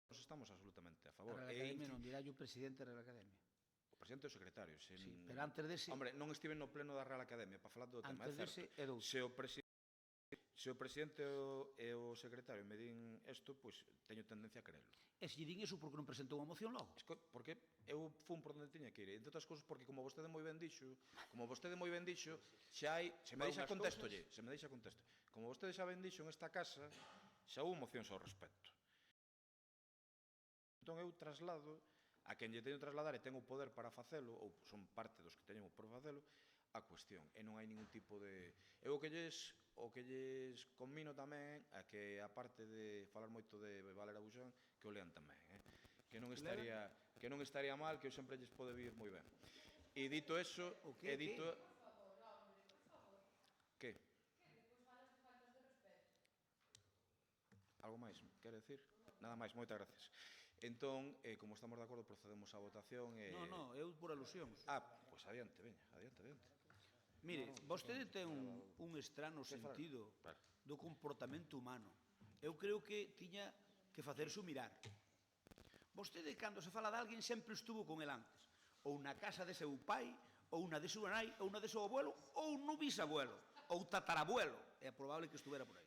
Nos estamos absolutamente a favor. A Real Academia non dirá o presidente da Real Academia. O presidente e o secretario. Sí, pero antes dese... Hombre, non estive no pleno da Real Academia para falar do tema, é certo. Antes dese é doutor. Se o presidente e o secretario me din isto, pois teño tendencia a creerlo. E se lle din iso, porque non presentou unha moción logo? Porque eu fun por onde tiña que ir. Entre outras cousas, porque como vostede moi ben dixo, xa hai... Se me deixa contestolle. Como vostede xa ben dixo, en esta casa xa houve mocións ao respecto. Entón eu traslado a quen lle teño trasladar e ten o poder para facelo, ou son parte dos que teñen por facelo, a cuestión. E non hai ningún tipo de... Eu o que lles conmino tamén a que, a parte de falar moito de Valera Buxán, que o lean tamén. Que non estaría mal, que eu sempre lles pode vir moi ben. E dito eso... Que? Algo máis, quere decir? Nada máis, moitas gracias. Entón, como estamos de acordo, procedemos á votación e... Non, eu por alusións. Pois adiante, veña, adiante. Mire, vostede ten un estrano sentido do comportamento humano. Eu creo que tiña que facerse mirar. Vostede, cando se fala de alguén, sempre estuvo con el antes. Ou na casa de seu pai, ou na de súa nai, ou na de seu abuelo, ou no bisabuelo, ou tatarabuelo. É probable que estuvera por aí.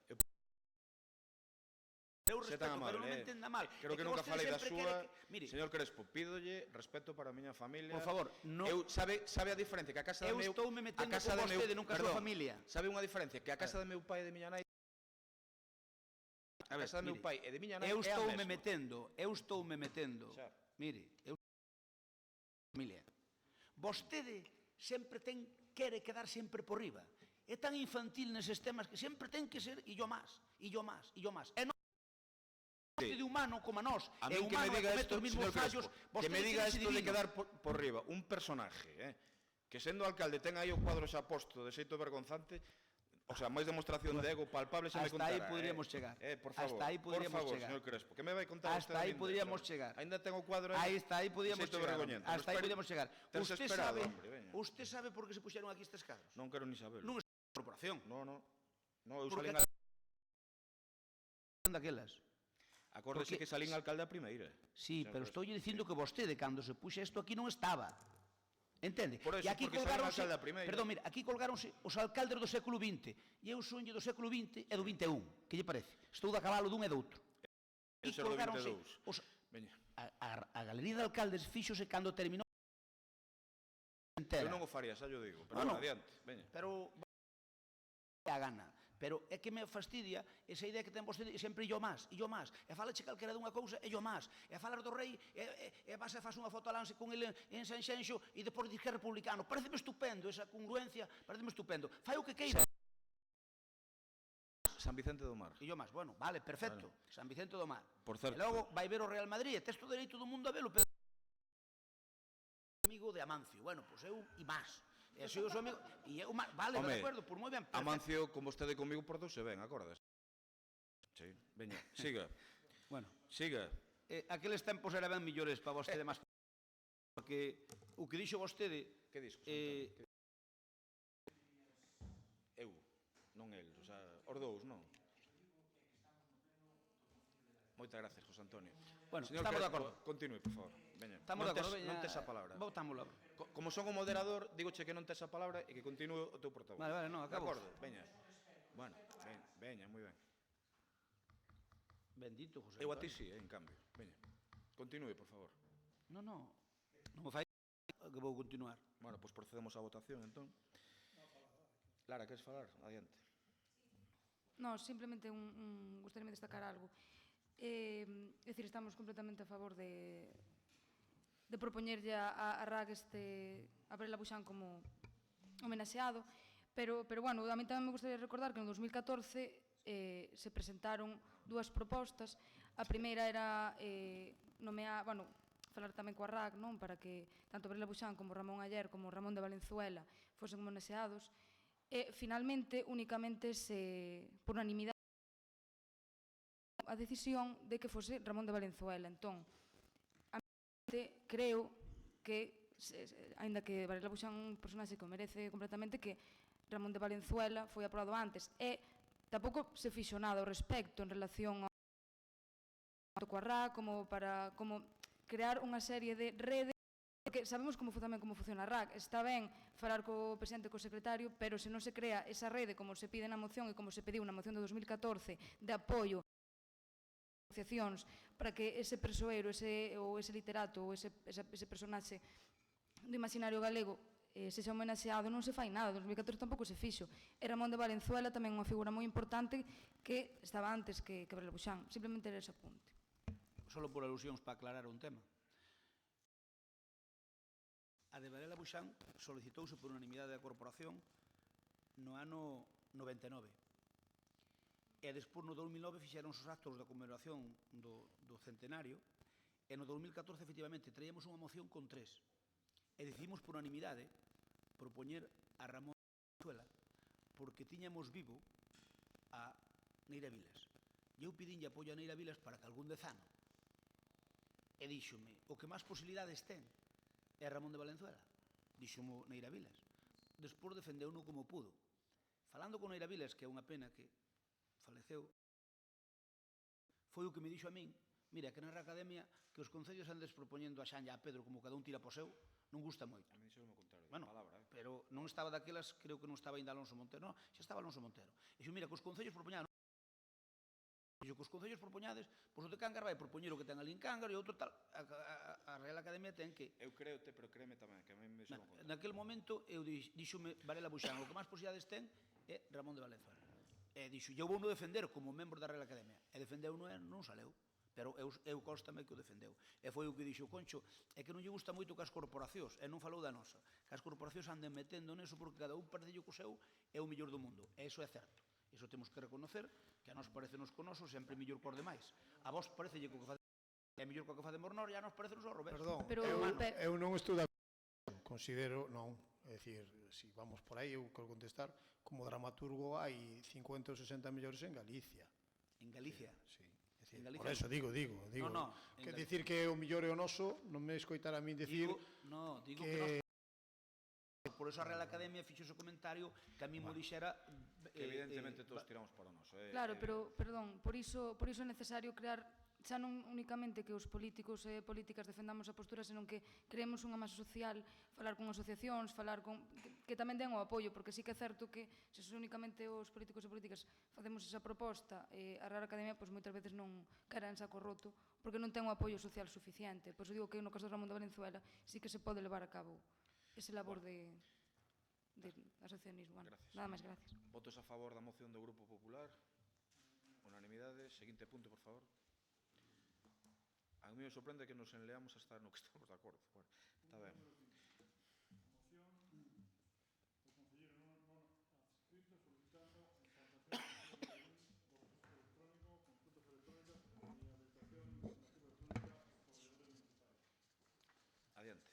Eu respeto, pero non me entenda mal. Creo que nunca falei da súa. Señor Crespo, pídolle respeto para a miña familia. Por favor, non... Sabe a diferencia que a casa de meu... Eu estou me metendo con vostede, nunca a súa familia. Sabe unha diferencia? Que a casa de meu pai e de miña nai... A casa de meu pai e de miña nai é a mesma. Eu estou me metendo. Mire, eu... Familia. Vostede sempre quere quedar sempre por riba. É tan infantil neses temas que sempre ten que ser e yo máis. E non de humano como a nós, a min que me diga isto, señor Crespo, que me diga isto de quedar por riba, un personaje, que sendo alcalde ten aí o cuadro xa posto de xeito vergonzante, o sea, máis demostración de ego palpable se me contara. Hasta aí poderíamos chegar. Por favor, señor Crespo, que me vai contar usted? Hasta aí poderíamos chegar. Ainda ten o cuadro aí, hasta aí poderíamos chegar. Hasta aí poderíamos chegar. Usted sabe por que se puxeron aquí estes cadros? Non quero ni saber. Non é corporación. No, eu salín daquelas. Acórdese que salín alcalde a primeira. Sí, pero estou dicindo que vostede, cando se puxa isto aquí, non estaba. Entende? Por eso, porque salín alcalde a primeira. Perdón, mira, aquí colgáronse os alcaldes do século XX, e eu sonlle do século XX e do XXI. Que lle parece? Estou da cabalo dun e doutro. E colgáronse a galería de alcaldes fíxose cando terminou entera. Eu non o faría, xa yo digo, pero adiante, veña. Pero a gana. Pero é que me fastidia esa idea que ten vostede sempre yo máis, e falache calquera dunha cousa e yo máis, e falar do rei, e vas e faz unha foto alance con ele en Sanxenxo e depois diz que é republicano. Pareceme estupendo esa congruencia, pareceme estupendo. Fai o que queira. San Vicente do Mar. E yo máis, bueno, vale, perfecto, San Vicente do Mar. Por certo. E logo vai ver o Real Madrid, e tes todo o dereito do mundo a velo, pero amigo de Amancio, bueno, pois eu e máis. E soy o seu amigo, e eu, vale, de acordo, por moi ben. Amancio, con vostede comigo, portouse ben, acordas? Sí, veña, siga. Bueno, siga. Aqueles tempos era ben millores para vostede máis. Porque o que dixo vostede... Que dixo? Eu, non el, o sea, os dous, non? Moitas gracias, José Antonio. Bueno, estamos de acordo. Continue, por favor. Veña. Estamos de acordo, veña. Non tes a palabra. Votámosla. Como son o moderador, dígoche que non tes a palabra e que continúe o teu portavoz. Vale, non, acabo. De acordo, veña. Bueno, veña, moi ben. Bendito, José Antonio. Eu a ti sí, en cambio. Veña. Continúe, por favor. Non me fai que vou continuar. Bueno, pois procedemos á votación, entón. Lara, queres falar? Adiante. Non, simplemente gustaríame destacar algo. É dicir, estamos completamente a favor de propoñerlle a RAC a Varela Buxán como homenaxeado, pero bueno, a mí tamén me gustaría recordar que en 2014 se presentaron dúas propostas. A primeira era falar tamén coa RAC, non, para que tanto Varela Buxán como Ramón Aller como Ramón de Valenzuela fosen homenaxeados, e finalmente únicamente por unanimidade a decisión de que fose Ramón de Valenzuela. Entón, a mí creo que, aínda que Varela Buxán é un personaxe que o merece completamente, que Ramón de Valenzuela foi aprobado antes, e tampouco se fixo nada ao respecto en relación coa RAC, como crear unha serie de redes, porque sabemos tamén como funciona a RAC. Está ben falar co presidente e co secretario, pero se non se crea esa rede como se pide na moción e como se pediu na moción de 2014 de apoio a asociacións para que ese persoeiro ou ese literato ou ese personaxe do imaginario galego sexa homenaxeado, non se fai nada. En 2014 tampouco se fixo. E Ramón de Valenzuela tamén unha figura moi importante que estaba antes que Varela Buxán. Simplemente era ese apunte. Solo por alusións para aclarar un tema. A de Varela Buxán solicitouse por unanimidade da corporación no ano 99. E despois no 2009 fixeron os actos da conmemoración do centenario, e no 2014 efectivamente traíamos unha moción con 3. E decidimos por unanimidade propoñer a Ramón de Valenzuela porque tiñamos vivo a Neira Vilas. E eu pedinlle apoio a Neira Vilas para que algún dezano. E díxome, o que máis posibilidades ten é Ramón de Valenzuela. Díxome Neira Vilas. Despois defendeu-no como pudo. Falando con Neira Vilas, que é unha pena que faleceu, foi o que me dixo a min, mira, que na Academia que os concellos andes propoñendo a Xanja a Pedro como cada un tira po seu, non gusta moito. A mí dixo o contrario, bueno, palabra, pero non estaba daquelas, creo que non estaba ainda Alonso Montero, non, xa estaba Alonso Montero. E dixo, mira, que os concellos propoñaron, dixo que os concellos propoñades, pois o de Cángar vai propoñer o que ten ali en Cángar e outro tal, a Real Academia ten que... Eu creote, pero créeme tamén, que a mí me dixo o contrario. Naquel momento, eu díxome Varela Buxán, o que máis posibilidades ten é Ramón de Valenzuela. E dixo, eu vou no defender como membro da Real Academia. E defendeu-no e non saleu. Pero eu constame que o defendeu. E foi o que dixo Concho, é que non lle gusta moito que as corporacións, e non falou da nosa, que as corporacións anden metendo neso porque cada un parece co seu é o mellor do mundo. E iso é certo. Iso temos que reconocer, que a nos parecenos con noso sempre mellor cor demais. A vos parecelle que o que é mellor co que facemos nós e a nos parecenos ao revés. Perdón, eu non estou de acordo. Considero, non, é dicir, se vamos por aí, eu quero contestar, como dramaturgo hai 50 ou 60 millóns en Galicia. En Galicia? Sí. Por eso digo. No, que dicir que o millor é o noso, non me escoitar a min dicir digo que por eso a Real Academia fixo ese comentario que a mí mo dixera que evidentemente todos tiramos para o noso. Claro, pero, perdón, por iso é necesario crear xa non únicamente que os políticos e políticas defendamos a postura, senón que creemos unha masa social, falar con asociacións, falar con... que tamén den o apoio, porque sí que é certo que se únicamente os políticos e políticas facemos esa proposta, a Real Academia pois moitas veces non caerá en saco roto, porque non ten o apoio social suficiente. Pois eu digo que no caso de Ramón de Valenzuela sí que se pode levar a cabo ese labor de asociacionismo. Bueno, nada máis, gracias. Votos a favor da moción do Grupo Popular? Unanimidade. Seguinte punto, por favor. A mí me sorprende que nos enleamos hasta no que estamos de acordo. Bueno, está ben. Adiante.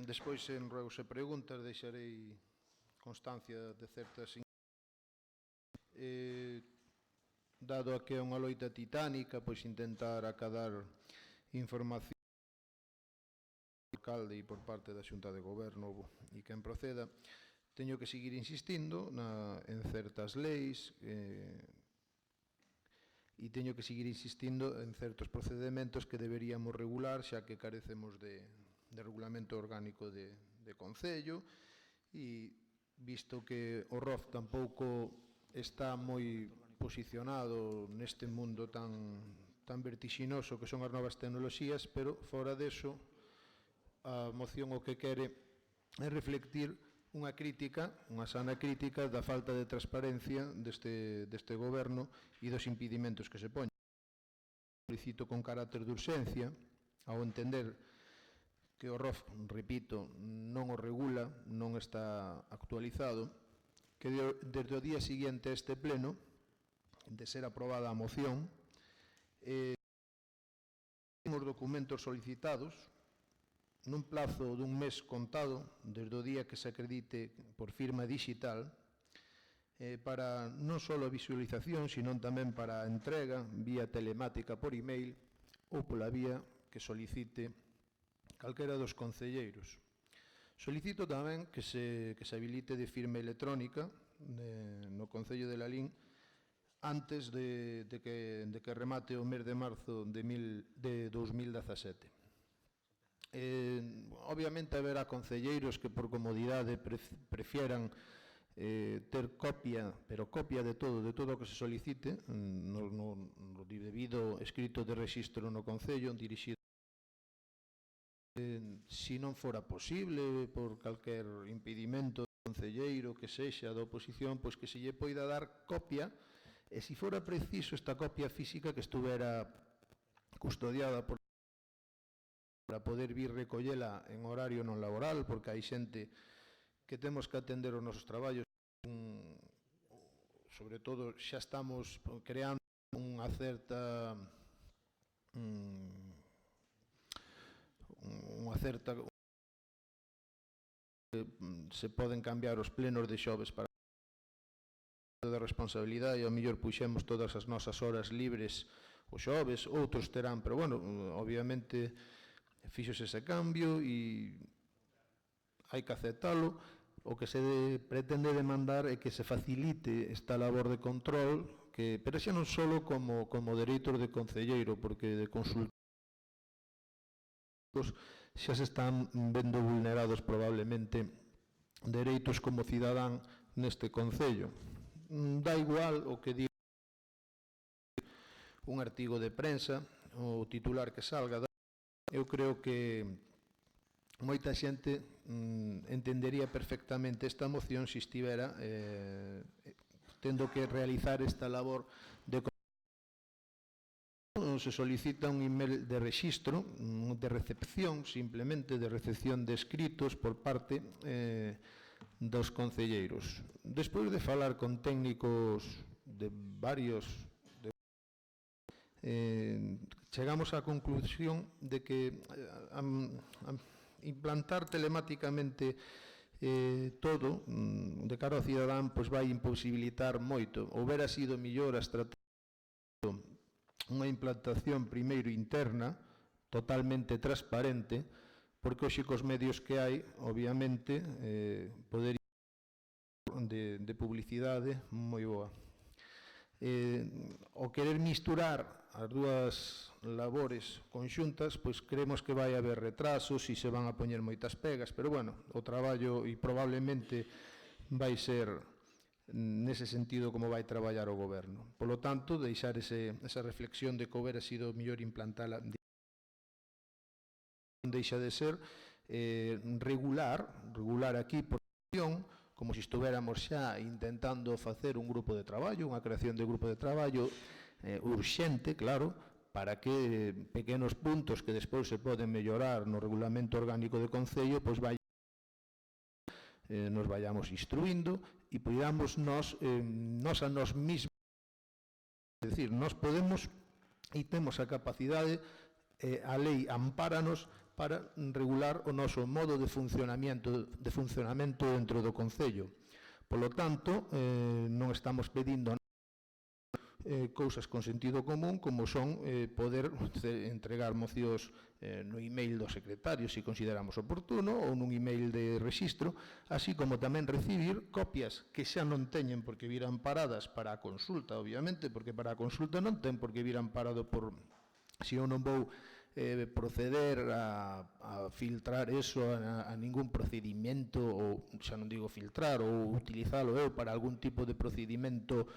Despois, en ruegos e preguntas, deixarei constancia de certas dado a que é unha loita titánica, pois intentar acadar información do alcalde e por parte da Xunta de Goberno e quen proceda, teño que seguir insistindo en certas leis e teño que seguir insistindo en certos procedementos que deberíamos regular, xa que carecemos de regulamento orgánico de Concello, e visto que o ROF tampouco está moi posicionado neste mundo tan vertixinoso que son as novas tecnoloxías, pero fora deso a moción o que quere é reflectir unha crítica, unha sana crítica da falta de transparencia deste goberno e dos impedimentos que se poñen. Solicito con carácter de urxencia, ao entender que o ROF, repito, non o regula, non está actualizado, que desde o día seguinte a este pleno, de ser aprobada a moción, Os documentos solicitados nun plazo dun mes contado desde o día que se acredite por firma digital para non só a visualización, sino tamén para a entrega vía telemática por email ou pola vía que solicite calquera dos concelleiros. Solicito tamén que se habilite de firma electrónica no Concello de Lalín antes de que remate o mes de marzo de 2017. Obviamente haberá concelleiros que por comodidade prefieran ter copia, pero copia de todo o que se solicite no debido escrito de rexistro no Concello dirixido. Se non fora posible por calquer impedimento do concelleiro que sexa da oposición, pois que se lle poida dar copia e se fora preciso esta copia física que estuvera custodiada para poder vir recollela en horario non laboral, porque hai xente que temos que atender os nosos traballos, sobre todo xa estamos creando unha certa se poden cambiar os plenos de xoves para de responsabilidade e ao mellor puxemos todas as nosas horas libres os xoves, outros terán, pero bueno, obviamente fíxose ese cambio e hai que aceptalo. O que se pretende demandar é que se facilite esta labor de control, pero xa non só como dereitos de concelleiro, porque de consultar xa se están vendo vulnerados probablemente dereitos como cidadán neste Concello. Dá igual o que diga un artigo de prensa, o titular que salga. Eu creo que moita xente entendería perfectamente esta moción se estivera tendo que realizar esta labor de se solicita un email de rexistro, de recepción, simplemente de recepción de escritos por parte dos concelleiros. Despois de falar con técnicos de varios chegamos á conclusión de que implantar telemáticamente todo de cara ao cidadán pois vai imposibilitar moito. Houbera sido mellor a estrategia unha implantación primeiro interna totalmente transparente, porque hoxe cos medios que hai obviamente podería de publicidade moi boa. O querer misturar as dúas labores conxuntas, pois creemos que vai haber retrasos e se van a poñer moitas pegas, pero bueno, o traballo e probablemente vai ser nese sentido como vai traballar o goberno. Polo tanto, deixar esa reflexión de que houbera sido mellor implantala deixa de ser regular aquí por acción, como se estuveramos xa intentando facer un grupo de traballo, unha creación de grupo de traballo urxente, claro, para que pequenos puntos que despois se poden mellorar no regulamento orgánico do Concello, pois nos vayamos instruindo e podamos nós a nós mesmos, é dicir, nós podemos e temos a capacidade, a lei ampáranos para regular o noso modo de funcionamento dentro do Concello. Polo tanto, non estamos pedindo cousas con sentido común, como son poder entregar mocións no email do secretario, se consideramos oportuno, ou nun email de rexistro, así como tamén recibir copias que xa non teñen por que vir amparadas para a consulta, obviamente, porque para a consulta non ten por que vir amparado por se eu non vou proceder a filtrar eso a ningún procedimento, ou xa non digo filtrar, ou utilizalo eu para algún tipo de procedimento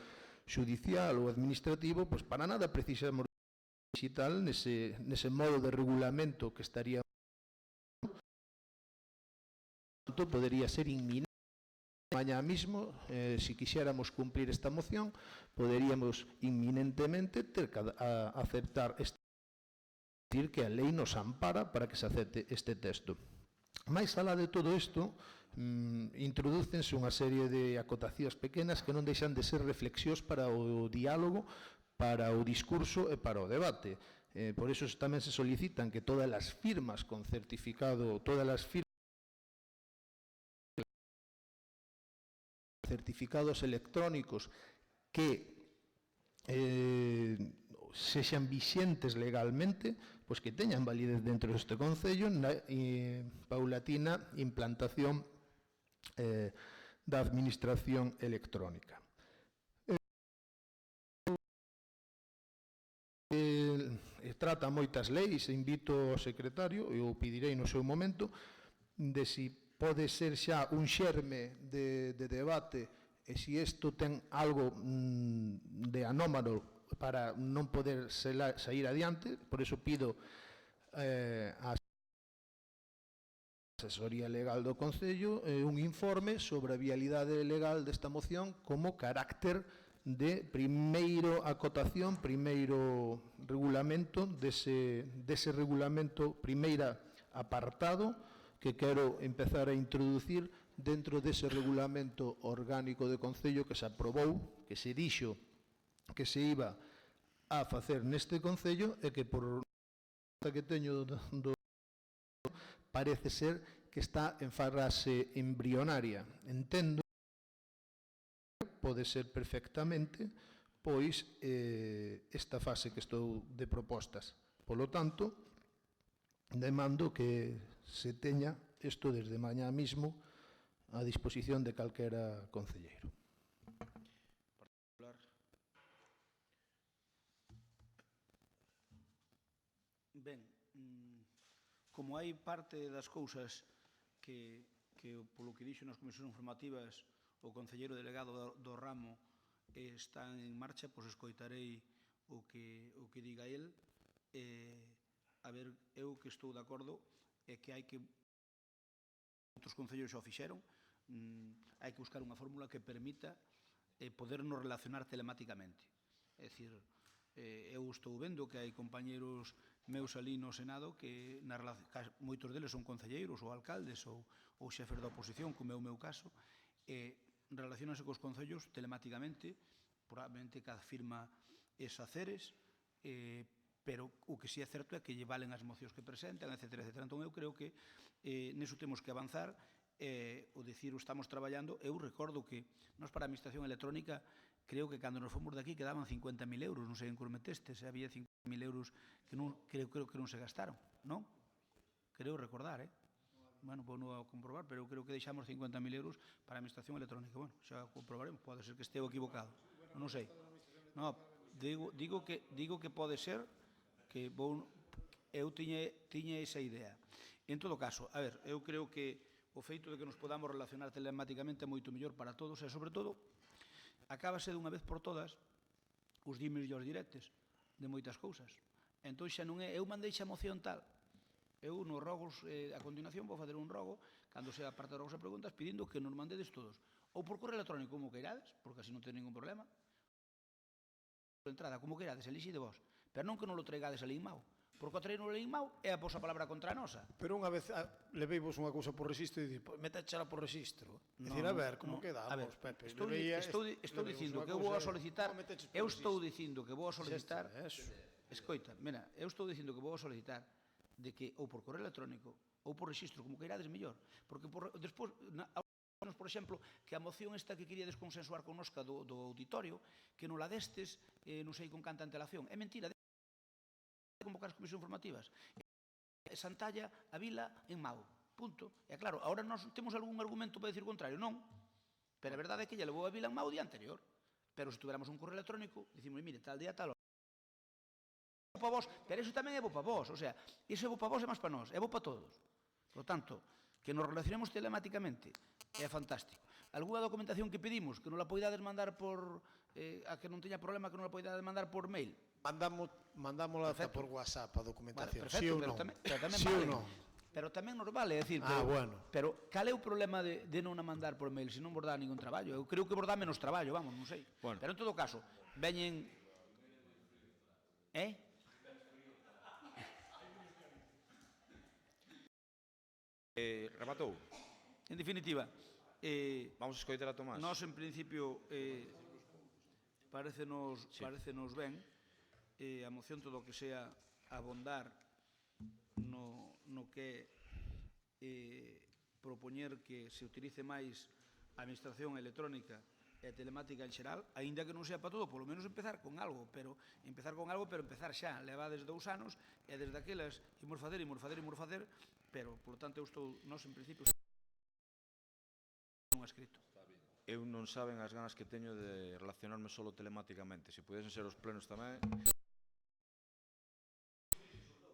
judicial ou administrativo, pois para nada precisamos digital nese modo de regulamento que estaría podería ser inminente. Mañá mismo, se quixéramos cumplir esta moción, poderíamos inminentemente ter que aceptar decir que a lei nos ampara para que se acepte este texto. Mais alá de todo isto, introdúcense unha serie de acotacións pequenas que non deixan de ser reflexións para o diálogo para o discurso e para o debate. Por iso tamén se solicitan que todas as firmas con certificado, certificados electrónicos que sexan vixentes legalmente, pois que teñan validez dentro deste Concello na paulatina implantación da administración electrónica. Trata moitas leis, e invito ao secretario, e o pedirei no seu momento, de si pode ser xa un xerme de debate e se isto ten algo de anómalo para non poder sair adiante. Por iso pido a asesoría legal do Concello un informe sobre a vialidade legal desta moción como carácter de primeiro acotación, primeiro regulamento, dese regulamento, primeira apartado que quero empezar a introducir dentro dese regulamento orgánico de Concello que se aprobou, que se dixo que se iba a facer neste Concello e que por que teño parece ser que está en fase embrionaria. Entendo pode ser perfectamente pois esta fase que estou de propostas. Polo tanto, demando que se teña isto desde mañá mismo a disposición de calquera concelleiro. Ben, como hai parte das cousas que polo que dixo nas comisións informativas o concelleiro delegado do ramo están en marcha, pois escoitarei o que diga el. A ver, eu que estou de acordo é que hai que outros concellos xa o fixeron, hai que buscar unha fórmula que permita podernos relacionar telemáticamente. É dicir, eu estou vendo que hai compañeros meus ali no Senado que moitos deles son concelleiros ou alcaldes ou xefes da oposición, como é o meu caso, relacionanse cos concellos telemáticamente, probablemente cada firma es faceres, pero o que sí é certo é que lle valen as mocións que presentan, etc. Entón, eu creo que neso temos que avanzar, o dicir, o estamos traballando. Eu recordo que nós para a administración electrónica, creo que cando nos fomos daqui quedaban 50.000 euros, non sei en que os metestes, había 50.000 euros que creo que non se gastaron, non? Creo recordar, Bueno, vou non a comprobar, pero eu creo que deixamos 50.000 euros para a administración electrónica. Bueno, xa comprobaremos, pode ser que esteo equivocado, non sei. No, digo que pode ser que eu tiña esa idea. En todo caso, a ver, eu creo que o feito de que nos podamos relacionar telemáticamente é moito mellor para todos e, sobre todo, acábase dunha vez por todas os dimes e os directes de moitas cousas. Entón xa non é, eu mandei xa moción tal. Eu nos rogos, a continuación, vou fazer un rogo, cando sea parte de rogos e preguntas, pedindo que nos mandedes todos, ou por correo electrónico, como queirades, porque así non ten ningún problema, por entrada, como queirades, elixi de vos, pero non que non lo traigades ali en Mao, porque o traer no ali en Mao é a vosa palabra contra a nosa. Pero unha vez levei vos unha cousa por registro e dicir, metéchala por registro. Dicir, a ver, como quedamos, Pepe? Estou dicindo que eu vou a solicitar, escoita, mira, eu estou dicindo que vou a solicitar de que ou por correo electrónico ou por registro, como queirades mellor, porque despois, por exemplo, que a moción esta que queríades consensuar connosca do auditorio, que non la destes, non sei con canta antelación, é mentira, convocar as comisións informativas. Santalla, a Vila, en Mao, punto. E claro, agora nós temos algún argumento para dicir o contrario, non, pero a verdade é que lle levou a Vila en Mao o día anterior, pero se tuviéramos un correo electrónico, dicimos, mire, tal día, tal hora, para vos, pero iso tamén é bo para vos, o sea, iso é bo para vos e máis para nós, é bo para todos. Por tanto, que nos relacionemos telemáticamente é fantástico. Algúna documentación que pedimos, que non la poidades mandar por, a que non teña problema, que non la poidades mandar por mail. Mandámola hasta por WhatsApp a documentación, perfecto, sí ou non? Sí ou non? Pero tamén nos vale, é dicir, pero cal é o problema de non a mandar por mail, se non vos dá ningún traballo? Eu creo que vos dá menos traballo, vamos, non sei. Pero en todo caso, veñen... Rematou. En definitiva, vamos a escoitar a Tomás. Nós, en principio, Parecenos Sí. ben. A moción todo o que sea abondar no que propoñer que se utilice máis a administración electrónica e a telemática en xeral, aínda que non sea para todo, polo menos empezar con algo, pero empezar xa. Levades 2 anos e desde aquelas imos facer, pero, polo tanto, nós en principio non escrito. Eu non saben as ganas que teño de relacionarme solo telemáticamente. Se pudesen ser os plenos tamén.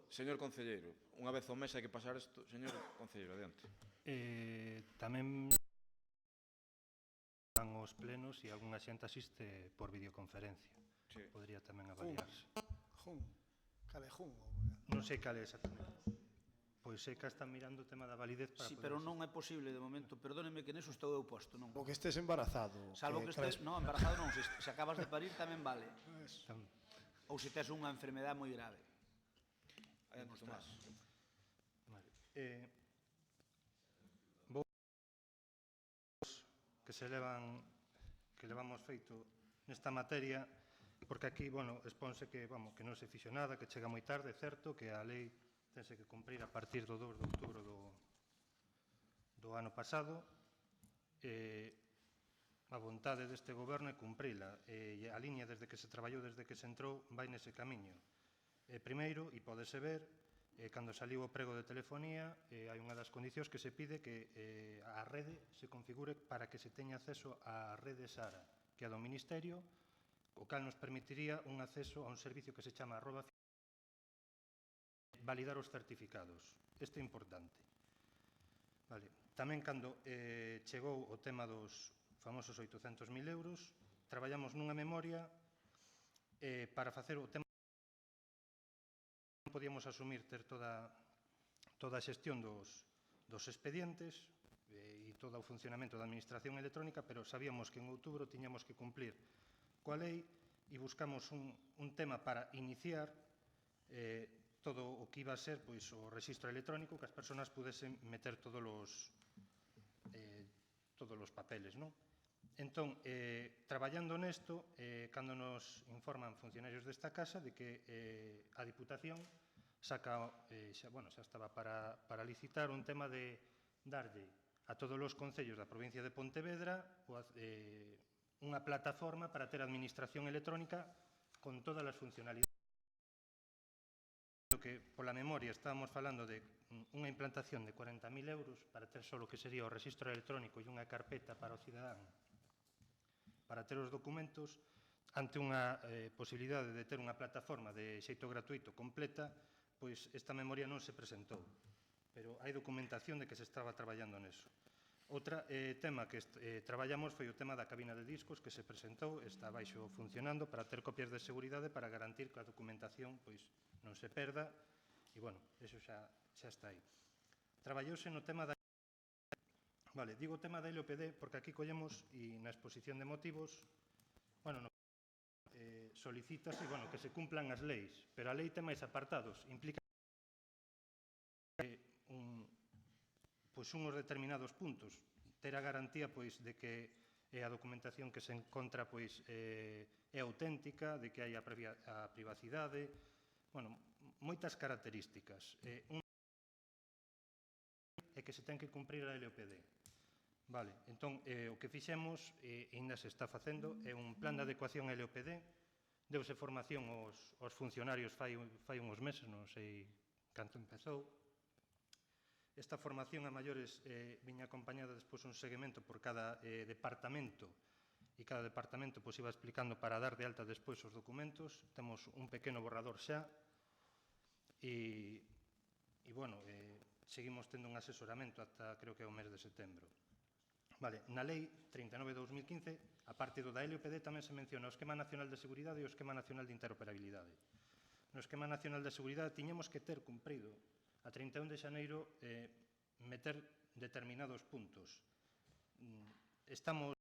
Señor concelleiro, unha vez ao mes hai que pasar isto. Señor concelleiro, adiante. Tamén van os plenos e algunha xente asiste por videoconferencia. Sí. Podría tamén avaliarse. Jun. Cale Jun. Non sei cal é exactamente. Pois é que están mirando o tema da validez para Sí, poder pero non é posible de momento. Perdóneme que neso estou eu posto, non? O que estés embarazado. Salvo que estés... Non, embarazado non. Se acabas de parir tamén vale. Están- Ou se tes unha enfermedade moi grave. Adiante, Tomás. Vale. Vou que levamos feito nesta materia, porque aquí, expónse que non se fixo nada, que chega moi tarde, certo, que a lei tense que cumprir a partir do 2 de outubro do ano pasado. A vontade deste goberno é cumprila, e a liña desde que se traballou, desde que se entrou, vai nese camiño. Primeiro, e pódese ver, cando saliu o prego de telefonía, hai unha das condicións que se pide que a rede se configure para que se teña acceso á rede SARA, que é do Ministerio, o cal nos permitiría un acceso a un servicio que se chama validar os certificados. Isto é importante. Vale. Tamén cando chegou o tema dos famosos 800.000 euros, traballamos nunha memoria para facer o tema. Non podíamos asumir ter toda a xestión dos expedientes e todo o funcionamento da administración electrónica, pero sabíamos que en outubro tiñamos que cumplir coa lei e buscamos un tema para iniciar todo o que iba a ser o rexistro electrónico, que as persoas pudesen meter todos os papeles, non? Entón, traballando nesto, cando nos informan funcionarios desta casa de que a Diputación saca, xa estaba para licitar un tema de darlle a todos os concellos da provincia de Pontevedra unha plataforma para ter administración electrónica con todas as funcionalidades. Que pola memoria estábamos falando de unha implantación de 40.000 euros para ter só o que sería o rexistro electrónico e unha carpeta para o cidadán para ter os documentos, ante unha posibilidade de ter unha plataforma de xeito gratuito completa, pois esta memoria non se presentou, pero hai documentación de que se estaba traballando neso. Outra tema que traballamos foi o tema da cabina de discos que se presentou, está baixo funcionando para ter copias de seguridade para garantir que a documentación non se perda e, eso xa está aí. Traballouse no tema da... Vale, digo o tema da LOPD porque aquí collemos e na exposición de motivos, solicítase que se cumplan as leis, pero a lei ten máis apartados, implica unhos determinados puntos, ter a garantía de que a documentación que se encontra é auténtica, de que hai a privacidade, moitas características. É que se ten que cumprir a LOPD. Vale, entón, o que fixemos, e ainda se está facendo, é un plan de adecuación a LOPD, deuse formación aos funcionarios fai uns meses, non sei canto empezou. Esta formación a maiores viña acompañada despois un seguimento por cada departamento e cada departamento iba explicando para dar de alta despois os documentos. Temos un pequeno borrador xa e seguimos tendo un asesoramento ata creo que é o mes de setembro. Vale, na Lei 39/2015, a parte do da LOPD, tamén se menciona o Esquema Nacional de Seguridade e o Esquema Nacional de Interoperabilidade. No Esquema Nacional de Seguridade tiñemos que ter cumprido a 31 de xaneiro meter determinados puntos. Estamos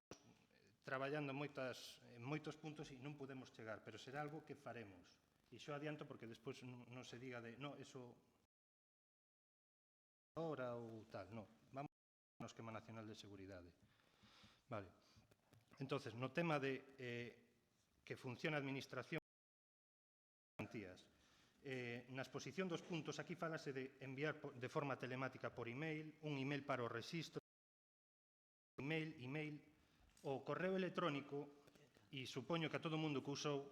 traballando moitos puntos e non podemos chegar, pero será algo que faremos. E xo adianto porque despois non se diga de eso ahora ou tal, non. Vamos no Esquema Nacional de Seguridade. Vale. Entonces, no tema de que funciona a administración garantías. Na exposición dos puntos, aquí falase de enviar de forma telemática por email, un email para o registro, email, o correo electrónico, e supoño que a todo mundo que usou,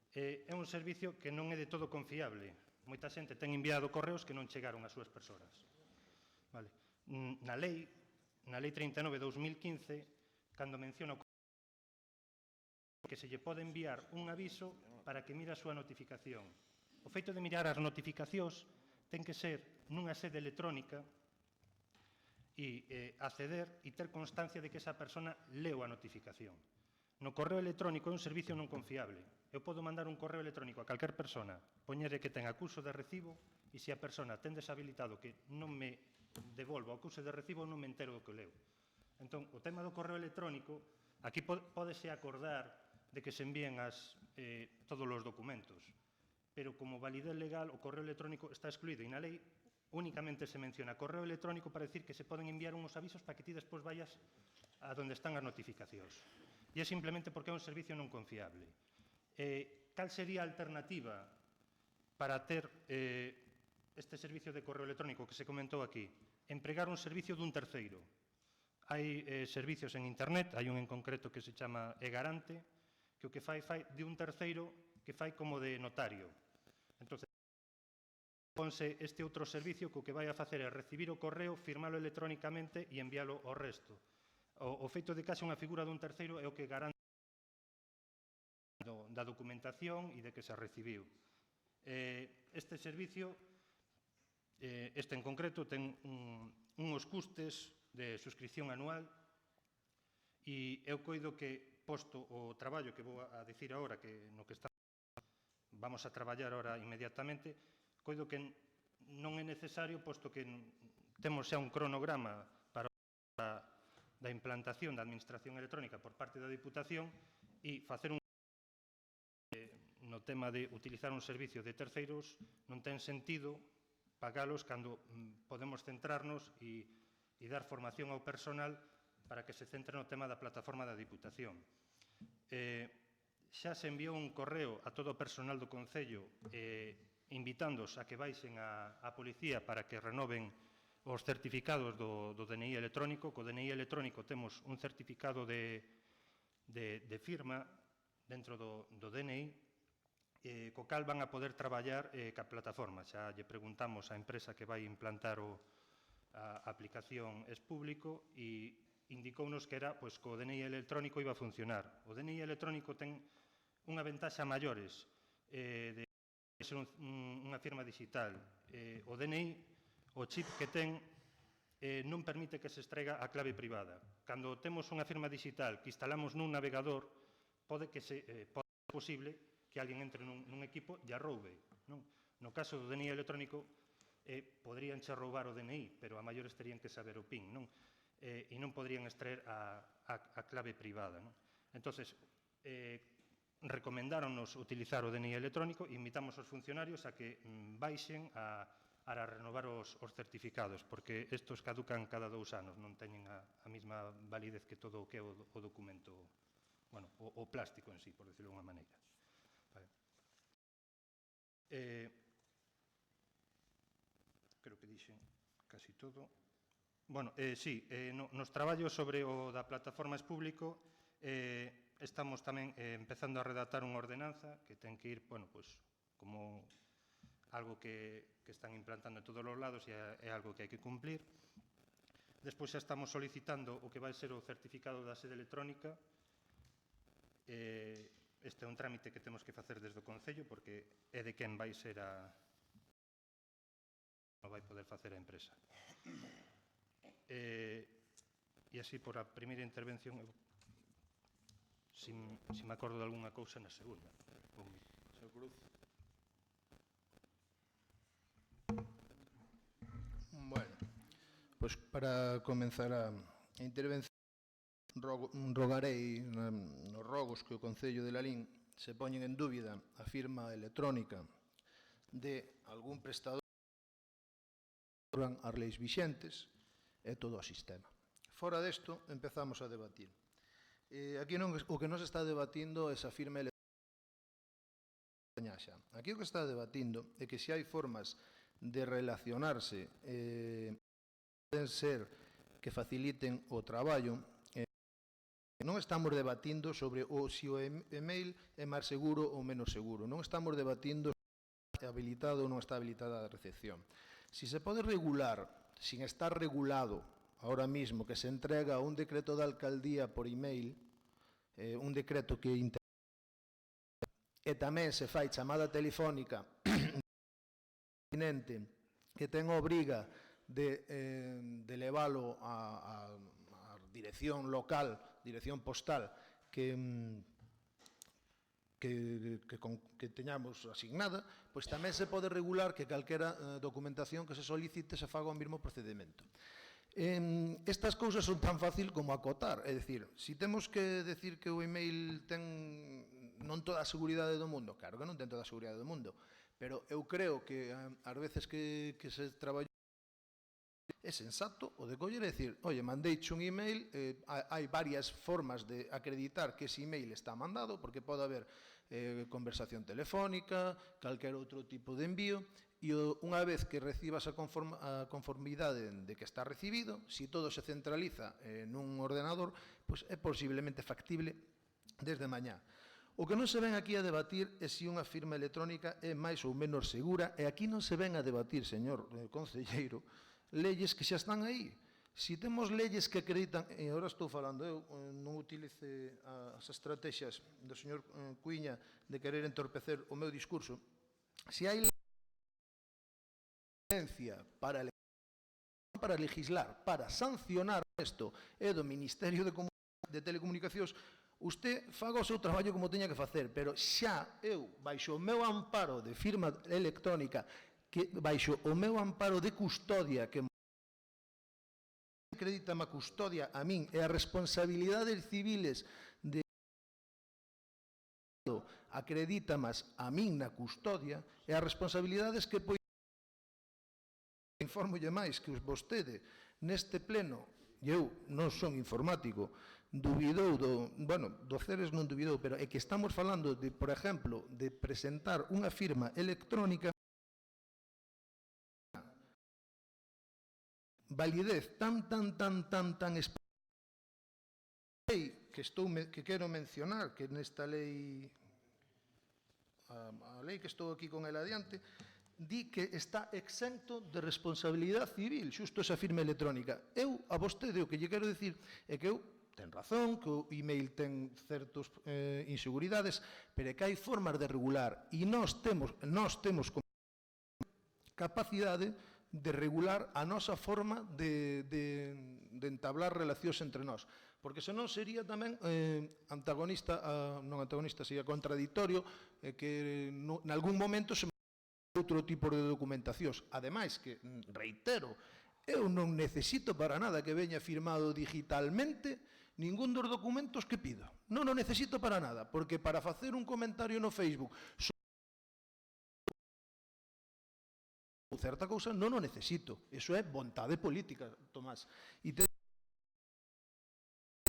é un servicio que non é de todo confiable. Moita xente ten enviado correos que non chegaron ás súas persoas. Vale. Na lei 39/2015, cando menciona que se lle pode enviar un aviso para que mire a súa notificación. O feito de mirar as notificacións ten que ser nunha sede electrónica e acceder e ter constancia de que esa persona leu a notificación. No correo electrónico é un servicio non confiable. Eu podo mandar un correo electrónico a calquer persona, poñerle que ten acuso de recibo, e se a persona ten deshabilitado que non me devolva o acuso de recibo, non me entero do que leu. Entón, o tema do correo electrónico, aquí pódese acordar de que se envíen todos os documentos, pero como validez legal o correo electrónico está excluído e na lei únicamente se menciona correo electrónico para decir que se poden enviar uns avisos para que ti despois vayas a donde están as notificacións. E é simplemente porque é un servicio non confiable. Cal sería a alternativa para ter este servicio de correo electrónico que se comentou aquí? Empregar un servicio dun terceiro. Hai servicios en internet, hai un en concreto que se chama eGarante, que o que fai de un terceiro que fai como de notario. Entón, ponse este outro servicio que o que vai a facer é recibir o correo, firmalo electrónicamente e enviálo ao resto. O feito de que haxa unha figura dun terceiro é o que garante da documentación e de que se recibiu. Este servicio, este en concreto, ten uns custes de suscripción anual e eu coido que, posto o traballo que vou a dicir agora, que no que vamos a traballar ahora inmediatamente, coido que non é necesario, posto que temos xa un cronograma para da implantación da administración electrónica por parte da Diputación e facer no tema de utilizar un servicio de terceiros non ten sentido pagalos cando podemos centrarnos e dar formación ao personal para que se centre no tema da plataforma da Diputación. Xa se enviou un correo a todo o personal do Concello invitándoos a que baixen a policía para que renoven os certificados do DNI electrónico. Co DNI electrónico temos un certificado de firma dentro do DNI, co cal van a poder traballar ca plataforma. Xa lle preguntamos á empresa que vai implantar a aplicación Es Público e indicounos que era co DNI electrónico iba a funcionar. O DNI electrónico ten unha ventaxa maiores de ser unha firma digital. O DNI, o chip que ten, non permite que se extraiga a clave privada. Cando temos unha firma digital que instalamos nun navegador, pode ser posible que alguén entre nun equipo e a roube. No caso do DNI electrónico, poderían che roubar o DNI, pero a maiores terían que saber o PIN, e non poderían extraer a clave privada. Entón, recomendáronnos utilizar o DNI electrónico e invitamos aos funcionarios a que baixen para renovar os certificados, porque estos caducan cada 2 anos, non teñen a mesma validez que todo o que é o documento, o plástico en sí, por decirlo de unha maneira. Creo que dixen casi todo. Sí, nos traballos sobre o da plataforma Es Público estamos tamén empezando a redactar unha ordenanza que ten que ir, como algo que están implantando en todos os lados e é algo que hai que cumplir. Despois xa estamos solicitando o que vai ser o certificado da sede electrónica. Este é un trámite que temos que facer desde o Concello porque é de quen vai ser non vai poder facer a empresa. E así, por a primeira intervención, se me acordo de algunha cousa na segunda. Señor Cruz. Pois para comenzar a intervención, rogarei nos rogos que o Concello de Lalín se poñen en dúbida a firma electrónica de algún prestador as leis vixentes e todo o sistema. Fora desto, empezamos a debatir. Aquí o que non se está debatindo é esa firma electrónica Aquí o que está debatindo é que se hai formas de relacionarse poden ser que faciliten o traballo. Non estamos debatindo sobre se o email é máis seguro ou menos seguro. Non estamos debatindo se está habilitado ou non está habilitada a recepción. Si se pode regular, sin estar regulado ahora mismo, que se entrega un decreto da alcaldía por email, un decreto que e tamén se fai chamada telefónica que ten a obriga de leválo a dirección local, dirección postal que teñamos asignada, pois tamén se pode regular que calquera documentación que se solicite se faga o mesmo procedimento. Estas cousas son tan fácil como acotar, é dicir, se temos que decir que o email ten non toda a seguridade do mundo, claro que non ten toda a seguridade do mundo, pero eu creo que ás veces que se traballa é sensato o de coller e dicir, oye, mandeiche un email, hai varias formas de acreditar que ese email está mandado, porque pode haber conversación telefónica, calquer outro tipo de envío, e unha vez que recibas a conformidade de que está recibido, se todo se centraliza nun ordenador, pois é posiblemente factible desde mañá. O que non se ven aquí a debatir é se unha firma electrónica é máis ou menos segura, e aquí non se ven a debatir, señor concelleiro, leyes que xa están aí. Se temos leyes que acreditan, e agora estou falando, eu non utilice as estrategias do señor Cuíña de querer entorpecer o meu discurso, se hai licencia para legislar, para sancionar isto, é do Ministerio de Telecomunicacións, usted faga o seu traballo como teña que facer, pero xa eu, baixo o meu amparo de firma electrónica, baixo o meu amparo de custodia, que acredítame a custodia a min e as responsabilidades civiles de acredítamas a min na custodia e as responsabilidades que informolle máis que vostede neste pleno, e eu non son informático, dubidou do CERES non dubidou, pero é que estamos falando de, por exemplo, de presentar unha firma electrónica validez tan que quero mencionar, que nesta lei, a lei que estou aquí con ela adiante, di que está exento de responsabilidade civil, xusto esa firma electrónica. Eu, a vostede, o que lle quero dicir é que eu ten razón, que o email ten certas inseguridades, pero é que hai formas de regular, e nós temos capacidade de regular a nosa forma de entablar relacións entre nós. Porque senón sería tamén sería contradictorio, que en algún momento se outro tipo de documentacións. Ademais, que, reitero, eu non necesito para nada que veña firmado digitalmente ningún dos documentos que pido. Non o necesito para nada, porque para facer un comentario no Facebook certa cousa non o necesito. Iso é vontade política, Tomás. E de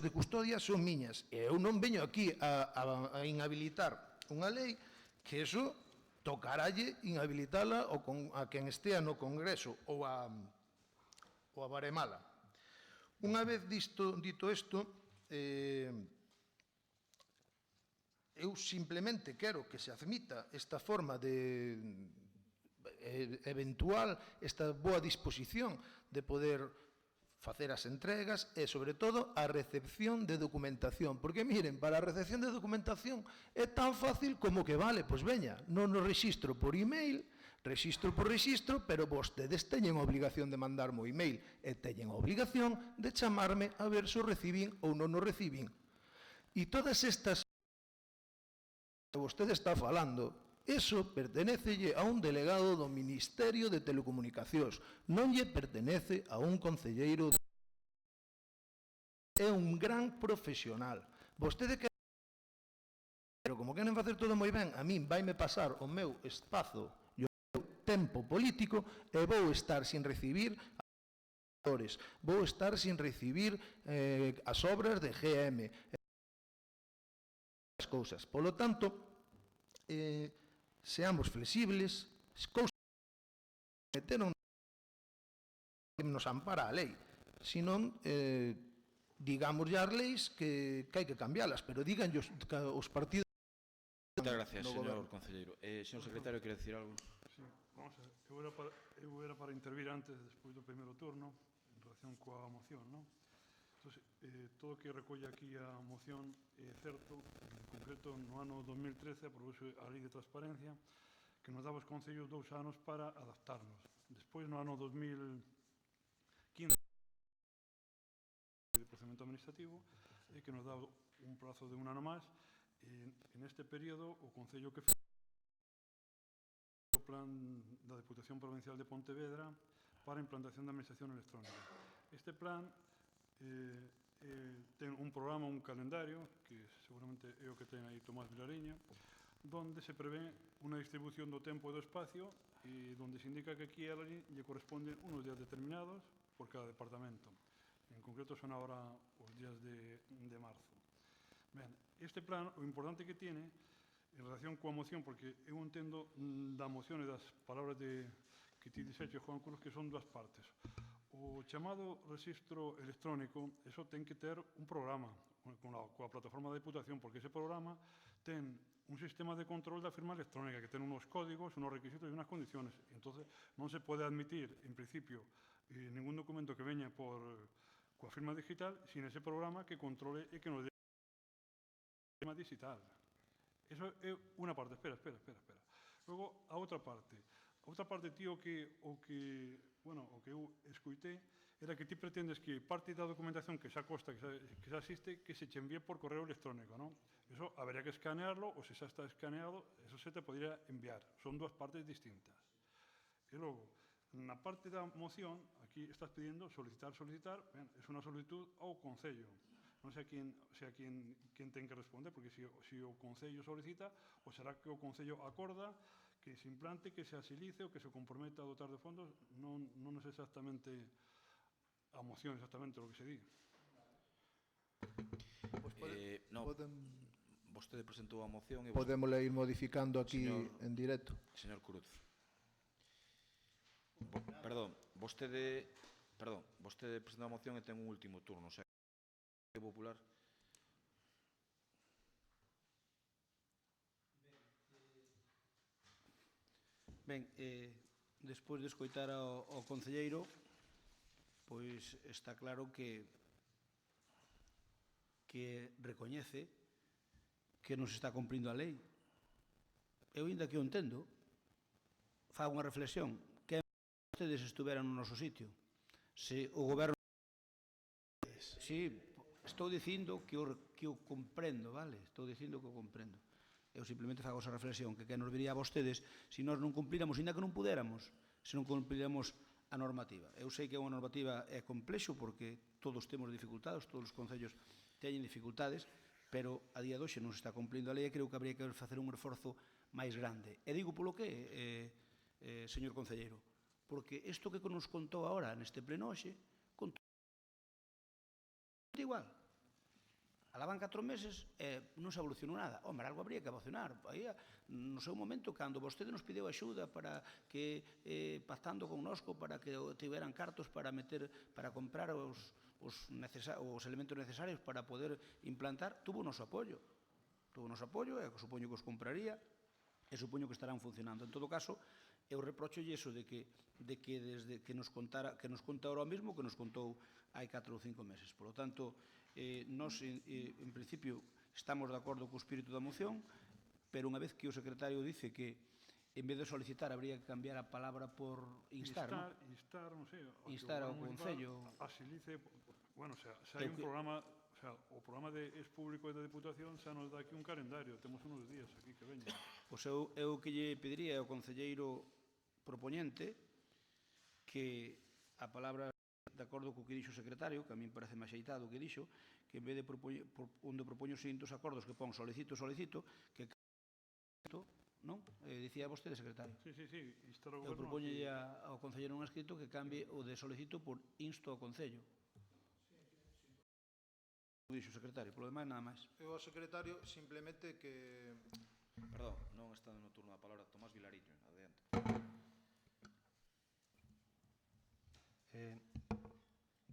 custodia son miñas. E eu non veño aquí a inhabilitar unha lei que eso tocaralle inhabilitala a quen estea no Congreso ou a baremala. Unha vez dito isto, eu simplemente quero que se admita esta forma de eventual, esta boa disposición de poder facer as entregas e, sobre todo, a recepción de documentación. Porque, miren, para a recepción de documentación é tan fácil como que vale, pois veña, non o rexistro por email, rexistro por rexistro, pero vostedes teñen a obligación de mandarme o email e teñen a obligación de chamarme a ver se o recibín ou non o recibín. E todas estas que vostede está falando, eso pertenecelle a un delegado do Ministerio de Telecomunicacións, non lle pertenece a un concelleiro. É un gran profesional. Vostede que... Pero como queren facer todo moi ben, a min vaime pasar o meu espazo e o meu tempo político e vou estar sin recibir vou estar sin recibir as obras de GM, as cousas. Polo tanto, seamos flexibles, cousas que meteron que nos ampara a lei, senón digamos as leis que hai que cambialas, pero digan os partidos. Moitas gracias, no señor goberno. concelleiro. Señor secretario, quere decir algo? Sí, vamos a ver. Eu era para intervir antes, despois do primeiro turno, en relación coa moción, non? Entón, todo o que recolle aquí a moción é certo. En concreto, no ano 2013 aprobouse a Lei de Transparencia, que nos daba aos concellos 2 anos para adaptarnos. Despois, no ano 2015, de procedimento administrativo, que nos dá un prazo de un ano máis. En este período, o Concello que o plan da Deputación Provincial de Pontevedra para a implantación da Administración Electrónica. Este plan ten un programa, un calendario, que seguramente é o que ten aí Tomás Vilariña, donde se prevé unha distribución do tempo e do espacio e donde se indica que aquí a lei lle corresponden unos días determinados por cada departamento. En concreto son ahora os días de marzo. Ben, este plan, o importante que tiene en relación coa moción, porque eu entendo da moción e das palabras que ti dixeche, Juan Cruz, que son dúas partes. O chamado rexistro electrónico, eso ten que ter un programa coa plataforma da Diputación, porque ese programa ten un sistema de control da firma electrónica que ten unos códigos, unos requisitos e unas condiciones. Entonces, non se pode admitir, en principio, ningún documento que veña coa firma digital sin ese programa que controle e que nos dé firma digital. Eso é unha parte. Espera. Logo, a outra parte. A outra parte, tío, o que eu escuitei era que ti pretendes que parte da documentación que xa consta, que xa existe, que se che envíe por correo electrónico, non? Eso habería que escanearlo, ou se xa está escaneado, eso se te podría enviar. Son dúas partes distintas. E logo, na parte da moción, aquí estás pidiendo solicitar, ben, é unha solicitud ao Concello. Non sei a quen ten que responder, porque se o Concello solicita, ou será que o Concello acorda que se implante, que se agilice ou que se comprometa a dotar de fondos, non é exactamente a moción, exactamente o que se di. Vostede presentou a moción e... Podémola ir modificando aquí en directo. Señor Cruz. Vostede presentou a moción e ten un último turno, o sea, Popular. Ben, despois de escoitar ao concelleiro, pois está claro que recoñece que non se está cumprindo a lei. Eu, ainda que o entendo, fago unha reflexión. Que vostedes estuveran no noso sitio? Se o goberno... Sí, estou dicindo que o comprendo, vale? Estou dicindo que o comprendo. Eu simplemente fago esa reflexión, que nos diría a vostedes se nós non cumplíramos, ainda que non pudéramos, se non cumplíramos a normativa. Eu sei que a normativa é complexo porque todos temos dificultades, todos os concellos teñen dificultades, pero a día de hoxe non se está cumplindo a lei e creo que habría que facer un esforzo máis grande. E digo polo que, señor concelleiro, porque isto que nos contou agora neste pleno hoxe, contou igual. Alaban 4 meses e non se evolucionou nada. Hombre, algo habría que evolucionar. No seu momento, cando vostede nos pideu axuda para que, pactando connosco, para que tiveran cartos para comprar os elementos necesarios para poder implantar, tuvo o noso apoio. Tuvo o noso apoio e supoño que os compraría e supoño que estarán funcionando. En todo caso, eu reprocholle iso de que desde que nos conta ahora mesmo que nos contou hai 4 ou 5 meses. Por lo tanto, nós, en principio, estamos de acordo co espírito da moción, pero unha vez que o secretario dice que en vez de solicitar habría que cambiar a palabra por instar, non? Instar, non sei. Instar ao Concello. Axilice, bueno, se hai un programa, o programa es público e da Diputación xa nos dá aquí un calendario, temos unos días aquí que veñen. Pois eu que lle pediría ao concelleiro propoñente que a palabra, de acordo co que dixo o secretario, que a min parece máis axeitado o que dixo, que en vez de onde propoño os seguintes acordos que pon solicito, que non? Dicía vostede, secretario. Sí, instar ao goberno. Eu propoñolle ao concelleiro un escrito que cambie o de solicito por insto ao concello. O dixo o secretario, polo demais nada máis. Eu ao secretario simplemente que Perdón, non está no turno da palabra Tomás Vilariño. Adiante.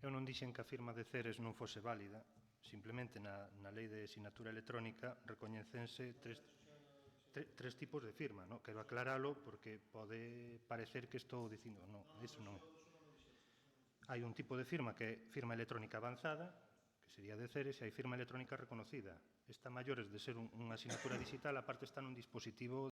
Eu non dixen que a firma de Ceres non fose válida, simplemente na lei de sinatura electrónica recoñecense tres tipos de firma, non? Quero aclaralo porque pode parecer que estou dicindo, non, iso non é. Hai un tipo de firma que é firma electrónica avanzada, que sería de Ceres, e hai firma electrónica reconocida. Esta maiores de ser unha asignatura digital, aparte está nun dispositivo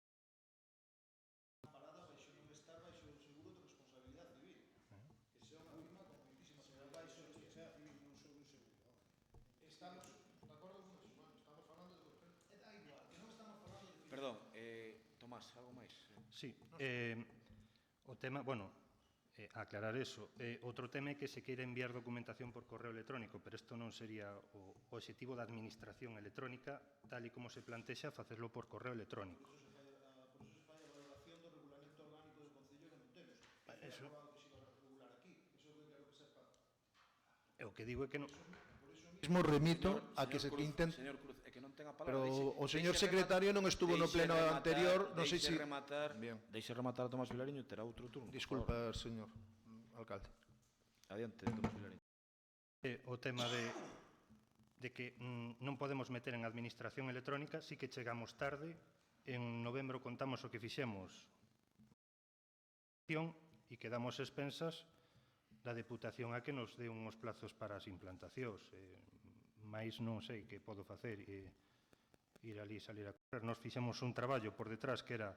Perdón, Tomás, algo máis? Sí, o tema, bueno, aclarar eso. Outro tema é que se queira enviar documentación por correo electrónico, pero isto non sería o obxectivo da administración electrónica, tal e como se plantexa facerlo por correo electrónico. Eso. O que digo é que non... Mesmo remito a que se intente... Señor Cruz, é que non ten a palabra. Pero o señor secretario non estuvo no pleno anterior, non sei se... Deixe rematar a Tomás Vilariño e terá outro turno. Disculpa, señor alcalde. Adiante, Tomás Vilariño. O tema de que non podemos meter en administración electrónica, sí que chegamos tarde. En novembro contamos o que fixemos e quedamos expensas da Deputación a que nos dé uns plazos para as implantacións. Mais non sei que podo facer ir ali e salir a correr. Nos fixemos un traballo por detrás que era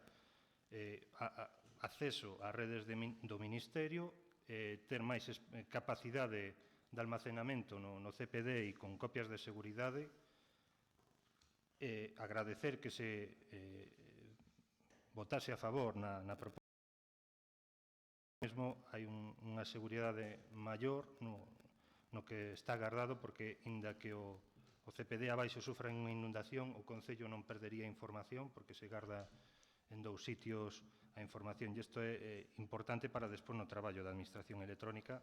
acceso ás redes do Ministerio, ter máis capacidade de almacenamento no CPD e con copias de seguridade, agradecer que se votase a favor na proposta. Mesmo hai unha seguridade maior no que está agardado, porque, inda que o CPD abaixo sufra unha inundación, o Concello non perdería información, porque se garda en dous sitios a información, e isto é importante para despois no traballo da administración electrónica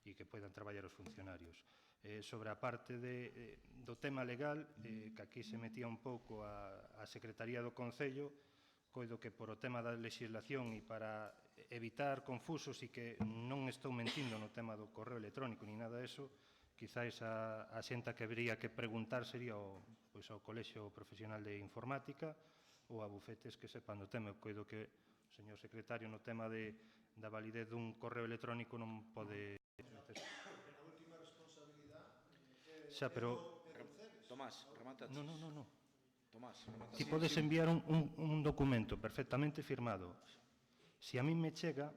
e que poidan traballar os funcionarios. Sobre a parte do tema legal, que aquí se metía un pouco a Secretaría do Concello, coido que por o tema da legislación e para evitar confusos e que non estou mentindo no tema do correo electrónico ni nada diso, quizáis a xenta que habría que preguntar sería ao Colexio Profesional de Informática ou a bufetes que sepan do tema. Eu coido que o señor secretario no tema da validez dun correo electrónico non pode... Xa, pero... Tomás, remata. Non. Tomás, remata. Ti podes enviar un documento perfectamente firmado. Se a mí me chega,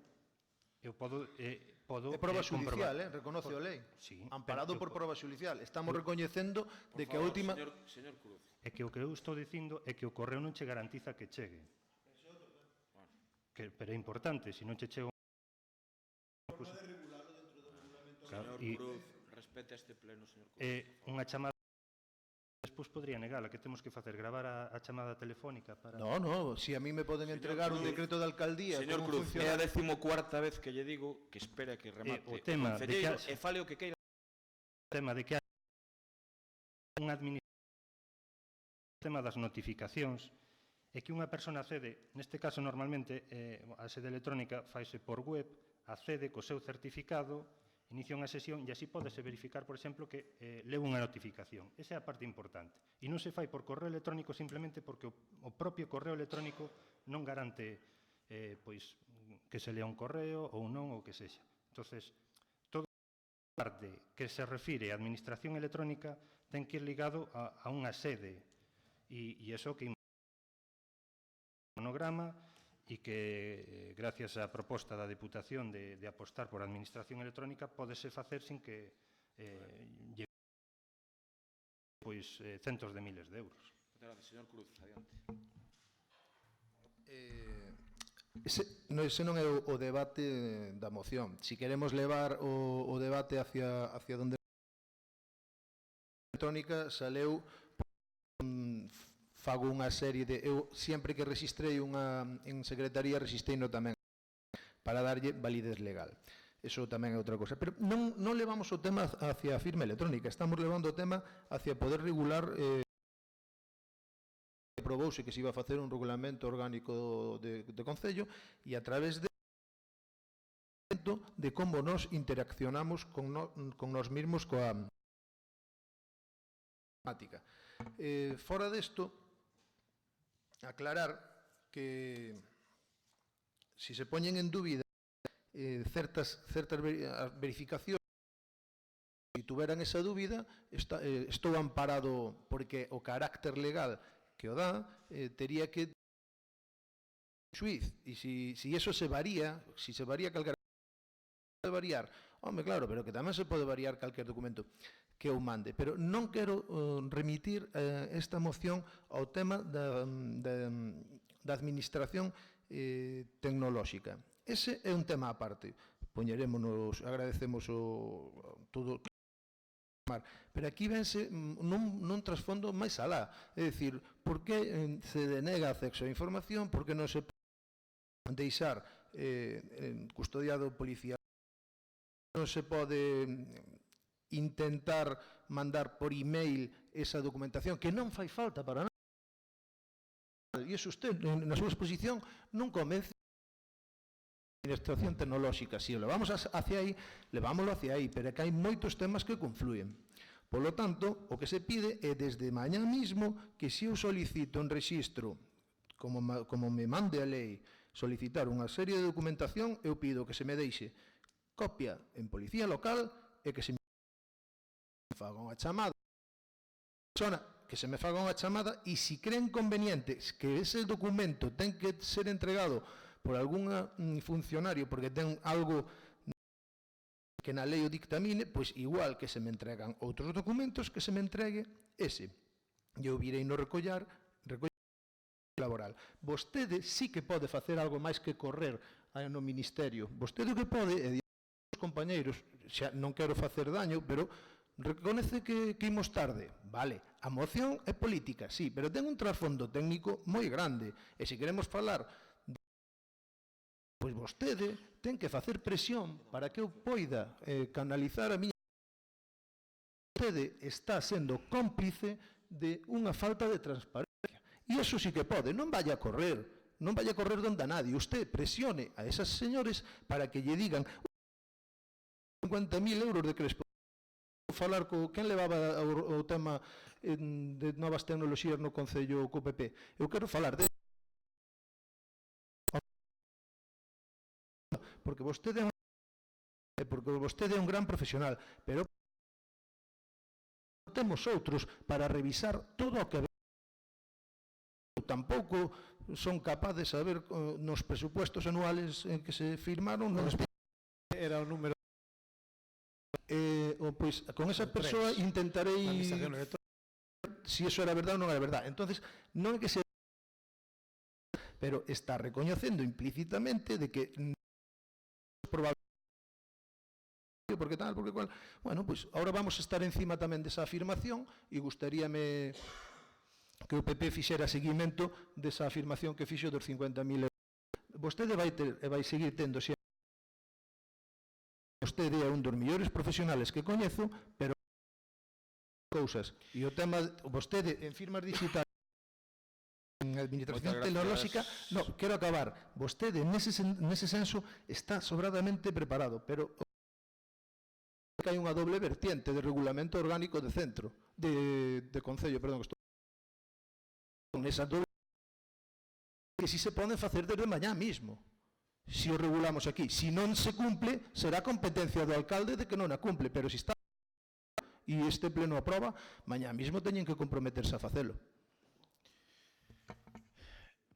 eu podo É proba xudicial, reconoce a lei. Sí, amparado por proba xudicial. Estamos recoñecendo de que a última... Señor Cruz. É que o que eu estou dicindo é que o correo non che garantiza que chegue. Pero é importante, se non che chega... Señor Cruz, respete este pleno, señor Cruz. Unha chamada... Despois podría negala, que temos que facer, gravar a chamada telefónica para... No, si a mí me poden entregar un decreto de alcaldía... Señor Cruz, é a 14ª vez que lle digo que espera que remate o tema de que e fale o que queira. O tema de que unha administración, o tema das notificacións, é que unha persona accede, neste caso normalmente a sede electrónica faise por web, accede co seu certificado, inicia unha sesión e así podese verificar, por exemplo, que leu unha notificación. Esa é a parte importante. E non se fai por correo electrónico simplemente porque o propio correo electrónico non garante que se lea un correo ou non, ou que sexa. Entonces, toda a parte que se refire á administración electrónica ten que ir ligado a unha sede e iso que monograma e que, gracias á proposta da Deputación de apostar por a administración electrónica, podese facer sin que centos de miles de euros. Señor Cruz, adiante. Ese non é o debate da moción. Si queremos levar o debate hacia donde electrónica, saleu fago unha serie de... Eu, sempre que registrei en secretaría, registrei-no tamén para darlle validez legal. Eso tamén é outra cosa. Pero non levamos o tema hacia a firma electrónica, estamos levando o tema hacia poder regular aprobouse que se iba a facer un regulamento orgánico de Concello e a través de como nos interaccionamos con nós mesmos coa temática. Fora desto, aclarar que si se poñen en dúbida certas verificacións, se tuveran esa dúbida, estou amparado porque o carácter legal que o dá tería que xuiz, e si eso se varía, si se varía calquera pode variar, home, claro, pero que tamén se pode variar calquer documento que eu mande, pero non quero remitir esta moción ao tema da administración tecnolóxica. Ese é un tema aparte. Poñerémonos, agradecemos todo, pero aquí vense nun trasfondo máis alá. É dicir, por que se denega acceso á información, por que non se pode deixar custodiado policial, non se pode intentar mandar por email esa documentación, que non fai falta para nada. E iso usted, na súa exposición, non convence a administración tecnolóxica. Si o levamos hacia aí, levámoslo hacia aí, pero é que hai moitos temas que confluen. Por lo tanto, o que se pide é desde mañá mismo que se eu solicito un registro, como me mande a lei, solicitar unha serie de documentación, eu pido que se me deixe copia en policía local e que se me faga unha chamada que se me faga unha chamada e se creen convenientes que ese documento ten que ser entregado por algún funcionario porque ten algo que na lei o dictamine, pois igual que se me entregan outros documentos, que se me entregue ese. Eu virei no recollar laboral. Vostede sí que pode facer algo máis que correr no Ministerio. Vostede o que pode, e os compañeiros, xa non quero facer daño, pero reconoce que imos tarde. Vale, a moción é política, sí, pero ten un trasfondo técnico moi grande. E se queremos falar, pois vostede ten que facer presión para que eu poida canalizar a miña... Vostede está sendo cómplice de unha falta de transparencia. E iso sí que pode, non vaya a correr donde a nadie. Usted presione a esas señores para que lle digan 50.000 euros de que les falar co quen levaba o tema de novas tecnoloxías no Concello co PP. Eu quero falar de porque vostede é un gran profesional, pero temos outros para revisar todo o que tampouco son capaz de saber nos presupuestos anuales en que se firmaron era o número pois con esa persoa intentarei si eso era verdade ou non era verdade. Entonces non é que se pero está recoñecendo implícitamente de que probable porque tal, porque cual. Bueno, pois agora vamos a estar encima tamén desa afirmación e gustaríame que o PP fixera seguimento desa afirmación que fixo dos 50.000 euros. Vostede vai ter e vai seguir tendo sempre. Vostede é un dos mellores profesionales que coñezo, pero cousas. E o tema, vostede en firmas digitais, en administración tecnolóxica, no, quero acabar. Vostede nese senso está sobradamente preparado, pero que hai unha doble vertiente de regulamento orgánico de centro, de Concello, perdón, que estou esa doble que si se poden facer desde mañá mismo si o regulamos aquí. Si non se cumple, será competencia do alcalde de que non a cumple, pero si está e este pleno aproba, mañá mismo teñen que comprometerse a facelo.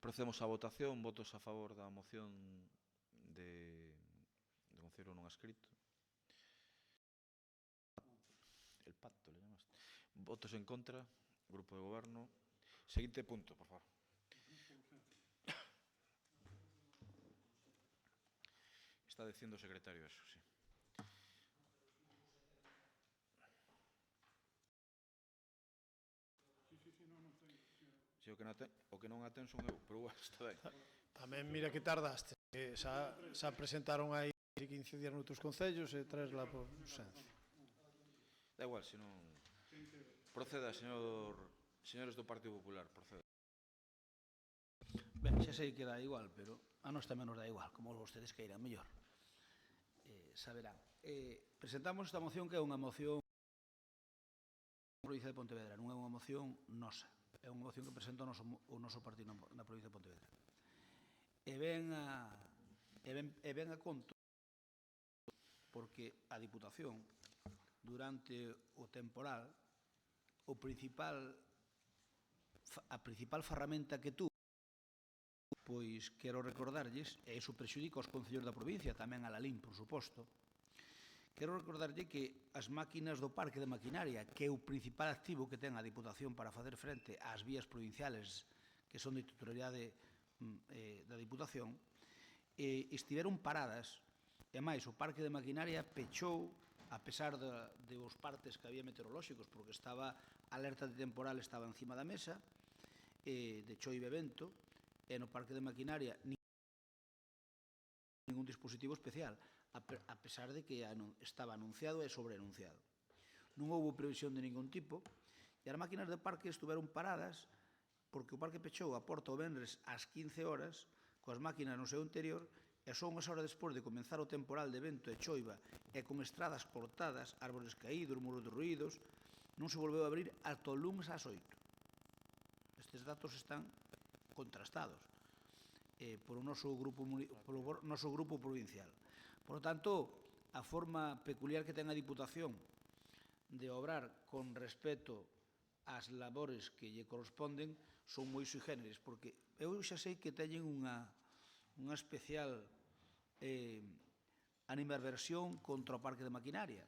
Procedemos á votación. Votos a favor da moción de Concello non escrito. El pacto, le llamaste. Votos en contra. Grupo de Goberno. Seguinte punto, por favor. Está dicindo o secretario eso, sí. Si o que non a ten son eu, pero está ben. Tamén mira que tardaste, que xa presentaron aí 15 días noutros concellos e traesla por ausencia. Da igual, se non... Proceda, señores do Partido Popular, proceda. Ben, xa sei que dá igual, pero a nós tamén nos dá igual, como vostedes queiran, mellor. Saberán. Presentamos esta moción que é unha moción da provincia de Pontevedra, non é unha moción nosa, é unha moción que presenta o noso partido na provincia de Pontevedra. E ven a conto porque a Diputación, durante o temporal, a principal ferramenta que tuvo, pois quero recordarlles, e iso prexudica os concellos da provincia, tamén a Lalín, por suposto, quero recordarlle que as máquinas do parque de maquinaria, que é o principal activo que ten a Diputación para facer frente ás vías provinciales que son de titularidade da Diputación, estiveron paradas, e máis, o parque de maquinaria pechou, a pesar dos partes que había meteorolóxicos, porque estaba a alerta de temporal, estaba encima da mesa, de choive e vento, e no parque de maquinaria ningún dispositivo especial, a pesar de que estaba anunciado e sobreanunciado. Non houve previsión de ningún tipo, e as máquinas de parque estuveron paradas porque o parque pechou a porta o venres ás 15 horas, coas máquinas no seu interior, e só unhas horas despois de comenzar o temporal de vento e choiva e con estradas cortadas, árbores caídos, muros derruídos, non se volveu a abrir ata o lunes ás 8. Estes datos están contrastados polo noso grupo provincial. Por lo tanto, a forma peculiar que ten a Diputación de obrar con respeto ás labores que lle corresponden son moi sui generis, porque eu xa sei que teñen unha especial animadversión contra o parque de maquinaria.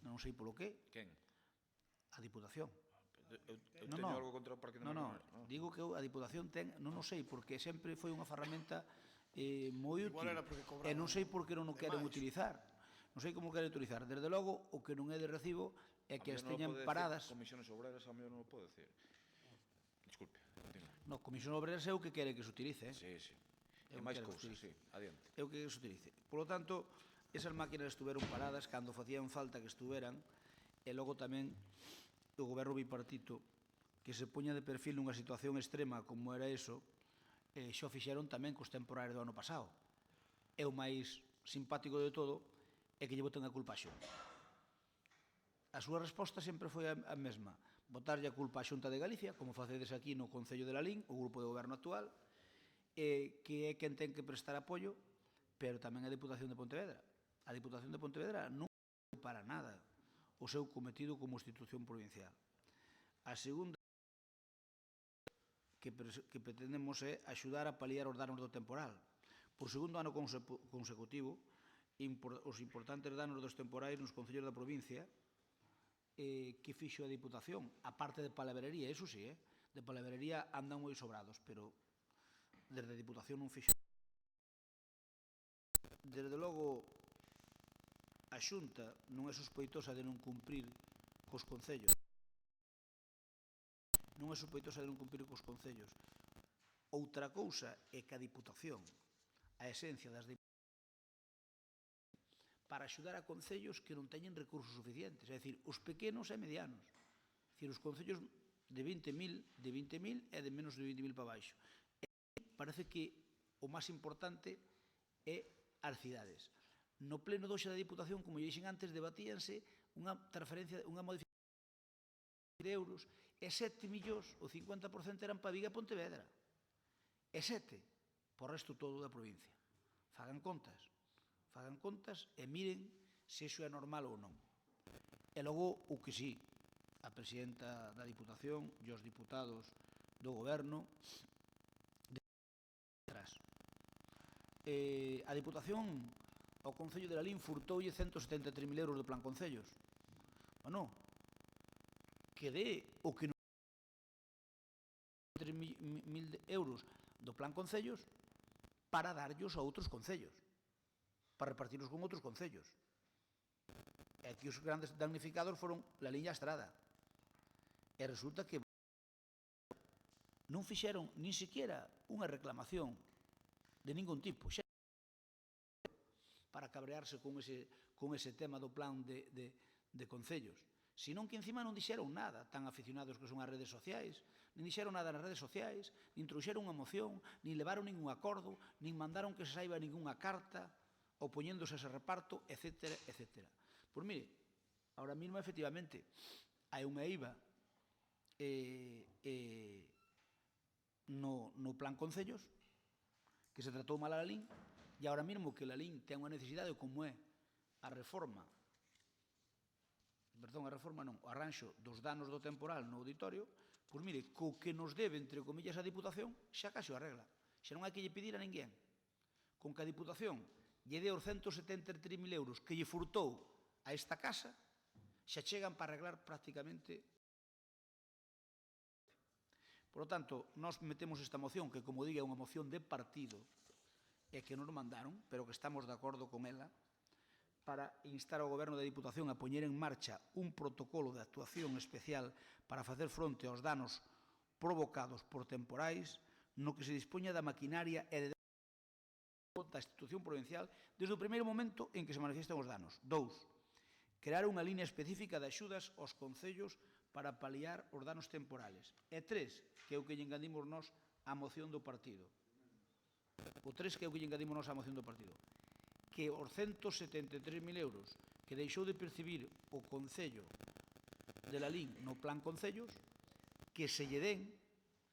Non sei polo que. Quen? A Diputación. Eu teño algo contra o parque de maquinaria? Non, digo que a Diputación ten, non o sei, porque sempre foi unha ferramenta moi útil, e non sei por que non o queren utilizar. Non sei como queren utilizar. Desde logo, o que non é de recibo é que as teñan paradas. Comisiones obreras, a mí non o pode decir. Disculpe. No, Comisión Obrera é o que quere que se utilice. Sí. E máis cousas, sí. Adiante. É o que se utilice. Por lo tanto, esas máquinas estuveron paradas cando facían falta que estuveran, e logo tamén o goberno bipartito, que se poña de perfil nunha situación extrema como era eso, xo fixeron tamén cos temporarios do ano pasado. E o máis simpático de todo é que lle boten a culpa a Xunta. A súa resposta sempre foi a mesma, botarlle a culpa a Xunta de Galicia, como facedes aquí no Concello de Lalín, o grupo de goberno actual, que é quen ten que prestar apoio, pero tamén a Diputación de Pontevedra. A Diputación de Pontevedra non para nada o seu cometido como institución provincial. A segunda que pretendemos é axudar a paliar os danos do temporal. Por segundo ano consecutivo, os importantes danos dos temporais nos concellos da provincia que fixo a Diputación, a parte de palabrería, eso sí, de palabrería andan moi sobrados, pero desde a Diputación non fixo. Desde logo, a Xunta non é sospeitosa de non cumprir cos concellos. Non é sospeitosa de non cumprir cos concellos. Outra cousa é que a Diputación, a esencia das Diputacións, para axudar a concellos que non teñen recursos suficientes, é dicir, os pequenos e medianos. É dicir, os concellos de 20.000 e de menos de 20.000 para baixo. Parece que o máis importante é as cidades. No pleno doxe da Diputación, como lle dixen antes, debatíanse unha transferencia, unha modificación de euros, e 7 millóns, o 50% eran para Vigo e Pontevedra. E 7, por resto todo da provincia. Fagan contas e miren se iso é normal ou non. E logo, o que sí, a presidenta da Diputación e os diputados do goberno detrás. A Diputación ao Concello de Lalín furtoulle 173.000 euros do Plan Concellos. Bueno, que dé o que non 3.000 euros do Plan Concellos para darllos a outros concellos, para repartirlos con outros concellos. E aquí os grandes damnificados foron la liña Estrada. E resulta que non fixeron nin siquiera unha reclamación de ningún tipo, xa para cabrearse con ese tema do plan de concellos. Senón que encima non dixeron nada, tan aficionados que son as redes sociais, nin dixeron nada nas redes sociais, nin trouxeron unha moción, nin levaron ningún acordo, nin mandaron que se saiba ningunha carta opoñéndose a ese reparto, etc. etc. Pois mire, ahora mismo, efectivamente, hai unha IVA no plan Concellos, que se tratou mal a Lalín, e ahora mesmo que Lalín ten unha necesidade como é a reforma, o arranxo dos danos do temporal no auditorio, pois mire, co que nos debe, entre comillas, a Diputación, xa case o arregla. Xa non hai que lle pedir a ninguén. Con que a Diputación lle dé os 173.000 euros que lle furtou a esta casa, xa chegan para arreglar prácticamente. Por lo tanto, nós metemos esta moción, que, como diga, é unha moción de partido, e que nos mandaron, pero que estamos de acordo con ela, para instar ao Goberno da Diputación a poñer en marcha un protocolo de actuación especial para facer fronte aos danos provocados por temporais, no que se dispoña da maquinaria e de da institución provincial desde o primeiro momento en que se manifiestan os danos. 2. Crear unha línea específica de axudas aos concellos para paliar os danos temporales. E 3, que é o que lle engadimos nós á moción do partido. O 3, que é o que lle engadimos nós á moción do partido. Que os 173.000 euros que deixou de percibir o Concello de Lalín no plan Concellos, que se lle den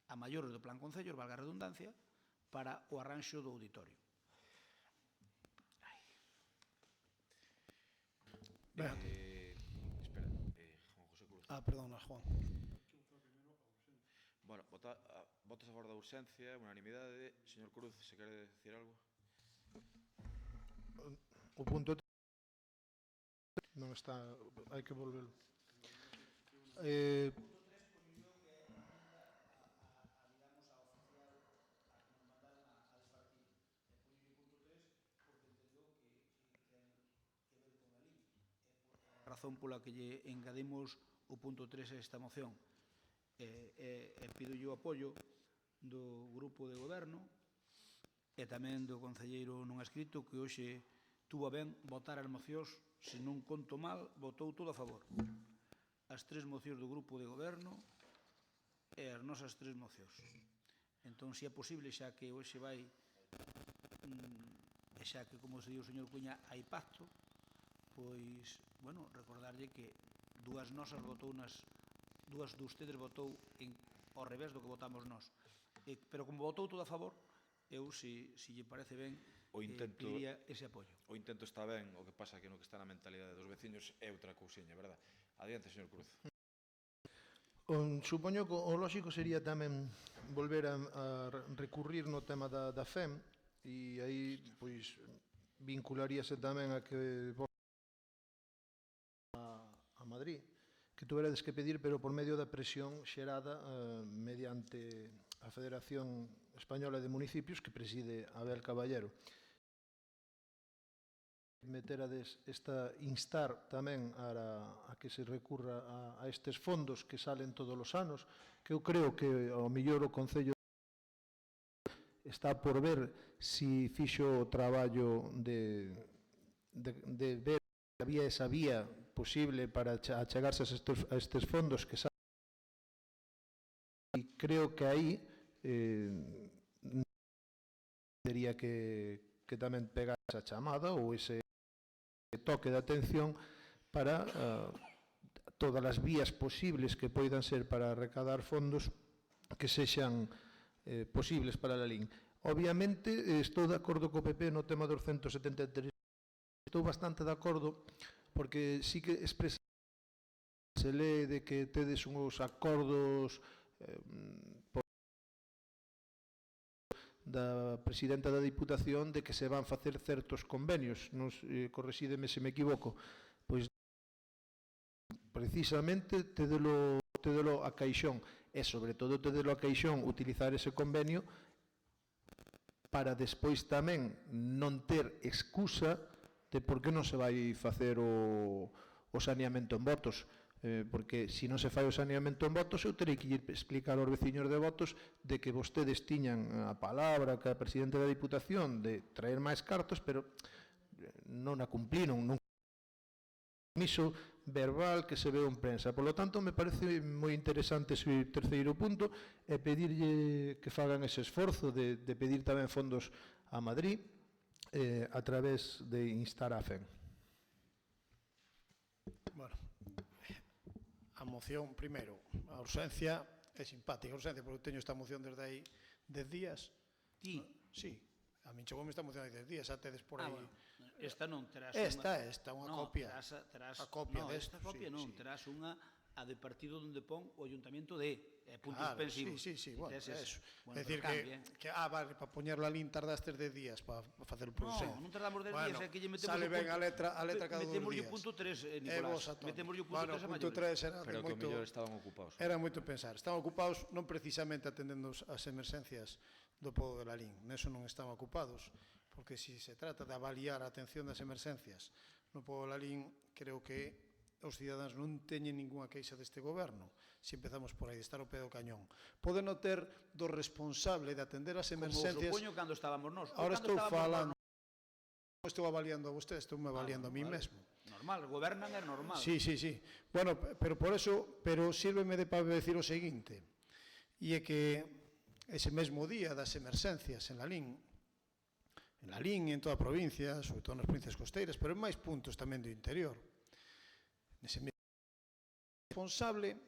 a maiores do plan Concellos, valga a redundancia, para o arranxo do auditorio. Espera, Juan José Cruz. Perdona, Juan. Bueno, votas a favor da urxencia, unanimidade. Señor Cruz, se quere decir algo? O punto 3 non está, hai que volverlo. A razón pola que lle engadimos o punto 3 a esta moción. Pido o apoio do grupo de goberno e tamén do concelleiro non escrito, que hoxe tuvo a ben votar as mocións, se non conto mal, votou todo a favor. As 3 mocións do grupo de goberno e as nosas 3 mocións. Entón, se é posible, xa que hoxe vai, e xa que, como se di o señor Cuña, hai pacto, pois, bueno, recordarlle que dúas nosas votou dúas de ustedes votou ao revés do que votamos nós. Pero como votou todo a favor, eu, se lle parece ben, pediría ese apoio. O intento está ben, o que pasa que no que está na mentalidade dos veciños é outra cousiña, verdad? Adiante, señor Cruz. Supoño que o lóxico sería tamén volver a recurrir no tema da FEM, e aí, pois, vincularíase tamén a que a Madrid, que tuverades que pedir, pero por medio da presión xerada mediante a Federación Española de Municipios, que preside Abel Caballero. Meterades instar tamén a que se recurra a estes fondos que salen todos os anos, que eu creo que ao mellor o Concello está por ver si fixo o traballo de ver se había esa vía posible para achegarse a estes fondos que salen. E creo que aí teria que tamén pegar esa chamada ou ese toque de atención para todas as vías posibles que poidan ser para recadar fondos que sexan posibles para a LIN. Obviamente, estou de acordo co PP no tema dos 173. Estou bastante de acordo porque sí que expresa se lee de que tedes uns acordos da presidenta da Diputación de que se van facer certos convenios, corresídeme se me equivoco, pois precisamente tedelo a caixón e sobre todo tedelo a caixón utilizar ese convenio para despois tamén non ter excusa de por que non se vai facer o saneamento en Botos. Porque se non se fai o saneamento en Botos, eu terei que explicar aos veciños de Botos de que vostedes tiñan a palabra que a presidente da Diputación de traer máis cartos, pero non a cumpliron, non compromiso verbal que se veo en prensa. Por lo tanto, me parece moi interesante ese terceiro punto e pedirlle que fagan ese esforzo de pedir tamén fondos a Madrid a través de instar a FEN. Bueno, a moción, primeiro, a urxencia é simpática, a urxencia, porque teño esta moción desde aí 10 días. Ti? Sí, a min chegoume esta moción aí 10 días, xa tedes por aí. Bueno, esta non terás Esta, unha copia. Terás a copia esta desta. copia non, terás unha a de partido onde pon o Ayuntamiento de puntos Claro, suspensivos. sí, bueno, Tes ese. eso. Bueno, É dicir, vale, para poñerla ali tardaste 10 días para facer o proceso. Non tardamos 10 días, é que lle metemos sale ben a letra cada 2 días. Metemos o punto 3, Nicolás. Metemos o punto 3 a punto 3 era Pero que o mellor estaban ocupados. Era moito pensar. Estaban ocupados non precisamente atendendo as emerxencias do pobo de Lalín. Neso non estaban ocupados, porque se trata de avaliar a atención das emerxencias no pobo de Lalín, creo que os cidadáns non teñen ninguna queixa deste goberno, se empezamos por aí, de estar ao pé do cañón. Poden non ter do responsable de atender as emerxencias... Como supoño cando estábamos nós. Ahora estou falando, non estou avaliando a vostede, estou avaliando a mí mesmo. Normal, gobernan é normal. Sí. Bueno, pero por eso, pero sírveme para decir o seguinte, e é que ese mesmo día das emerxencias en Lalín e en toda a provincia, sobre todo nas provincias costeiras, pero en máis puntos tamén do interior, nese mesmo responsable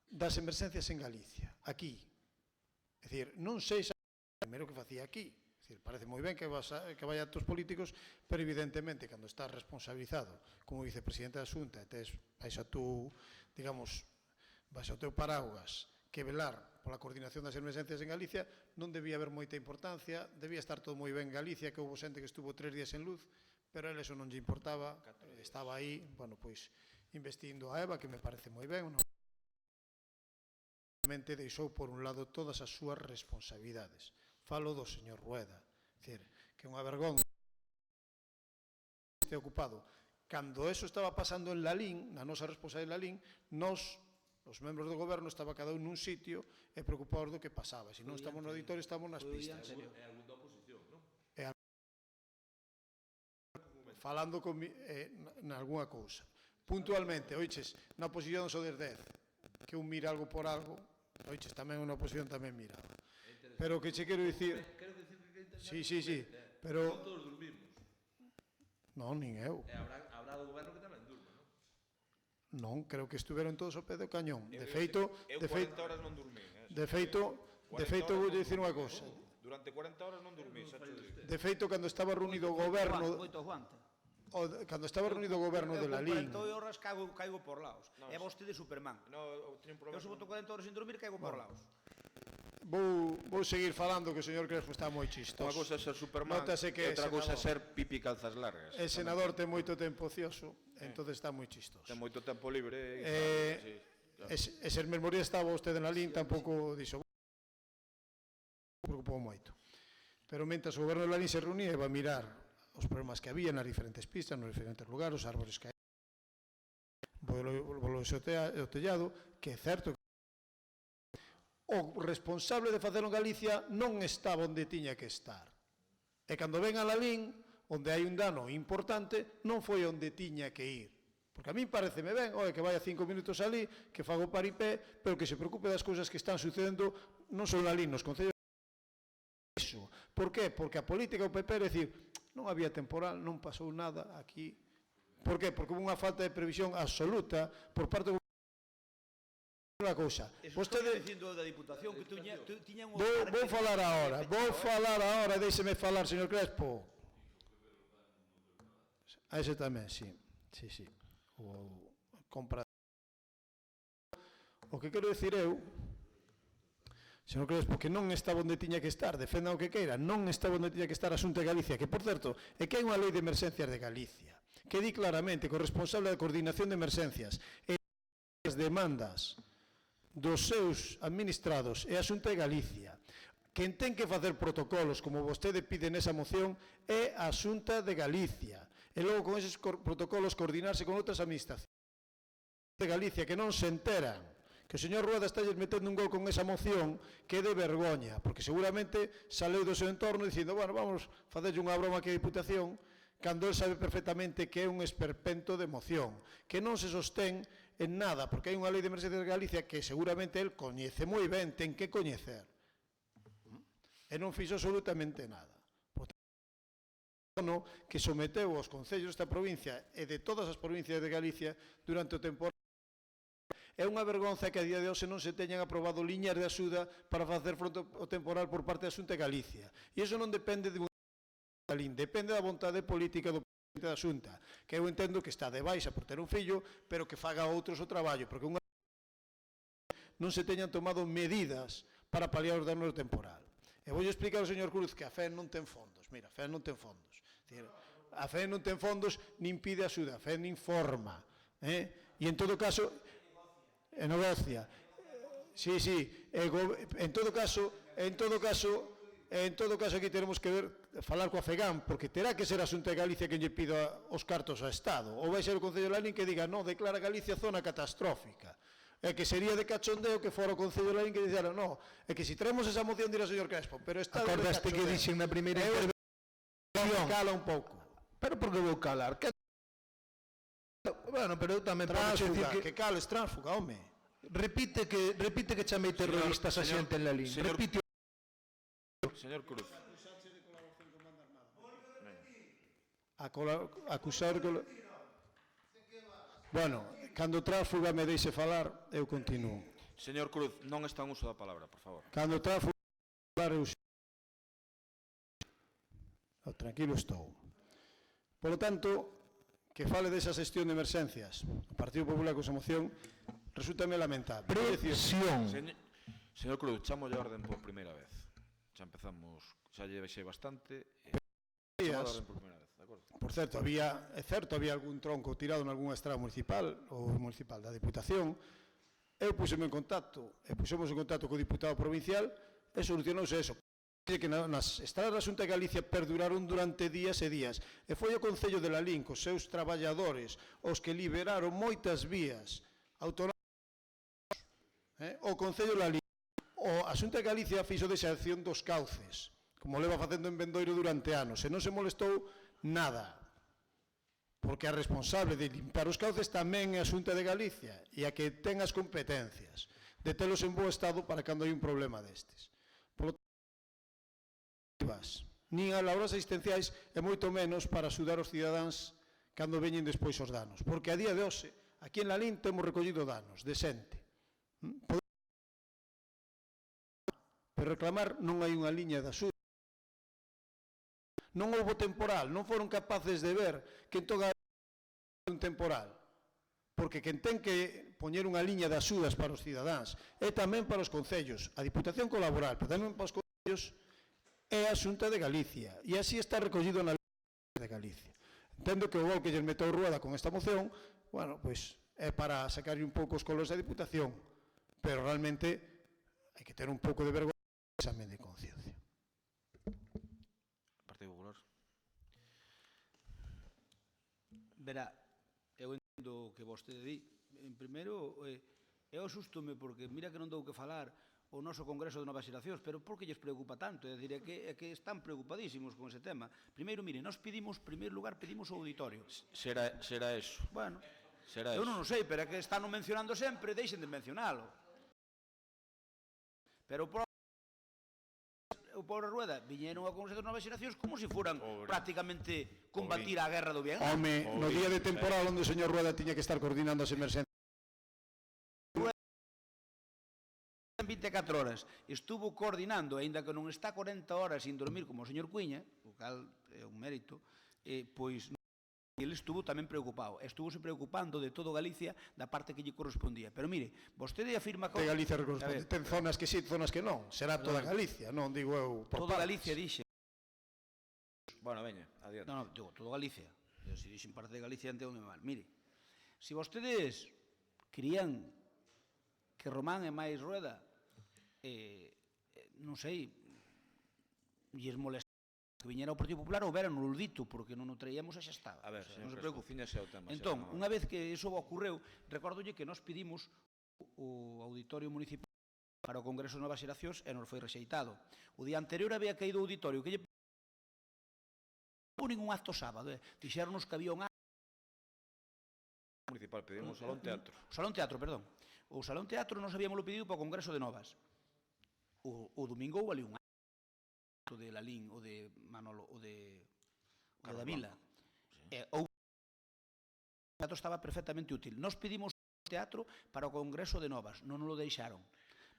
das emerxencias en Galicia, aquí. É dicir, non sei xa primeiro que facía aquí. É dicir, parece moi ben que vaya a actos políticos, pero evidentemente, cando estás responsabilizado como vicepresidente da Xunta e tes baixo tu, digamos, baixo o teu paraugas que velar pola coordinación das emerxencias en Galicia, non debía haber moita importancia, debía estar todo moi ben en Galicia, que houve xente que estuvo 3 días en luz, pero a él eso non lle importaba, estaba aí, bueno, pois, investindo a Eva, que me parece moi ben, realmente deixou por un lado todas as súas responsabilidades. Falo do señor Rueda, dicir, que é unha vergonza este ocupado. Cando eso estaba pasando en Lalín, na nosa responsabilidade en Lalín, nós, os membros do goberno, estaba cada un nun sitio e preocupados do que pasaba. Se non estamos no auditorio, estamos nas pistas. Falando en algunha cousa. Puntualmente, oiches, na oposición só des 10, que un mira algo por algo, oiches, tamén unha oposición tamén miraba. Pero que che quero dicir... Sí, pero... Non todos dormimos. Non, nin eu. E habrá do goberno que tamén durma, non? Non, creo que estuveron todos ao pé do cañón. De feito... Eu 40 horas non dormín. De feito, vou dicir unha cousa. Durante 40 horas non dormí, xa te digo. De feito, cando estaba reunido o goberno... Cando estaba reunido o goberno de Lalín... Eu 40 horas caigo por laos. É vostede Superman. Eu se boto 40 horas sin dormir, caigo por laos. Vou seguir falando, que o señor Crespo está moi chistoso. Unha cousa é ser Superman e outra cousa é ser pipi calzas largas. O senador ten moito tempo ocioso, entón está moi chistoso. Ten moito tempo libre. Eses mesmos días estaba vostede en Lalín, tampouco dixo... preocupou moito. Pero mentre o goberno de Lalín se reunía, iba a mirar os problemas que había nas diferentes pistas, nos diferentes lugares, os árbores que hai, o tellado, que é certo que o responsable de facelo en Galicia non estaba onde tiña que estar. E cando ven a Lalín, onde hai un dano importante, non foi onde tiña que ir. Porque a mí pareceme ben, que vaya 5 minutos ali, que fago paripé, pero que se preocupe das cousas que están sucedendo non só en Lalín, nos concellos. Por qué? Porque a política do PP, é dicir, non había temporal, non pasou nada aquí. Por qué? Porque houve unha falta de previsión absoluta por parte do unha cousa. Vostede dicindo da Diputación que tiña un... Vou falar agora, déixeme falar, señor Crespo. A ese tamén, sí. O compra. O que quero dicir eu, señor Crespo, que non estaba onde tiña que estar, defenda o que queira, non estaba onde tiña que estar a Xunta de Galicia, que, por certo, é que hai unha lei de emerxencias de Galicia, que di claramente que o responsable da coordinación de emerxencias e as demandas dos seus administrados é a Xunta de Galicia. Quen ten que facer protocolos, como vostede pide nesa moción, é a Xunta de Galicia. E logo con eses protocolos coordinarse con outras administracións de Galicia que non se enteran. Que o señor Rueda está metendo un gol con esa moción que é de vergoña, porque seguramente saleu do seu entorno dicindo, bueno, vamos facerlle unha broma aquí a Diputación, cando el sabe perfectamente que é un esperpento de moción, que non se sostén en nada, porque hai unha lei de emerxencia de Galicia que seguramente el coñece moi ben, ten que coñecer. E non fixo absolutamente nada. Que someteu aos concellos desta provincia e de todas as provincias de Galicia durante o temporal. É unha vergonza que a día de hoxe non se teñan aprobado liñas de axuda para facer fronte ao temporal por parte da Xunta de Galicia. E iso non depende de depende da vontade política do presidente da Xunta, que eu entendo que está de baixa por ter un fillo, pero que faga outros o traballo, porque non se teñan tomado medidas para paliar os danos do temporal. E vou explicar ao señor Cruz que a FEN non ten fondos. Mira, a FEN non ten fondos. A FEN non ten fondos, nin pide axuda, a FEN informa. E en todo caso, negocia. Sí, en todo caso, aquí tenemos que ver, falar coa FEGAM, porque terá que ser a Xunta de Galicia que lle pida os cartos ao Estado. Ou vai ser o Concello de Lalín que diga, non, declara Galicia zona catastrófica. É que sería de cachondeo que fora o Concello de Lalín que dixera, non, é que se traemos esa moción dirá o señor Crespo, pero está de cachondeo. Acordaste que dixen na primeira intervención. Cala un pouco. Pero por que vou calar? Bueno, pero eu tamén podo dicir que cales, tránsfuga, home. Repite que chamei terroristas a xente en Lalín. Repite. Señor Cruz. Acusar... Bueno, cando tránsfuga me deixe falar, eu continuo. Señor Cruz, non está en uso da palabra, por favor. Cando tránsfuga falar, eu... Tranquilo estou. Por lo tanto, que fale desa xestión de emerxencias o Partido Popular con esa moción resúltame lamentable. Presión. Señor Cruz, chamo de orden por primeira vez. Xa empezamos, xa lle vexei bastante. Chamo de orden por primeira vez, de acordo? Por certo, é certo, había algún tronco tirado en algunha estrada municipal ou municipal da Diputación. Eu pusemos en contacto co diputado provincial e solucionouse eso. Que nas estradas da Xunta de Galicia perduraron durante días e días e foi o Concello de Lalín cos seus traballadores os que liberaron moitas vías autonómicas. O Concello de Lalín, a Xunta de Galicia fixo desexacción dos cauces, como leva facendo en Bendoiro durante anos, e non se molestou nada, porque a responsable de limpar os cauces tamén é a Xunta de Galicia e a que ten as competencias de telos en bo estado para cando hai un problema destes. Nin as labores asistenciais e moito menos para axudar os cidadáns cando veñen despois os danos, porque a día de hoxe aquí en Lalín temos recollido danos de xente, pero reclamar non hai unha liña de axuda, non houve temporal, non foron capaces de ver que en toda un temporal, porque quen ten que poñer unha liña de axudas para os cidadáns e tamén para os concellos, a Diputación colaborar, pero tamén para os concellos é a Xunta de Galicia, e así está recollido na Lei de Galicia. Entendo que o gol que lles metou Rueda con esta moción, bueno, pois é para sacarlle un pouco os colores da Diputación, pero realmente hai que ter un pouco de vergonha e examen de conciencia. Partido Popular. Verá, eu entendo que vostede di, en primeiro, eu asústome porque mira que non dou que falar o noso Congreso de Novas Xeracións, pero por que lles preocupa tanto? É dicir, é que están preocupadísimos con ese tema. Primeiro, mire, nós pedimos, en primeiro lugar, pedimos o auditorio. Será eso. Bueno, será eu eso. non o sei, pero é que están mencionando sempre, deixen de mencionalo. Pero o pobre Rueda viñeron ao Congreso de Novas Xeracións como se foran prácticamente combatir a guerra do bien. Home, no día de temporal onde o señor Rueda tiña que estar coordinando as emerxencias. 24 horas estuvo coordinando, aínda que non está 40 horas sin dormir como o señor Cuiña, o cal é un mérito, pois ele estuvo tamén preocupado, estuvo se preocupando de todo Galicia da parte que lle correspondía. Pero mire, vostede afirma que Galicia corresponde, ten zonas que sí, zonas que non, será toda Galicia, non digo eu por toda Galicia dixe. Bueno, veña, adiante. Non, digo, toda Galicia. Se dixen parte de Galicia, entendo mal. Mire, se vostedes querían que Román e máis Rueda non sei, lles molesta que viñera o Partido Popular ou veran no dito, porque non o traíamos e xa estaba. A ver, non se Crespo, preocupe. fíñase ao tema. Entón, unha vez que iso ocorreu, recórdolle que nós pedimos o auditorio municipal para o Congreso de Novas Xeracións e nos foi rexeitado. O día anterior había caído o auditorio que lle houve ningún acto sábado, dixéronnos que había un acto Municipal, pedimos o Salón Teatro. O Salón Teatro, perdón. O Salón Teatro nos habíamos pedido para o Congreso de Novas. O domingo houve ali un acto de Lalín, o de Manolo, o de Davila. O teatro estaba perfectamente útil. Nos pedimos o teatro para o Congreso de Novas, non nos lo deixaron.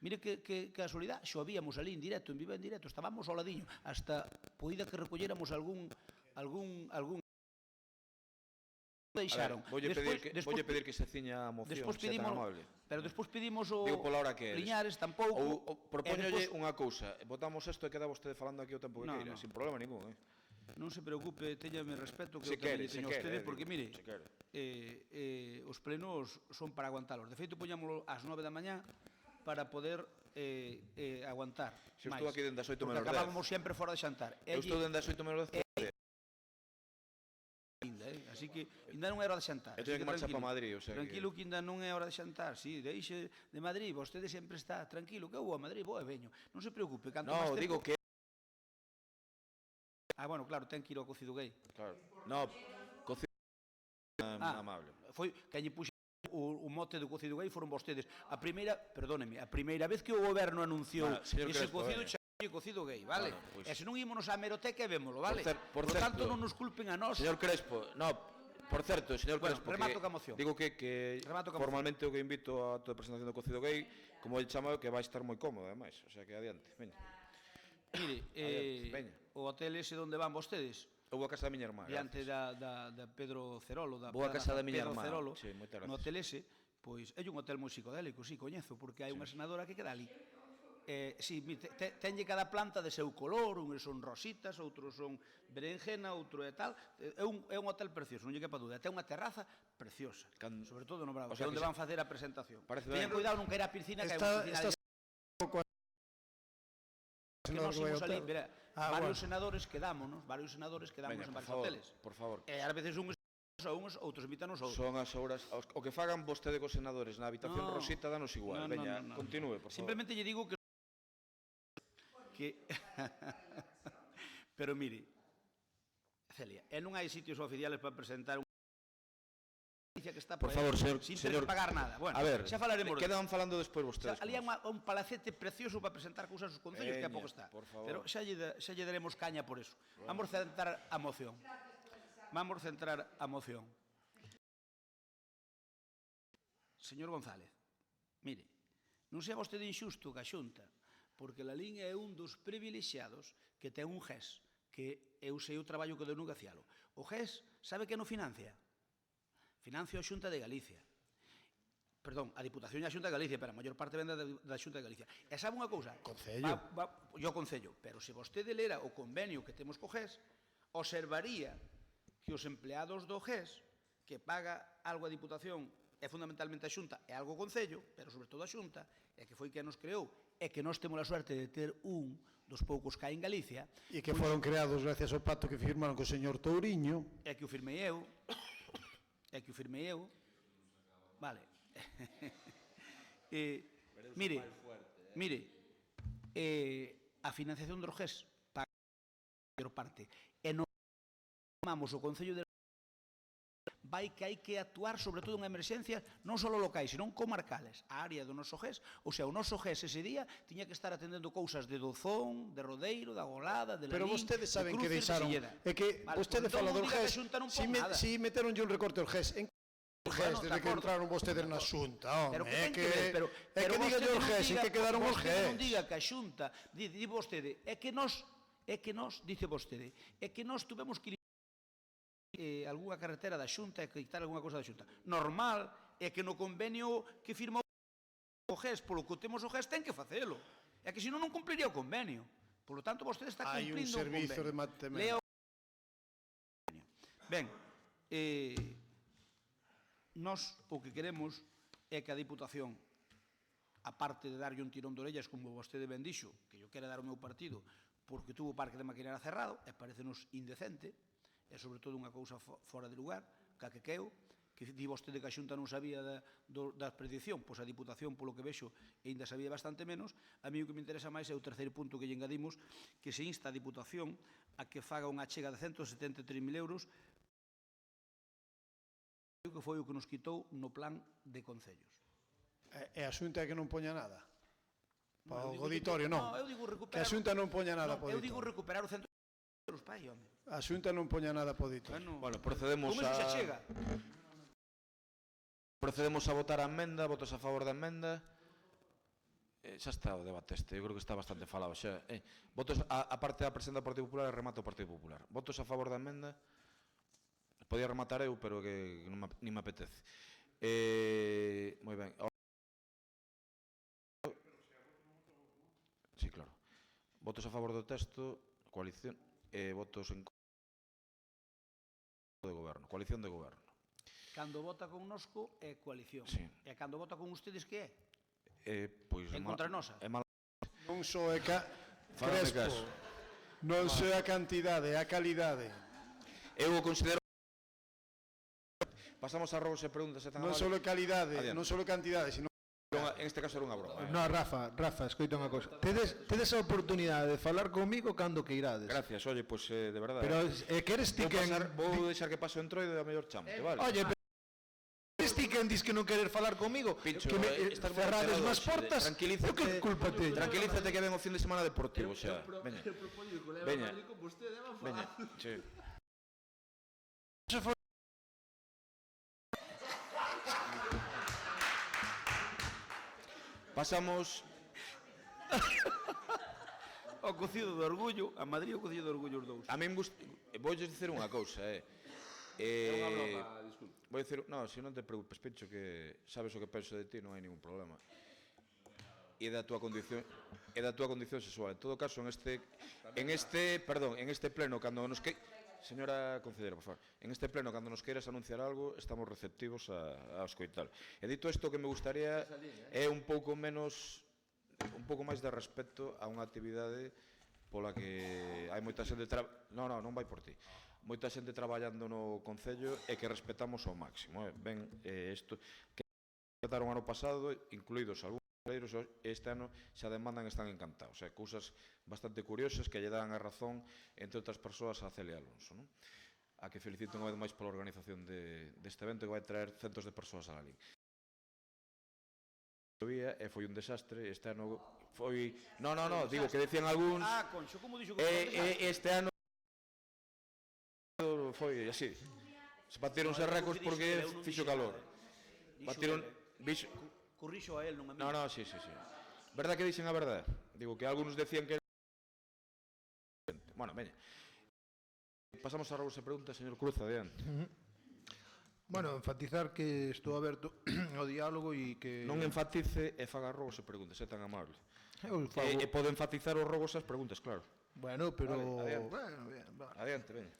Mire que casualidade, xo habíamos ali en directo, en viva en directo, estábamos ao ladiño, hasta poida que recolléramos algún deixaron. Voulle pedir que se ciña a moción, despois se é tan pedimos, amable. pero despois pedimos o Digo pola hora que eres. Liñares tampouco. Ou propóñolle unha cousa, votamos isto e queda vostede falando aquí o tempo que No, queira, no. sin problema ningún, Non se preocupe, téñame respeto que Se eu tamén quere, lle teño a se vostede, quere, porque mire, se quere. os plenos son para aguantalos. De feito, poñámoslo ás 9 da mañá para poder aguantar. Se eu estou aquí dende as 8 menos 10. Porque acabábamos sempre fora de xantar. Eu estou dende as 8 menos 10. Así que ainda non é hora de xantar. Eu teño que marchar para Madrid, o sea que... Tranquilo que ainda non é hora de xantar, si, deixe de Madrid, vostede sempre está tranquilo, que eu vou a Madrid, vou e veño. Non se preocupe, canto máis No, tempo... digo que... Bueno, claro, ten que ir ao cocido gay. Claro. No, cocido amable. Foi que lle puxe o mote do cocido gay foron vostedes. A primeira, perdóneme, a primeira vez que o goberno anunciou ese cocido cocido gay, vale? E se non ímonos á hemeroteca e vémolo, vale? Por tanto, non nos culpen a nós. Señor Crespo, no, por certo, señor Crespo, remato ca moción. Digo que formalmente o que invito a toda a presentación do cocido gay, como ele chama, que vai estar moi cómodo, ademais. O sea, que adiante, veña. Mire, o hotel ese onde van vostedes? Eu vou a casa da miña irmá. Diante da Pedro Cerolo, vou a casa da miña irmá. Sí, no hotel ese, pois é un hotel moi psicodélico, sí, coñezo, porque hai unha senadora que queda ali. Si, tenlle cada planta de seu color, uns son rositas, outros son berenjena, outro é tal. É un hotel precioso, non lle quepa dúda. Ten unha terraza preciosa, sobre todo no Bravo, que é onde van facer a presentación. Teñan cuidado, non caer a piscina, que hai unha piscina... Que nos imos ali, verá, varios senadores quedámonos en varios hoteles. Por favor. E ás veces uns a uns, outros invitan os outros. Son as horas, o que fagan vostede cos senadores na habitación Rosita danos igual. Veña, continúe, por favor. Simplemente lle digo que pero mire, Celia, non hai sitios oficiales para presentar un que está por favor, señor, sin ter que pagar nada. Bueno, a ver, xa falaremos. Quedan falando despois vostedes. Ali hai un palacete precioso para presentar cousas aos concellos, que a pouco está. Pero xa lle daremos caña por eso. Vamos centrar a moción. Señor González, mire, non sea vostede inxusto ca Xunta, porque Lalín é un dos privilexiados que ten un GES, que eu sei o traballo que deu no Gacialo. O GES, sabe que non financia? Financia a Xunta de Galicia. Perdón, a Diputación e a Xunta de Galicia, pero a maior parte vende da Xunta de Galicia. E sabe unha cousa? Concello. Yo concello, pero se vostede lera o convenio que temos co GES, observaría que os empleados do GES, que paga algo a Diputación e fundamentalmente a Xunta e algo o Concello, pero sobre todo a Xunta, e que foi que nos creou, e que nós temos a suerte de ter un dos poucos que hai en Galicia. E que foron creados gracias ao pacto que firmaron co señor Touriño. E que o firmei eu. Vale. Mire, a financiación do GES paga a maior parte. E non chamamos o Concello de vai que hai que actuar sobre todo en emerxencias non só locais, senón comarcales, a área do noso GES, ou sea, o noso GES ese día tiña que estar atendendo cousas de Dozón, de Rodeiro, da Golada, de Lalín, pero vostedes saben de que deixaron, é que vostede fala do GES, si meteron yo un recorte ao GES, en GES, desde que entraron vostedes na Xunta, home, é que diga yo o GES, en que quedaron os GES. Non diga que a Xunta, di vostede, é que nós, dice vostede, é que nós tuvemos que algunha carretera da Xunta e quitar algunha cosa da Xunta. Normal é que no convenio que firmou o GES, polo que temos o GES, ten que facelo. É que senón non cumpliría o convenio. Por lo tanto, vostede está cumplindo o convenio. Hai un servizo de mantemento. Ben, nós o que queremos é que a Diputación, aparte de darlle un tirón de orellas, como vostede ben dixo, que yo quere dar o meu partido, porque tuvo o parque de maquinaria cerrado, e parecenos indecente, e sobre todo unha cousa fora de lugar, que que di vostede que a Xunta non sabía da predicción, pois a Diputación, polo que vexo, ainda sabía bastante menos. A mí o que me interesa máis é o terceiro punto que lle engadimos, que se insta a Diputación a que faga unha achega de 173.000 euros, que foi o que nos quitou no plan de concellos. E a Xunta que non poña nada? Para o Eu digo auditorio, non. eu digo Que a Xunta non poña nada para o eu digo auditorio. recuperar o 100 euros, pai, home. A Xunta non poña nada para o auditorio. Bueno, procedemos Como se chega? Procedemos a votar a emenda, votos a favor da emenda. Xa está o debate este, eu creo que está bastante falado xa. Votos a parte da presenta do Partido Popular e remata o Partido Popular. Votos a favor da emenda. Podía rematar eu, pero que nin me apetece. Moi ben. Sí, claro. Votos a favor do texto, coalición, e votos en de goberno, coalición de goberno. Cando vota connosco é coalición. Sí. E cando vota con ustedes, que é? Pois En contra nosa. É mal. Non só é Fálame Crespo, caso. non só é a cantidade, é a calidade. Eu o considero. Pasamos a robos e preguntas. Non só é calidade, non só é cantidade, sino... En este caso era unha broma. No, Rafa, escoita unha cosa. Tedes a oportunidade de falar comigo cando que irades. Gracias, oye, pois de verdade. Pero que eres ti quen... Vou deixar que pase o entroido e a mellor chamate, vale? Oye, pero eres ti quen dis que non querer falar comigo? Pincho, Que me estás cerrades moi nas portas? Tranquilízate. Que culpa teño? Tranquilízate que ven o fin de semana deportivo, xa. Veña. Veña. Veña, sí. Pasamos O cocido de orgullo, a Madrid o cocido de orgullo os dous. A min voulles dicer unha cousa, Vou dicir, non, se non te preocupes, Pincho, que sabes o que penso de ti, non hai ningún problema. E da túa condición sexual. En todo caso, en este pleno, cando nos que... Señora concellera, por favor, en este pleno, cando nos queiras anunciar algo, estamos receptivos a escoitar. E dito isto, que me gustaría é un pouco máis de respeto a unha actividade pola que hai moita xente non vai por ti. Moita xente traballando no Concello e que respetamos ao máximo. Ben, isto que respetaron ano pasado, incluídos algúns concelleiros, este ano xa demandan e están encantados. Cousas bastante curiosas que lle dan a razón, entre outras persoas, a Celia Alonso, a que felicito unha vez máis pola organización deste evento que vai traer centos de persoas a Lalín. E foi un desastre, este ano foi... Non, digo que decían algúns... Conxo, como dixo que foi un desastre? Este ano foi así. Se batíronse récords porque fixo calor. Batiron... Corrixo a él, non a mí. Non, sí. Verdad que dixen a verdade? Digo que algúns decían que... Bueno, veña. Pasamos a robos e preguntas, señor Cruz, adiante. Bueno, enfatizar que estou aberto ao diálogo e que... Non enfatice e faga robos e preguntas, é tan amable. E pode enfatizar os robos e as preguntas, claro. Bueno, pero... Adiante, veña.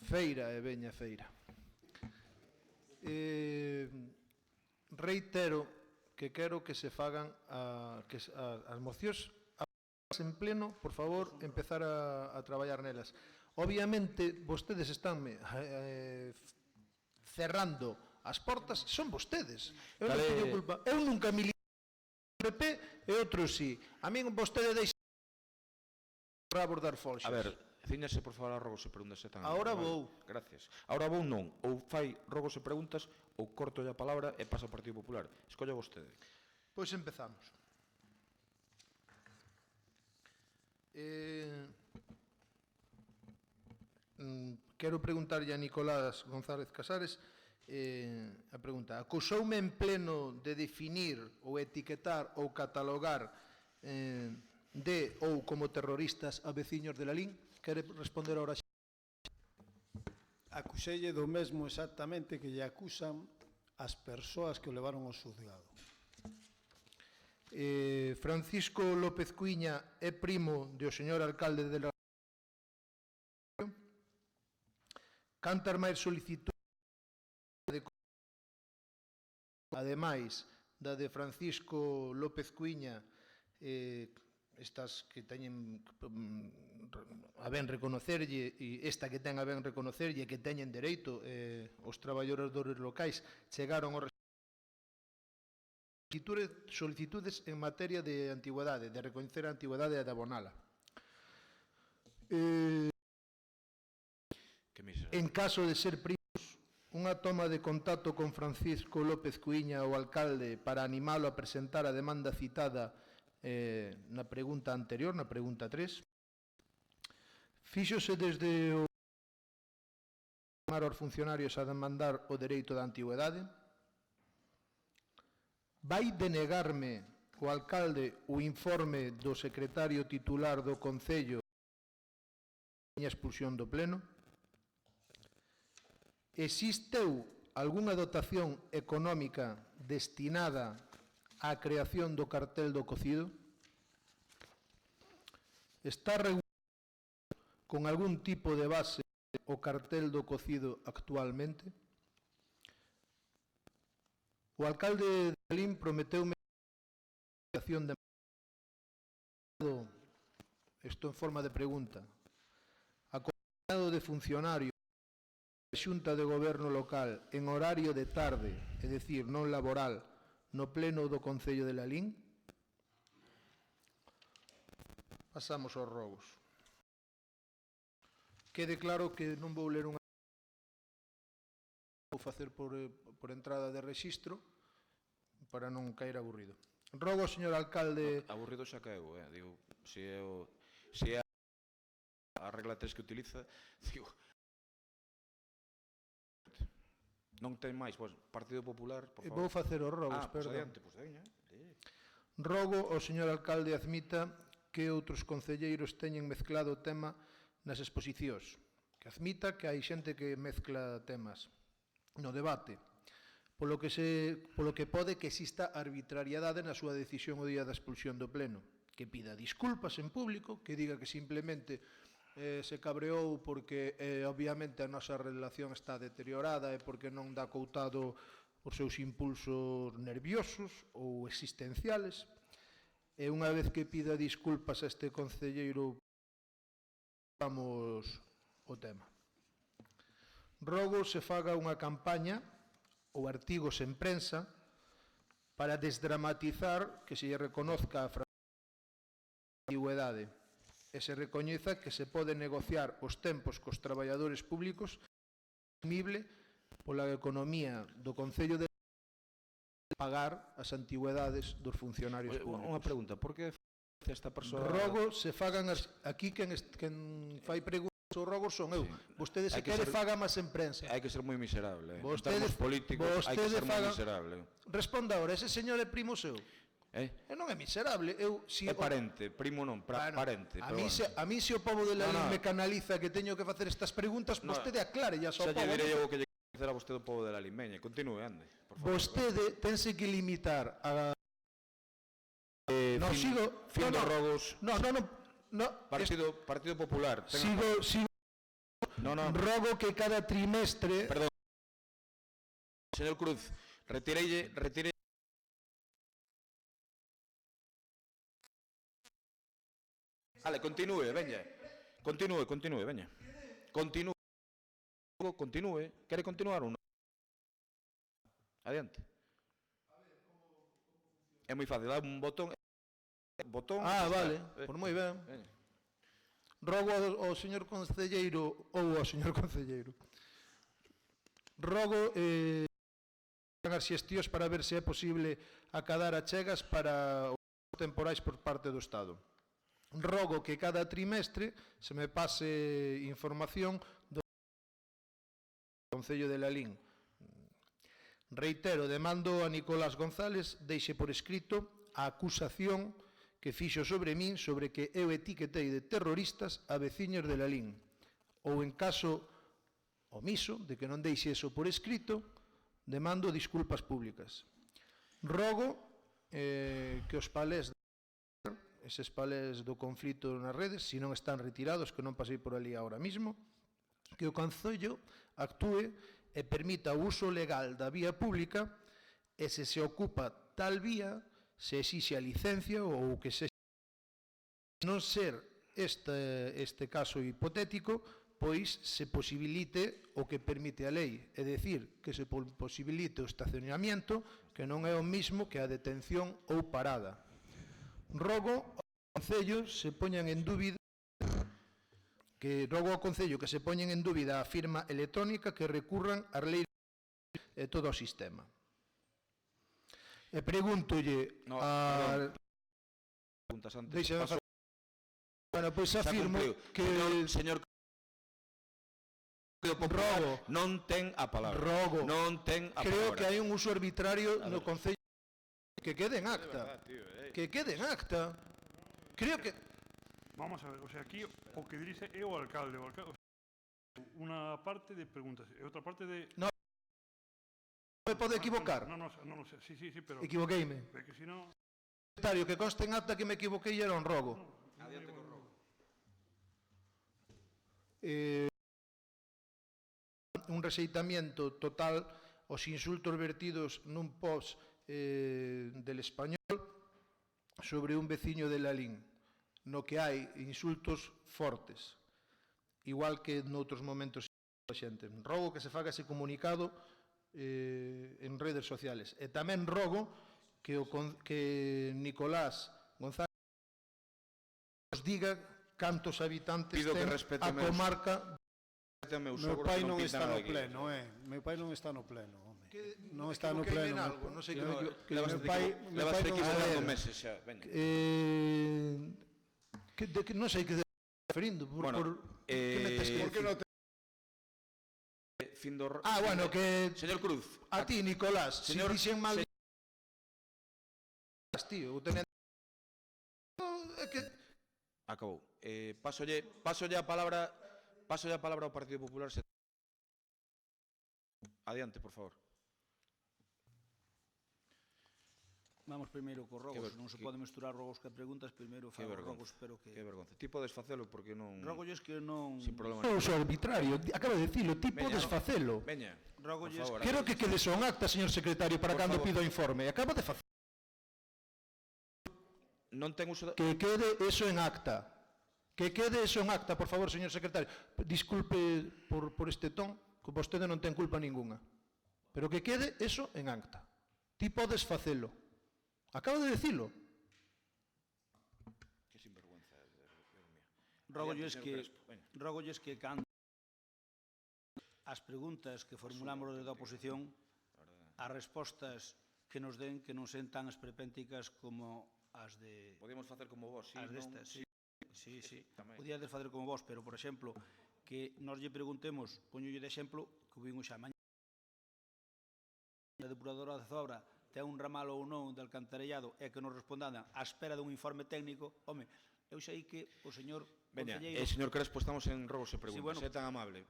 Feira, veña, feira. Reitero que quero que se fagan as mocións en pleno, por favor, empezar a traballar nelas. Obviamente, vostedes están cerrando as portas, son vostedes. Eu non teño culpa. Eu nunca militei no PP e outros sí. A min vostede deixa rabos dar folxas. A ver, cíñase, por favor, a rogos e preguntas. Ahora vou. Gracias. Ahora vou non. Ou fai rogos e preguntas ou corto a palabra e pasa ao Partido Popular. Escolla vostede. Pois empezamos. Quero preguntarlle a Nicolás González Casares a pregunta: acusoume en pleno de definir ou etiquetar ou catalogar de ou como terroristas a veciños de Lalín? Quere responder ahora? Acuselle do mesmo exactamente que lle acusan as persoas que o levaron ao xuzgado. Francisco López Cuíña é primo do señor alcalde de la... Cantar máis solicitud de... Ademais da de Francisco López Cuíña, estas que teñen a ben reconocerlle e esta que ten a ben reconocerlle que teñen dereito os traballadores locais chegaron ao solicitudes en materia de antigüedade, de recoñecer a antigüedade e de abonala. En caso de ser primos, unha toma de contacto con Francisco López Cuíña, o alcalde, para animalo a presentar a demanda citada na pregunta anterior, na pregunta 3. Fíxose desde o aos funcionarios a demandar o dereito da antigüedade. Vai denegarme o alcalde o informe do secretario titular do Concello a expulsión do Pleno? Existeu algunha dotación económica destinada á creación do cartel do cocido? Está regulado con algún tipo de base o cartel do cocido actualmente? O alcalde de Lalín prometeume a creación de isto en forma de pregunta, acompañado de funcionarios da Xunta de Goberno local en horario de tarde, é dicir, non laboral, no pleno do Concello de Lalín? Pasamos aos rogos. Quede claro que non vou ler unha... Vou facer por entrada de rexistro para non caer aburrido. Rogo ao señor alcalde... Aburrido xa caeu, digo, se é a regla 3 que utiliza, digo... Non ten máis, pois, Partido Popular, por favor. Vou facer os rogos, perdón. Adiante, pois veña. Rogo ao señor alcalde admita que outros concelleiros teñen mezclado o tema nas exposicións, que admita que hai xente que mezcla temas no debate, polo que pode que exista arbitrariedade na súa decisión o día da expulsión do Pleno, que pida disculpas en público, que diga que simplemente se cabreou porque obviamente a nosa relación está deteriorada e porque non dá coutado os seus impulsos nerviosos ou existenciales, e unha vez que pida disculpas a este concelleiro, vamos o tema. Rogo se faga unha campaña ou artigos en prensa para desdramatizar que se lle reconozca a antigüedade e se recoñeza que se pode negociar os tempos cos traballadores públicos asumible pola economía do Concello de pagar as antigüedades dos funcionarios públicos. Unha pregunta, por que esta persoa... Rogo se fagan aquí quen fai preguntas ou rogos son eu. Vostedes se quere fagamas en prensa. Hai que ser moi miserable. Vostedes políticos hai que ser moi miserable. Responda ahora, ese señor é primo seu? Non é miserable. É parente, primo non, parente. A mí se o povo de Lalín me canaliza que teño que facer estas preguntas, vostede aclare ya ao povo. Xa lle direi eu que lle quero a vostede o povo de Lalín. Veña, continúe, ande. Vostede tense que limitar a... Fin dos rogos... Partido Popular. Rogo que cada trimestre... Perdón. Señor Cruz, retirei... Vale, continúe, veña. Continúe, veña. Continúe. Quere continuar ou non? Adiante. É moi fácil, dá un botón... vale, por moi ben. Rogo ao señor concelleiro ou ao señor concelleiro. Rogo as xestións para ver se é posible acadar achegas para os temporais por parte do Estado. Rogo que cada trimestre se me pase información do Concello de Lalín. Reitero, demando a Nicolás González deixe por escrito a acusación que fixo sobre min sobre que eu etiquetei de terroristas a veciños de Lalín, ou en caso omiso de que non deixe eso por escrito, demando disculpas públicas. Rogo que os palés eses palés do conflito nas redes, se non están retirados, que non pasei por ali ahora mismo, que o Concello actúe e permita o uso legal da vía pública e se ocupa tal vía se exixe a licencia ou que se non ser este caso hipotético, pois se posibilite o que permite a lei, é dicir, que se posibilite o estacionamiento, que non é o mismo que a detención ou parada. Rogo ao Concello se poñan en dúbida que se poñen en dúbida a firma electrónica, que recurran ás leis e todo o sistema. E pregúntolle a... Preguntas antes. Deixa de facer... Bueno, pois afirmo que... Señor Rogo. Non ten a palabra. Rogo. Non ten a palabra. Creo que hai un uso arbitrario no Concello que quede en acta. Que quede en acta. Creo que... Vamos a ver, o sea, aquí o que dice é o alcalde, unha parte de preguntas e outra parte de... No, me pode equivocar. Non, sí, pero... Equivoqueime. Porque si no... Secretario, que conste en acta que me equivoquei e era un rogo. Adiante con rogo. Un rexeitamento total aos insultos vertidos nun post del Español sobre un veciño de Lalín, no que hai insultos fortes, igual que noutros momentos a xente. Rogo que se faga ese comunicado en redes sociales. E tamén rogo que Nicolás González nos diga cantos habitantes ten a comarca. Meu pai non está no pleno, meu pai non está no pleno, home. Non está no pleno. Non sei que meu pai equivocando meses xa, veña. Non sei que referindo, por que me tes que decir? Bueno, que... Señor Cruz. A ti, Nicolás, se dixen mal... Tío, acabou. Pasolle a palabra ao Partido Popular. Adiante, por favor. Vamos primeiro co rogos, non se pode mesturar rogos que preguntas, primeiro fago rogos, espero que... Que vergonza. Ti podes facelo porque non... Rogolles que non... Sin problema. É uso arbitrario, acaba de dicilo, ti podes facelo. Veña, por favor. Quero que quede son acta, señor secretario, para cando pido o informe. Acaba de facelo. Non ten uso... Que quede eso en acta. Que quede eso en acta, por favor, señor secretario. Disculpe por este ton, que vostede non ten culpa ninguna. Pero que quede eso en acta. Ti podes facelo. Acabo de decilo. Que sinvergüenza, Dios mío. Rógolles que cando as preguntas que formulamos desde a oposición, as respostas que nos den que non sean tan esperpénticas como as de... Podíamos facer como vos, as destas, sí. Podíades facer como vos, pero, por exemplo, que nos lle preguntemos, poñolle de exemplo, que vimos xa mañá, a depuradora de Zobra ten un ramal ou non de alcantarellado e que nos respondan á espera dun informe técnico, home, eu sei que o señor concelleiro... Señor Crespo, estamos en rogos e preguntas, é tan amable.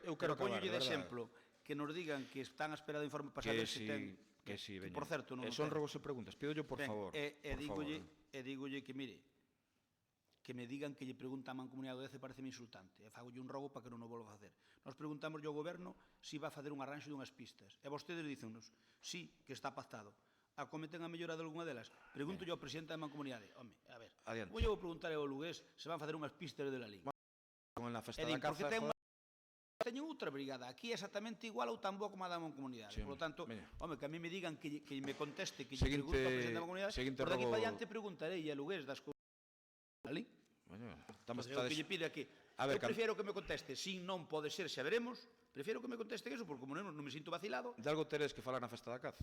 Eu quero acabar, poñolle de exemplo, que nos digan que están á espera do informe para saber se ten... Que sí, veña. Por certo, non son rogos e preguntas, pídollo por favor. Dígolle que, mire, que me digan que lle pregunta a Mancomunidade de pareceme insultante, e fagolle un rogo para que non o volva a facer. Nos preguntamos ao goberno se va a facer un arranxo dunhas pistas, e vostedes dícennos, sí, que está pactado. Acometen a mellora de algunha delas? Pregunto ao presidente da Mancomunidade. Home, a ver, vou eu preguntar ao lugués se van facer unhas pistas de la Lalín. Con la festa da caza... Teñen outra brigada, aquí é exactamente igual ou tan boa como a da Mancomunidade. Por lo tanto, home, que a mí me digan que me conteste, que lle pregunto ao presidente da Mancomunidade, por daqui para diante preguntarei a lugués das cousas da Lalín. O que lle pide aquí, eu prefiero que me conteste, si non pode ser, xa veremos, prefiero que me conteste eso, porque como non me sinto vacilado. De algo teres que falar na festa da caza.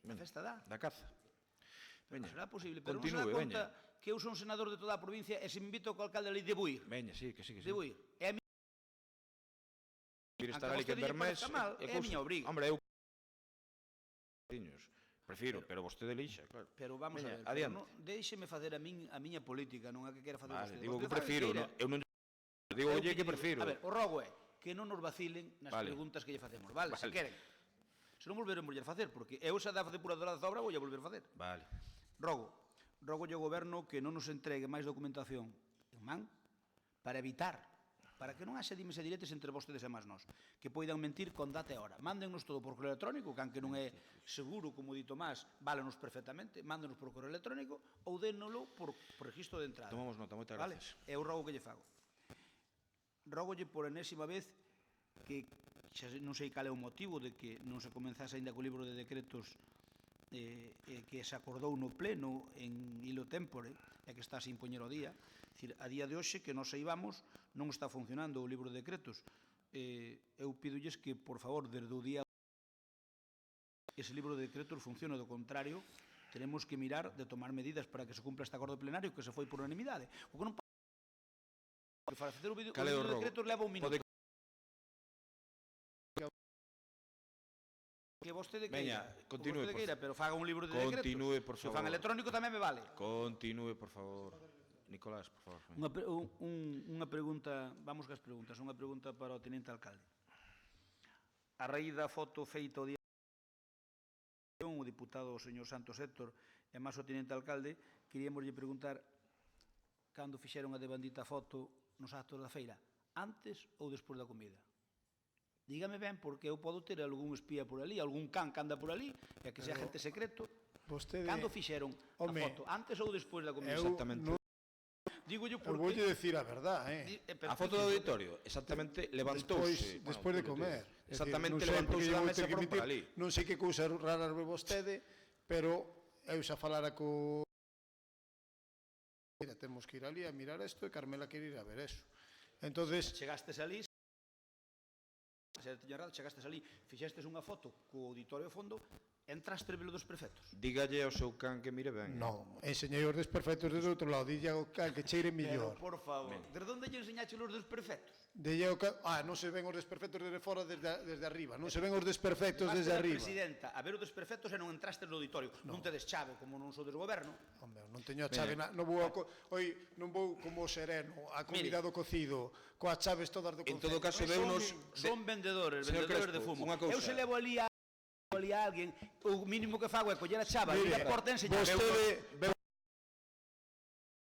Na festa da caza. Será posible, pero non se dá conta que eu son senador de toda a provincia e se me invito co alcalde ali, debo ir. Veña, sí, que sí. Debo ir. É a miña... Estar ali que Bermés... É a miña obriga. Hombre, eu... Prefiro, pero vostede lixa, claro. Pero vamos a ver, déixeme facer a miña política, non a que quera facer vostede. Digo que prefiro, eu non... Digo, oye, que prefiro. A ver, o rogo é que non nos vacilen nas preguntas que lle facemos, vale? Se queren. Se non volveremos a facer, porque eu xa da depuradora de Zobra vou a volver a facer. Vale. Rogo ao goberno que non nos entregue máis documentación en man para evitar para que non haxe dimes e diretes entre vostedes e máis nós, que poidan mentir con data e hora. Mándennos todo por correo electrónico, que aunque non é seguro, como di Tomás, válenos perfectamente, mándenos por correo electrónico ou dénolo por registro de entrada. Tomamos nota, moitas gracias. É o rogo que lle fago. Rógolle por enésima vez que xa non sei cal é o motivo de que non se comenzase aínda co libro de decretos que se acordou no pleno en hilo tempore e que está sin poñer o día. Dicir, a día de hoxe que nos saibamos non está funcionando o libro de decretos. Eu pidolles que, por favor, desde o día ese libro de decretos funcione, do contrario tenemos que mirar de tomar medidas para que se cumpla este acordo plenario que se foi por unanimidade. O que non pode facer o libro de decretos leva un minuto. Que vostede queira, pero faga un libro de decretos. Continúe, por favor. Se fan electrónico tamén me vale. Continúe, por favor. Nicolás, por favor. Unha pregunta, vamos cas preguntas, unha pregunta para o tenente alcalde. A raíz da foto feita o día o diputado o señor Santos Héctor e máis o tenente alcalde, queríamos lle preguntar cando fixeron a devandita foto nos actos da feira, antes ou despois da comida? Dígame ben, porque eu podo ter algún espía por ali, algún can que anda por ali, e que sea gente secreto. Cando fixeron a foto, antes ou despois da comida? Exactamente. Dígollo porque... Eu voulle decir a verdade, A foto do auditorio, exactamente, levantouse. Despois de comer. Exactamente, levantouse da mesa por ali. Non sei que cousas raras ve vostede, pero eu xa falara co... Mira, temos que ir ali a mirar isto e Carmela quere ir a ver eso. Entonces... Chegastes ali, chegastes ali, fixestes unha foto co auditorio ao fondo, entraste velo dos perfectos. Dígalle ao seu can que mire ben. Non, enseñei os desperfectos desde outro lado, dille ao can que cheire millor. Pero, por favor, desde onde lle enseñaxe os desperfectos? Dille ao can, non se ven os desperfectos desde fora, desde arriba, non se ven os desperfectos desde arriba. Presidenta, a ver os desperfectos e non entraste no auditorio, non tedes chave, como non sodes goberno. Hombre, non teño a chave, non vou como sereno, a comida do cocido, coas chaves todas do concello. En todo caso, deunos... Son vendedores de fumo. Eu se levo ali a alguén, o mínimo que fago é coller a chava e a porta enseñar. Vostede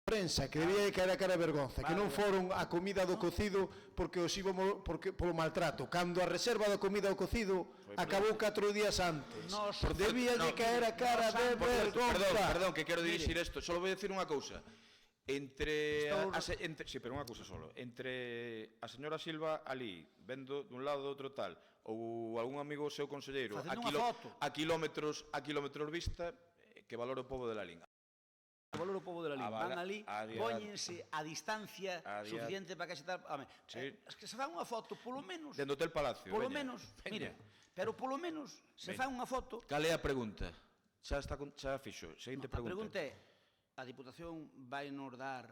prensa que debía de caer a cara vergonza, que non foron a comida do cocido porque os íbamos polo maltrato, cando a reserva da comida do cocido acabou 4 días antes. Debía de caer a cara de vergonza. Perdón, que quero dicir isto, só vou dicir unha cousa. Sí, pero unha cousa solo. Entre a señora Silva ali, vendo dun lado do outro tal, ou algún amigo seu conselleiro a kilómetros vista, que valore o pobo de la Lín. Valor o pobo de la Lín. Van ali, póñense a distancia suficiente para que se tal... Es que se fan unha foto, polo menos... Dende o Hotel Palacio. Polo menos, mira, pero polo menos se fan unha foto... Cal é a pregunta? Xa fixo. Seguinte pregunta. A pregunta é, a Diputación vai nos dar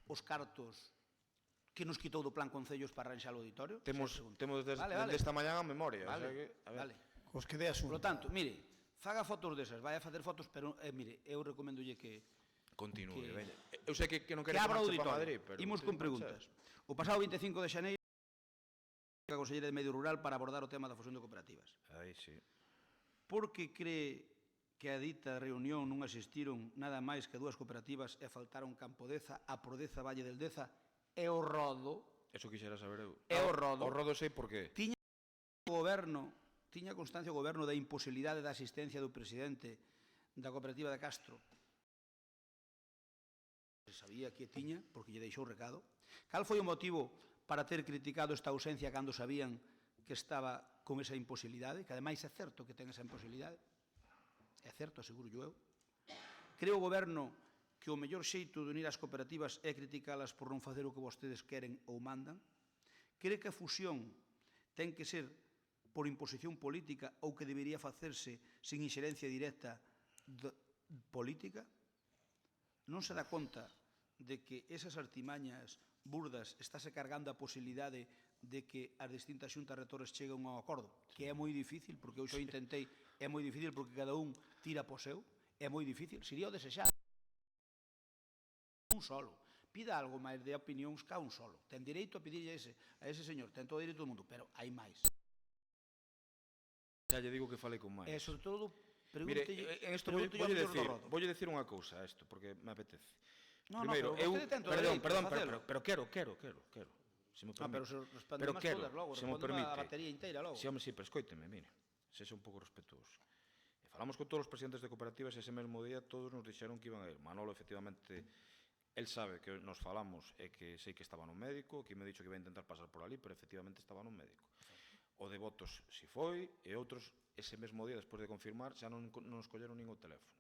os cartos que nos quitou do plan Concellos para arranxar o auditorio? Temos desde esta mañá a memoria. Vale. Os que dé asunto. Por lo tanto, mire, faga fotos desas, vai a facer fotos, pero, mire, eu recomendolle que... Continúe, veña. Eu sei que non quere que abra o marche para auditorio. Madrid, pero... Imos con preguntas. O pasado 25 de xaneiro, a Consellera de Medio Rural para abordar o tema da fusión de cooperativas. Aí, sí. Por que cree que a dita reunión non asistiron nada máis que 2 cooperativas e faltaron Campodeza, a Prodeza, Valle del Deza e o Rodo? Eso quixera saber eu. E o Rodo. O Rodo sei por qué. Tiña constancia o goberno da imposibilidade da asistencia do presidente da cooperativa de Castro. Se sabía que tiña, porque lle deixou recado. Cal foi o motivo para ter criticado esta ausencia cando sabían que estaba con esa imposibilidade? Que ademais é certo que ten esa imposibilidade. É certo, aseguro eu. Creo o goberno que o mellor xeito de unir as cooperativas é criticalas por non facer o que vostedes queren ou mandan? Cree que a fusión ten que ser por imposición política ou que debería facerse sin inxerencia directa política? Non se dá conta de que esas artimañas burdas estáse cargando a posibilidade de que as distintas xuntas rectores cheguen a un acordo, que é moi difícil, porque eu xo intentei, é moi difícil porque cada un tira po seu, é moi difícil, sería o desexar. Un solo. Pida algo máis de opinións que a un solo. Ten direito a pedirlle a ese señor, ten todo o direito do mundo, pero hai máis. Xa lle digo que falei con máis. E, sobre todo, mire, en isto voulle decir unha cousa a isto, porque me apetece. No, Primeiro, pero vostede ten todo o direito perdón, pero quero. se me Pero permite. se respondeme as todas logo, se me respondeme a permite. batería inteira logo. Sí, home, sí, pero escoíteme, mire, sexa un pouco respetuoso. E falamos con todos os presidentes de cooperativas e ese mesmo día todos nos dixeron que iban a ir. Manolo, efectivamente, el sabe que nos falamos e que sei que estaba nun médico, que me dixo que iba a intentar pasar por ali, pero efectivamente estaba nun médico. O de votos si foi, e outros ese mesmo día, despois de confirmar, xa non nos colleron nin o teléfono.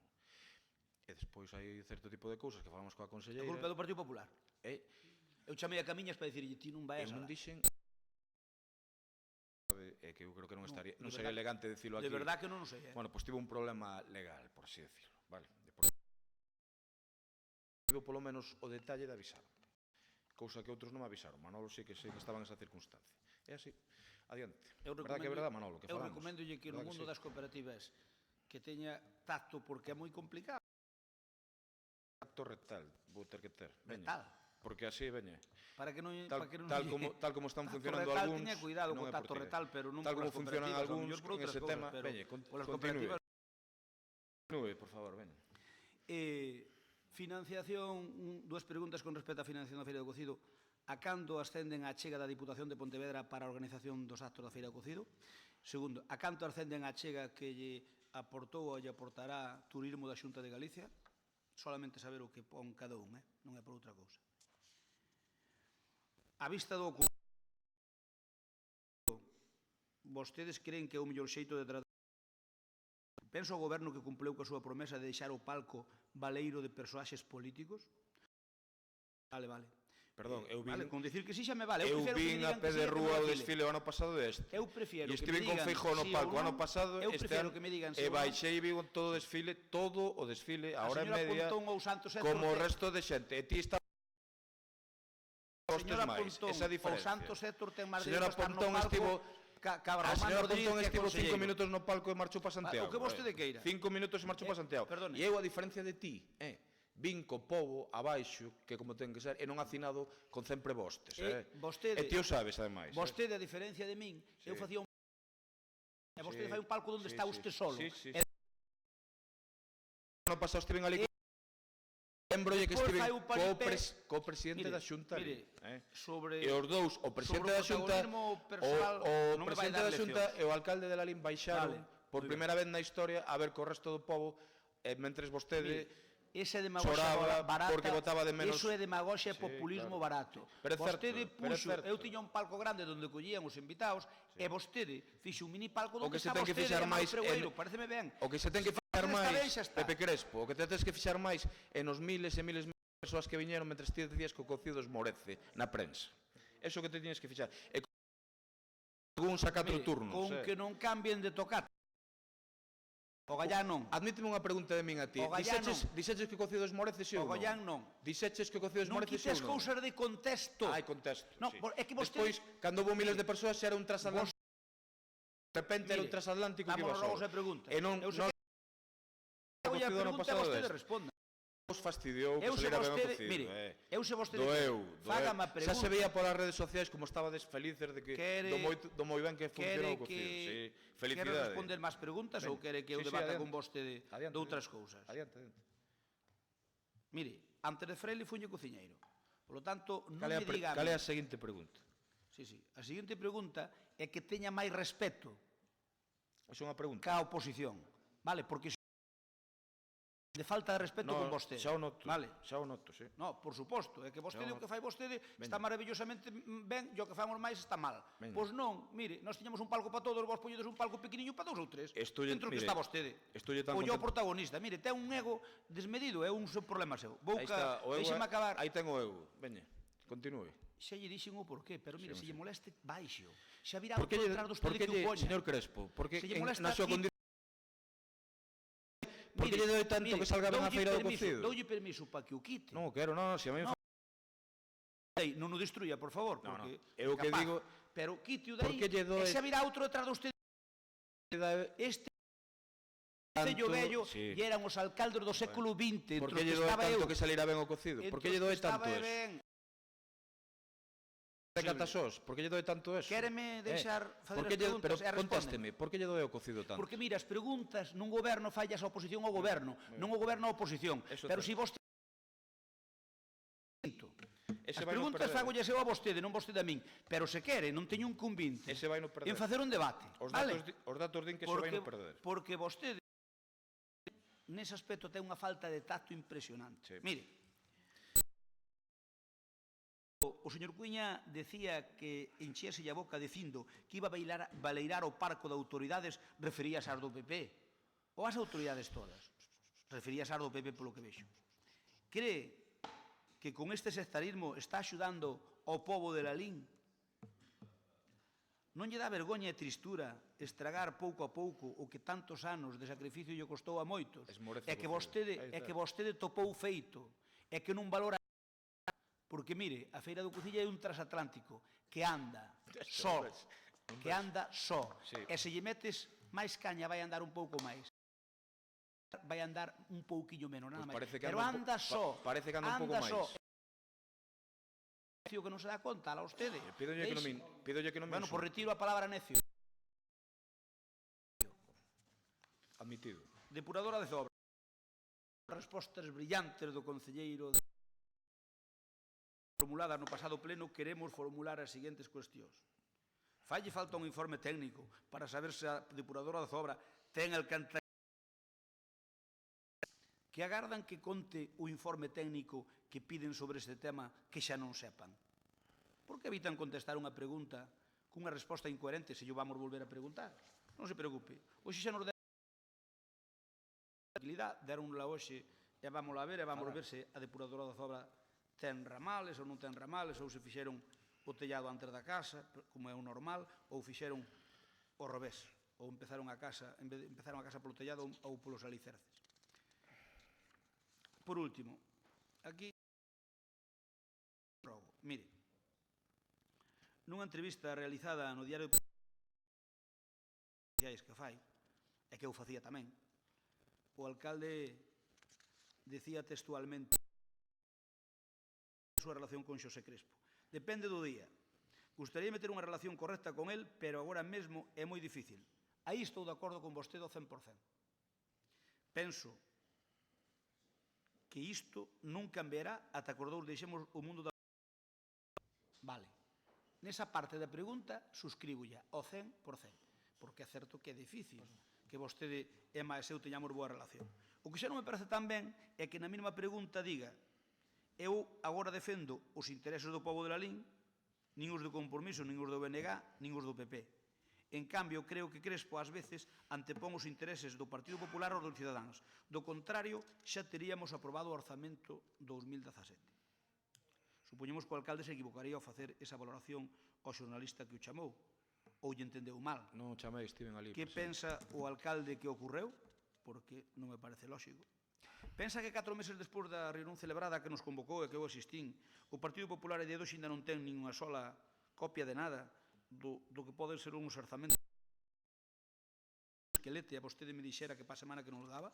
E despois hai certo tipo de cousas que falamos coa A conselleira. culpa é do Partido Popular. Eu chamei a Camiñas para dicirlle, ti non vai a E non sala. dixen... É que eu creo que non sería verdad- elegante dicilo aquí. De verdad que non o sei, Bueno, pois tivo un problema legal, por así decirlo, vale? Tivo polo menos o detalle de avisar. Cousa que outros non me avisaron. Manolo sí que sei que estaba en esa circunstancia. É así. Adiante. Verdad que é verdad, Manolo, que Eu falamos. recomendolle que no Verdad mundo sí. das cooperativas que teña tacto, porque é moi complicado. Tacto rectal, vou ter que ter. Veña. Rectal. Porque así, veña. Para que non Tal, para que non tal como están Tacto funcionando retal, algúns, teña cuidado non co é tacto por ti. retal, pero non Tal como polas funcionan cooperativas, ao algúns mellor por en outras ese cousas, tema, pero veña, polas continúe. cooperativas. Continúe, por favor, veña. Financiación, dúas preguntas con respecto á financiación da Feira do Cocido. A cando ascenden a chega da Diputación de Pontevedra para a organización dos actos da Feira do Cocido? Segundo, a canto ascenden a chega que lle aportou ou lle aportará Turismo da Xunta de Galicia? Solamente saber o que pon cada un, non é por outra cousa. A vista do ocorrido, vostedes creen que é o mellor xeito de tratar? Pensa o goberno que cumpleu coa súa promesa de deixar o palco baleiro de persoaxes políticos? Vale, vale. Perdón, eu vin... Vale, con dicir que sí xa me vale. Eu prefiero que me vin a digan pé que sí de que me rúa o vacile. desfile o ano pasado este. Eu prefiero E que me estive con digan Feijóo no sí palco ou ano non. pasado, Eu este prefiero ano, que me digan e sí ou non. baixei e vi todo o desfile, a hora e señora media, Pontón ou Santos Héctor como o ten- resto de xente. E ti está... Señora máis, Pontón esa ou diferencia. Santos Héctor ten máis Señora dereito a estar no Pontón palco estivo... ca A Román señora Rodríguez, Pontón que é estivo 5 conselleiro. minutos no palco e marchou para Santiago. O que vostede queira. 5 minutos e marchou para Santiago. perdone. E eu, a diferencia de ti, vin co pobo abaixo, que como ten que ser, e non afinado con sempre vostes. Vostede, E ti o sabes, ademais. Vostede, a diferencia de min, eu facía un... E vostede fai un palco onde está usted solo. Sí. Ano pasado estiven ali... Lembrolle que Despois estiven fai un paripé. co presidente Mire, da Xunta ali. sobre... E os dous, o presidente sobre o da Xunta, protagonismo persoal, o non me vai presidente dar da Xunta leccións. e o alcalde de Lalín baixaron Vale, por moi primeira vez na historia a ver co resto do pobo, mentres vostede Esa é demagoxia choraba barata, porque botaba de menos... Eso é demagoxia e populismo barato. Pero é Vostede certo, pero é puxo, certo. eu tiña un palco grande onde collían os invitados, e vostede fixe un mini palco O onde que se está ten que vostede fixar e Manuel máis Pregueiro, pareceme ben. O que se ten que fixar Está ben, máis, xa está. Pepe Crespo, o que te tens que fixar máis é nos miles e miles de persoas que viñeron mentres ti decías que o cocido esmorece na prensa. Eso que te tienes que fixar. E algúns a 4 Mire, turnos. con que non cambien de tocar. O Gallán non. Admíteme unha pregunta de min a ti. O Gallán Dixeches que o cocido esmorece si O ou non? Gallán non. Dixeches que o cocido Non esmorece si quites ou non? cousas de contexto. Hai contexto, No, sí. é que vostede... Despois, cando houve miles de persoas, xa era un transatlántico. De repente era un Mire, transatlántico que iba vámonos logo solo. a pregunta. E non... Eu sei que... Eu a pregunta e vostede responda. Os fastidiou que Eu se salira ben o vostede, cocido. mire, eu se vostede Doeu. fágame a pregunta. Xa se veía polas redes sociais como estades felices de que do moi ben que funcionou o cocido. Sí, Quere felicidade. responder máis preguntas ou quere que eu Sí, debata adiante. con vostede de outras cousas? Adiante. Mire, antes de Freire fuñe cociñeiro. Por lo tanto, non Cal é me diga... a seguinte pregunta? Sí. A seguinte pregunta é que teña máis respeto É unha pregunta. ca oposición. Vale, porque de falta de respeto con vostede. Xa o noto, Vale. xa o noto, sí. No, por suposto, é que vostede Xa o o que fai vostede Veña. está maravillosamente ben e o que famos máis está mal. Veña. Pois non, mire, nós tiñamos un palco para todos, vos poñedes un palco pequeniño para 2 ou 3. Estoulle- Dentro que mire, está vostede. estoulle tan O yo contento. protagonista, mire, ten un ego desmedido, é un seu problema seu. Vou Aí está, o ego, deixeme acabar. aí ten o ego. Veña, continúe. Xa lle dixen o porqué, pero mire, Sí, se lle moleste, baixo. Xa virá Por que outro detrás de usted que o poña. señor Crespo, porque Se lle molesta na súa aquí- condición por que lle doi tanto que salga ben a feira do cocido? Doulle permiso para que o quite. Non quero, se a mí me Ei, non o destruya, por favor, No, porque eu o que capaz, digo, pero quite o por dai, que lle e doe- xa virá outro detrás de usted. Este Cello vello sí. e eran os alcaldes do século XX, Por entre que os lle que doe estaba tanto eu. que salira ben o cocido? Por que lle doe tanto Estaba eso? ben. De Catasós, por que lle doe tanto eso? Quéreme deixar facer por que as lle, preguntas pero e respóndeme. contésteme, por que lle doe o cocido tanto? Porque mira, as preguntas nun goberno fallas a oposición ao goberno, non o goberno a oposición. Eso Pero ten. se vostede As preguntas fagollas eu a vostede, non vostede a min. Pero se quere, non teño un convinte en facer un debate. Os datos din que se vai non perder. Porque vostede, nese aspecto, ten unha falta de tacto impresionante. Mire, o señor Cuíña decía que enchíase a boca dicindo que iba a baleirar o parco de autoridades, referíase ás do PP, ou ás autoridades todas. Referíase ás do PP polo que vexo. Cree que con este sectarismo está axudando ao pobo de Lalín? Non lle dá vergoña e tristura estragar pouco a pouco o que tantos anos de sacrificio lle costou a moitos? É que vostede topou feito, é que non valora. Porque, mire, a Feira do Cocilia é un transatlántico que anda só, e se lle metes máis caña vai andar un pouco máis, vai andar un pouquiño menos, nada máis, pero anda só, parece que anda un pouco máis. Que non se dá conta, a vostede. Pídolle que non me Bueno, pues retiro a palabra necio. Admitido. Depuradora de Zobra. Respostas brillantes do concelleiro formuladas no pasado pleno, queremos formular as seguintes cuestións. Falle falta un informe técnico para saber se a depuradora de Zobra ten alcanzado que agardan que conte o informe técnico que piden sobre este tema que xa non sepan. Por que evitan contestar unha pregunta cunha resposta incoherente se yo vamos volver a preguntar? Non se preocupe. Hoxe xa nos deron tranquilidade, deronla hoxe e vamos a ver se a depuradora da Zobra ten ramales ou non ten ramales, ou se fixeron o tellado antes da casa, como é o normal, ou fixeron o revés, ou empezaron a casa polo tellado ou polos alicerces. Por último, aquí, mire, nunha entrevista realizada no Diario de que fai, e que eu facía tamén, o alcalde decía textualmente a súa relación con Xosé Crespo. Depende do día. Gustaría meter unha relación correcta con el, pero agora mesmo é moi difícil. Aí estou de acordo con vostede ao 100%. Penso que isto non cambiará ata que os dous deixemos o mundo da... Vale. Nesa parte da pregunta, suscríbolla ao 100%, porque é certo que é difícil que vostede e máis eu teñamos boa relación. O que xa non me parece tan ben é que na mínima pregunta diga eu agora defendo os intereses do pobo de Lalín, nin os do Compromiso, nin os do BNG, nin os do PP. En cambio, creo que Crespo, ás veces, antepón os intereses do Partido Popular aos dos cidadáns. Do contrario, xa teríamos aprobado o orzamento 2017. Supoñemos que o alcalde se equivocaría ao facer esa valoración ao xornalista que o chamou, ou lle entendeu mal. Non o chamei, estiven ali. Que pensa o alcalde que ocorreu? Porque non me parece lóxico. Pensa que 4 meses despois da reunión celebrada que nos convocou e que eu asistín, o Partido Popular e de hoxe ainda non ten nin unha sola copia de nada do que poden ser uns orzamentos esquelete, a vostede me dixera que pa semana que nos daba?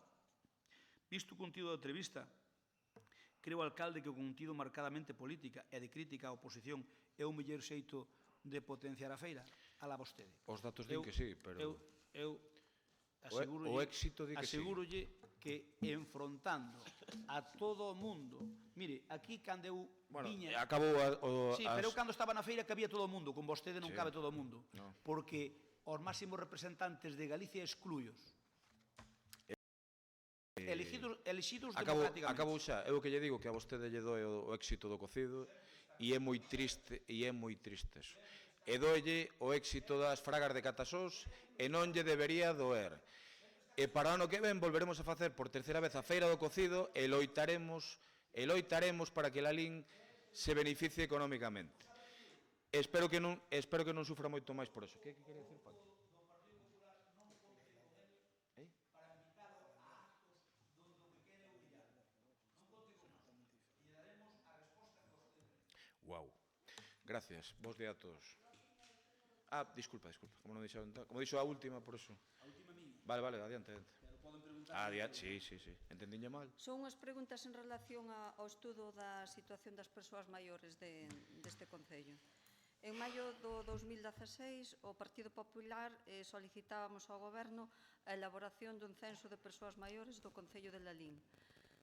Visto o contido da entrevista, creo, alcalde, que o contido marcadamente política e de crítica á oposición é o mellor xeito de potenciar a feira? Alá vostede. Os datos din que sí, pero... Eu asegúrolle que enfrontando a todo o mundo, mire, aquí cando eu viña... Acabou Sí, pero eu cando estaba na feira que había todo o mundo, con vostede non cabe todo o mundo, porque os máximos representantes de Galicia excluyos. Elegidos democráticamente. Acabou xa, é o que lle digo, que a vostede lle doe o éxito do cocido e é moi triste eso. E doelle o éxito das fragas de Catasós e non lle debería doer. E para o ano que ven volveremos a facer por terceira vez a Feira do Cocido e loitaremos para que Lalín se beneficie económicamente. Espero que non sufra moito máis por eso. Que quere dicir, Paco? Guau. Gracias. Bos días a todos. Disculpa. Como non dixo a última, por eso. A última miña. Vale, adiante. Pero poden preguntar... Sí. Entendinlle mal. Son unhas preguntas en relación ao estudo da situación das persoas maiores deste Concello. En maio do 2016, o Partido Popular solicitábamos ao Goberno a elaboración dun censo de persoas maiores do Concello de Lalín.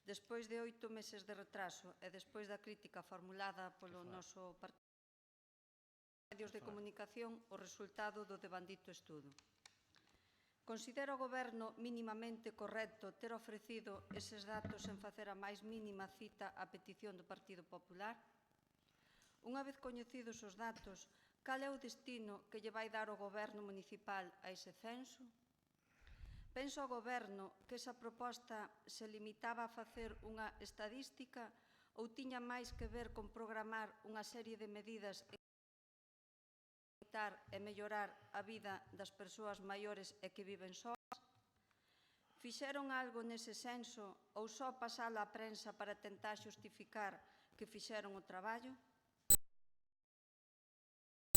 Despois de 8 meses de retraso e despois da crítica formulada polo noso partido medios de comunicación o resultado do devandito estudo. Considera o Goberno mínimamente correcto ter ofrecido eses datos sen facer a máis mínima cita á petición do Partido Popular? Unha vez coñecidos os datos, cal é o destino que lle vai dar o Goberno municipal a ese censo? Pensa o Goberno que esa proposta se limitaba a facer unha estadística ou tiña máis que ver con programar unha serie de medidas e mellorar a vida das persoas maiores e que viven soas? Fixeron algo nese senso ou só pasala á prensa para tentar xustificar que fixeron o traballo?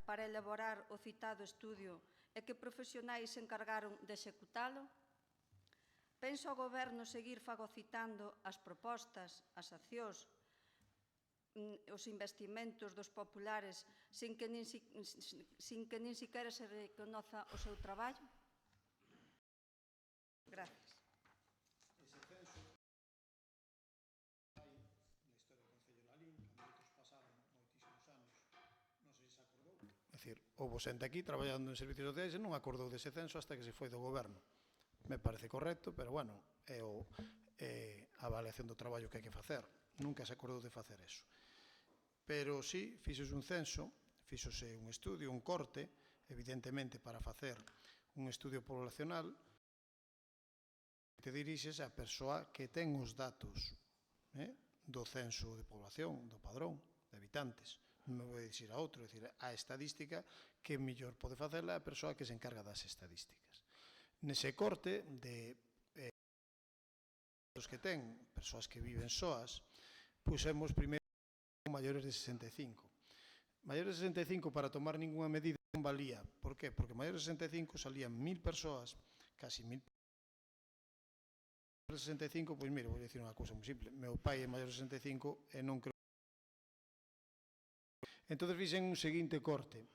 Para elaborar o citado estudio e que profesionais se encargaron de executalo? Pensa o Goberno seguir fagocitando as propostas, as accións, os investimentos dos populares sin que nin siquiera se reconoza o seu traballo? Gracias. Ese censo hai na historia do Concello Lalín, cando outros pasaron moitísimos anos, non sei se se acordou. É dicir, houve xente aquí traballando en servicios sociais e non acordou dese censo hasta que se foi do Goberno. Me parece correcto, pero, bueno, é a avaliación do traballo que hai que facer. Nunca se acordou de facer eso. Pero sí, fixose un censo, fixose un estudio, un corte, evidentemente para facer un estudio poblacional, te dirixes a persoa que ten os datos do censo de población, do padrón de habitantes. Non me vou dicir a outro, é dicir, a estadística que mellor pode facela é a persoa que se encarga das estadísticas. Nese corte de que ten persoas que viven soas, pusemos primeiro maiores de 65. Maiores de 65 para tomar ninguna medida non valía. Por qué? Porque maiores de 65 salían 1000 persoas, casi 1000 maiores de 65, pois mire, vou dicir unha cousa moi simple. Meu pai é maior de 65 e non creo. Entón fixen un seguinte corte,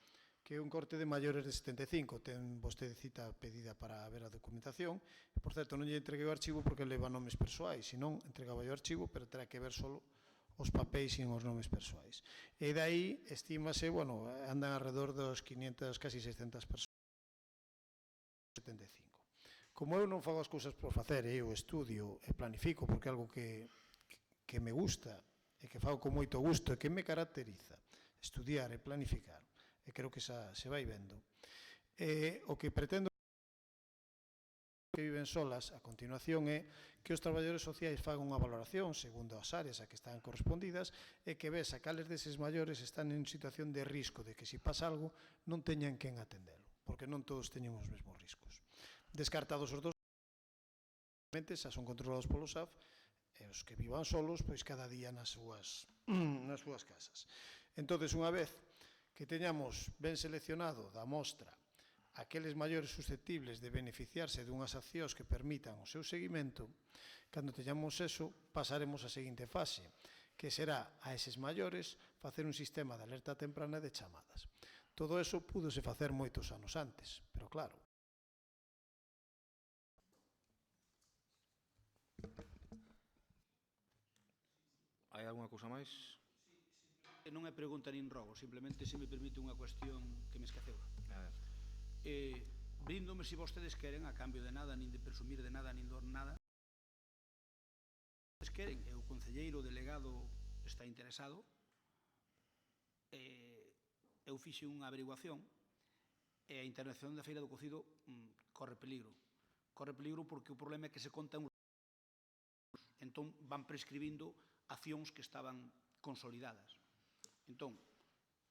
que é un corte de maiores de 75. Ten vostede cita pedida para ver a documentación. Por certo, non lle entreguei o archivo porque leva nomes persoais, senón entregaba o archivo, pero terá que ver solo os papéis sin os nomes persoais. E dai, estímase, bueno, andan alrededor dos 500, casi 600 persoas. 75. Como eu non fago as cousas por facer, eu estudio e planifico, porque é algo que me gusta e que fago con moito gusto e que me caracteriza, estudiar e planificar, e creo que se vai vendo. O que pretendo que viven solas a continuación é que os traballadores sociais fagan unha valoración segundo as áreas a que están correspondidas e que ves a cales deses maiores están en situación de risco de que se pasa algo non teñan quen atendelo, porque non todos teñen os mesmos riscos. Descartados os dos, xa son controlados polo SAF e os que vivan solos, pois cada día nas súas casas. Entón, unha vez que teñamos ben seleccionado da mostra aqueles maiores susceptibles de beneficiarse dunhas accións que permitan o seu seguimento, cando teñamos eso, pasaremos á seguinte fase, que será a eses maiores facer un sistema de alerta temprana de chamadas. Todo eso púdose facer moitos anos antes, pero claro. Hai algunha cousa máis? Non é pregunta nin rogo, simplemente se me permite unha cuestión que me esqueceu. Bríndome se vostedes queren, a cambio de nada, nin de presumir de nada, nin de nada. Se queren, e o concelleiro delegado está interesado, eu fixe unha averiguación e a internacional da Feira do Cocido corre peligro. Corre peligro porque o problema é que se contan entón van prescribindo accións que estaban consolidadas. Entón,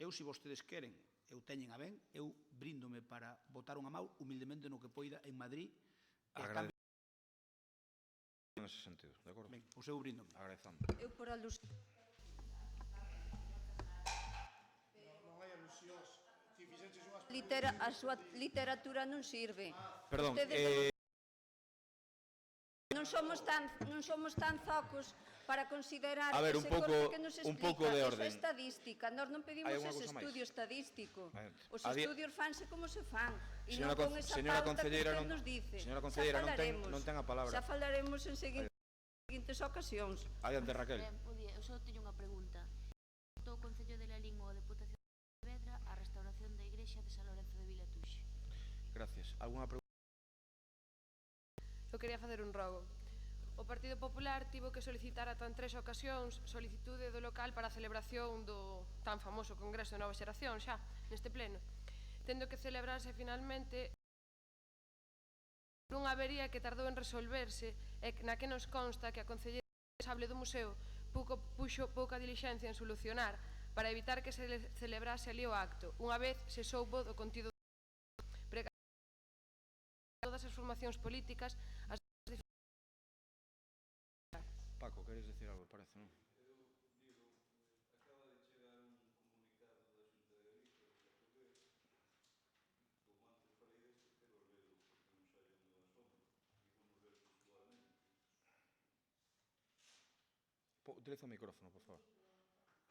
eu se vostedes queren, eu teñen a ben, eu bríndome para botar unha mau humildemente no que poida en Madrid e a cambio en ese sentido, de acordo? Ben, pois eu bríndome. Agradezando. Eu por alusión. Non hai alusións. Si fixeches unhas A súa literatura non sirve. Perdón, non somos tan zocos para considerar a ver, ese corte que nos un pouco explica. de Eso orden. é estadística. Nós non pedimos ese estudio estadístico. Os estudios fanse como se fan. E non con esa pauta que usted nos dice. Señora concelleira, non ten a palabra. Xa falaremos en seguinte seguintes ocasións. Adiante, Raquel. Bo día, eu só teño unha pregunta. O Concello de Lalín ou a Deputación de Pontevedra a restauración da igrexa de San Lorenzo de Vilatuxe? Gracias. Alguna pregunta? Eu quería facer un rogo. O Partido Popular tivo que solicitar ata en 3 ocasións solicitude do local para a celebración do tan famoso Congreso de Nova Xeración xa, neste pleno. Tendo que celebrarse finalmente nunha avería que tardou en resolverse e na que nos consta que a concelleira responsable do museo puxo pouca dilixencia en solucionar para evitar que se celebrase ali o acto, unha vez se soubo do contido do todas as formacións políticas as Paco, queres decir algo, parece, non? Utiliza o micrófono, por favor.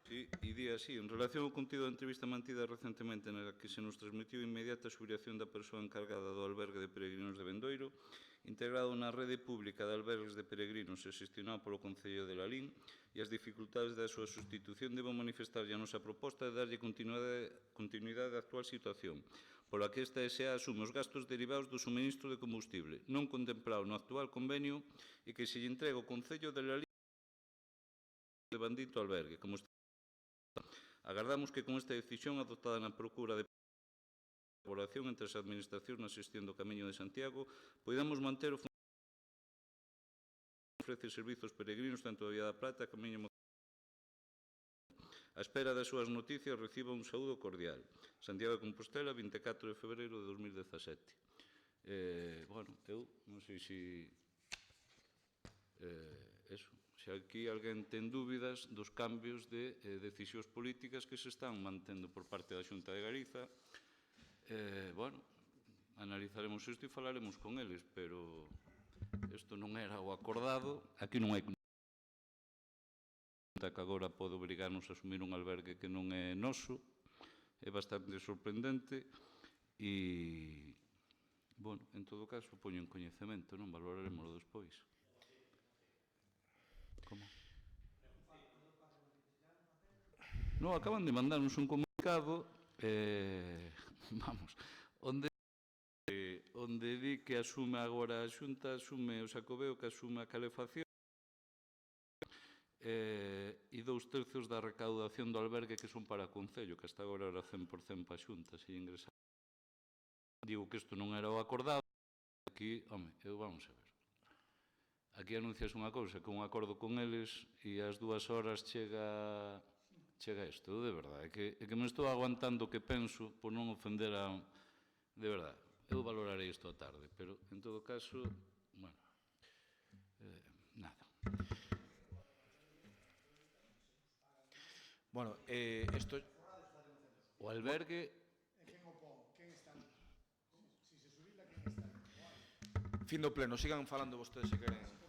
Sí, e di así, en relación ao contido da entrevista mantida recentemente na que se nos transmitiu inmediata a subiración da persoa encargada do albergue de peregrinos de Bendoiro, integrado na rede pública de albergues de peregrinos e xestionado polo Concello de Lalín, e as dificultades da súa sustitución debo manifestar a nosa proposta de darlle continuidade á actual situación, pola que esta SA asume os gastos derivados do suministro de combustible, non contemplado no actual convenio e que se lle entrega ao Concello de Lalín de bandito albergue, como está. Agardamos que con esta decisión adoptada na procura de colaboración entre as administracións na xestión do Camiño de Santiago poidamos manter o ofrece servizos peregrinos tanto da Vía da Plata, Camiño a espera das súas noticias reciba un saúdo cordial. Santiago de Compostela, 24 de febreiro de 2017. Bueno, eu non sei se eso. Se aquí alguén ten dúbidas dos cambios de decisións políticas que se están mantendo por parte da Xunta de Galiza, bueno, analizaremos isto e falaremos con eles, pero isto non era o acordado, aquí non hai que agora pode obrigarnos a asumir un albergue que non é noso, é bastante sorprendente e, bueno, en todo caso, poño en coñecemento, non valoraremoslo despois. Como? No, acaban de mandarnos un comunicado, vamos, onde di que asume agora a Xunta, asume o Xacobeo, que asume a calefacción e 2/3 da recaudación do albergue que son para o Concello, que hasta agora era 100% para a Xunta, se ingresaba. Digo que isto non era o acordado, aquí, home, vamos a ver. Aquí anuncias unha cousa, que un acordo con eles e ás 2 horas chega isto, de verdade. É que me estou aguantando o que penso por non ofender a... De verdade, eu valorarei isto a tarde, pero en todo caso, bueno, nada. Bueno, isto... O albergue... Fin do pleno, sigan falando vostedes se queren.